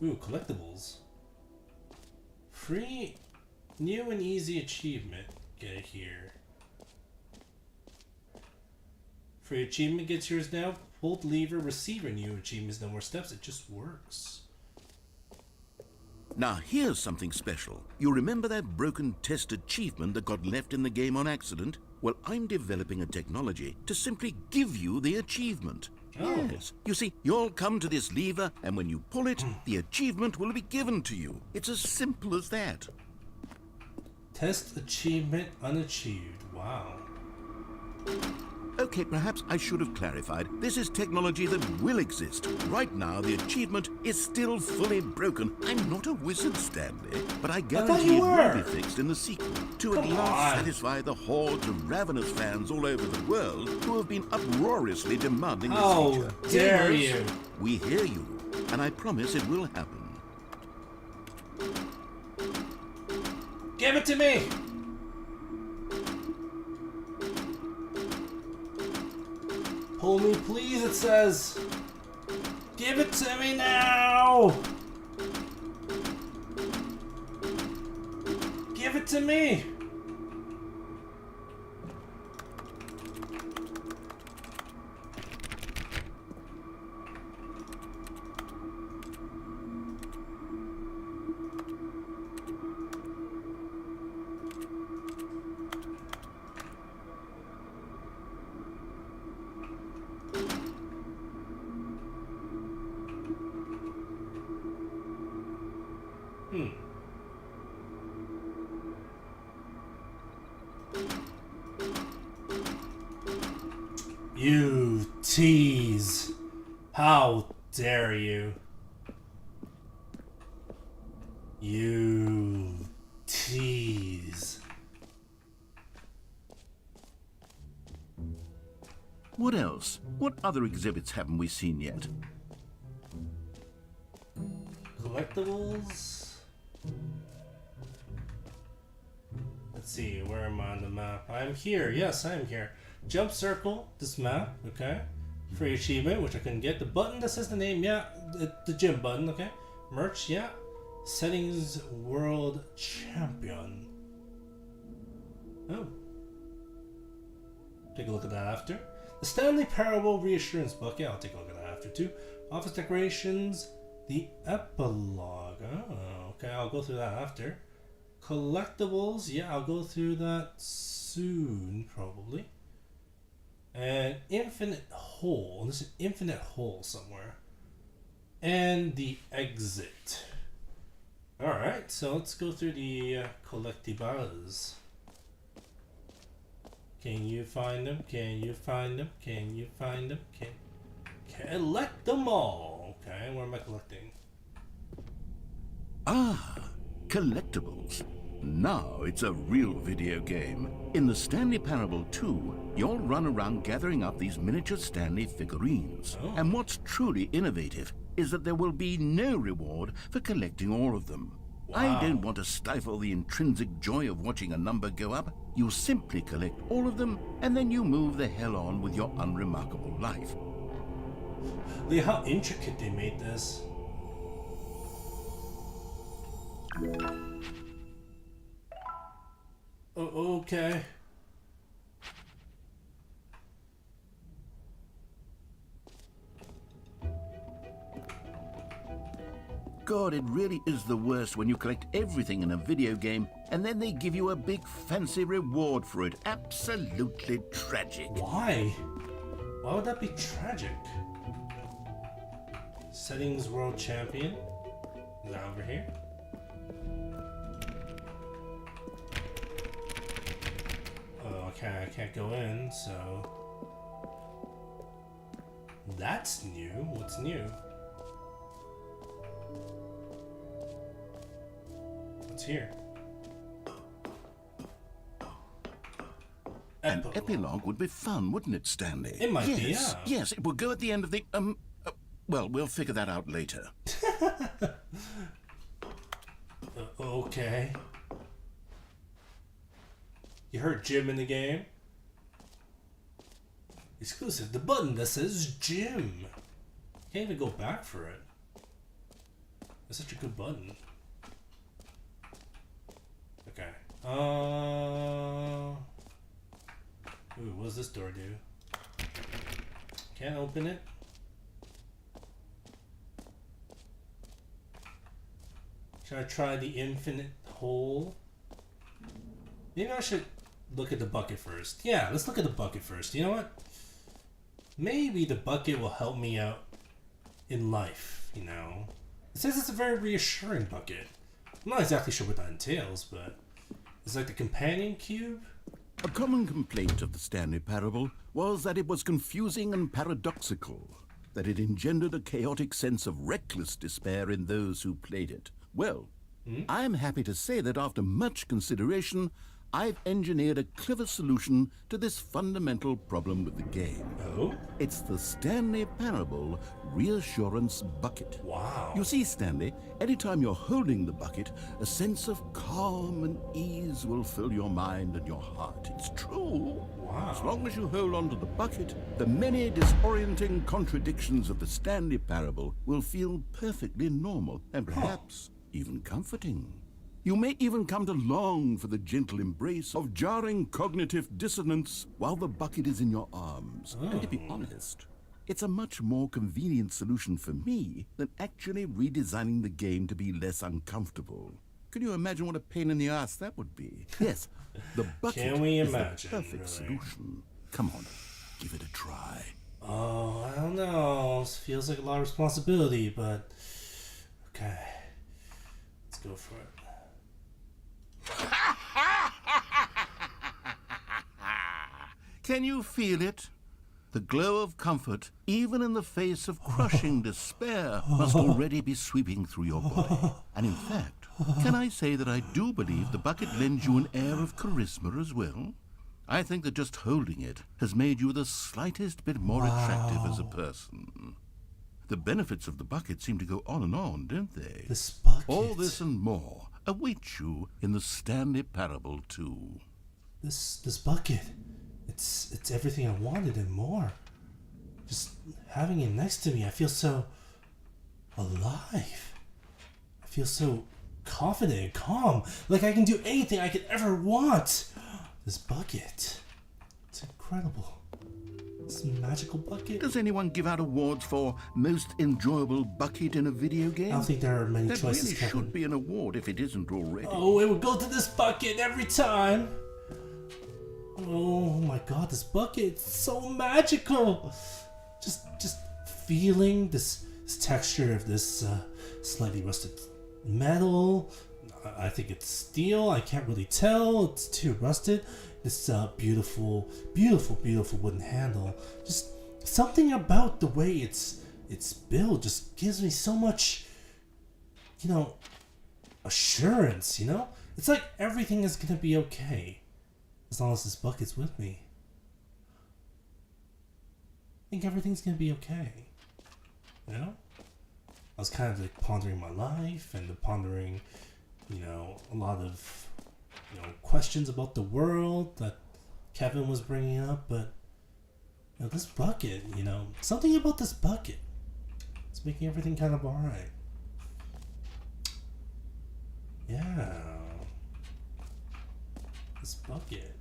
Ooh, collectibles. Free, new and easy achievement. Get it here. Free achievement gets yours now. Pull the lever, receive your new achievements. No more steps. It just works. Now here's something special. You remember that broken test achievement that got left in the game on accident? Well, I'm developing a technology to simply give you the achievement. Oh. Yes. You see, you'll come to this lever, and when you pull it, the achievement will be given to you. It's as simple as that. Test achievement unachieved. Wow. Okay, perhaps I should have clarified. This is technology that will exist. Right now, the achievement is still fully broken. I'm not a wizard, Stanley, but I guarantee it will be fixed in the sequel to at last satisfy the hordes of ravenous fans all over the world who have been uproariously demanding this feature. How dare Gamers, you! We hear you, and I promise it will happen. Give it to me! Pull me, please, it says. Give it to me now! Give it to me! You tease. How dare you? You tease. What else? What other exhibits haven't we seen yet? Collectibles? Let's see, where am I on the map? I'm here, yes, I'm here. Jump circle, this map, okay. Free achievement, which I can get. The button that says the name, yeah. The gym button, okay. Merch, yeah. Settings World Champion. Oh. Take a look at that after. The Stanley Parable Reassurance Book, yeah, I'll take a look at that after too. Office decorations, the epilogue. Oh, okay, I'll go through that after. Collectibles, yeah, I'll go through that soon, probably. And infinite hole. There's an infinite hole somewhere. And the exit. Alright, so let's go through the collectibles. Can you find them? Can you find them? Can you find them? Collect them all. Okay, what am I collecting? Ah, collectibles. Now it's a real video game. In the Stanley Parable 2, you'll run around gathering up these miniature Stanley figurines. Oh. And what's truly innovative is that there will be no reward for collecting all of them. Wow. I don't want to stifle the intrinsic joy of watching a number go up. You simply collect all of them, and then you move the hell on with your unremarkable life. Look at how intricate they made this. Oh, okay. God, it really is the worst when you collect everything in a video game and then they give you a big fancy reward for it. Absolutely tragic. Why? Why would that be tragic? Settings World Champion. Is that over here? Oh, okay, I can't go in, so... That's new. What's new? What's here? An epilogue would be fun, wouldn't it, Stanley? It might be, yes, yeah. Yes, it will go at the end of the, well, we'll figure that out later. Okay. You heard Jim in the game? Exclusive, the button that says Jim. Can't even go back for it. It's such a good button. Okay. Ooh, what does this door do? Can't open it. Should I try the infinite hole? Maybe I should look at the bucket first. Yeah, let's look at the bucket first. You know what? Maybe the bucket will help me out in life, you know? It says it's a very reassuring bucket. I'm not exactly sure what that entails, but it's like the companion cube? A common complaint of the Stanley Parable was that it was confusing and paradoxical, that it engendered a chaotic sense of reckless despair in those who played it. Well, I'm happy to say that after much consideration, I've engineered a clever solution to this fundamental problem with the game. Oh? It's the Stanley Parable Reassurance Bucket. Wow. You see, Stanley, anytime you're holding the bucket, a sense of calm and ease will fill your mind and your heart. It's true. Wow. As long as you hold on to the bucket, the many disorienting contradictions of the Stanley Parable will feel perfectly normal and perhaps even comforting. You may even come to long for the gentle embrace of jarring cognitive dissonance while the bucket is in your arms. And to be honest, it's a much more convenient solution for me than actually redesigning the game to be less uncomfortable. Can you imagine what a pain in the ass that would be? Yes, the bucket Can we is imagine, the perfect really? solution. Come on, give it a try. Oh, I don't know. This feels like a lot of responsibility, but okay. Let's go for it. Can you feel it? The glow of comfort, even in the face of crushing despair, must already be sweeping through your body. And in fact, can I say that I do believe the bucket lends you an air of charisma as well? I think that just holding it has made you the slightest bit more attractive as a person. The benefits of the bucket seem to go on and on, don't they? This bucket. All this and more await you in the Stanley Parable 2. This bucket. It's everything I wanted and more. Just having it next to me, I feel so alive. I feel so confident and calm. Like I can do anything I could ever want. This bucket. It's incredible. This magical bucket. Does anyone give out awards for most enjoyable bucket in a video game? I don't think there are many that choices, really Kevin. should be an award if it isn't already. Oh, it would go to this bucket every time. Oh my god, this bucket, it's so magical. Just feeling this texture of this slightly rusted metal. I think it's steel. I can't really tell. It's too rusted. This beautiful wooden handle. Just something about the way it's built just gives me so much, assurance. It's like everything is gonna be okay. As long as this bucket's with me. I think everything's gonna be okay. I was kind of like pondering my life and pondering, a lot of, questions about the world that Kevin was bringing up. But, this bucket, something about this bucket. It's making everything kind of alright. Yeah. This bucket.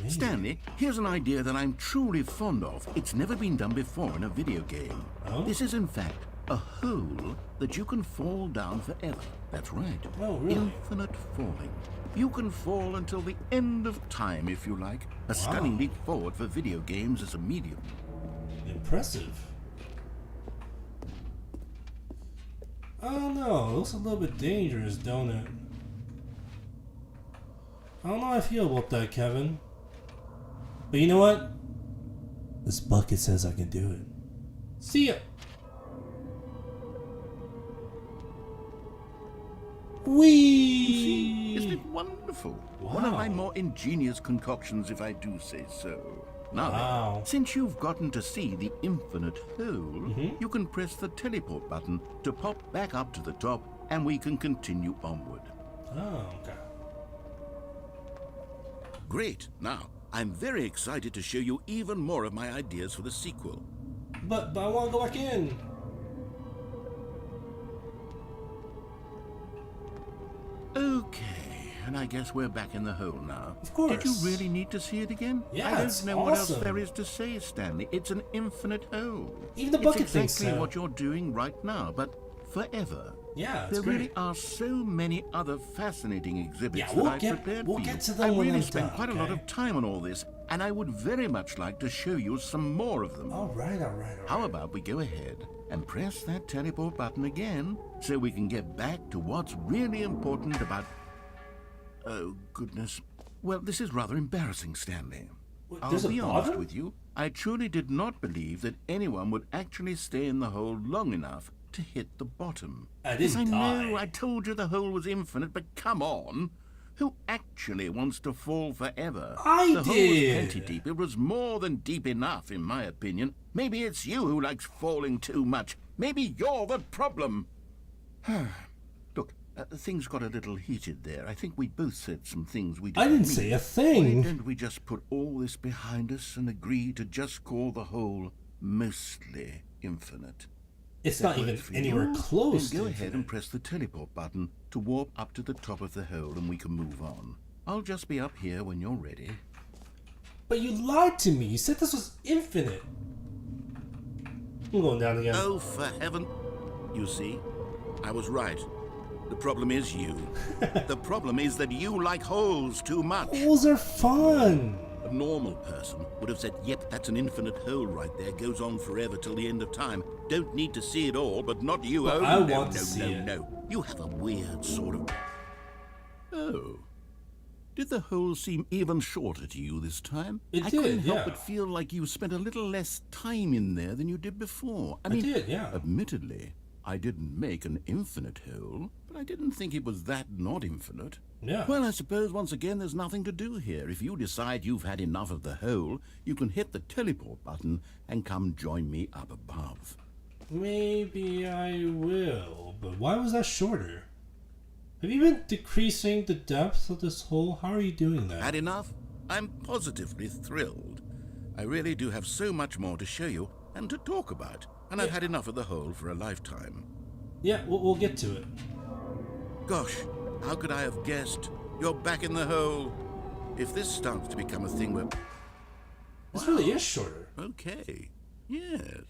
Stanley, here's an idea that I'm truly fond of. It's never been done before in a video game. Oh? This is, in fact, a hole that you can fall down forever. That's right. Oh, really? Infinite falling. You can fall until the end of time, if you like. A stunning leap forward for video games as a medium. Impressive. I don't know. It looks a little bit dangerous, don't it? I don't know how I feel about that, Kevin. But you know what? This bucket says I can do it. See ya! Whee! Isn't it wonderful. One of my more ingenious concoctions, if I do say so. Now, since you've gotten to see the infinite hole, you can press the teleport button to pop back up to the top, and we can continue onward. Oh, okay. Great. Now, I'm very excited to show you even more of my ideas for the sequel. But I want to go back in. Okay, and I guess we're back in the hole now. Of course. Did you really need to see it again? Yeah, I it's don't know what else awesome. there is to say, Stanley. It's an infinite hole. Even the bucket it's thinks exactly so. what you're doing right now, but forever. Yeah, it's There great. really are so many other fascinating exhibits Yeah, that we'll I've get- prepared we'll for you. get to them I when really I'm spent done, quite a lot okay? of time on all this, and I would very much like to show you some more of them. All right. How about we go ahead and press that teleport button again so we can get back to what's really important about... Oh, goodness. Well, this is rather embarrassing, Stanley. I'll there's a be honest bottom? with you. I truly did not believe that anyone would actually stay in the hole long enough to hit the bottom. I Yes, didn't know, die. I told you the hole was infinite, but come on. Who actually wants to fall forever? I the hole was did. plenty deep. It was more than deep enough, in my opinion. Maybe it's you who likes falling too much. Maybe you're the problem. Look, things got a little heated there. I think we both said some things we didn't I didn't mean. say a Why thing. don't we just put all this behind us and agree to just call the hole mostly infinite? It's not even anywhere close Then go to ahead and press the teleport button to warp up to the top of the hole and we can move on. I'll just be up here when you're ready. But you lied to me. You said this was infinite. I'm going down again. Oh, for heaven. You see, I was right. The problem is you. The problem is that you like holes too much. Holes are fun. A normal person would have said, yep, that's an infinite hole right there. Goes on forever till the end of time. Don't need to see it all, but not you. But Oh, I no, want to no, see no, it. no. You have a weird sort of... Oh. Did the hole seem even shorter to you this time? It I did, couldn't help yeah. but feel like you spent a little less time in there than you did before. I mean, did, yeah. Admittedly, I didn't make an infinite hole, but I didn't think it was that not infinite. Yeah. Well, I suppose once again there's nothing to do here. If you decide you've had enough of the hole, you can hit the teleport button and come join me up above. Maybe I will. But why was that shorter? Have you been decreasing the depth of this hole? How are you doing that? Had enough? I'm positively thrilled. I really do have so much more to show you and to talk about, and I've had enough of the hole for a lifetime. Yeah, we'll get to it. Gosh, how could I have guessed? You're back in the hole. If this starts to become a thing where... This really is shorter. Okay, yes.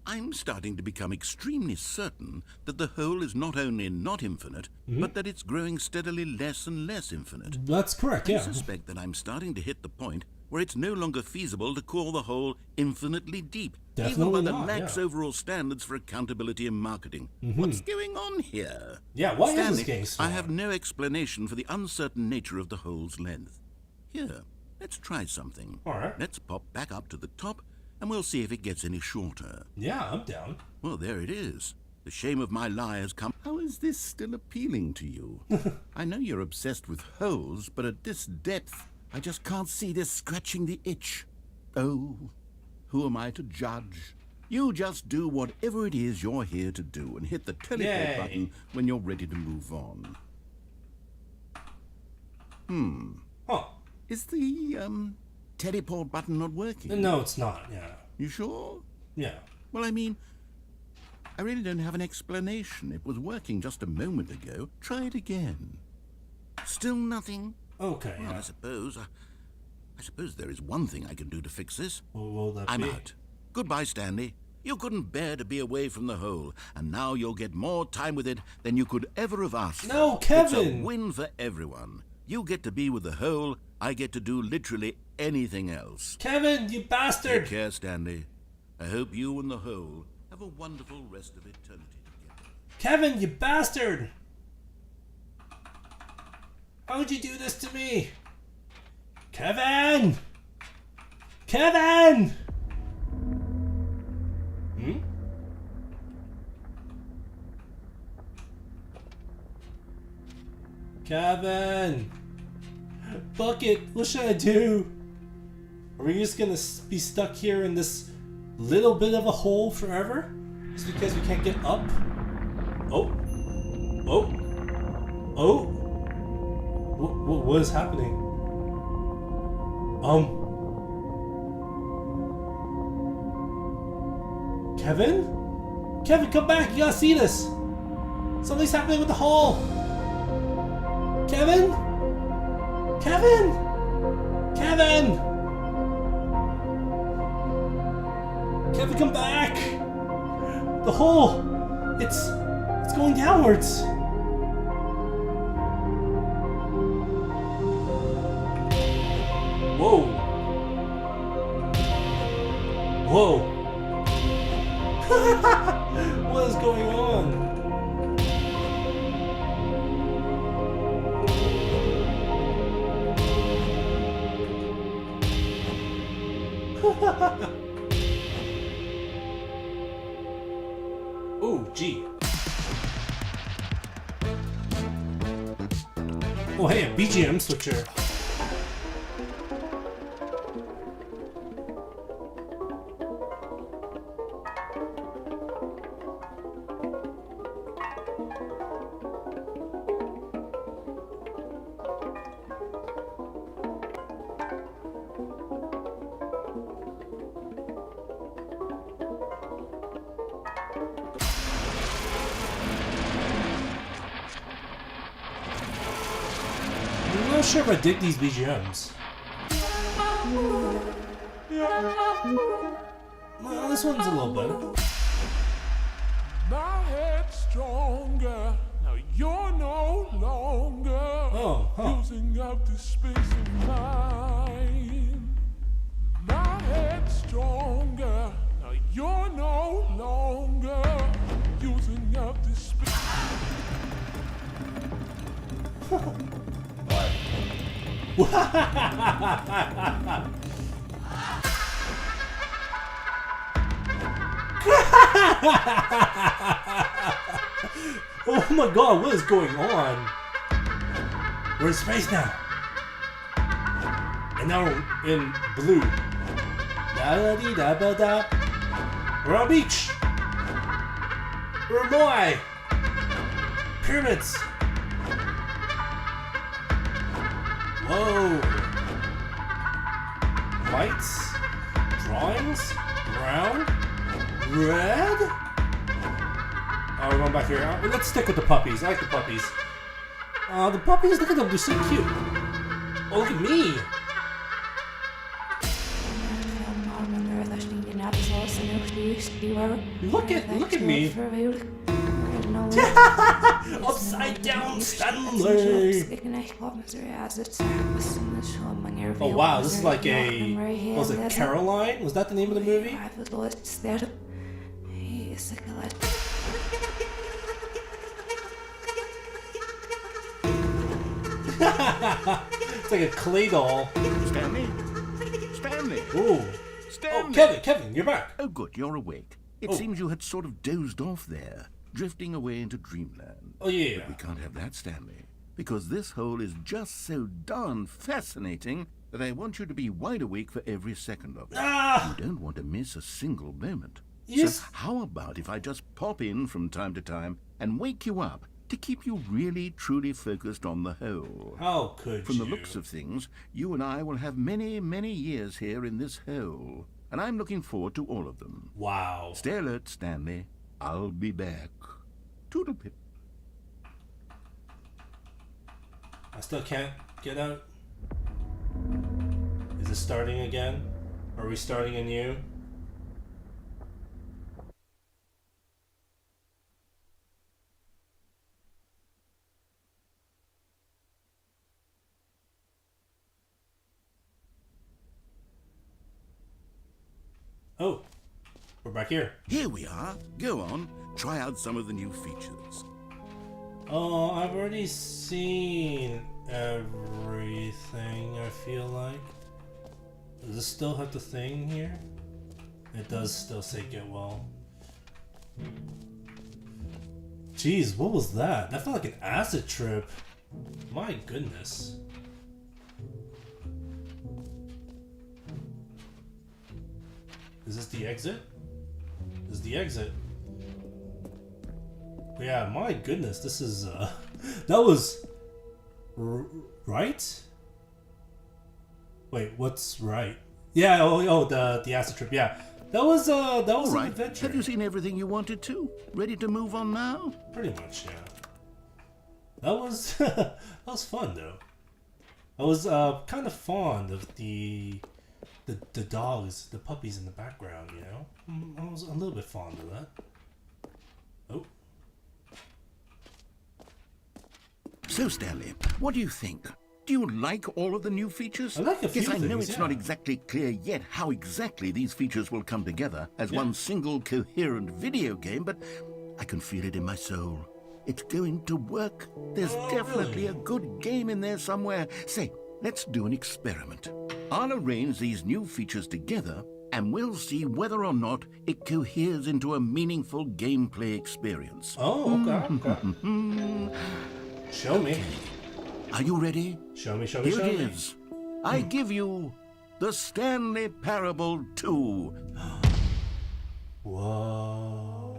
I'm starting to become extremely certain that the hole is not only not infinite, but that it's growing steadily less and less infinite. That's correct, I yeah. suspect that I'm starting to hit the point where it's no longer feasible to call the hole infinitely deep, even Definitely by the not, lax yeah. overall standards for accountability and marketing. What's going on here? Yeah, why is Stanley, this getting smaller? I have no explanation for the uncertain nature of the hole's length. Here, let's try something. All right. Let's pop back up to the top, and we'll see if it gets any shorter. Yeah, I'm down. Well, there it is. The shame of my lie has come. How is this still appealing to you? I know you're obsessed with holes, but at this depth, I just can't see this scratching the itch. Oh, who am I to judge? You just do whatever it is you're here to do and hit the teleport Yay. button when you're ready to move on. Huh. Is the, teleport button not working? No, it's not, yeah. You sure? Yeah. Well, I mean, I really don't have an explanation. It was working just a moment ago. Try it again. Still nothing? Okay, Well, yeah. I suppose there is one thing I can do to fix this. What will that I'm be? out. Goodbye, Stanley. You couldn't bear to be away from the hole, and now you'll get more time with it than you could ever have asked No, for. It's a Kevin! win for everyone. You get to be with the hole, I get to do literally anything else. Kevin, you Take bastard! care, Stanley. I hope you and the hole have a wonderful rest of eternity together. Kevin, you bastard! How would you do this to me? Kevin! Kevin! Kevin! Bucket, what should I do? Are we just gonna be stuck here in this little bit of a hole forever? Just because we can't get up? Oh. Oh. Oh. What is happening? Kevin? Kevin, come back! You gotta see this! Something's happening with the hole! Kevin? Kevin! Kevin! Kevin, come back! The hole! It's going downwards! Whoa! Whoa! What is going on? Oh, gee. Oh, hey, a BGM switcher. I'm not sure if I dig these BGMs. Well, this one's a little better. My head's stronger. Now you're no longer using up the space of mine. My head's stronger. Now you're no longer using up the space. Oh my god, what is going on? We're in space now. And now we're in blue. Da-da-dee-da-ba-da. We're on a beach. We're in Moai. Pyramids. Whoa. Lights. Drawings. Brown. Red? Oh, we're going back here. Let's stick with the puppies. I like the puppies. The puppies, look at them. They're so cute. Oh, look at me. Look at me. Upside down Stanley. Oh wow, this is like a, what was it, Caroline? Was that the name of the movie? It's like a clay doll. Stanley? Stanley? Ooh. Stanley! Oh, Kevin, you're back. Oh, good, you're awake. It seems you had sort of dozed off there, drifting away into dreamland. Oh, yeah. But we can't have that, Stanley, because this hole is just so darn fascinating that I want you to be wide awake for every second of it. Ah! You don't want to miss a single moment. Yes. So how about if I just pop in from time to time and wake you up to keep you really, truly focused on the hole? How could From you? the looks of things, you and I will have many, many years here in this hole, and I'm looking forward to all of them. Wow. Stay alert, Stanley. I'll be back. Toodle-pip. I still can't get out. Is it starting again? Are we starting anew? Oh, we're back here. Here we are. Go on. Try out some of the new features. Oh, I've already seen everything, I feel like. Does this still have the thing here? It does still say get well. Jeez, what was that? That felt like an acid trip. My goodness. Is this the exit? This is the exit. Yeah, my goodness, this is that was right? Wait, what's right? Yeah, the acid trip. Yeah, that was an adventure. Have you seen everything you wanted to? Ready to move on now? Pretty much, yeah. That was that was fun though. I was kind of fond of the dogs, the puppies in the background. You know, I was a little bit fond of that. Oh. So, Stanley, what do you think? Do you like all of the new features? I like a few Yes, I know things, it's yeah. not exactly clear yet how exactly these features will come together as one single coherent video game, but I can feel it in my soul. It's going to work. There's definitely a good game in there somewhere. Say, let's do an experiment. I'll arrange these new features together, and we'll see whether or not it coheres into a meaningful gameplay experience. Oh, okay. Show me. Are you ready? Show me. Here it is. I give you the Stanley Parable 2. Whoa.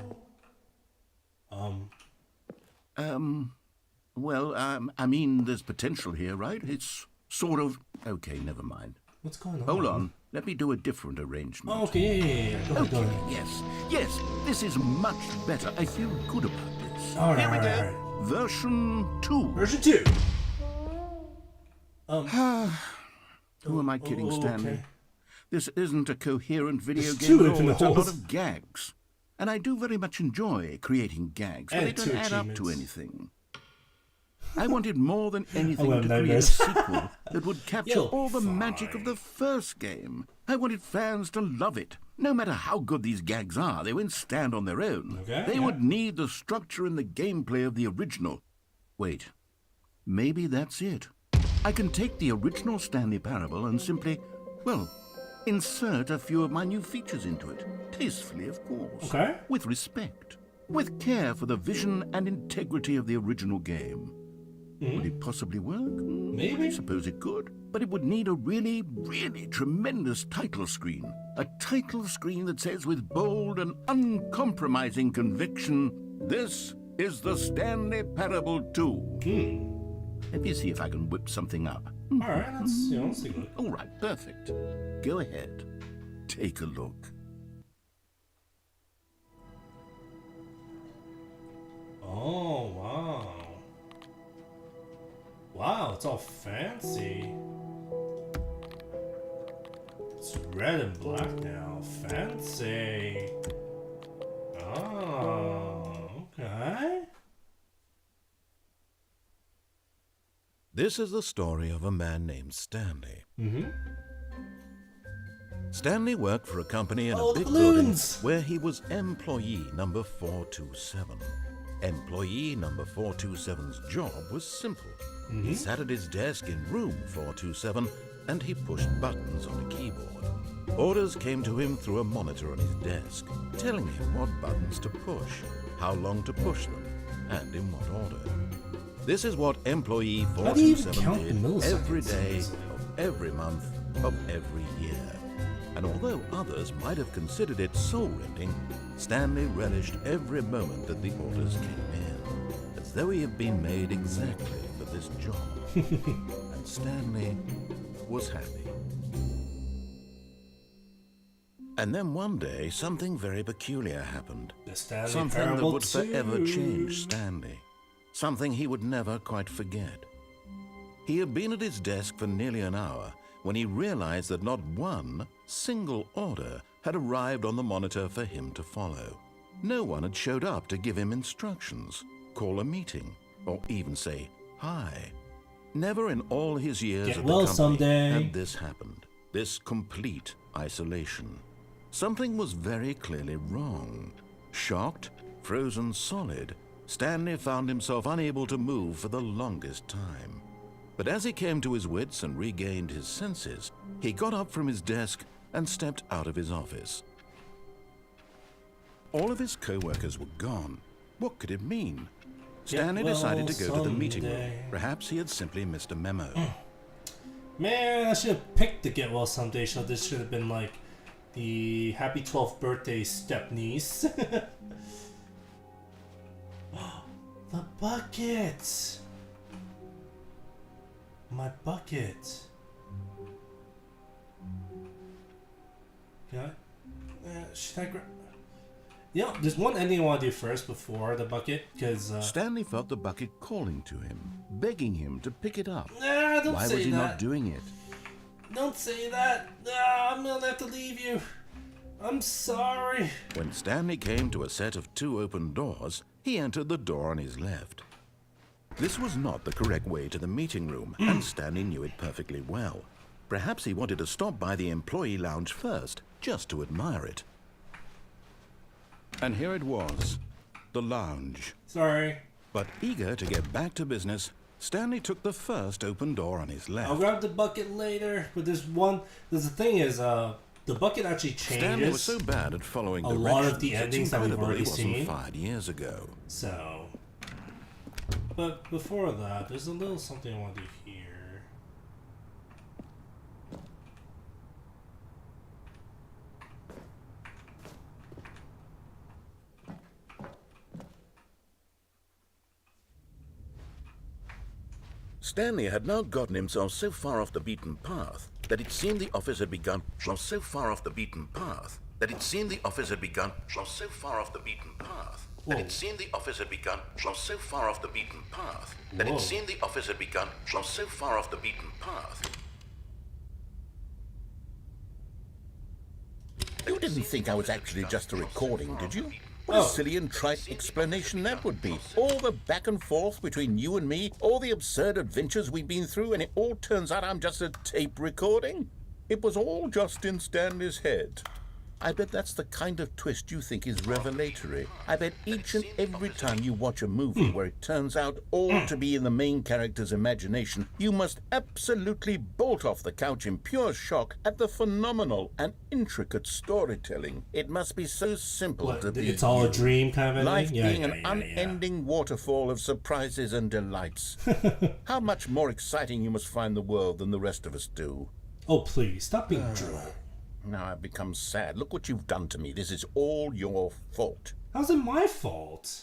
Well, I mean, there's potential here, right? It's sort of... Okay, never mind. What's going on? Hold on. Let me do a different arrangement. Oh, okay, yeah. Go Okay, ahead. yes, this is much better. I feel good about this. All right, Here we all go. right. Version 2. Version 2. Who am I kidding, Stanley? Okay. This isn't a coherent video It's game two at all. It's a lot holes. of gags. And I do very much enjoy creating gags, but And they don't two add up to achievements. anything. I wanted more than anything have to create a nightmares. sequel that would capture You'll all the be magic of fine. the first game. I wanted fans to love it. No matter how good these gags are, they won't stand on their own. Okay, They yeah. would need the structure and the gameplay of the original. Wait, maybe that's it. I can take the original Stanley Parable and simply, well, insert a few of my new features into it. Tastefully, of course. Okay. With respect. With care for the vision and integrity of the original game. Would it possibly work? Maybe. I suppose it could. But it would need a really, really tremendous title screen. A title screen that says with bold and uncompromising conviction, "This is the Stanley Parable 2. Let me see if I can whip something up. All right, let's take a look. All right, perfect. Go ahead. Take a look. Oh, wow. Wow, it's all fancy. It's red and black now. Fancy. Oh, okay. This is the story of a man named Stanley. Stanley worked for a company in Oh, a the big building balloons! where he was employee number 427. Employee number 427's job was simple. He sat at his desk in room 427 and he pushed buttons on a keyboard. Orders came to him through a monitor on his desk, telling him what buttons to push, how long to push them, and in what order. This is what employee How do you even 427 count did milliseconds? every day of every month of every year. And although others might have considered it soul-rending, Stanley relished every moment that the orders came in, as though he had been made exactly for this job. And Stanley was happy. And then one day, something very peculiar happened. The Stanley Something that Parable would 2. forever change Stanley. Something he would never quite forget. He had been at his desk for nearly an hour when he realized that not one single order had arrived on the monitor for him to follow. No one had showed up to give him instructions, call a meeting, or even say hi. Never in all his years Get at well the company someday. had this happened. This complete isolation. Something was very clearly wrong. Shocked, frozen solid, Stanley found himself unable to move for the longest time. But as he came to his wits and regained his senses, he got up from his desk and stepped out of his office. All of his co-workers were gone. What could it mean? Stanley well decided to go to the meeting room. someday. Perhaps he had simply missed a memo. Man, I should have picked the Get Well Someday show. This should have been like the happy 12th birthday step niece. The bucket! My bucket. Should I grab? Yeah, there's one ending I want to do first before the bucket, because Stanley felt the bucket calling to him, begging him to pick it up. Nah, don't Why say was he that. not doing it? Don't say that. Nah, I'm gonna have to leave you. I'm sorry. When Stanley came to a set of 2 open doors, he entered the door on his left. This was not the correct way to the meeting room, and Stanley knew it perfectly well. Perhaps he wanted to stop by the employee lounge first, just to admire it. And here it was, the lounge. Sorry. But eager to get back to business, Stanley took the first open door on his left. I'll grab the bucket later, but there's the thing is, the bucket actually changes. Stanley was so bad at following a lot of the directions, endings that we've already he wasn't seen. fired years ago. So, but before that, there's a little something I want to do here. Stanley had now gotten himself so far off the beaten path that it seemed the office had begun from so far off the beaten path that it seemed the office had begun from so far off the beaten path that it seemed the office had begun from so far off the beaten path that it seemed the office had begun from so far off the beaten path. You didn't think I was actually just a recording, did you? What a silly and trite explanation that would be. All the back and forth between you and me, all the absurd adventures we've been through, and it all turns out I'm just a tape recording? It was all just in Stanley's head. I bet that's the kind of twist you think is revelatory. I bet each and every time you watch a movie where it turns out all to be in the main character's imagination, you must absolutely bolt off the couch in pure shock at the phenomenal and intricate storytelling. It must be so simple to be It's all a dream kind of life thing? Yeah, being yeah, an yeah, unending waterfall of surprises and delights. How much more exciting you must find the world than the rest of us do. Oh, please, stop being droll. Now I've become sad. Look what you've done to me. This is all your fault. How's it my fault?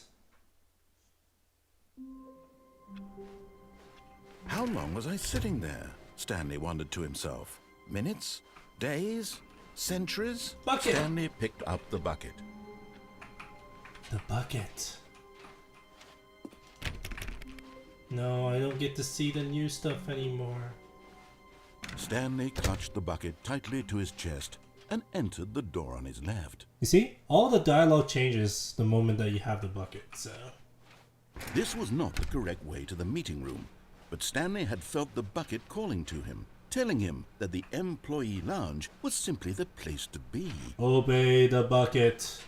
How long was I sitting there? Stanley wondered to himself. Minutes? Days? Centuries? Bucket! Stanley picked up the bucket. The bucket. No, I don't get to see the new stuff anymore. Stanley clutched the bucket tightly to his chest and entered the door on his left. You see? All the dialogue changes the moment that you have the bucket, so... This was not the correct way to the meeting room, but Stanley had felt the bucket calling to him, telling him that the employee lounge was simply the place to be. Obey the bucket.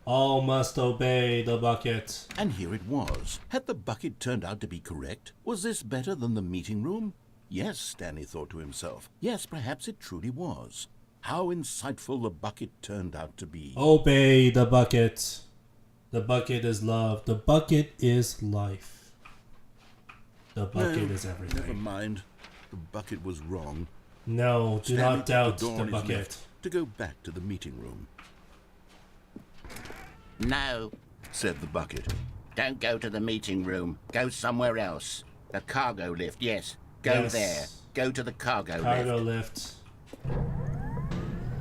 All must obey the bucket. And here it was. Had the bucket turned out to be correct? Was this better than the meeting room? Yes, Stanley thought to himself. Yes, perhaps it truly was. How insightful the bucket turned out to be. Obey the bucket. The bucket is love. The bucket is life. The bucket is everything. Never mind. The bucket was wrong. No, do Stanley not doubt took door the on his bucket. left to go back to the meeting room. No, said the bucket. don't go to the meeting room. Go somewhere else. The cargo lift, yes. Go Yes. there. Go to the cargo Cargo lift. lift.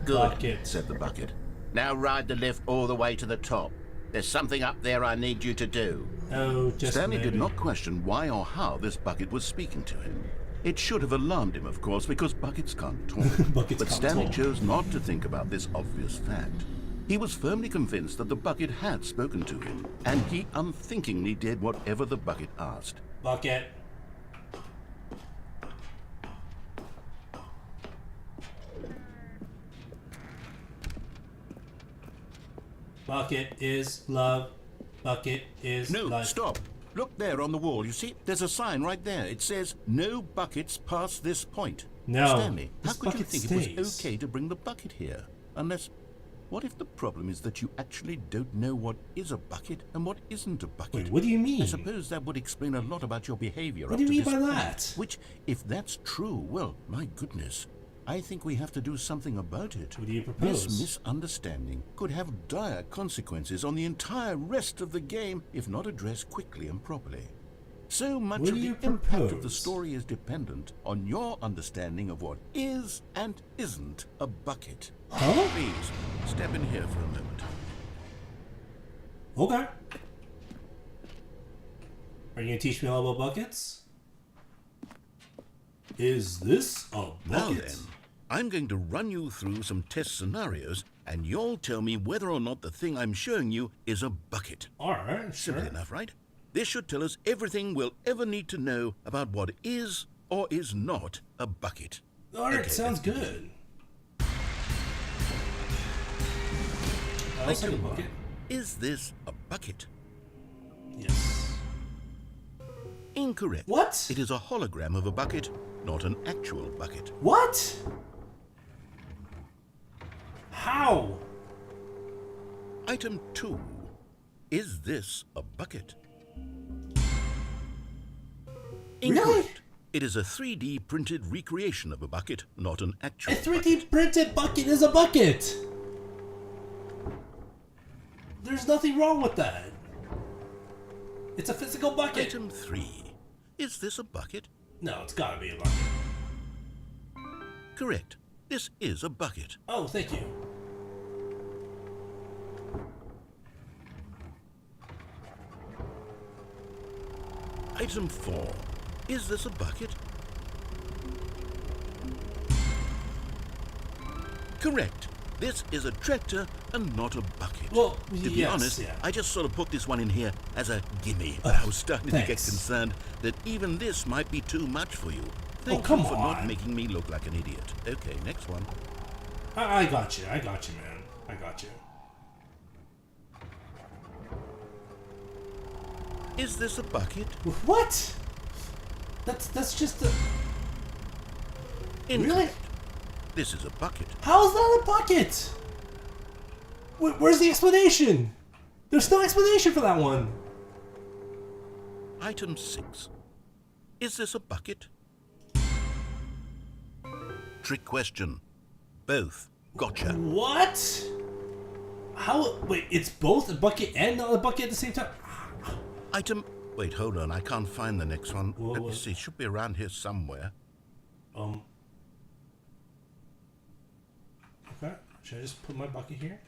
Good, Bucket. Said the bucket. Now ride the lift all the way to the top. There's something up there I need you to do. Oh, just Stanley maybe. did not question why or how this bucket was speaking to him. It should have alarmed him, of course, because buckets can't talk. Buckets but can't Stanley talk. chose not to think about this obvious fact. He was firmly convinced that the bucket had spoken to him, and he unthinkingly did whatever the bucket asked. Bucket. Bucket is love. Bucket is No, life. stop. Look there on the wall. You see, there's a sign right there. It says, no buckets past this point. No, Stanley, how this could you bucket think it was stays. okay to bring the bucket here? Unless, what if the problem is that you actually don't know what is a bucket and what isn't a bucket? Wait, what do you mean? I suppose that would explain a lot about your behavior. What do you up to mean this by point, that? Which, if that's true, well, my goodness. I think we have to do something about it. What do you propose? This misunderstanding could have dire consequences on the entire rest of the game if not addressed quickly and properly. So much What of do the you impact of the propose? story is dependent on your understanding of what is and isn't a bucket. Huh? Please, step in here for a moment. Okay. Are you gonna teach me all about buckets? Is this a bucket? Now then, I'm going to run you through some test scenarios, and you'll tell me whether or not the thing I'm showing you is a bucket. Alright, sure. Simple enough, right? This should tell us everything we'll ever need to know about what is or is not a bucket. Alright, Okay, sounds let's good. I'll take a Item bucket. 1. Is this a bucket? Yes. Incorrect. What? It is a hologram of a bucket, not an actual bucket. What? How? Item 2. Is this a bucket? Really? Incorrect. It is a 3D printed recreation of a bucket, not an actual A 3D bucket. printed bucket is a bucket! There's nothing wrong with that. It's a physical bucket. Item 3. Is this a bucket? No, it's gotta be a bucket. Correct. This is a bucket. Oh, thank you. Item 4. Is this a bucket? Correct. This is a tractor and not a bucket. Well, to be yes, honest, yeah. I just sort of put this one in here as a gimme. But I was starting to get thanks. concerned that even this might be too much for you. Thank come you for not on. making me look like an idiot. Okay, next one. I got you, man. I got you. Is this a bucket? What? That's just a... Incorrect. Really? This is a bucket. How is that a bucket? Where's the explanation? There's no explanation for that one. Item 6. Is this a bucket? Trick question. Both. Gotcha. What? How? Wait, it's both a bucket and not a bucket at the same time? Item... Wait, hold on. I can't find the next one. Whoa, Let me whoa. see. It should be around here somewhere. Okay. Should I just put my bucket here?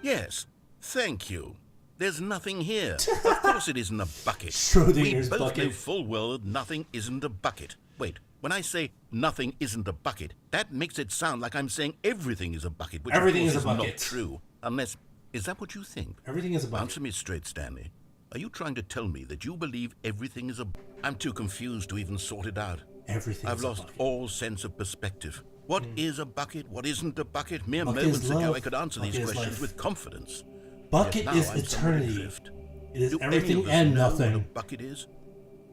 Yes. Thank you. There's nothing here. Of course it isn't a bucket. Schrodinger's we both bucket. know full well that nothing isn't a bucket. Wait, when I say nothing isn't a bucket, that makes it sound like I'm saying everything is a bucket, which Everything of course is a bucket. not true. Unless... Is that what you think? Everything is a bucket. Answer me straight, Stanley. Are you trying to tell me that you believe everything is a... I'm too confused to even sort it out. Everything I've is a lost bucket. all sense of perspective. What is a bucket? What isn't a bucket? Mere Bucket moments is ago love. I could answer Bucket these is questions life. with confidence. Bucket Yet now is I'm somewhat eternity. adrift. It is Do any everything of us and know nothing. What a bucket is?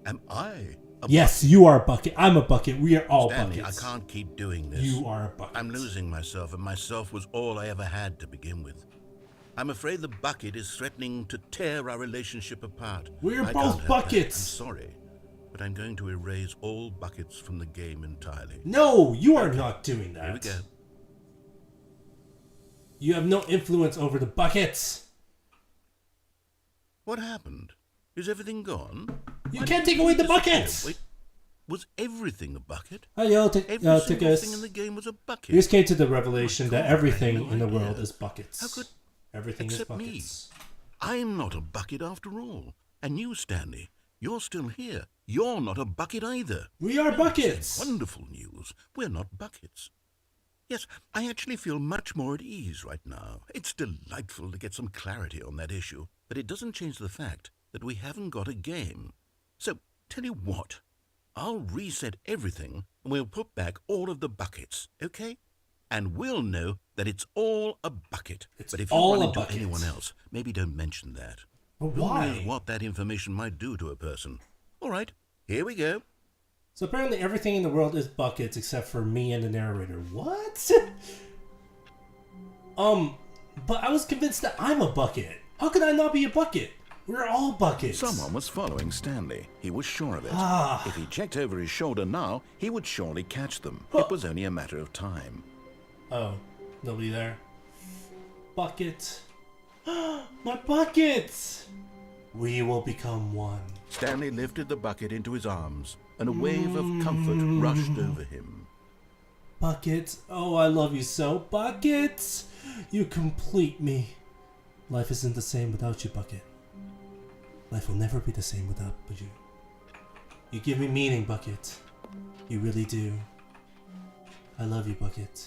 Am I a Yes, you are a bucket. I'm a bucket. We are all Stanley, buckets. I can't keep doing this. You are a bucket. I'm losing myself, and myself was all I ever had to begin with. I'm afraid the bucket is threatening to tear our relationship apart. We're I both can't have that. buckets. I'm sorry, but I'm going to erase all buckets from the game entirely. No, you are not doing that. Here we go. You have no influence over the buckets. What happened? Is everything gone? You Why can't did take away the disappear? buckets. Wait, was everything a bucket? Heyo, Every take single us. thing in the game was a bucket. We just came to the revelation that God, I had everything no in the idea. world is buckets. How could... Everything is Except me. buckets. I'm not a bucket after all. And you, Stanley, you're still here. You're not a bucket either. We are buckets. Wonderful news. We're not buckets. Yes, I actually feel much more at ease right now. It's delightful to get some clarity on that issue, but it doesn't change the fact that we haven't got a game. So, tell you what, I'll reset everything and we'll put back all of the buckets, okay? And we'll know that it's all a bucket. It's but if you all run a into bucket. anyone else, maybe don't mention that. But Who why? knows what that information might do to a person. All right, here we go. So apparently everything in the world is buckets except for me and the narrator. What? But I was convinced that I'm a bucket. How could I not be a bucket? We're all buckets. Someone was following Stanley. He was sure of it. If he checked over his shoulder now, he would surely catch them. It was only a matter of time. Oh, nobody there. Bucket. My bucket! We will become one. Stanley lifted the bucket into his arms, and a wave of comfort rushed over him. Bucket, oh, I love you so. Bucket! You complete me. Life isn't the same without you, Bucket. Life will never be the same without you. You give me meaning, Bucket. You really do. I love you, Bucket.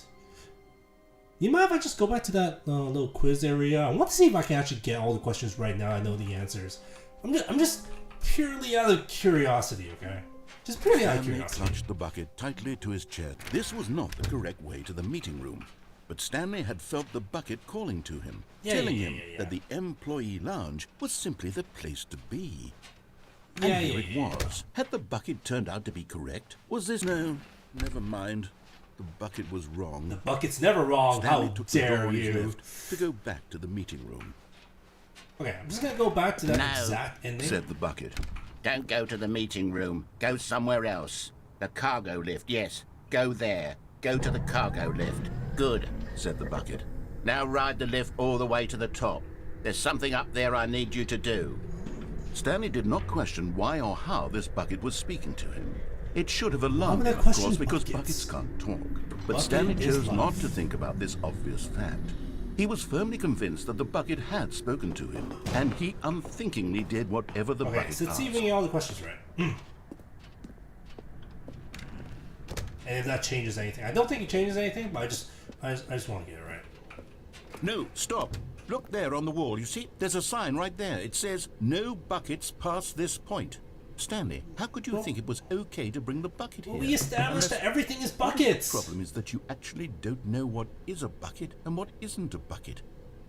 You mind if I just go back to that little quiz area? I want to see if I can actually get all the questions right now. I know the answers. I'm just purely out of curiosity, okay? Just purely out of curiosity. Stanley clutched the bucket tightly to his chest. This was not the correct way to the meeting room, but Stanley had felt the bucket calling to him, telling him that the employee lounge was simply the place to be. And here it was. Had the bucket turned out to be correct? Was this... No, never mind. The bucket was wrong. The bucket's never wrong. Stanley How took dare the door on his you? left to go back to the meeting room. Okay, I'm just gonna go back to that exact ending. Said the bucket. Don't go to the meeting room. Go somewhere else. The cargo lift, yes. Go there. Go to the cargo lift. Good, said the bucket. Now ride the lift all the way to the top. There's something up there I need you to do. Stanley did not question why or how this bucket was speaking to him. It should have alarmed him, of course, because buckets can't talk. But Stanley chose not to think about this obvious fact. He was firmly convinced that the bucket had spoken to him, and he unthinkingly did whatever the bucket asked. Okay, so let's see if we get all the questions right. And if that changes anything. I don't think it changes anything, but I just want to get it right. No, stop. Look there on the wall. You see, there's a sign right there. It says, no buckets past this point. Stanley, how could you think it was okay to bring the bucket here? We established that everything is buckets. The problem is that you actually don't know what is a bucket and what isn't a bucket.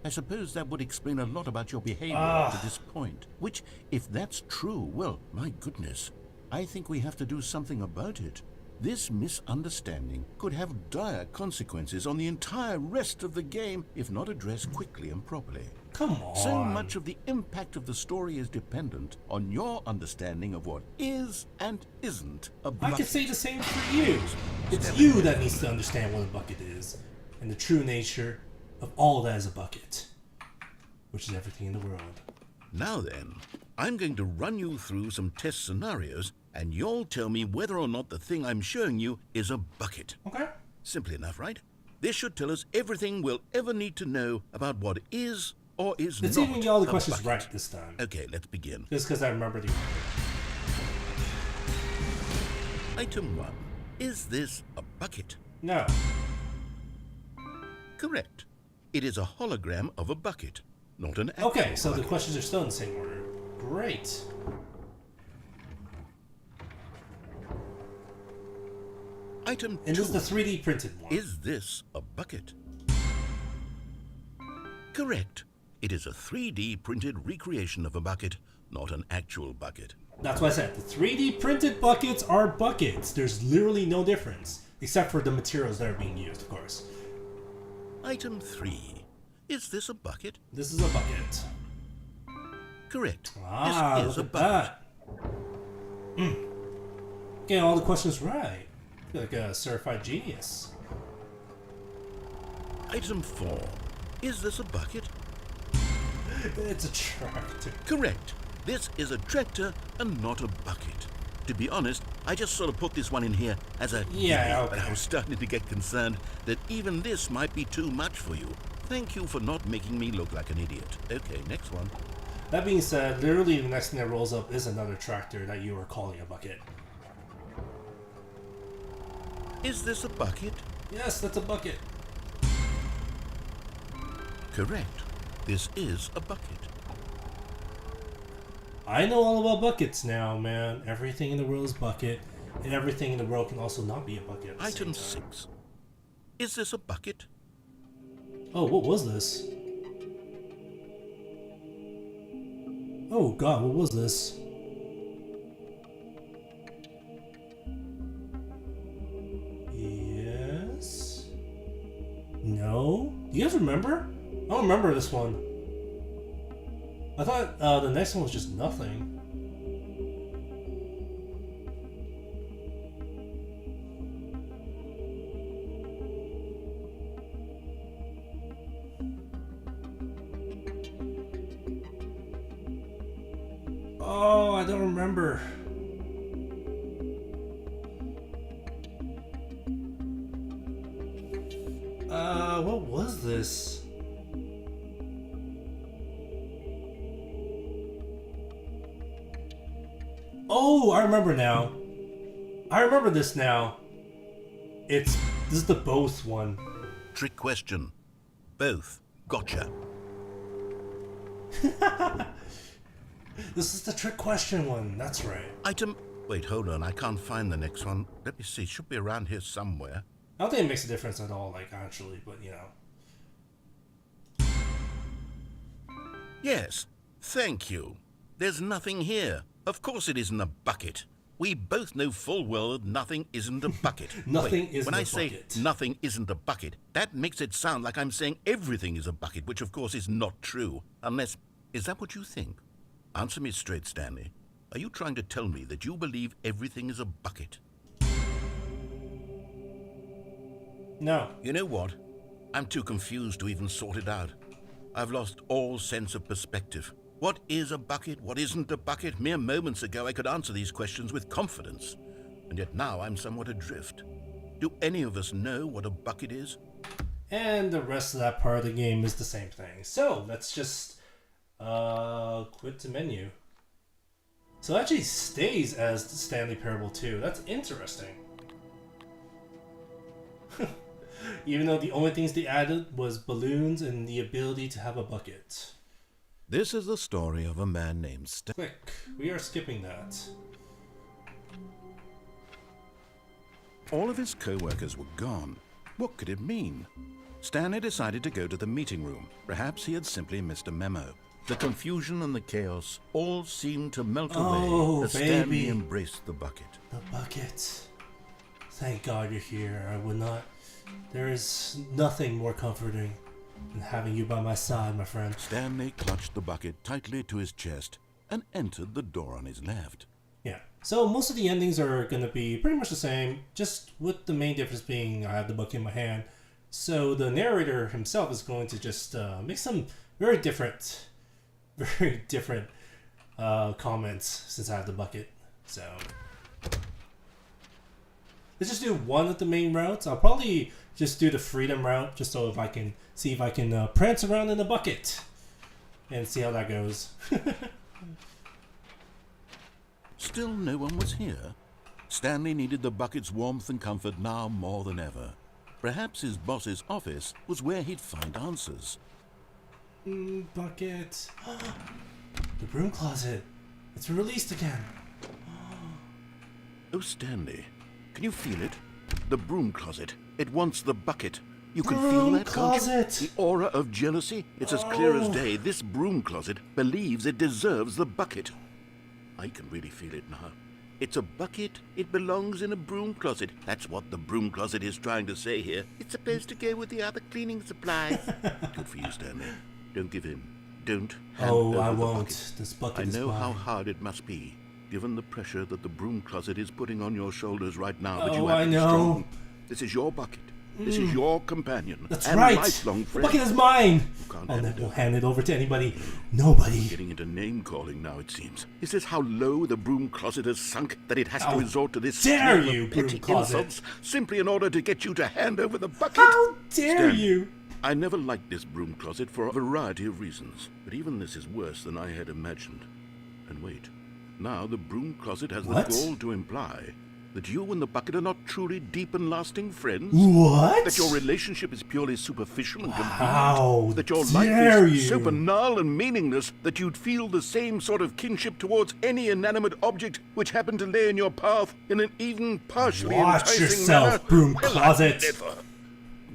I suppose that would explain a lot about your behavior up to this point. Which, if that's true, well, my goodness, I think we have to do something about it. This misunderstanding could have dire consequences on the entire rest of the game if not addressed quickly and properly. Come on. So much of the impact of the story is dependent on your understanding of what is and isn't a bucket. I could say the same for you. It's you that needs to understand what a bucket is and the true nature of all that is a bucket, which is everything in the world. Now then, I'm going to run you through some test scenarios and you'll tell me whether or not the thing I'm showing you is a bucket. Okay. Simple enough, right? This should tell us everything we'll ever need to know about what is or is let's not. Let's even get all the questions bucket. right this time. Okay, let's begin. Just because I remember the order. Item 1. Is this a bucket? No. Correct. It is a hologram of a bucket, not an actual Okay, so bucket. the questions are still in the same order. Great. Item 2. And this is the 3D printed one. Is this a bucket? Correct. It is a 3D printed recreation of a bucket, not an actual bucket. That's what I said. The 3D printed buckets are buckets. There's literally no difference, except for the materials that are being used, of course. Item 3. Is this a bucket? This is a bucket. Correct. Ah, this is look a at bucket. that. Getting all the questions right. Feel like a certified genius. Item 4. Is this a bucket? It's a tractor. Correct. This is a tractor and not a bucket. To be honest, I just sort of put this one in here as a but I was starting to get concerned that even this might be too much for you. Thank you for not making me look like an idiot. Okay, next one. That being said, literally the next thing that rolls up is another tractor that you are calling a bucket. Is this a bucket? Yes, that's a bucket. Correct. This is a bucket. I know all about buckets now, man. Everything in the world is bucket, and everything in the world can also not be a bucket. At the Item same time. 6. Is this a bucket? Oh, what was this? Oh god, what was this? Yes? No? Do you guys remember? I don't remember this one. I thought the next one was just nothing. Oh, I don't remember. What was this? Oh, I remember now. I remember this now. This is the both one. Trick question. Both. Gotcha. This is the trick question one. That's right. Item. Wait, hold on. I can't find the next one. Let me see. It should be around here somewhere. I don't think it makes a difference at all, like, actually, but, you know. Yes. Thank you. There's nothing here. Of course it isn't a bucket. We both know full well that nothing isn't a bucket. Nothing isn't when a I say bucket. nothing isn't a bucket, that makes it sound like I'm saying everything is a bucket, which of course is not true. Unless, is that what you think? Answer me straight, Stanley. Are you trying to tell me that you believe everything is a bucket? No. You know what? I'm too confused to even sort it out. I've lost all sense of perspective. What is a bucket? What isn't a bucket? Mere moments ago I could answer these questions with confidence. And yet now I'm somewhat adrift. Do any of us know what a bucket is? And the rest of that part of the game is the same thing. So let's just quit the menu. So it actually stays as the Stanley Parable 2. That's interesting. Even though the only things they added was balloons and the ability to have a bucket. This is the story of a man named Stanley. Click. We are skipping that. All of his co-workers were gone. What could it mean? Stanley decided to go to the meeting room. Perhaps he had simply missed a memo. The confusion and the chaos all seemed to melt away as Stanley embraced the bucket. The bucket. Thank God you're here. I would not... There is nothing more comforting than having you by my side, my friend. Stanley clutched the bucket tightly to his chest and entered the door on his left. Yeah. So most of the endings are going to be pretty much the same, just with the main difference being I have the bucket in my hand. So the narrator himself is going to just make some very different comments since I have the bucket. So let's just do one of the main routes. I'll probably just do the freedom route just so if I can see if I can prance around in the bucket and see how that goes. Still no one was here. Stanley needed the bucket's warmth and comfort now more than ever. Perhaps his boss's office was where he'd find answers. Bucket. The broom closet. It's released again. Oh, Stanley. Can you feel it? The broom closet. It wants the bucket. You can feel that, can't you? The aura of jealousy. It's as clear as day. This broom closet believes it deserves the bucket. I can really feel it now. It's a bucket. It belongs in a broom closet. That's what the broom closet is trying to say here. It's supposed to go with the other cleaning supplies. Good for you, Stanley. Don't give in. Don't hand over I the won't. bucket. This bucket I is know mine. how hard it must be, given the pressure that the broom closet is putting on your shoulders right now. But you have to be strong. This is your bucket. This is your companion. That's and right. lifelong The friend. bucket is mine. I'll never hand it over to anybody. Nobody. We're getting into name calling now, it seems. Is this how low the broom closet has sunk that it has to resort to this dare string you, of petty broom closet. insults simply in order to get you to hand over the bucket? How dare Stan, you? I never liked this broom closet for a variety of reasons, but even this is worse than I had imagined. And wait, now the broom closet has What? the gall to imply that you and the bucket are not truly deep and lasting friends? What? That your relationship is purely superficial and How convenient? That your life dare is you. so banal and meaningless that you'd feel the same sort of kinship towards any inanimate object which happened to lay in your path in an even partially Watch enticing yourself, manner? broom Well, closet. Never.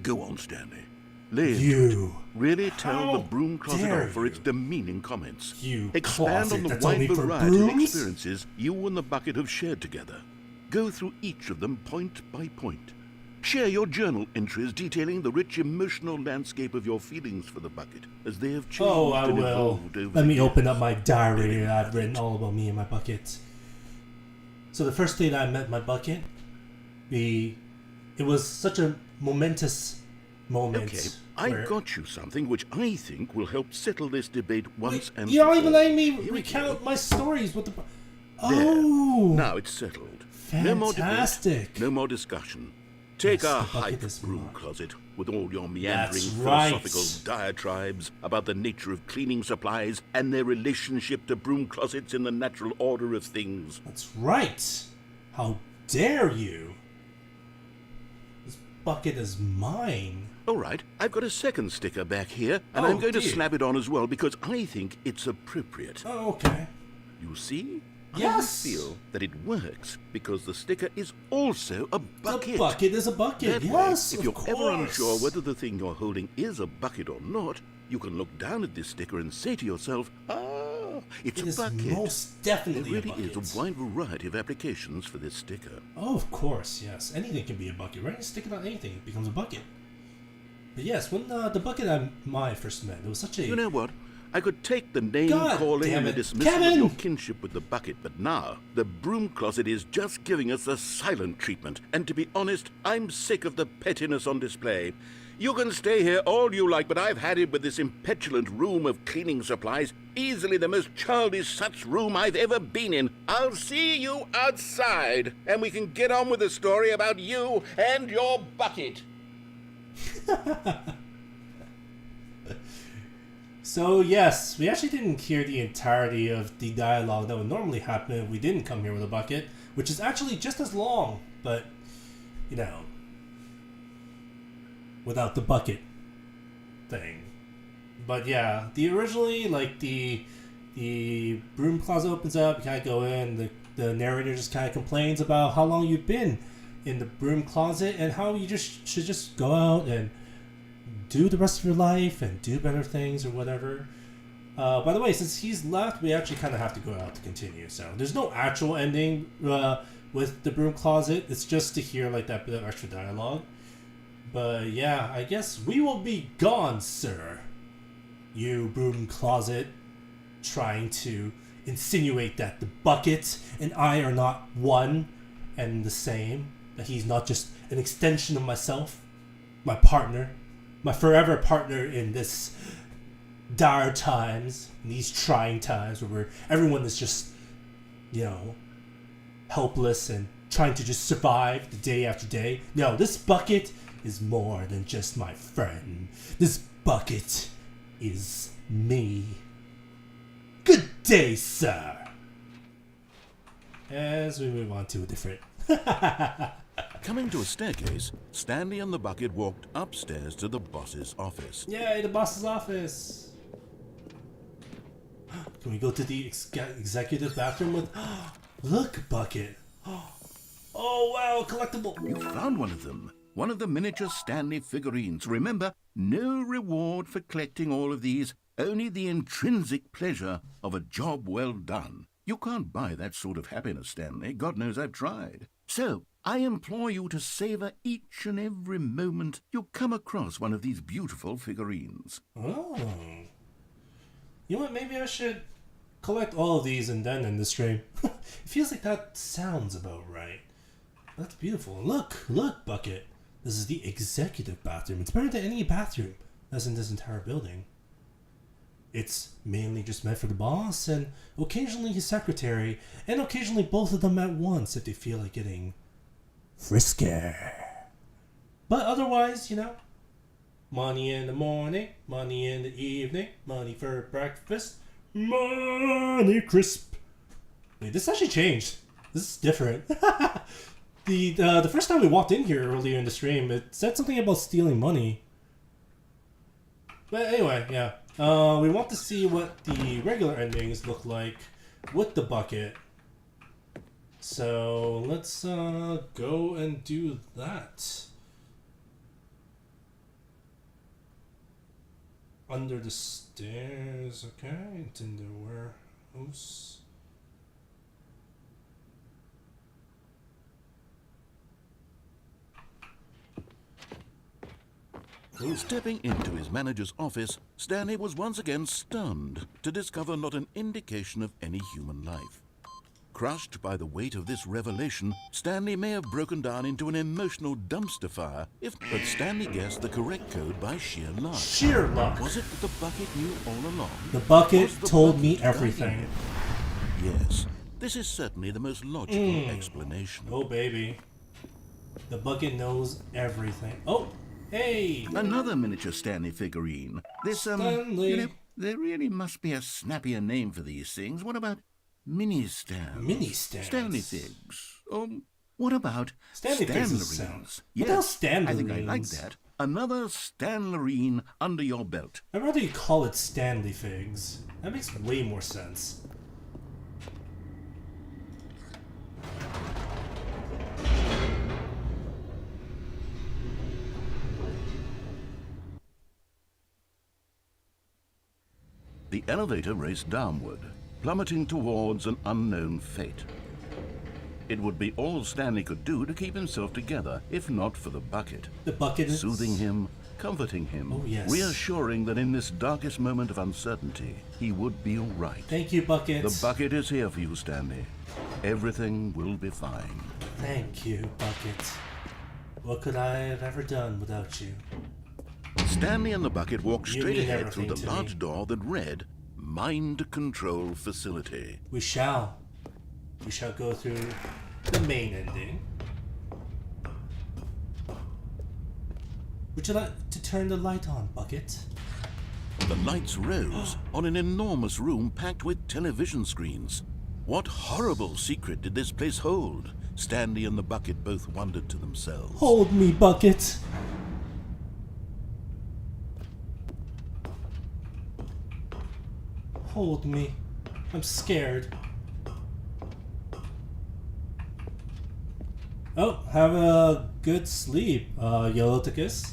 Go on, Stanley. Lay into You. it. Really tell How the broom closet dare off for its demeaning comments. You Expand closet on the that's wide only for variety of brooms? experiences you and the bucket have shared together. Go through each of them point by point. Share your journal entries detailing the rich emotional landscape of your feelings for the bucket, as they have changed Oh, I and will. evolved over Let me the open years. up my diary. I've written all about me and my bucket. So the first day that I met my bucket, it was such a momentous moment. Okay, I got you something which I think will help settle this debate once and You for don't even all. let me Here we recount go. my stories with the... There. Oh! Now it's settled. No more debate, Fantastic. no more discussion. Take Yes, our the bucket hype is broom mine. closet with all your meandering That's right. philosophical diatribes about the nature of cleaning supplies and their relationship to broom closets in the natural order of things. That's right. How dare you? This bucket is mine. All right, I've got a second sticker back here, and Oh, I'm going to dear. slap it on as well because I think it's appropriate. Oh, okay. You see? Yes. I feel that it works because the sticker is also a bucket. The bucket is a bucket. That Yes, way, if of you're course. ever unsure whether the thing you're holding is a bucket or not, you can look down at this sticker and say to yourself, it's It a is bucket. most definitely There really a bucket. is a wide variety of applications for this sticker. Oh, of course, yes. Anything can be a bucket, right? You stick it on anything, it becomes a bucket. But yes, when the bucket I first met, it was such a... You know what? I could take the name God calling damn and the it. dismissal Kevin! of your kinship with the bucket, but now the broom closet is just giving us the silent treatment. And to be honest, I'm sick of the pettiness on display. You can stay here all you like, but I've had it with this impetulant room of cleaning supplies. Easily the most childish such room I've ever been in. I'll see you outside, and we can get on with the story about you and your bucket. So yes, we actually didn't hear the entirety of the dialogue that would normally happen if we didn't come here with a bucket, which is actually just as long, but, you know, without the bucket thing. But yeah, originally, like, the broom closet opens up, you kind of go in, the narrator just kind of complains about how long you've been in the broom closet and how you should just go out and do the rest of your life and do better things or whatever. By the way, since he's left, we actually kind of have to go out to continue. So there's no actual ending with the broom closet. It's just to hear like that bit of extra dialogue. But yeah, I guess we will be gone, sir. You broom closet, trying to insinuate that the bucket and I are not one and the same. That he's not just an extension of myself, my partner. My forever partner in this dire times, in these trying times where everyone is just, you know, helpless and trying to just survive the day after day. No, this bucket is more than just my friend. This bucket is me. Good day, sir. As we move on to a different... Coming to a staircase, Stanley and the bucket walked upstairs to the boss's office. Yay, the boss's office. Can we go to the executive bathroom with... Look, bucket. Oh, wow, collectible. You found one of them. One of the miniature Stanley figurines. Remember, no reward for collecting all of these, only the intrinsic pleasure of a job well done. You can't buy that sort of happiness, Stanley. God knows I've tried. So, I implore you to savor each and every moment you come across one of these beautiful figurines. Oh. You know what, maybe I should collect all of these and then end the stream. It feels like that sounds about right. That's beautiful. Look, bucket. This is the executive bathroom. It's better than any bathroom that's in this entire building. It's mainly just meant for the boss and occasionally his secretary, and occasionally both of them at once if they feel like getting frisky. But otherwise, you know, money in the morning, money in the evening, money for breakfast, money crisp. Wait, this actually changed. This is different. The first time we walked in here earlier in the stream, it said something about stealing money. But anyway, yeah. We want to see what the regular endings look like with the bucket. So let's go and do that. Under the stairs, okay, it's in the warehouse. Stepping into his manager's office, Stanley was once again stunned to discover not an indication of any human life. Crushed by the weight of this revelation, Stanley may have broken down into an emotional dumpster fire but Stanley guessed the correct code by sheer luck. Sheer luck. Was it that the bucket knew all along? The bucket told me everything. Yes, this is certainly the most logical explanation. Oh, baby. The bucket knows everything. Oh, hey! Another miniature Stanley figurine. This, Stanley. you know, there really must be a snappier name for these things. What about mini-stands? Mini-stands? Stanley figs. What about Stanley figs is Stanlerines? What else Stanlerines? I think I like that. Another Stanlerine under your belt. I'd rather you call it Stanley figs. That makes way more sense. The elevator raced downward, plummeting towards an unknown fate. It would be all Stanley could do to keep himself together, if not for the bucket. The bucket is... Soothing him, comforting him, reassuring that in this darkest moment of uncertainty, he would be all right. Thank you, Bucket. The bucket is here for you, Stanley. Everything will be fine. Thank you, Bucket. What could I have ever done without you? Stanley and the bucket walked straight ahead through the to large me. door that read, Mind Control Facility. We shall go through the main ending. Would you like to turn the light on, Bucket? The lights rose on an enormous room packed with television screens. What horrible secret did this place hold? Stanley and the bucket both wondered to themselves. Hold me, Bucket. Hold me. I'm scared. Oh, have a good sleep, Yellowticus.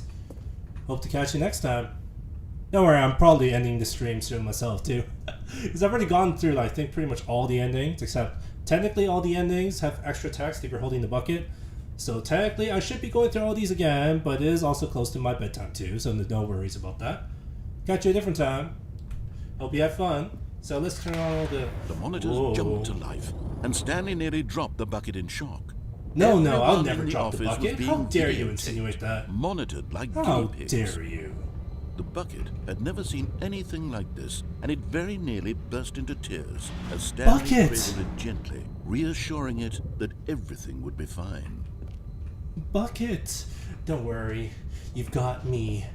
Hope to catch you next time. Don't worry, I'm probably ending the stream soon myself, too. Because I've already gone through, I think, pretty much all the endings, except technically all the endings have extra text if you're holding the bucket. So technically, I should be going through all these again, but it is also close to my bedtime, too, so no worries about that. Catch you a different time. Hope you have fun. So let's turn on all the... The monitors jumped to life, and Stanley nearly dropped the bucket in shock. No, I'll Everyone never in the drop the office was bucket. being How dare you videotaped, insinuate that? Monitored like How guinea pigs. dare you? The bucket had never seen anything like this, and it very nearly burst into tears as Stanley cradled it gently, reassuring it that everything would be fine. Bucket, don't worry, you've got me.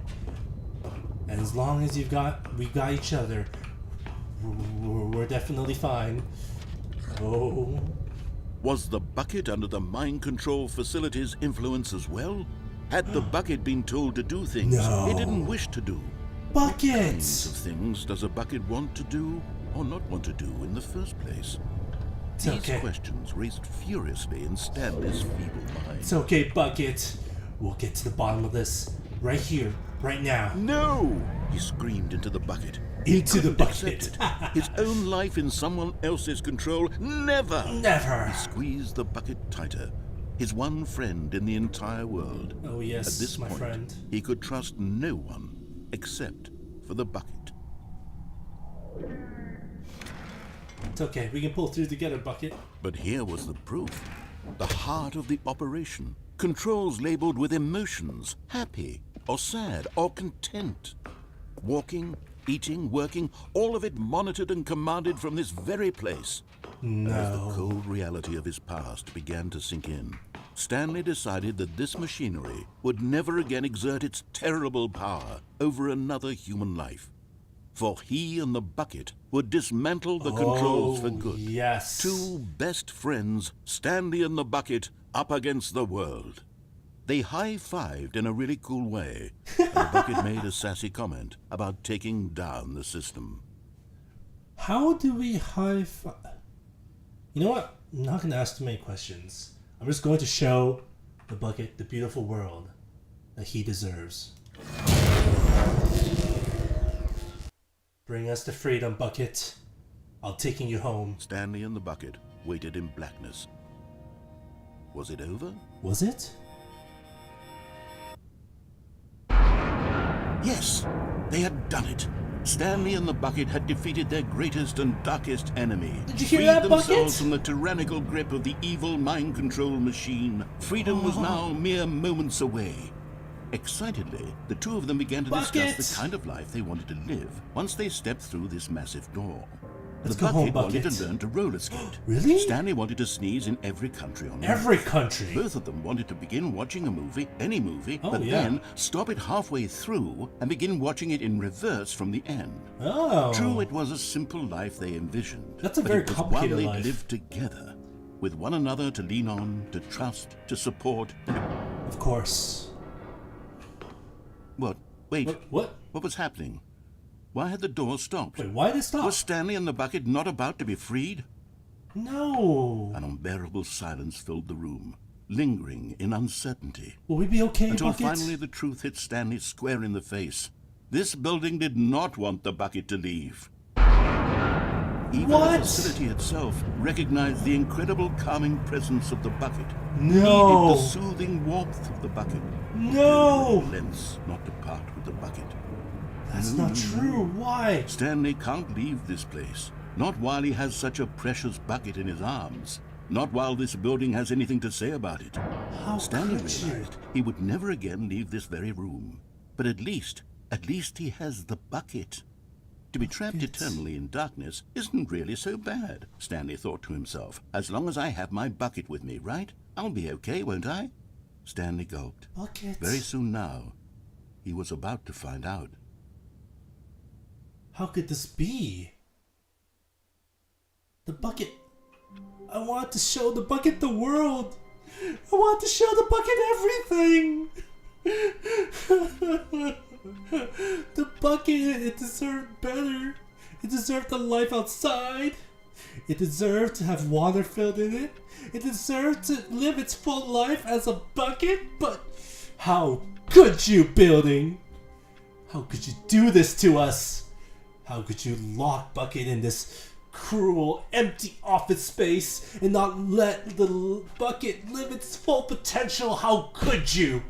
And as long as we've got each other, we're definitely fine. Oh. Was the bucket under the mind control facility's influence as well? Had the bucket been told to do things it didn't wish to do? Bucket! What kinds of things does a bucket want to do or not want to do in the first place? These questions raced furiously in Stanley's feeble mind. It's okay, Bucket. We'll get to the bottom of this right here, right now. No! He screamed into the bucket. Into the bucket. His own life in someone else's control? Never! Never! He squeezed the bucket tighter. His one friend in the entire world. Oh yes, At this my point, friend. He could trust no one except for the bucket. It's okay, we can pull through together, Bucket. But here was the proof. The heart of the operation. Controls labeled with emotions. Happy, or sad, or content. Walking, eating, working, all of it monitored and commanded from this very place. No. As the cold reality of his past began to sink in, Stanley decided that this machinery would never again exert its terrible power over another human life. For he and the bucket would dismantle the controls for good. Yes. Two best friends, Stanley and the bucket, up against the world. They high-fived in a really cool way, and the bucket made a sassy comment about taking down the system. How do we high-five? You know what? I'm not going to ask too many questions. I'm just going to show the bucket the beautiful world that he deserves. Bring us to freedom, Bucket. I'll taking you home. Stanley and the bucket waited in blackness. Was it over? Was it? Yes, they had done it. Stanley and the bucket had defeated their greatest and darkest enemy. Did you hear freed that, themselves Bucket? from the tyrannical grip of the evil mind control machine. Freedom was now mere moments away. Excitedly, the two of them began to Bucket! discuss the kind of life they wanted to live once they stepped through this massive door. Let's The go home, bucket wanted Bucket. to learn to roller skate. Really? Stanley wanted to sneeze in every country on Every Earth. country. Both of them wanted to begin watching a movie, any movie, Oh, but yeah. then stop it halfway through and begin watching it in reverse from the end. Oh. True, it was a simple life they envisioned. That's a but very it was complicated one they life. lived together, with one another to lean on, to trust, to support. Of course. What? Wait. What? What was happening? Why had the door stopped? Wait, why did it stop? Was Stanley and the bucket not about to be freed? No. An unbearable silence filled the room, lingering in uncertainty. Will we be okay, Until Bucket? finally the truth hit Stanley square in the face. This building did not want the bucket to leave. Even What? the facility itself recognized the incredible calming presence of the bucket. No. Needed the soothing warmth of the bucket. No. Lens not to part with the bucket. That's not true. Why? Stanley can't leave this place. Not while he has such a precious bucket in his arms. Not while this building has anything to say about it. How Stanley could you? realized he would never again leave this very room. But at least he has the bucket. To be trapped eternally in darkness isn't really so bad, Stanley thought to himself. As long as I have my bucket with me, right? I'll be okay, won't I? Stanley gulped. Bucket. Very soon now, he was about to find out. How could this be? The bucket. I want to show the bucket the world. I want to show the bucket everything. The bucket, it deserved better. It deserved a life outside. It deserved to have water filled in it. It deserved to live its full life as a bucket. But how could you, building? How could you do this to us? How could you lock Bucket in this cruel, empty office space and not let the bucket live its full potential? How could you?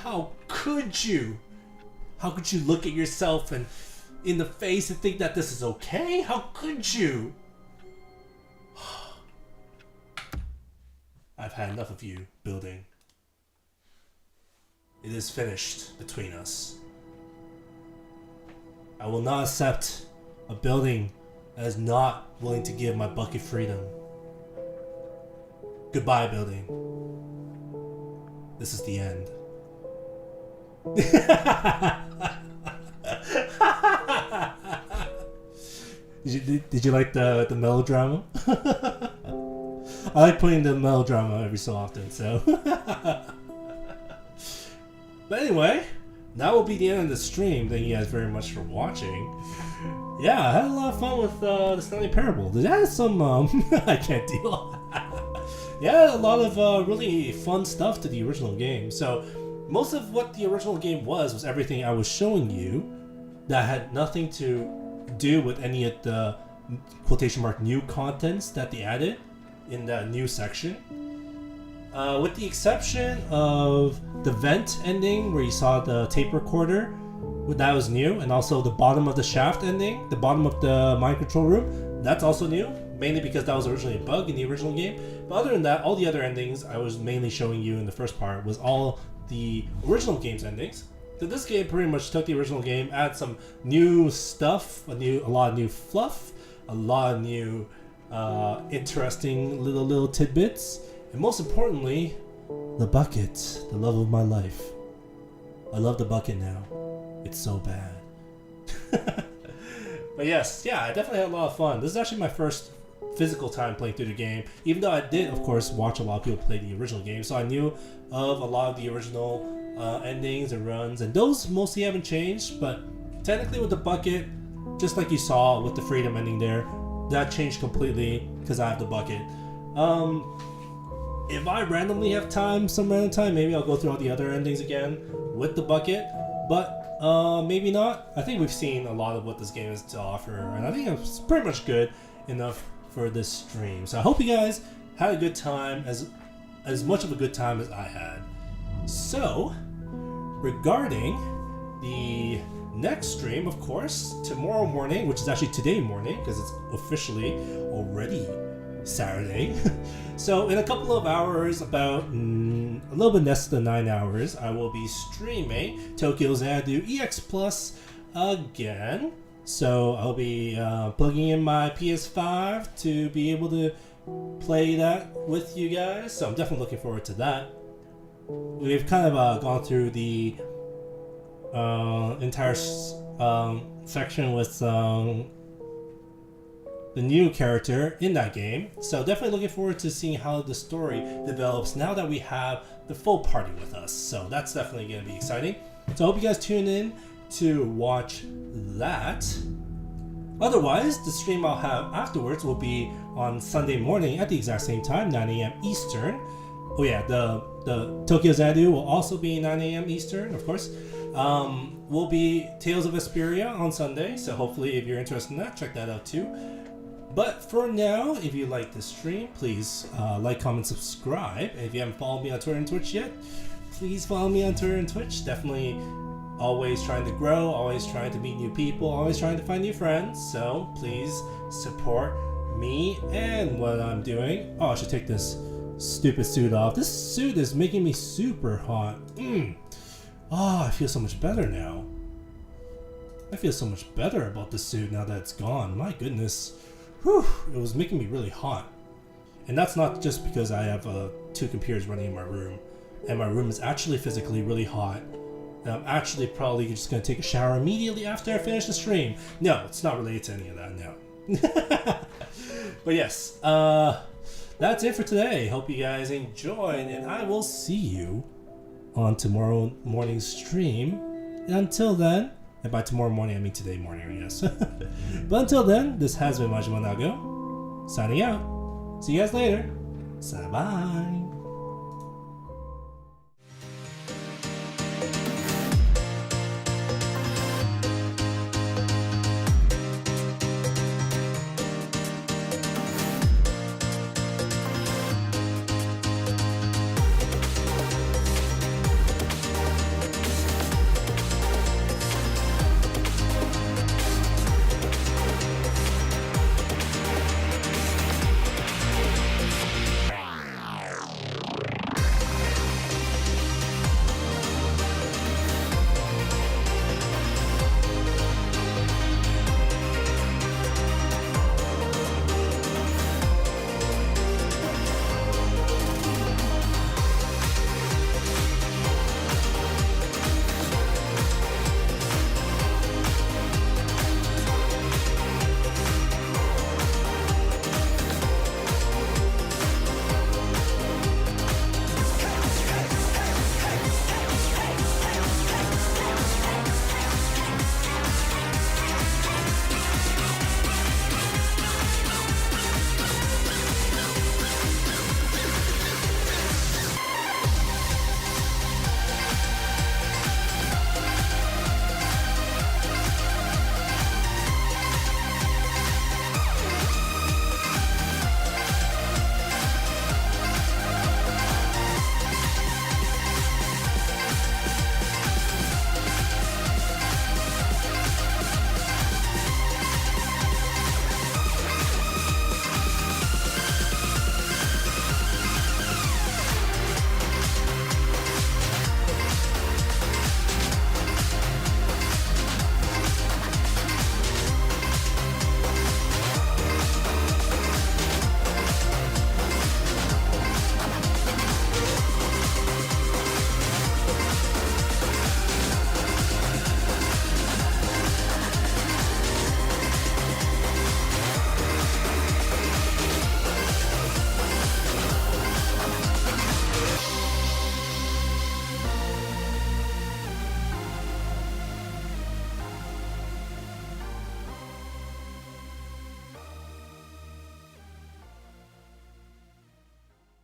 How could you? How could you look at yourself and in the face and think that this is okay? How could you? I've had enough of you, building. It is finished between us. I will not accept a building that is not willing to give my bucket freedom. Goodbye, building. This is the end. Did you like the melodrama? I like putting the melodrama every so often, so. But anyway, that will be the end of the stream. Thank you guys very much for watching. Yeah, I had a lot of fun with the Stanley Parable. Did that some I can't deal. Yeah, a lot of really fun stuff to the original game. So most of what the original game was everything I was showing you that had nothing to do with any of the quotation mark new contents that they added in that new section. With the exception of the vent ending where you saw the tape recorder, that was new, and also the bottom of the shaft ending, the bottom of the mind control room, that's also new, mainly because that was originally a bug in the original game. But other than that, all the other endings I was mainly showing you in the first part was all the original game's endings. So this game pretty much took the original game, added some new stuff, a lot of new fluff, a lot of new interesting little tidbits, and most importantly, the bucket, the love of my life. I love the bucket now. It's so bad. But yes, yeah, I definitely had a lot of fun. This is actually my first physical time playing through the game, even though I did, of course, watch a lot of people play the original game, so I knew of a lot of the original endings and runs, and those mostly haven't changed, but technically with the bucket, just like you saw with the freedom ending there, that changed completely because I have the bucket. If I randomly have time, some random time, maybe I'll go through all the other endings again with the bucket, but maybe not. I think we've seen a lot of what this game has to offer, and I think it's pretty much good enough for this stream. So I hope you guys had a good time, as much of a good time as I had. So, regarding the next stream, of course, tomorrow morning, which is actually today morning because it's officially already Saturday. So in a couple of hours, about a little bit less than 9 hours, I will be streaming Tokyo Xanadu EX Plus again. So I'll be plugging in my PS5 to be able to play that with you guys. So I'm definitely looking forward to that. We've kind of gone through the entire section with the new character in that game. So definitely looking forward to seeing how the story develops now that we have the full party with us. So that's definitely going to be exciting. So I hope you guys tune in to watch that. Otherwise, the stream I'll have afterwards will be on Sunday morning at the exact same time, 9 a.m. Eastern. Oh yeah, the Tokyo Xanadu will also be 9 a.m. Eastern, of course. Will be Tales of Vesperia on Sunday, so hopefully if you're interested in that, check that out too. But for now, if you like this stream, please like, comment, subscribe. And if you haven't followed me on Twitter and Twitch yet, please follow me on Twitter and Twitch. Definitely always trying to grow, always trying to meet new people, always trying to find new friends. So please support me and what I'm doing. Oh, I should take this stupid suit off. This suit is making me super hot. Oh, I feel so much better now. I feel so much better about this suit now that it's gone. My goodness. Whew, it was making me really hot. And that's not just because I have 2 computers running in my room. And my room is actually physically really hot. And I'm actually probably just going to take a shower immediately after I finish the stream. No, it's not related to any of that, no. But yes, that's it for today. Hope you guys enjoyed, and I will see you on tomorrow morning's stream. And until then, and by tomorrow morning I mean today morning, I guess. But until then, this has been Majima Nago, signing out. See you guys later. Bye.